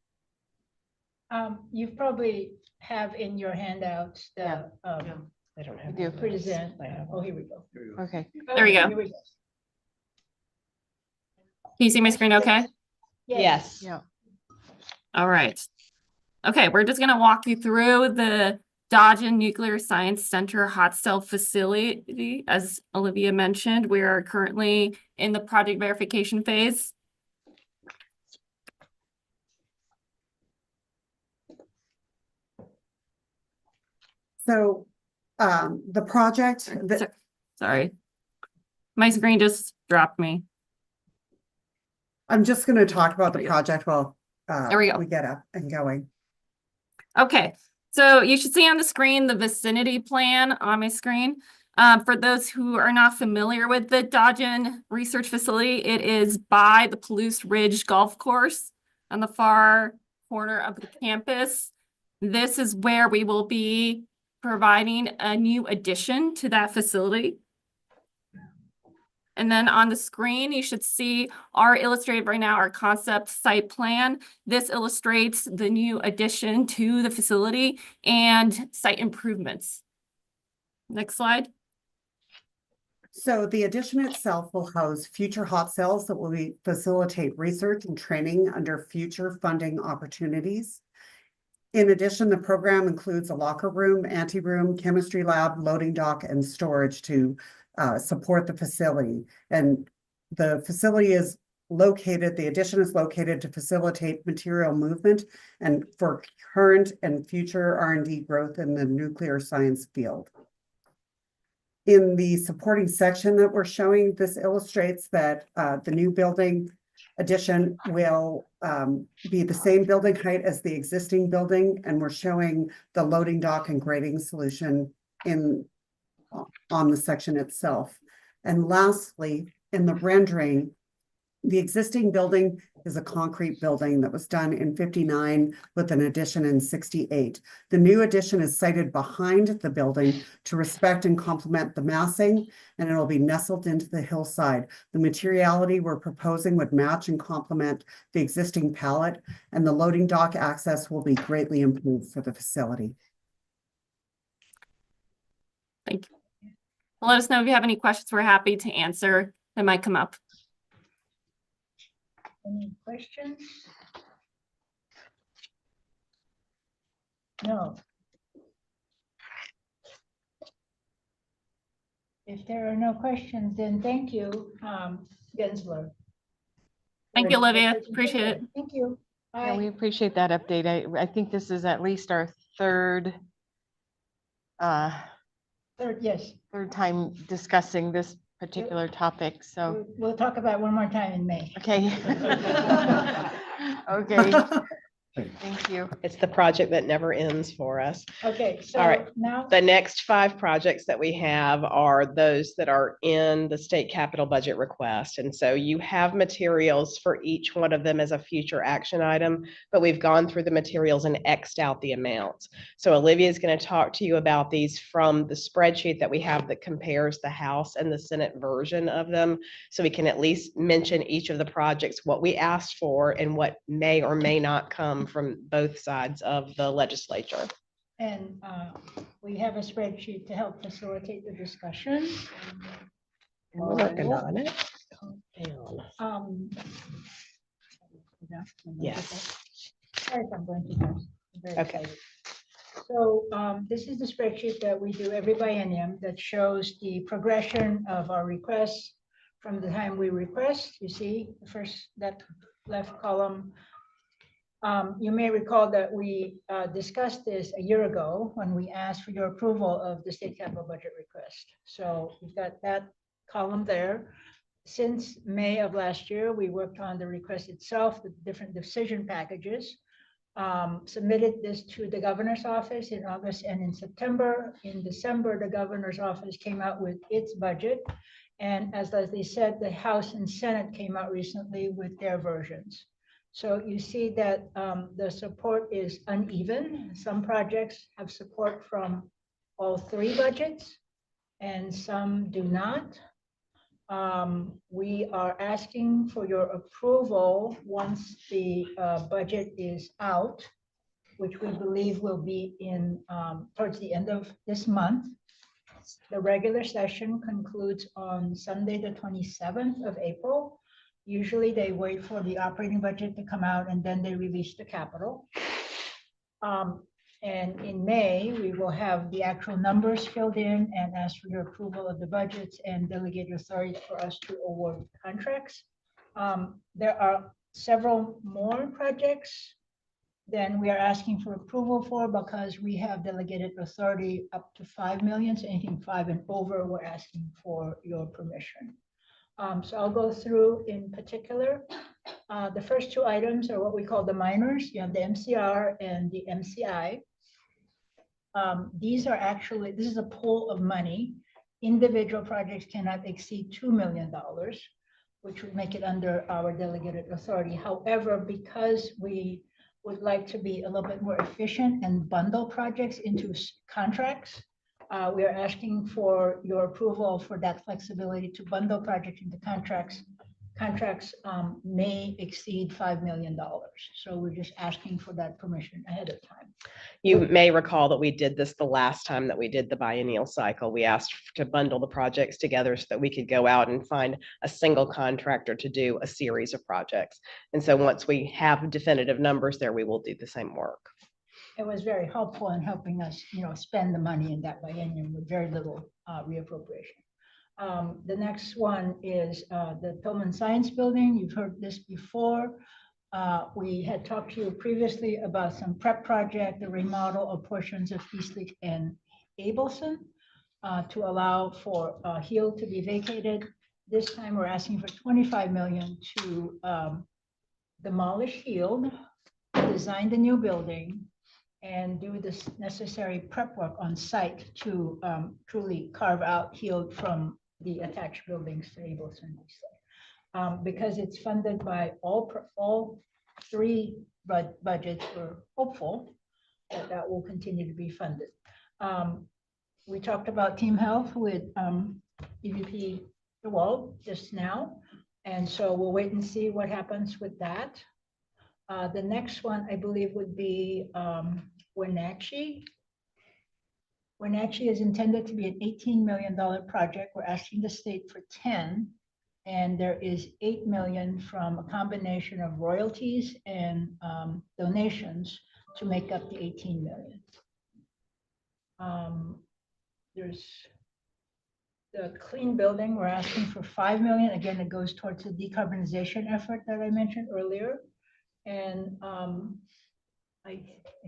You probably have in your handouts the I don't have. do. present. Oh, here we go. Okay, there we go. Here we go. Can you see my screen okay? Yes. Yeah. All right. Okay, we're just gonna walk you through the Dodgen Nuclear Science Center hot cell facility. As Olivia mentioned, we are currently in the project verification phase. So the project that. Sorry. My screen just dropped me. I'm just going to talk about the project while There we go. we get up and going. Okay, so you should see on the screen the vicinity plan on my screen. For those who are not familiar with the Dodgen Research Facility, it is by the Palouse Ridge Golf Course on the far corner of the campus. This is where we will be providing a new addition to that facility. And then on the screen, you should see our illustrated right now, our concept site plan. This illustrates the new addition to the facility and site improvements. Next slide. So the addition itself will house future hot cells that will facilitate research and training under future funding opportunities. In addition, the program includes a locker room, anteroom, chemistry lab, loading dock, and storage to support the facility. And the facility is located, the addition is located to facilitate material movement and for current and future R&D growth in the nuclear science field. In the supporting section that we're showing, this illustrates that the new building addition will be the same building height as the existing building, and we're showing the loading dock and grading solution on the section itself. And lastly, in the rendering, The existing building is a concrete building that was done in 59 with an addition in 68. The new addition is sited behind the building to respect and complement the massing, and it'll be nestled into the hillside. The materiality we're proposing would match and complement the existing pallet, and the loading dock access will be greatly improved for the facility. Thank you. Let us know if you have any questions. We're happy to answer. That might come up. Any questions? No. If there are no questions, then thank you, Gensler. Thank you, Olivia. Appreciate it. Thank you. Yeah, Bye. we appreciate that update. I think this is at least our third Yes, third time discussing this particular topic, so. we'll talk about it one more time in May. Okay. Okay, thank you. It's the project that never ends for us. Okay, All so right. now, The next 5 projects that we have are those that are in the state capital budget request. And so you have materials for each one of them as a future action item, but we've gone through the materials and X'd out the amounts. So Olivia is going to talk to you about these from the spreadsheet that we have that compares the House and the Senate version of them. So we can at least mention each of the projects, what we asked for and what may or may not come from both sides of the legislature. and we have a spreadsheet to help facilitate the discussion. And we're working on it. Yes. Sorry if I'm going too fast. I'm very Okay. excited. So this is the spreadsheet that we do every biennium that shows the progression of our requests from the time we request. You see the first, that left column. You may recall that we discussed this a year ago when we asked for your approval of the state capital budget request. So we've got that column there. Since May of last year, we worked on the request itself, the different decision packages. Submitted this to the governor's office in August and in September. In December, the governor's office came out with its budget. And as Leslie said, the House and Senate came out recently with their versions. So you see that the support is uneven. Some projects have support from all 3 budgets and some do not. We are asking for your approval once the budget is out, which we believe will be in towards the end of this month. The regular session concludes on Sunday, the 27th of April. Usually they wait for the operating budget to come out and then they release the capital. And in May, we will have the actual numbers filled in and ask for your approval of the budgets and delegate authority for us to award contracts. There are several more projects than we are asking for approval for because we have delegated authority up to 5 million. So anything 5 and over, we're asking for your permission. So I'll go through in particular. The first 2 items are what we call the minors. You have the MCR and the MCI. These are actually, this is a pool of money. Individual projects cannot exceed $2 million, which would make it under our delegated authority. However, because we would like to be a little bit more efficient and bundle projects into contracts, we are asking for your approval for that flexibility to bundle projects into contracts. Contracts may exceed $5 million. So we're just asking for that permission ahead of time. You may recall that we did this the last time that we did the biennial cycle. We asked to bundle the projects together so that we could go out and find a single contractor to do a series of projects. And so once we have definitive numbers there, we will do the same work. It was very helpful in helping us, spend the money in that biennium with very little reappropriation. The next one is the Tillman Science Building. You've heard this before. We had talked to you previously about some prep project, the remodel of portions of Eastleigh and Abelson to allow for Hill to be vacated. This time we're asking for 25 million to demolish Hill, design the new building, and do this necessary prep work on site to truly carve out Hill from the attached buildings to Abelson. Because it's funded by all three budgets, we're hopeful that that will continue to be funded. We talked about team health with EVP DeWalt just now. And so we'll wait and see what happens with that. The next one, I believe, would be Wenatchee. Wenatchee is intended to be an $18 million project. We're asking the state for 10. And there is 8 million from a combination of royalties and donations to make up the 18 million. There's the clean building, we're asking for 5 million. Again, it goes towards the decarbonization effort that I mentioned earlier. And I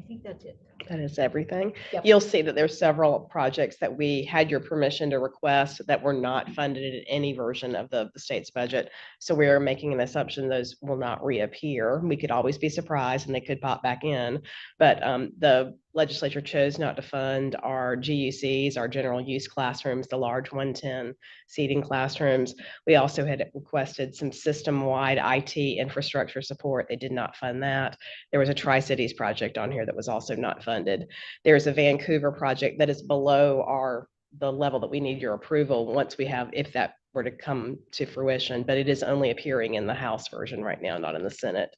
think that's it. That is everything. Yep. You'll see that there's several projects that we had your permission to request that were not funded in any version of the state's budget. So we're making an assumption those will not reappear. We could always be surprised and they could pop back in. But the legislature chose not to fund our GUCs, our general use classrooms, the large 110 seating classrooms. We also had requested some system-wide IT infrastructure support. They did not fund that. There was a Tri-Cities project on here that was also not funded. There's a Vancouver project that is below the level that we need your approval once we have, if that were to come to fruition, but it is only appearing in the House version right now, not in the Senate.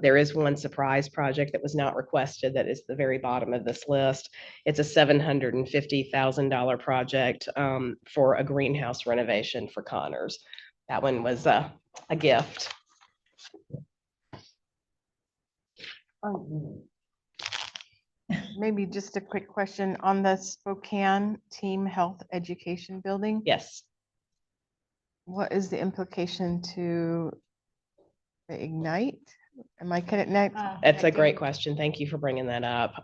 There is one surprise project that was not requested that is the very bottom of this list. It's a $750,000 project for a greenhouse renovation for Connors. That one was a gift. Maybe just a quick question on the Spokane Team Health Education Building. Yes. What is the implication to the Ignite? Am I connected? That's a great question. Thank you for bringing that up.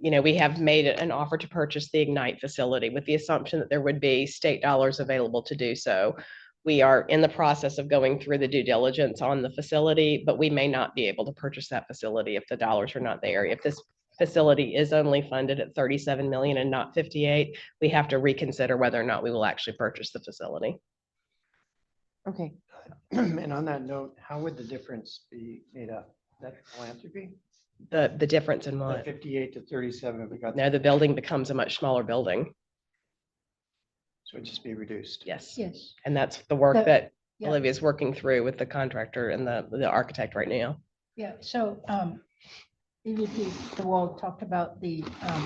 We have made an offer to purchase the Ignite facility with the assumption that there would be state dollars available to do so. We are in the process of going through the due diligence on the facility, but we may not be able to purchase that facility if the dollars are not there. If this facility is only funded at 37 million and not 58, we have to reconsider whether or not we will actually purchase the facility. Okay. And on that note, how would the difference be made up? That philanthropy? The difference in The what? 58 to 37, if we got. No, the building becomes a much smaller building. So it'd just be reduced. Yes. Yes. And that's the work The- that yeah. Olivia's working through with the contractor and the architect right now. Yeah, so EVP DeWalt talked about the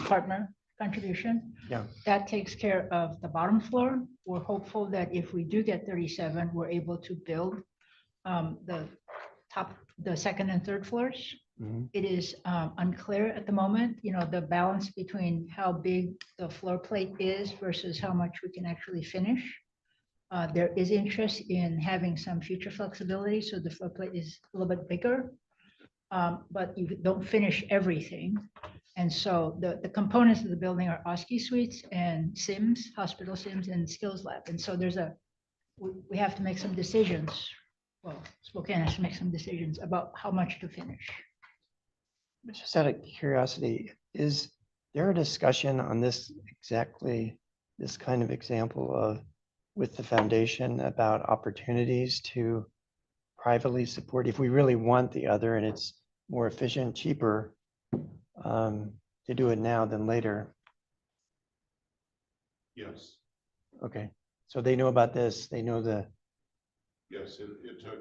partner contribution. Yeah. That takes care of the bottom floor. We're hopeful that if we do get 37, we're able to build the second and third floors. Mhm. It is unclear at the moment, the balance between how big the floor plate is versus how much we can actually finish. There is interest in having some future flexibility, so the floor plate is a little bit bigger, but you don't finish everything. And so the components of the building are OSCE suites and SIMS, hospital SIMS and skills lab. And so we have to make some decisions. Well, Spokane has to make some decisions about how much to finish. Just out of curiosity, is there a discussion on this exactly, this kind of example of with the foundation about opportunities to privately support if we really want the other and it's more efficient, cheaper to do it now than later? Yes, Okay, so they know about this, they know the. yes, it took.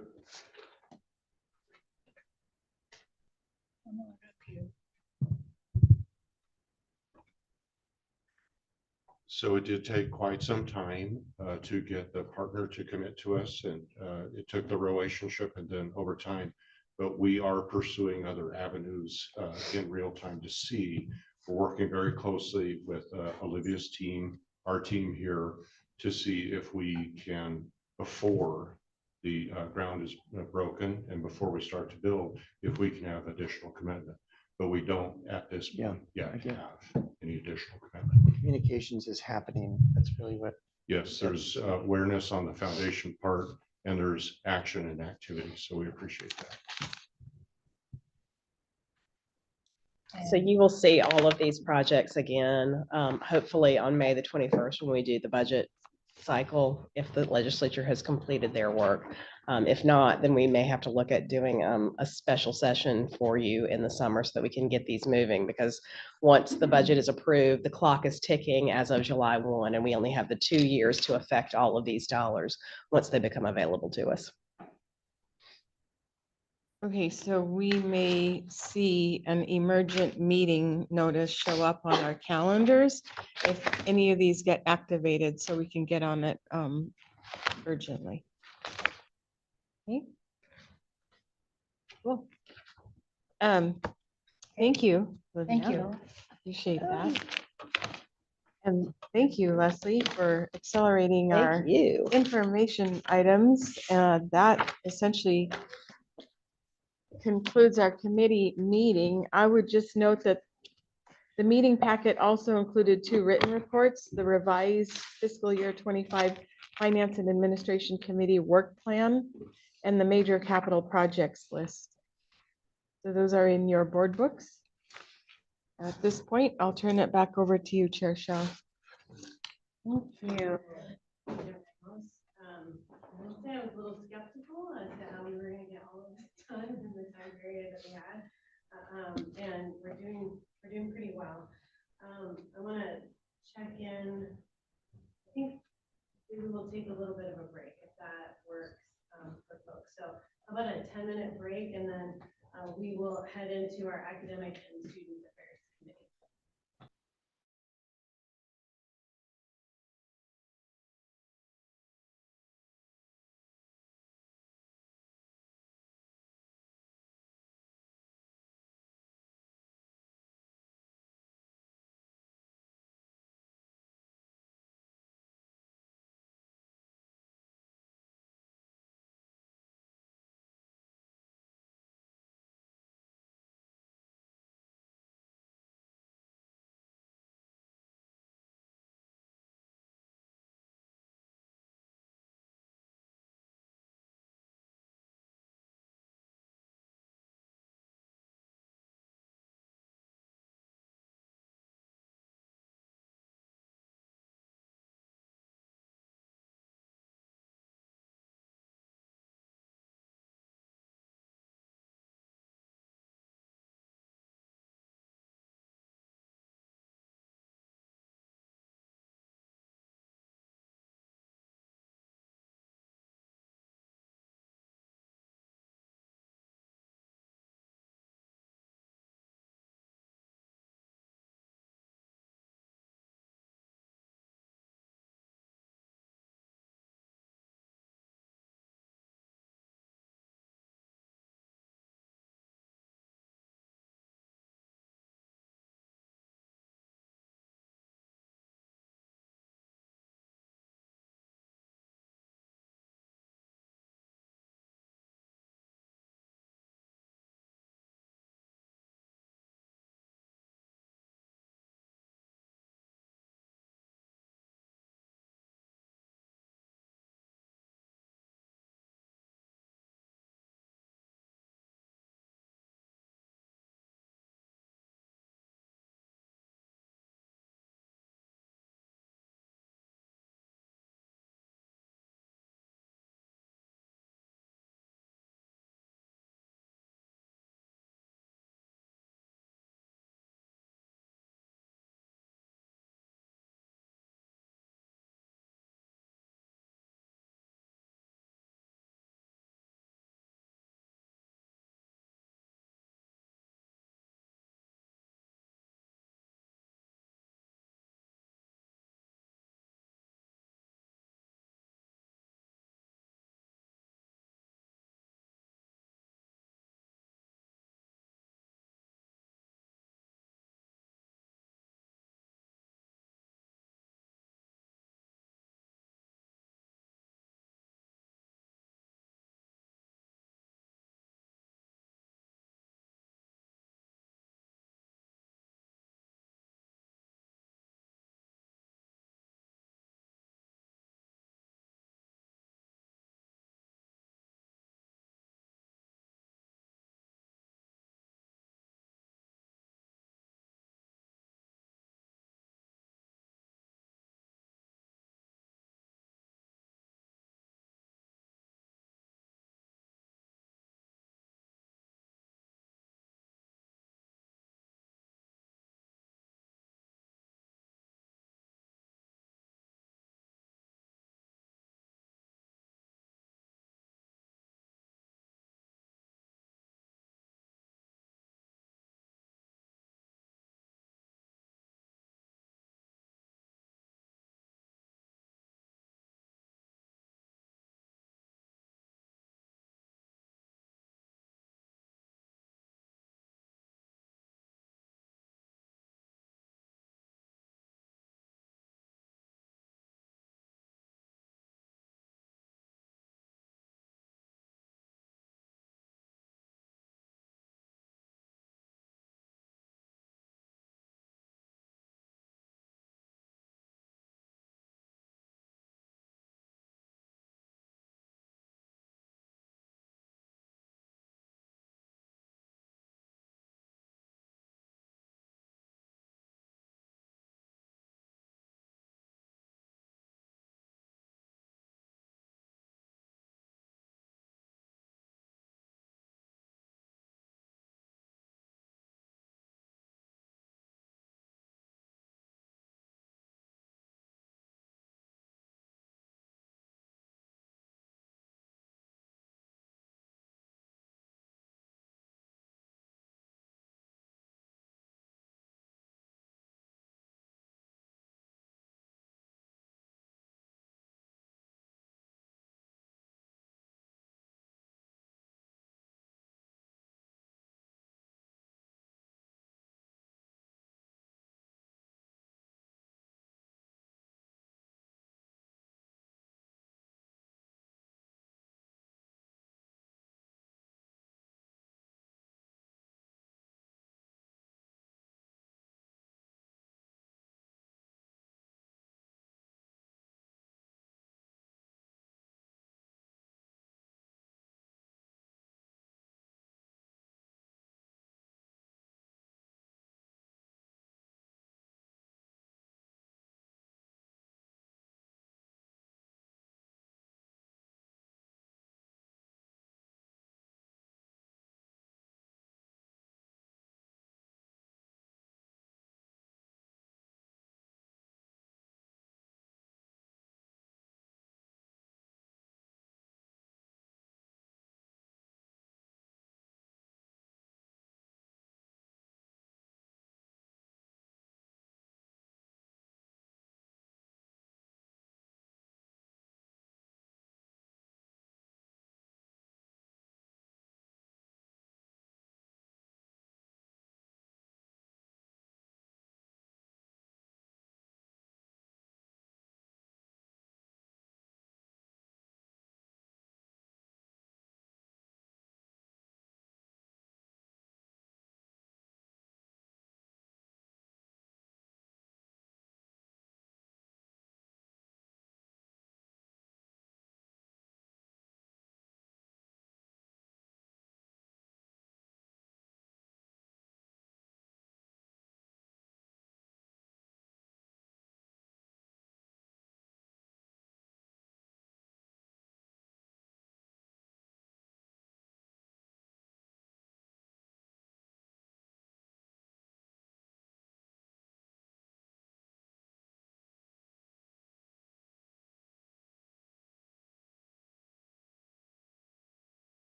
So it did take quite some time to get the partner to commit to us, and it took the relationship and then over time. But we are pursuing other avenues in real time to see. We're working very closely with Olivia's team, our team here, to see if we can, before the ground is broken and before we start to build, if we can have additional commitment. But we don't at this point yet have any additional commitment. Communications is happening. That's really what. Yes, there's awareness on the foundation part and there's action and activity. So we appreciate that. So you will see all of these projects again, hopefully on May the 21st when we do the budget cycle if the legislature has completed their work. If not, then we may have to look at doing a special session for you in the summer so that we can get these moving, because once the budget is approved, the clock is ticking as of July 1, and we only have the 2 years to affect all of these dollars once they become available to us. Okay, so we may see an emergent meeting notice show up on our calendars if any of these get activated, so we can get on it urgently. Okay. Cool. Thank you. Thank Livia. you. Appreciate that. And thank you, Leslie, for accelerating our Thank you. information items. That essentially concludes our committee meeting. I would just note that the meeting packet also included 2 written reports, the revised fiscal year 25 Finance and Administration Committee work plan and the major capital projects list. So those are in your board books. At this point, I'll turn it back over to you, Chair Shaw. Thank you. I will say I was a little skeptical as to how we were going to get all of this done in the time period that we had, and we're doing pretty well. I want to check in. I think we will take a little bit of a break if that works for folks. So how about a 10-minute break, and then we will head into our academic and student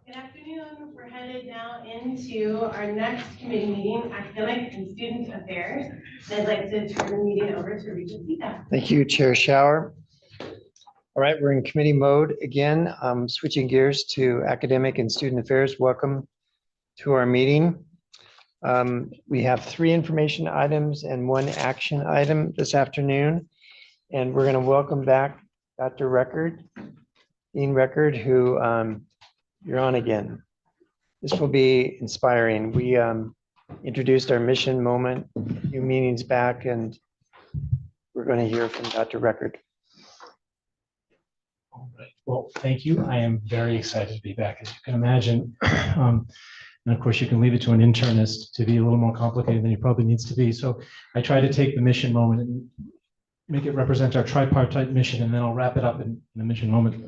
Good afternoon. We're headed now into our next committee meeting, Academic and Student Affairs. I'd like to turn the meeting over to Regent Pika. Thank you, Chair Shower. All right, we're in committee mode again. Switching gears to academic and student affairs. Welcome to our meeting. We have 3 information items and 1 action item this afternoon. And we're going to welcome back Dr. Dean Record, who you're on again. This will be inspiring. We introduced our mission moment a few meetings back, and we're going to hear from Dr. Record. All right. Well, thank you. I am very excited to be back, as you can imagine. And of course, you can leave it to an internist to be a little more complicated than it probably needs to be. So I try to take the mission moment and make it represent our tripartite mission, and then I'll wrap it up in the mission moment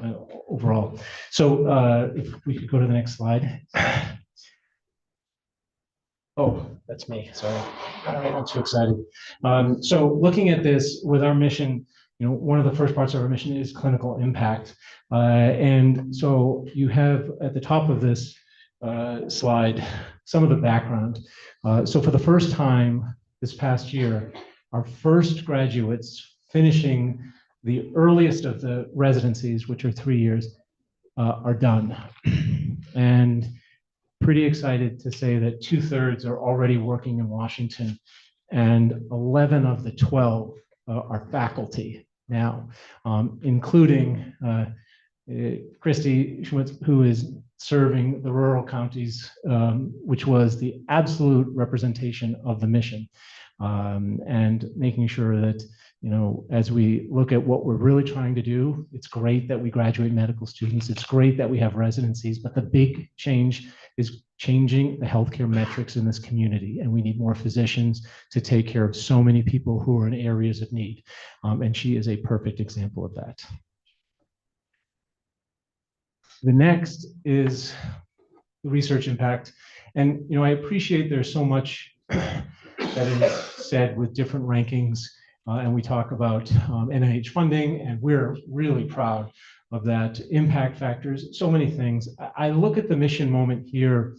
overall. So if we could go to the next slide. Oh, that's me. Sorry, I'm not too excited. So looking at this with our mission, one of the first parts of our mission is clinical impact. And so you have at the top of this slide some of the background. So for the first time this past year, our first graduates finishing the earliest of the residencies, which are 3 years, are done. And pretty excited to say that 2/3 are already working in Washington, and 11 of the 12 are faculty now, including Christy Schmitz, who is serving the rural counties, which was the absolute representation of the mission, and making sure that, as we look at what we're really trying to do, it's great that we graduate medical students. It's great that we have residencies, but the big change is changing the healthcare metrics in this community. And we need more physicians to take care of so many people who are in areas of need. And she is a perfect example of that. The next is the research impact. And, I appreciate there's so much that is said with different rankings. And we talk about NIH funding, and we're really proud of that. Impact factors, so many things. I look at the mission moment here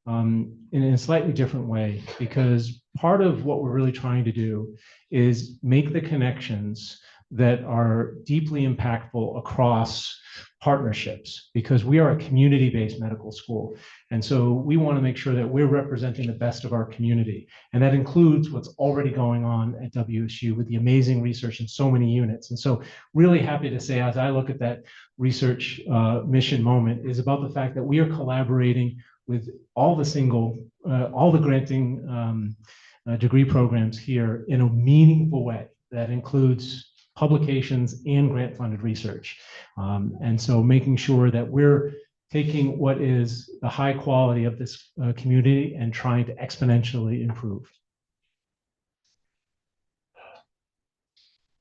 in a slightly different way, because part of what we're really trying to do is make the connections that are deeply impactful across partnerships, because we are a community-based medical school. And so we want to make sure that we're representing the best of our community. And that includes what's already going on at WSU with the amazing research in so many units. And so really happy to say, as I look at that research mission moment, is about the fact that we are collaborating with all the granting degree programs here in a meaningful way that includes publications and grant-funded research. And so making sure that we're taking what is the high quality of this community and trying to exponentially improve.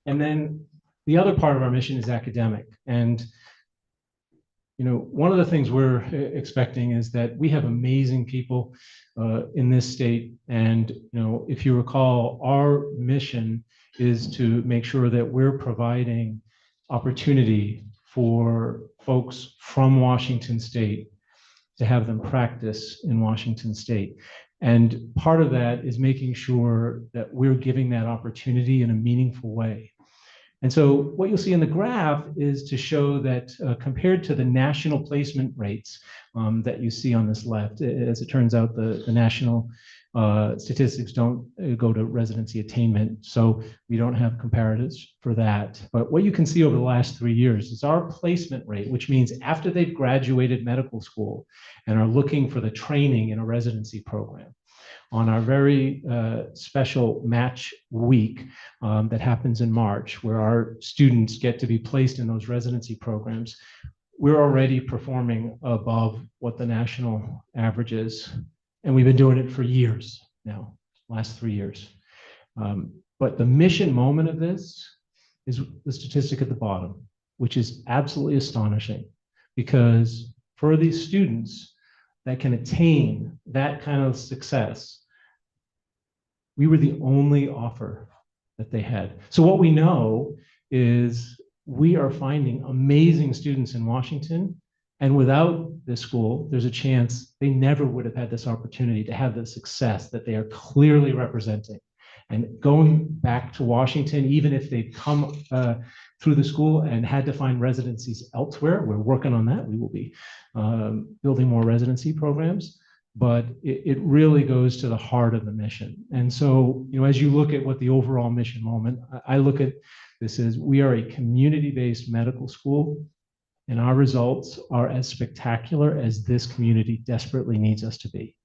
And then the other part of our mission is academic. And one of the things we're expecting is that we have amazing people in this state. And if you recall, our mission is to make sure that we're providing opportunity for folks from Washington State to have them practice in Washington State. And part of that is making sure that we're giving that opportunity in a meaningful way. And so what you'll see in the graph is to show that compared to the national placement rates that you see on this left, as it turns out, the national statistics don't go to residency attainment, so we don't have comparatives for that. But what you can see over the last 3 years is our placement rate, which means after they've graduated medical school and are looking for the training in a residency program, on our very special match week that happens in March, where our students get to be placed in those residency programs, we're already performing above what the national average is. And we've been doing it for years now, last 3 years. But the mission moment of this is the statistic at the bottom, which is absolutely astonishing, because for these students that can attain that kind of success, we were the only offer that they had. So what we know is we are finding amazing students in Washington And without this school, there's a chance they never would have had this opportunity to have the success that they are clearly representing. And going back to Washington, even if they've come through the school and had to find residencies elsewhere, we're working on that. We will be building more residency programs, but it really goes to the heart of the mission. And so, as you look at what the overall mission moment, I look at this as we are a community-based medical school, and our results are as spectacular as this community desperately needs us to be.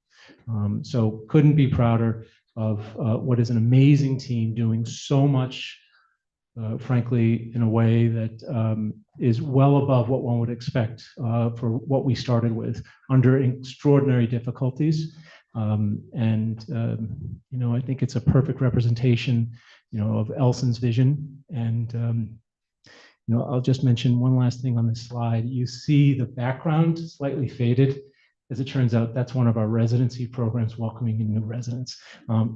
So couldn't be prouder of what is an amazing team doing so much, frankly, in a way that is well above what one would expect for what we started with under extraordinary difficulties. I think it's a perfect representation, of Elson's vision. And I'll just mention one last thing on this slide. You see the background slightly faded. As it turns out, that's one of our residency programs welcoming in new residents.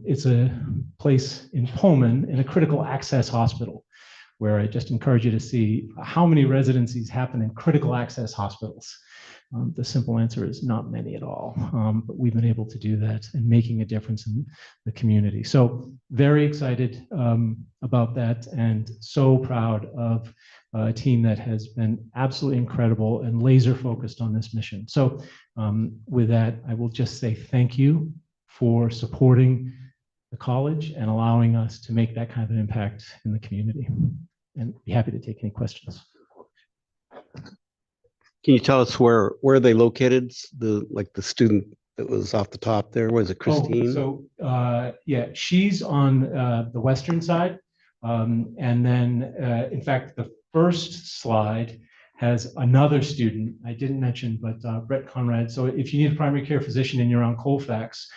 It's a place in Pullman in a critical access hospital, where I just encourage you to see how many residencies happen in critical access hospitals. The simple answer is not many at all, but we've been able to do that and making a difference in the community. So very excited about that, and so proud of a team that has been absolutely incredible and laser focused on this mission. So with that, I will just say thank you for supporting the college and allowing us to make that kind of an impact in the community, and be happy to take any questions. Can you tell us where are they located? The student that was off the top there, was it Christine? Yeah, she's on the western side. And then, in fact, the first slide has another student I didn't mention, but Brett Conrad. So if you need a primary care physician and you're on Colfax,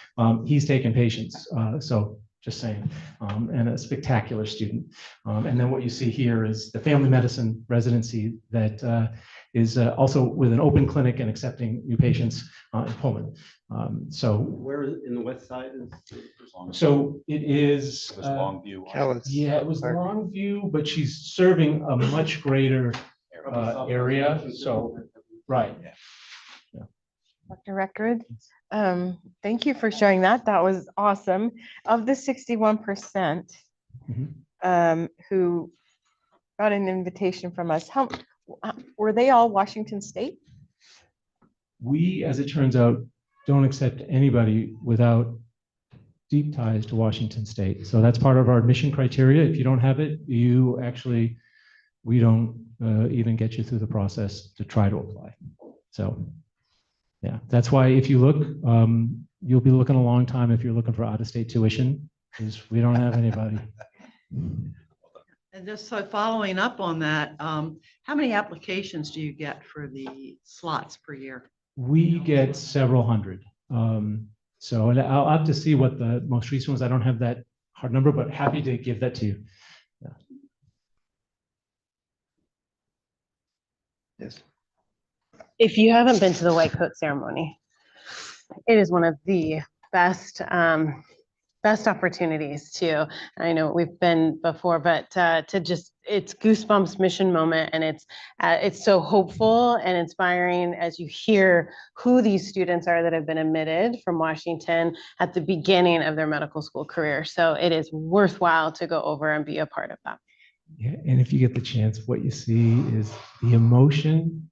he's taking patients. So just saying, and a spectacular student. And then what you see here is the family medicine residency that is also with an open clinic and accepting new patients in Pullman. So where in the west side is? So it is Longview. Yeah, it was Longview, but she's serving a much greater area. So right. Dr. Record, thank you for sharing that. That was awesome. Of the 61% who got an invitation from us, how were they all Washington State? We, as it turns out, don't accept anybody without deep ties to Washington State. So that's part of our admission criteria. If you don't have it, we don't even get you through the process to try to apply. So yeah, that's why if you look, you'll be looking a long time if you're looking for out-of-state tuition, because we don't have anybody. And just so following up on that, how many applications do you get for the slots per year? We get several hundred. So and I'll have to see what the most recent was. I don't have that hard number, but happy to give that to you. Yeah. Yes. If you haven't been to the white coat ceremony, it is one of the best opportunities to, I know we've been before, but to just, it's goosebumps mission moment, and it's so hopeful and inspiring as you hear who these students are that have been admitted from Washington at the beginning of their medical school career. So it is worthwhile to go over and be a part of that. Yeah, and if you get the chance, what you see is the emotion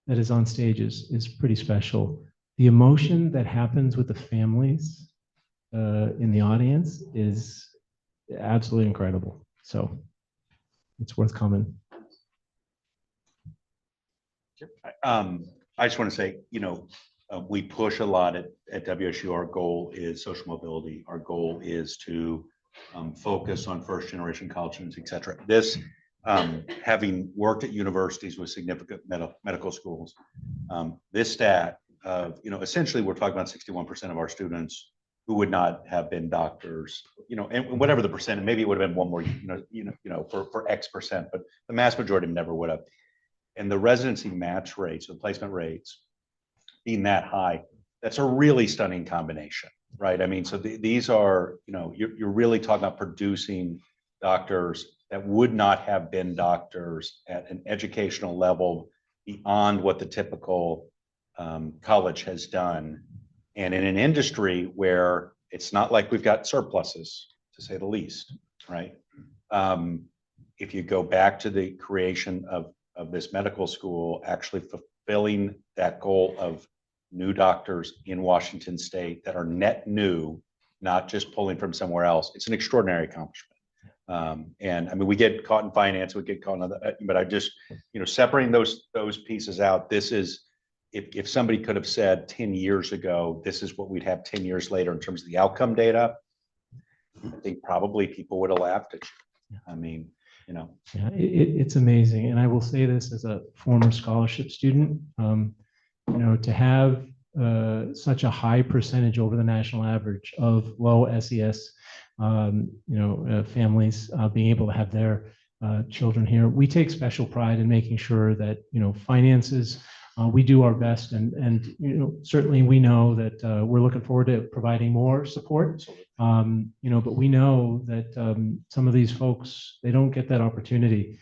that is on stage is pretty special. The emotion that happens with the families in the audience is absolutely incredible. So it's worth coming. I just want to say, we push a lot at WSU. Our goal is social mobility. Our goal is to focus on first generation college students, et cetera. This, having worked at universities with significant medical schools, this stat of, essentially we're talking about 61% of our students who would not have been doctors, and whatever the percent, and maybe it would have been one more, for X percent, but the mass majority never would have. And the residency match rates, the placement rates being that high, that's a really stunning combination, right? I mean, so these are, you're really talking about producing doctors that would not have been doctors at an educational level beyond what the typical college has done. And in an industry where it's not like we've got surpluses, to say the least, right? If you go back to the creation of this medical school, actually fulfilling that goal of new doctors in Washington State that are net new, not just pulling from somewhere else, it's an extraordinary accomplishment. And I mean, we get caught in finance, we get caught in other, but I just, separating those pieces out, this is, if somebody could have said 10 years ago, this is what we'd have 10 years later in terms of the outcome data, I think probably people would have laughed at you. I mean, Yeah, it's amazing. And I will say this as a former scholarship student, to have such a high percentage over the national average of low SES, families being able to have their children here. We take special pride in making sure that, finances, we do our best, and certainly we know that we're looking forward to providing more support. But we know that some of these folks, they don't get that opportunity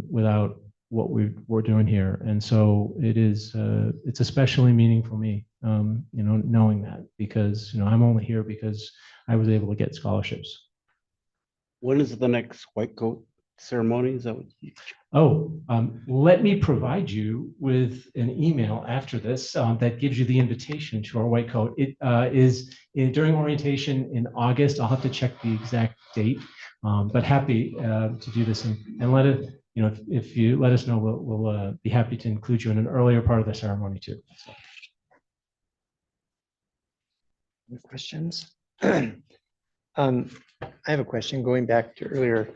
without what we're doing here, and so it's especially meaningful for me, knowing that, because I'm only here because I was able to get scholarships. When is the next white coat ceremony? Is that what you... Let me provide you with an email after this that gives you the invitation to our white coat. It is during orientation in August. I'll have to check the exact date, but happy to do this, and let it, if you let us know, we'll be happy to include you in an earlier part of the ceremony too. So. Any questions? I have a question going back to earlier.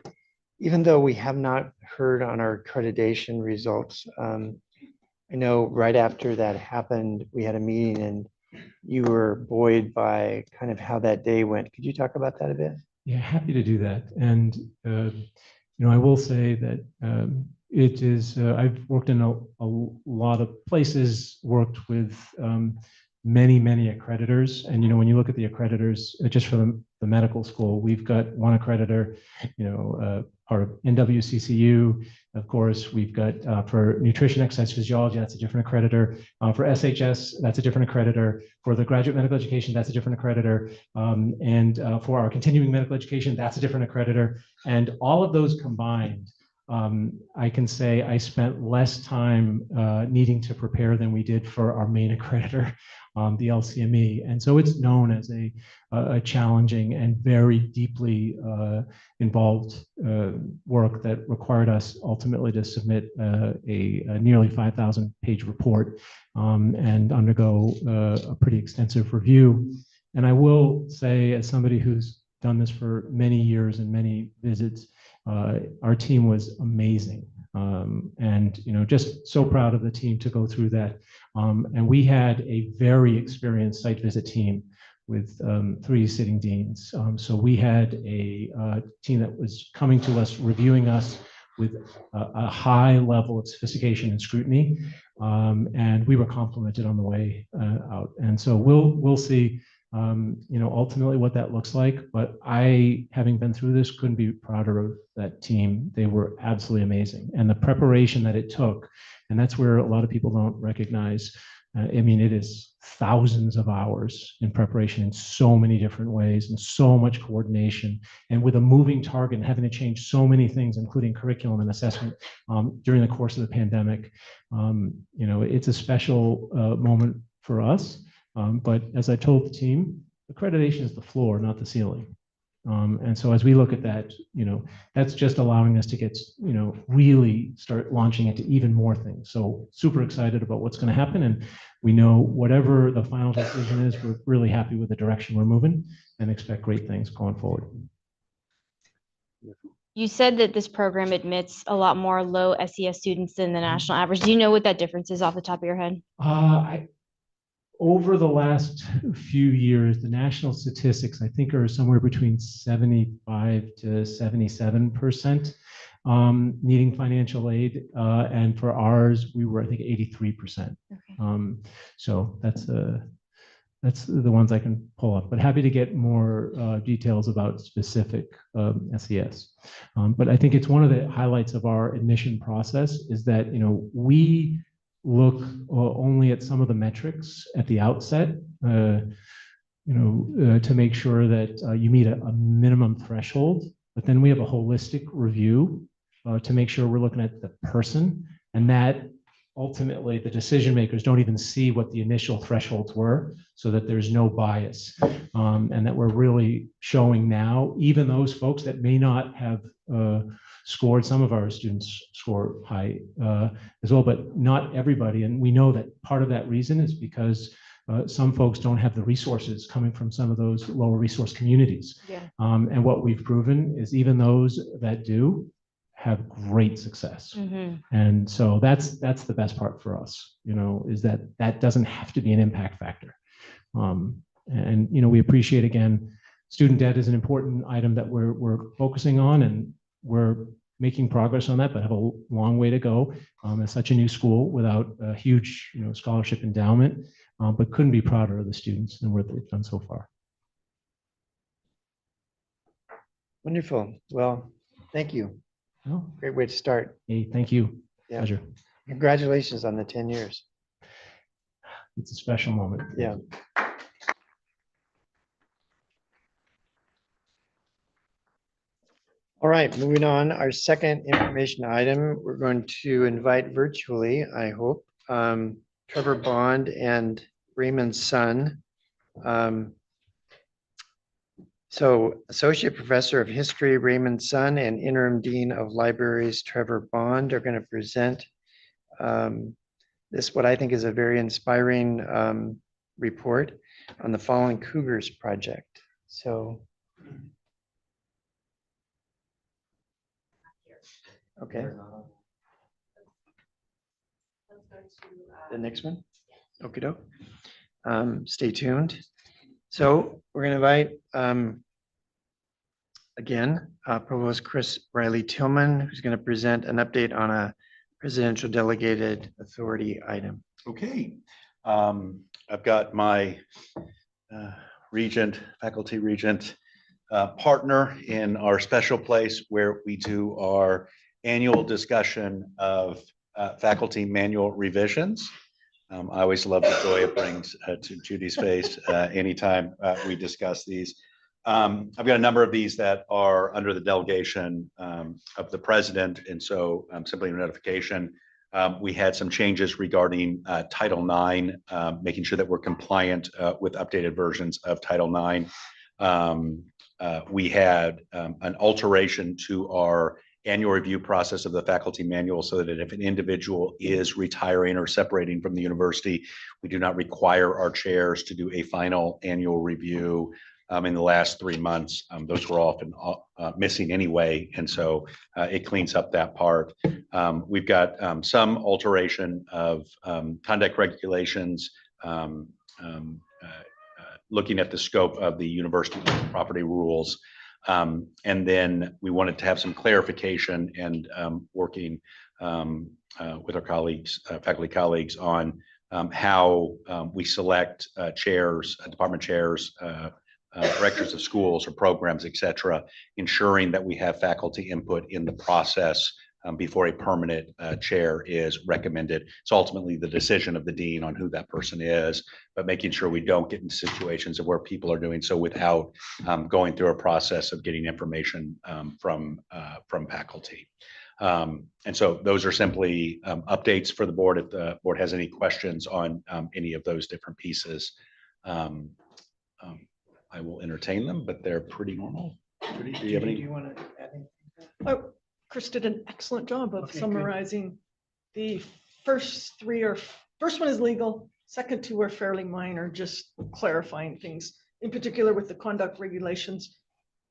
Even though we have not heard on our accreditation results, I know right after that happened, we had a meeting and you were buoyed by kind of how that day went. Could you talk about that a bit? Yeah, happy to do that. And, I will say that it is, I've worked in a lot of places, worked with many accreditors. And, when you look at the accreditors, just for the medical school, we've got one accreditor, part of NWCCU. Of course, we've got for nutrition, exercise physiology, that's a different accreditor. For SHS, that's a different accreditor. For the graduate medical education, that's a different accreditor. And for our continuing medical education, that's a different accreditor. And all of those combined, I can say I spent less time needing to prepare than we did for our main accreditor, the LCME. And so it's known as a challenging and very deeply involved work that required us ultimately to submit a nearly 5,000 page report and undergo a pretty extensive review. And I will say, as somebody who's done this for many years and many visits, our team was amazing. And just so proud of the team to go through that. And we had a very experienced site visit team with 3 sitting deans. So we had a team that was coming to us, reviewing us with a high level of sophistication and scrutiny. And we were complimented on the way out. And so we'll see ultimately what that looks like. But I, having been through this, couldn't be prouder of that team. They were absolutely amazing. And the preparation that it took, and that's where a lot of people don't recognize, it is thousands of hours in preparation in so many different ways and so much coordination, and with a moving target and having to change so many things, including curriculum and assessment during the course of the pandemic. It's a special moment for us. But as I told the team, accreditation is the floor, not the ceiling. And so as we look at that, that's just allowing us to get, really start launching into even more things. So super excited about what's going to happen. And we know whatever the final decision is, we're really happy with the direction we're moving and expect great things going forward. You said that this program admits a lot more low SES students than the national average. Do you know what that difference is off the top of your head? Over the last few years, the national statistics, I think, are somewhere between 75 to 77% needing financial aid. And for ours, we were, I think, 83%. Okay. So that's That's the ones I can pull up, but happy to get more details about specific SES. But I think it's one of the highlights of our admission process is that, we look only at some of the metrics at the outset, to make sure that you meet a minimum threshold, but then we have a holistic review to make sure we're looking at the person, and that ultimately the decision makers don't even see what the initial thresholds were, so that there's no bias, and that we're really showing now, even those folks that may not have scored, some of our students score high as well, but not everybody. And we know that part of that reason is because some folks don't have the resources coming from some of those lower resource communities. Yeah. And what we've proven is even those that do have great success. And so that's the best part for us, is that doesn't have to be an impact factor. And we appreciate, again, student debt is an important item that we're focusing on, and we're making progress on that, but have a long way to go. As such a new school without a huge scholarship endowment, but couldn't be prouder of the students and what they've done so far. Wonderful. Well, thank you. Oh. Great way to start. Hey, thank you. Yeah. Pleasure. Congratulations on the 10 years. It's a special moment. Yeah. All right, moving on. Our second information item, we're going to invite virtually, I hope, Trevor Bond and Raymond Sun. So Associate Professor of History, Raymond Sun, and Interim Dean of Libraries, Trevor Bond, are going to present this, what I think is a very inspiring report on the Fallen Cougars project. So. Okay. The next one? Okie doke. Stay tuned. So we're going to invite, again, Provost Chris Riley Tillman, who's going to present an update on a presidential delegated authority item. Okay. I've got my faculty regent partner in our special place where we do our annual discussion of faculty manual revisions. I always love the joy it brings to Judy's face anytime we discuss these. I've got a number of these that are under the delegation of the president, and so simply a notification. We had some changes regarding Title IX, making sure that we're compliant with updated versions of Title IX. We had an alteration to our annual review process of the faculty manual so that if an individual is retiring or separating from the university, we do not require our chairs to do a final annual review in the last 3 months. Those were often missing anyway, and so it cleans up that part. We've got some alteration of conduct regulations, looking at the scope of the university property rules. And then we wanted to have some clarification and working with our colleagues, faculty colleagues, on how we select chairs, department chairs, directors of schools or programs, et cetera, ensuring that we have faculty input in the process before a permanent chair is recommended. It's ultimately the decision of the dean on who that person is, but making sure we don't get into situations of where people are doing so without going through a process of getting information from faculty. And so those are simply updates for the board. If the board has any questions on any of those different pieces, I will entertain them, but they're pretty normal. Judy, do you have any? Do you want to add anything? Oh, Chris did an excellent job of summarizing the first one is legal, second two are fairly minor, just clarifying things, in particular with the conduct regulations.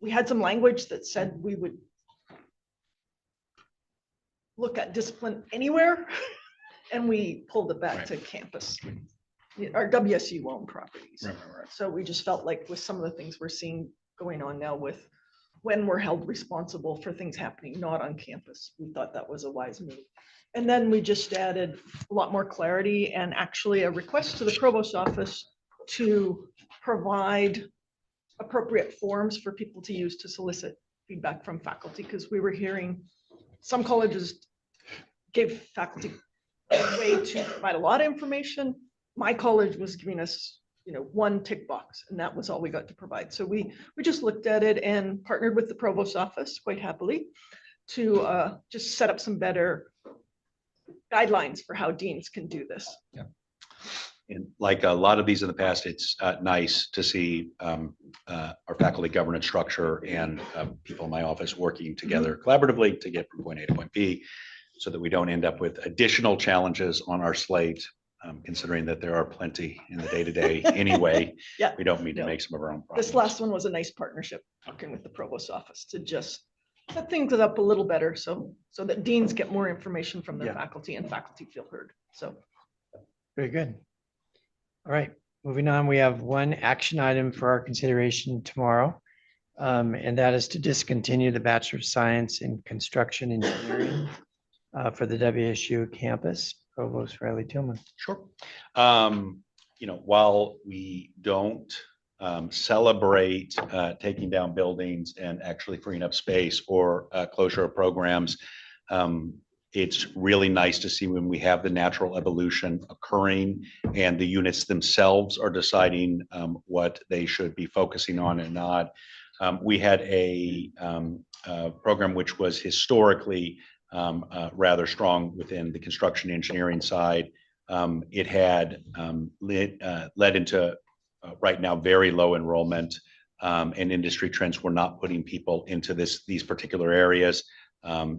We had some language that said we would look at discipline anywhere, and we pulled it back to campus, our WSU owned properties. Right. So we just felt like with some of the things we're seeing going on now with when we're held responsible for things happening not on campus, we thought that was a wise move. And then we just added a lot more clarity and actually a request to the provost office to provide appropriate forms for people to use to solicit feedback from faculty, because we were hearing some colleges gave faculty a way to provide a lot of information. My college was giving us, one tick box, and that was all we got to provide. So we just looked at it and partnered with the provost's office quite happily to just set up some better guidelines for how deans can do this. Yeah. And like a lot of these in the past, it's nice to see our faculty governance structure and people in my office working together collaboratively to get from point A to point B, so that we don't end up with additional challenges on our slate, considering that there are plenty in the day-to-day anyway. Yeah. We don't need to make some of our own problems. This last one was a nice partnership, working with the provost's office to just set things up a little better, so that deans get more information from their faculty and faculty feel heard. So Very good. All right, moving on, we have one action item for our consideration tomorrow. And that is to discontinue the Bachelor of Science in Construction Engineering for the WSU campus. Provost Riley Tillman. Sure. While we don't celebrate taking down buildings and actually freeing up space or closure of programs, it's really nice to see when we have the natural evolution occurring and the units themselves are deciding what they should be focusing on and not. We had a program which was historically rather strong within the construction engineering side. It had led into right now very low enrollment, and industry trends were not putting people into these particular areas.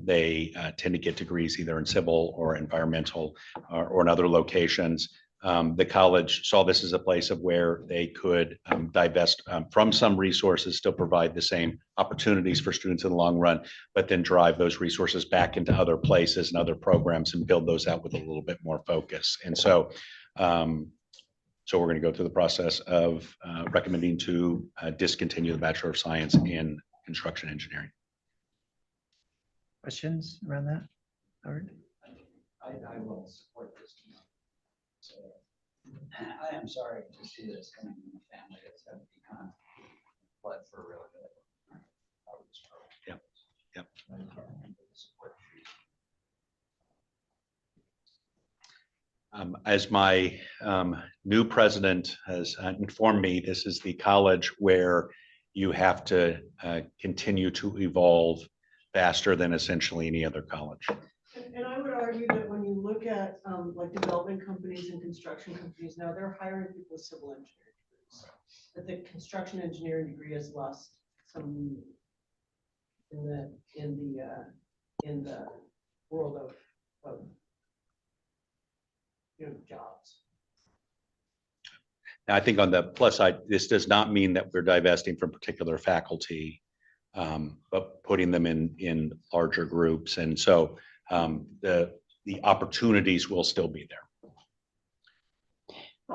They tend to get degrees either in civil or environmental or in other locations. The college saw this as a place of where they could divest from some resources, still provide the same opportunities for students in the long run, but then drive those resources back into other places and other programs and build those out with a little bit more focus. And so we're going to go through the process of recommending to discontinue the Bachelor of Science in Construction Engineering. Questions around that? Howard? I will support this. So I am sorry to see this coming from a family that's had become flood for a really good. Yep. Yep. As my new president has informed me, this is the college where you have to continue to evolve faster than essentially any other college. And I would argue that when you look at like development companies and construction companies now, they're hiring people with civil engineering degrees. But the construction engineering degree has lost some in the world of jobs. Now, I think on the plus side, this does not mean that we're divesting from particular faculty, but putting them in larger groups. And so the opportunities will still be there.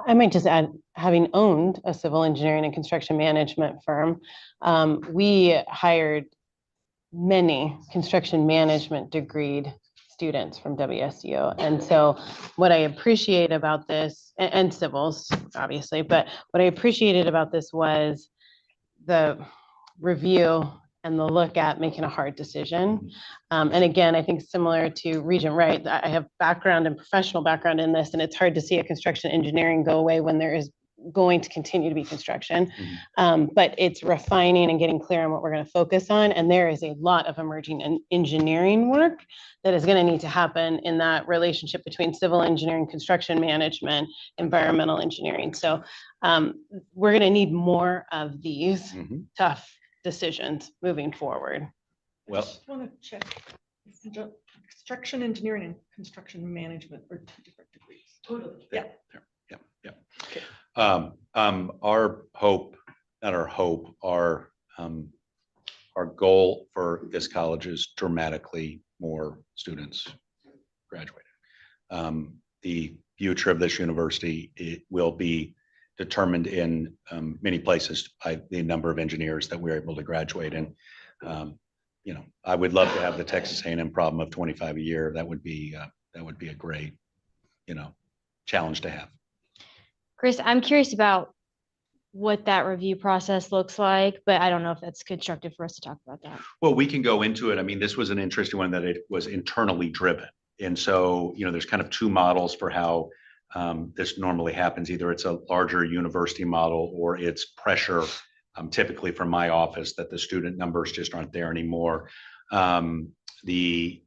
I might just add, having owned a civil engineering and construction management firm, we hired many construction management degreed students from WSU. And so what I appreciate about this, and civils, obviously, but what I appreciated about this was the review and the look at making a hard decision. And again, I think similar to Regent, right? I have background and professional background in this, and it's hard to see a construction engineering go away when there is going to continue to be construction. But it's refining and getting clear on what we're going to focus on. And there is a lot of emerging engineering work that is going to need to happen in that relationship between civil engineering, construction management, environmental engineering. So we're going to need more of these tough decisions moving forward. Well, I just want to check. Construction engineering and construction management are two different degrees. Totally. Yeah. Our hope, not our hope, our goal for this college is dramatically more students graduating. The future of this university, it will be determined in many places by the number of engineers that we're able to graduate in. I would love to have the Texas A&M problem of 25 a year. That would be a great, challenge to have. Chris, I'm curious about what that review process looks like, but I don't know if that's constructive for us to talk about that. Well, we can go into it. I mean, this was an interesting one that it was internally driven. And so, there's kind of two models for how this normally happens. Either it's a larger university model or it's pressure, typically from my office, that the student numbers just aren't there anymore. The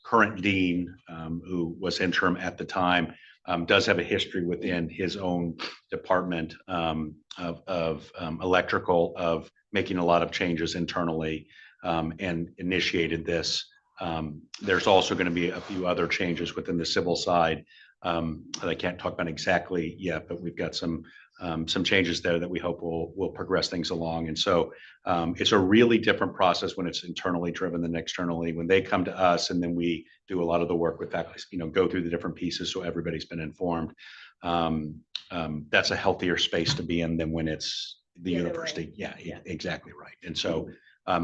current dean, who was interim at the time, does have a history within his own department of electrical, of making a lot of changes internally, and initiated this. There's also going to be a few other changes within the civil side that I can't talk about exactly yet, but we've got some changes there that we hope will progress things along. And so it's a really different process when it's internally driven than externally. When they come to us and then we do a lot of the work with faculty, go through the different pieces so everybody's been informed. That's a healthier space to be in than when it's the university. Yeah, exactly right. And so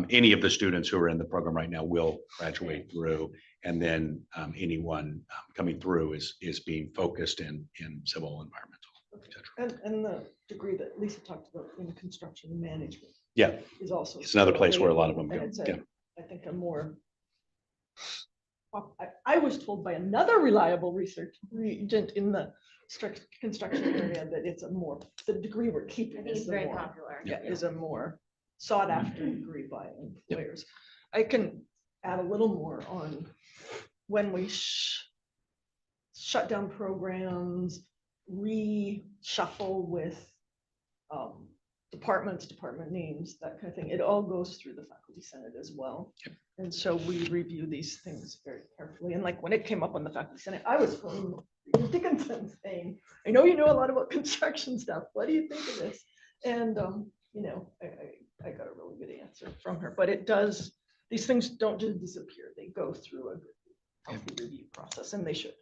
any of the students who are in the program right now will graduate through, and then anyone coming through is being focused in civil, environmental, etc. And the degree that Lisa talked about in construction management. Yeah, is also. it's another place where a lot of them go. And it's Yeah. I think a more. I was told by another reliable research regent in the strict construction area that it's the degree we're keeping. I think it's very popular. Yeah, is a more sought after degree by employers. I can add a little more on when we shut down programs, reshuffle with department names, that kind of thing. It all goes through the faculty senate as well. Yep. And so we review these things very carefully. And like when it came up on the faculty senate, I was from Dickinson saying, I know you know a lot about construction stuff. What do you think of this? And I got a really good answer from her. But these things don't just disappear. They go through a healthy review process, and they should.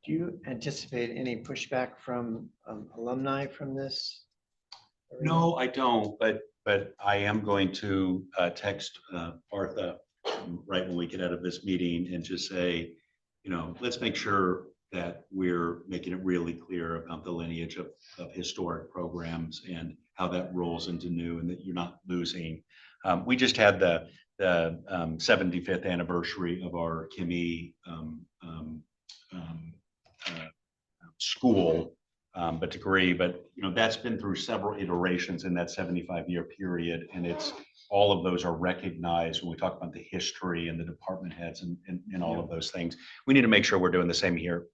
Do you anticipate any pushback from alumni from this? No, I don't, but I am going to text Martha right when we get out of this meeting and just say, let's make sure that we're making it really clear about the lineage of historic programs and how that rolls into new, and that you're not losing. We just had the 75th anniversary of our Kimmy school, but degree, but that's been through several iterations in that 75-year period, and it's all of those are recognized when we talk about the history and the department heads and all of those things. We need to make sure we're doing the same here,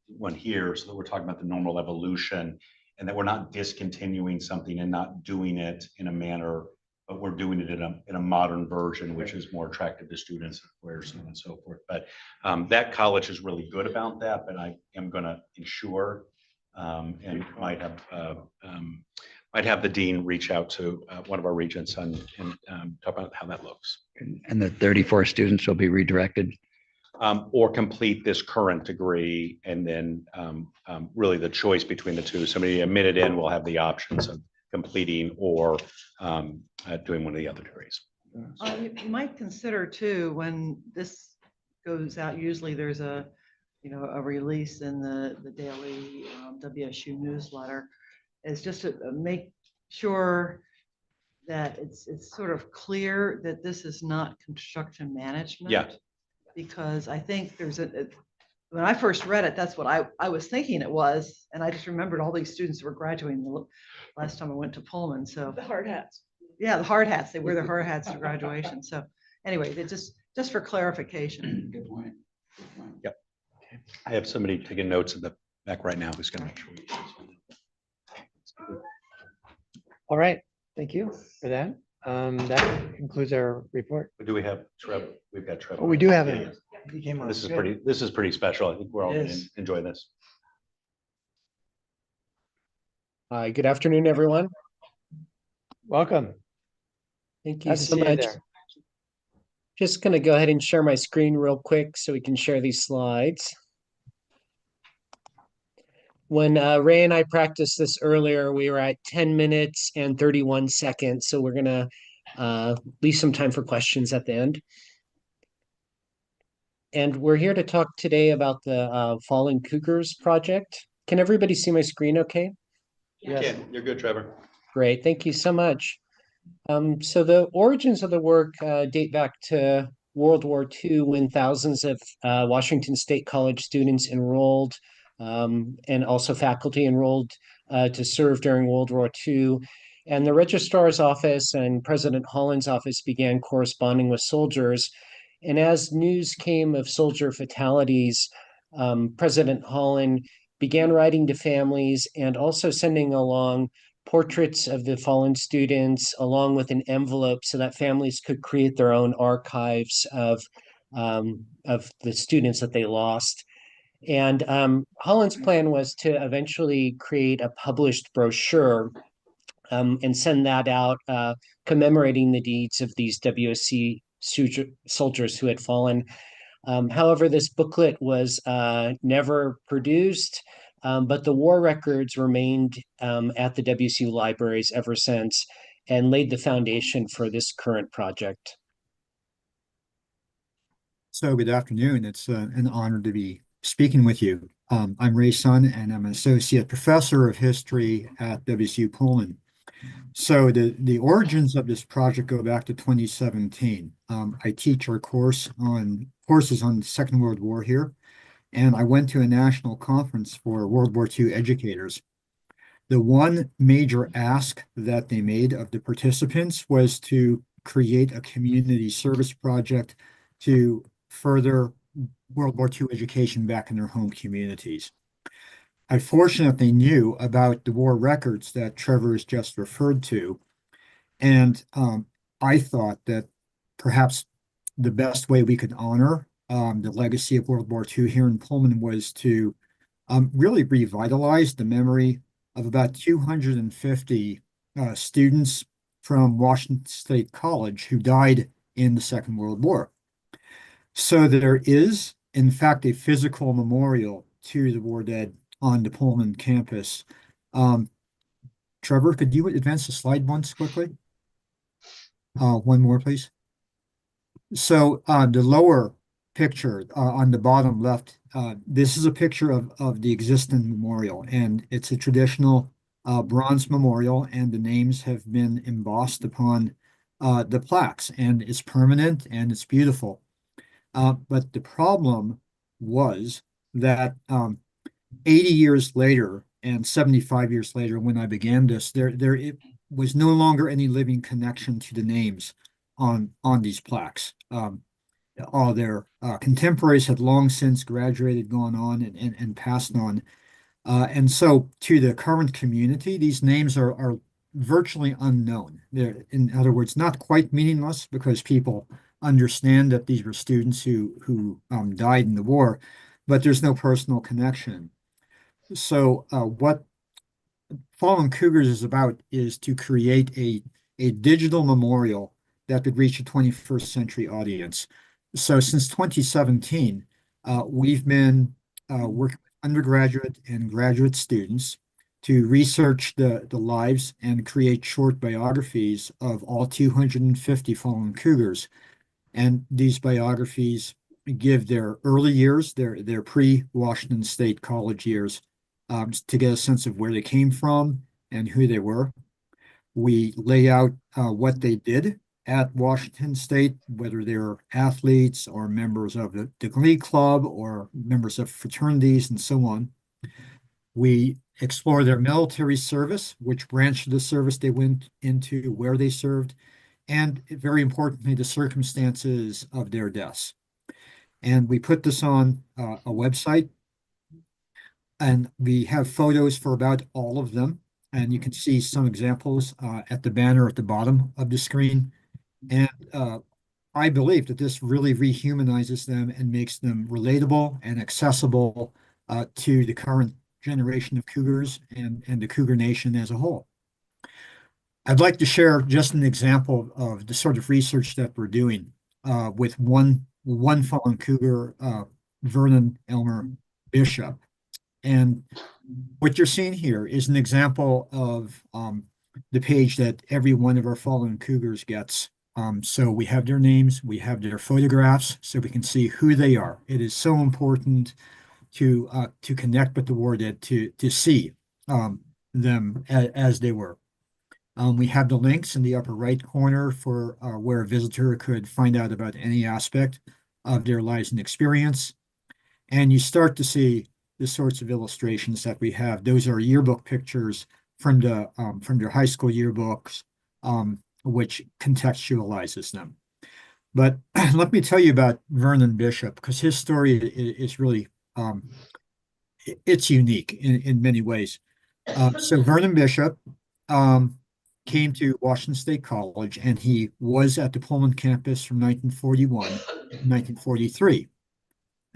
so that we're talking about the normal evolution, and that we're not discontinuing something and not doing it in a manner, but we're doing it in a modern version, which is more attractive to students, employers, so on and so forth. But that college is really good about that, but I am going to ensure and might have the dean reach out to one of our regents and talk about how that looks. And the 34 students will be redirected? Or complete this current degree, and then really the choice between the two. Somebody admitted in will have the options of completing or doing one of the other degrees. You might consider too, when this goes out, usually there's a release in the daily WSU newsletter, is just to make sure that it's sort of clear that this is not construction management. Yeah. Because I think when I first read it, that's what I was thinking it was. And I just remembered all these students who were graduating the last time I went to Pullman. So The hard hats. yeah, the hard hats, they wear their hard hats to graduation. So anyway, they just for clarification. Good point. Yep. I have somebody taking notes in the back right now who's going to make sure we get this one. All right, thank you for that. That concludes our report. Do we have Trevor? We've got Trevor. Oh, we do have Yeah, it. He came on. This is Good. pretty special. I think we're all It going to is. enjoy this. Hi, good afternoon, everyone. Welcome. Thank you Glad to so see you much. there. Just going to go ahead and share my screen real quick so we can share these slides. When Ray and I practiced this earlier, we were at 10 minutes and 31 seconds. So we're going to leave some time for questions at the end. And we're here to talk today about the Fallen Cougars project. Can everybody see my screen okay? Yes. You're good, Trevor. Great, thank you so much. So the origins of the work date back to World War II when thousands of Washington State College students enrolled and also faculty enrolled to serve during World War II. And the Registrar's Office and President Holland's office began corresponding with soldiers. And as news came of soldier fatalities, President Holland began writing to families and also sending along portraits of the fallen students along with an envelope so that families could create their own archives of the students that they lost. And Holland's plan was to eventually create a published brochure and send that out commemorating the deeds of these WSC soldiers who had fallen. However, this booklet was never produced, but the war records remained at the WSU libraries ever since and laid the foundation for this current project. So good afternoon. It's an honor to be speaking with you. I'm Ray Sun, and I'm an associate professor of history at WSU Pullman. So the origins of this project go back to 2017. I teach our courses on the Second World War here, and I went to a national conference for World War II educators. The one major ask that they made of the participants was to create a community service project to further World War II education back in their home communities. I fortunately knew about the war records that Trevor has just referred to, and I thought that perhaps the best way we could honor the legacy of World War II here in Pullman was to really revitalize the memory of about 250 students from Washington State College who died in the Second World War. So there is, in fact, a physical memorial to the war dead on the Pullman campus. Trevor, could you advance the slide once quickly? One more, please. So the lower picture on the bottom left, this is a picture of the existing memorial, and it's a traditional bronze memorial, and the names have been embossed upon the plaques, and it's permanent and it's beautiful. But the problem was that 80 years later and 75 years later, when I began this, there was no longer any living connection to the names on these plaques. All their contemporaries had long since graduated, gone on, and passed on. And so to the current community, these names are virtually unknown. They're, in other words, not quite meaningless because people understand that these were students who died in the war, but there's no personal connection. So what Fallen Cougars is about is to create a digital memorial that could reach a 21st century audience. So since 2017, we've been working with undergraduate and graduate students to research the lives and create short biographies of all 250 fallen Cougars. And these biographies give their early years, their pre-Washington State College years, to get a sense of where they came from and who they were. We lay out what they did at Washington State, whether they're athletes or members of the Glee Club or members of fraternities and so on. We explore their military service, which branch of the service they went into, where they served, and very importantly, the circumstances of their deaths. And we put this on a website, and we have photos for about all of them. And you can see some examples at the banner at the bottom of the screen. And I believe that this really rehumanizes them and makes them relatable and accessible to the current generation of Cougars and the Cougar Nation as a whole. I'd like to share just an example of the sort of research that we're doing with one fallen Cougar, Vernon Elmer Bishop. And what you're seeing here is an example of the page that every one of our fallen Cougars gets. So we have their names, we have their photographs, so we can see who they are. It is so important to connect with the war dead, to see them as they were. We have the links in the upper right corner for where a visitor could find out about any aspect of their lives and experience. And you start to see the sorts of illustrations that we have. Those are yearbook pictures from their high school yearbooks, which contextualizes them. But let me tell you about Vernon Bishop, because his story is really it's unique in many ways. So Vernon Bishop came to Washington State College, and he was at the Pullman campus from 1941 to 1943.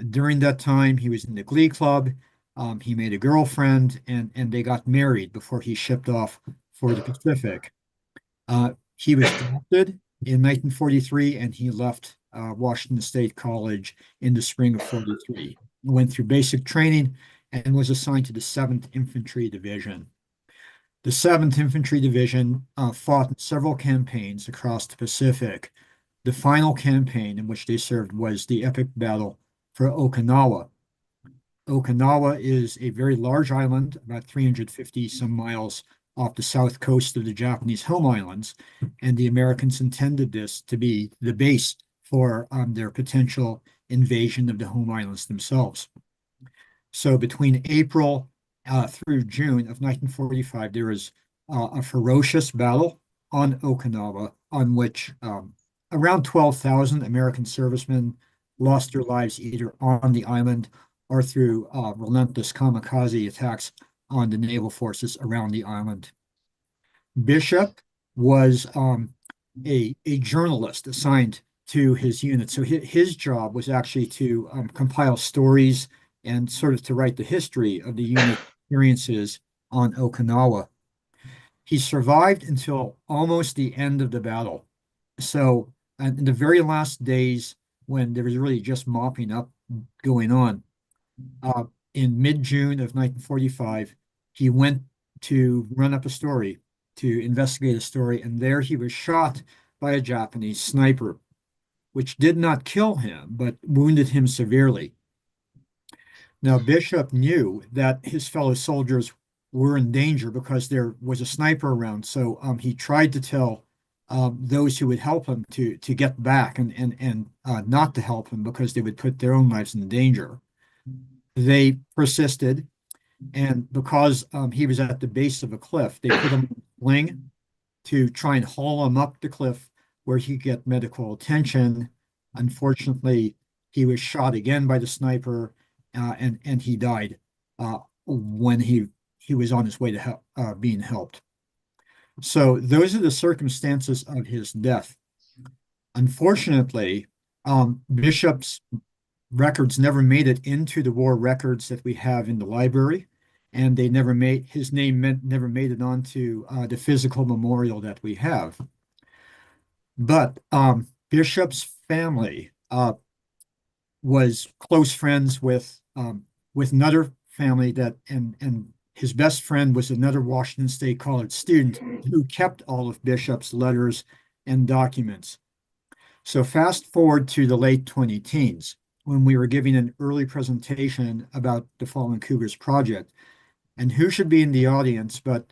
During that time, he was in the Glee Club. He made a girlfriend, and they got married before he shipped off for the Pacific. He was drafted in 1943, and he left Washington State College in the spring of 43. Went through basic training and was assigned to the 7th Infantry Division. The 7th Infantry Division fought in several campaigns across the Pacific. The final campaign in which they served was the epic battle for Okinawa. Okinawa is a very large island, about 350 some miles off the south coast of the Japanese home islands, and the Americans intended this to be the base for their potential invasion of the home islands themselves. So between April through June of 1945, there was a ferocious battle on Okinawa, on which around 12,000 American servicemen lost their lives either on the island or through relentless kamikaze attacks on the naval forces around the island. Bishop was a journalist assigned to his unit. So his job was actually to compile stories and sort of to write the history of the unit experiences on Okinawa. He survived until almost the end of the battle. So in the very last days, when there was really just mopping up going on, in mid-June of 1945, he went to run up a story, to investigate a story, and there he was shot by a Japanese sniper, which did not kill him, but wounded him severely. Now, Bishop knew that his fellow soldiers were in danger because there was a sniper around, so he tried to tell those who would help him to get back and not to help him because they would put their own lives in danger. They persisted, and because he was at the base of a cliff, they put him in a sling to try and haul him up the cliff where he could get medical attention. Unfortunately, he was shot again by the sniper, and he died when he was on his way to being helped. So those are the circumstances of his death. Unfortunately, Bishop's records never made it into the war records that we have in the library, and they never made his name never made it onto the physical memorial that we have. But Bishop's family was close friends with another family that and his best friend was another Washington State College student who kept all of Bishop's letters and documents. So fast forward to the late 2010s, when we were giving an early presentation about the Fallen Cougars project. And who should be in the audience but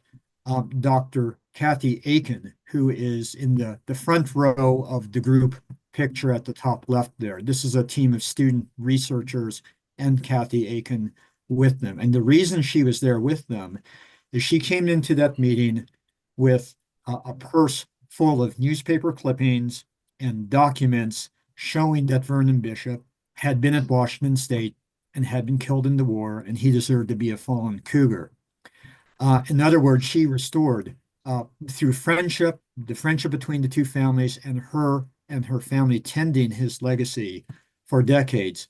Dr. Kathy Aiken, who is in the front row of the group picture at the top left there. This is a team of student researchers and Kathy Aiken with them. And the reason she was there with them is she came into that meeting with a purse full of newspaper clippings and documents showing that Vernon Bishop had been at Washington State and had been killed in the war, and he deserved to be a fallen Cougar. In other words, she restored through friendship, the friendship between the two families, and her family tending his legacy for decades,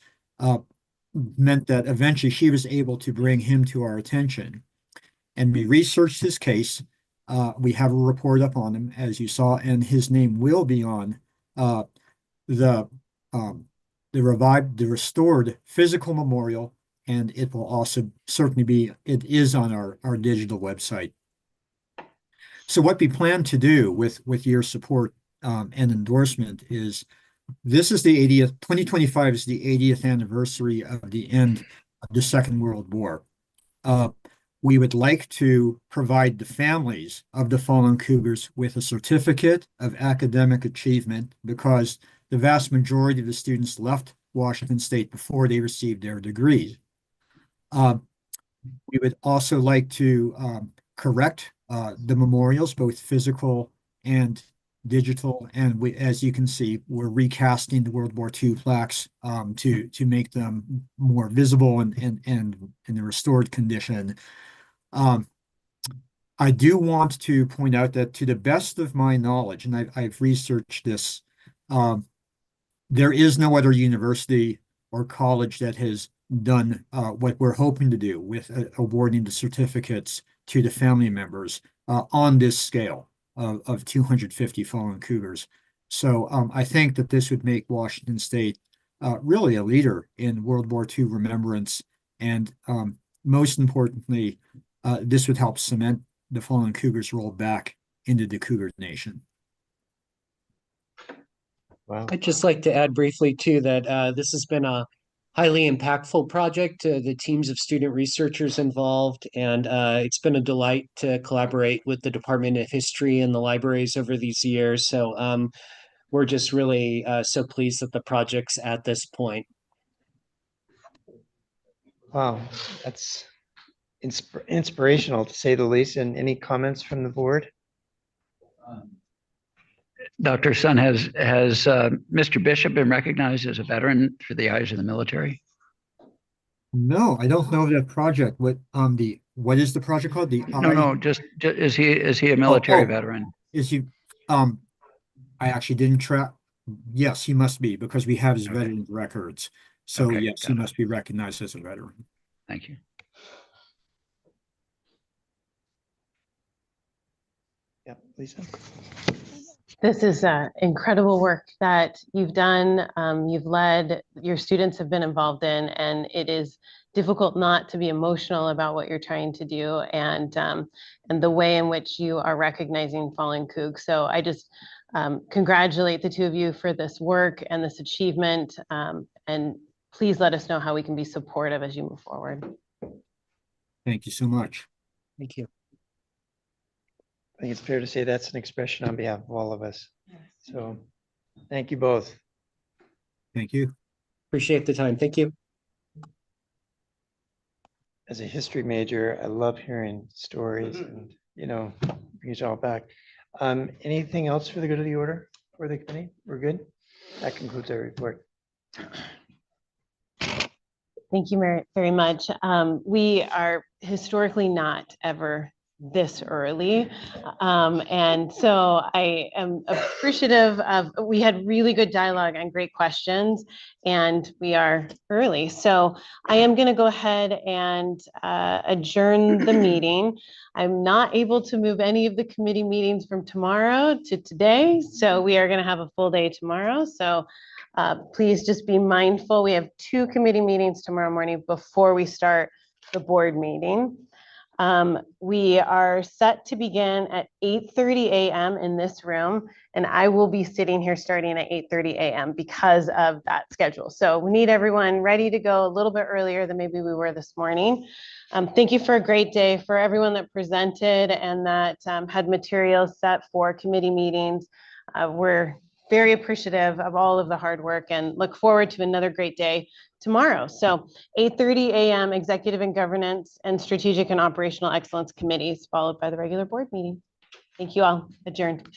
meant that eventually she was able to bring him to our attention. And we researched his case. We have a report up on him, as you saw, and his name will be on the restored physical memorial, and it will also certainly be, it is on our digital website. So what we plan to do with your support and endorsement is, this is the 80th, 2025 is the 80th anniversary of the end of the Second World War. we would like to provide the families of the fallen Cougars with a certificate of academic achievement because the vast majority of the students left Washington State before they received their degrees. We would also like to correct the memorials, both physical and digital. And we, as you can see, we're recasting the World War II plaques to make them more visible and in a restored condition. I do want to point out that to the best of my knowledge, and I've researched this, there is no other university or college that has done what we're hoping to do with awarding the certificates to the family members on this scale of 250 fallen Cougars. So I think that this would make Washington State really a leader in World War II remembrance. And most importantly, this would help cement the fallen Cougars' role back into the Cougar Nation. Wow. I'd just like to add briefly too that this has been a highly impactful project. The teams of student researchers involved, and it's been a delight to collaborate with the Department of History and the libraries over these years. So we're just really so pleased that the project's at this point. Wow, that's inspirational to say the least. And any comments from the board? Dr. Sun, has Mr. Bishop been recognized as a veteran through the eyes of the military? No, I don't know that project. What is the project called? No, just is he a military veteran? Is he? I actually didn't track. Yes, he must be because we have his veteran records. So Okay, yes, he must be recognized as a veteran. Thank you. Yeah, Lisa. This is incredible work that you've done, you've led, your students have been involved in, and it is difficult not to be emotional about what you're trying to do and the way in which you are recognizing fallen Cougs. So I just congratulate the two of you for this work and this achievement, and please let us know how we can be supportive as you move forward. Thank you so much. Thank you. I think it's fair to say that's an expression on behalf of all of us. So thank you both. Thank you. Appreciate the time. Thank you. As a history major, I love hearing stories and, brings it all back. Anything else for the good of the order for the committee? We're good? That concludes our report. Thank you very much. We are historically not ever this early. And so I am appreciative of, we had really good dialogue and great questions, and we are early. So I am going to go ahead and adjourn the meeting. I'm not able to move any of the committee meetings from tomorrow to today. So we are going to have a full day tomorrow. So please just be mindful. We have 2 committee meetings tomorrow morning before we start the board meeting. We are set to begin at 8:30 a.m. in this room, and I will be sitting here starting at 8:30 a.m. because of that schedule. So we need everyone ready to go a little bit earlier than maybe we were this morning. Thank you for a great day, for everyone that presented and that had materials set for committee meetings. We're very appreciative of all of the hard work and look forward to another great day tomorrow. So 8:30 a.m. Executive and Governance and Strategic and Operational Excellence Committees, followed by the regular board meeting. Thank you all. Adjourned.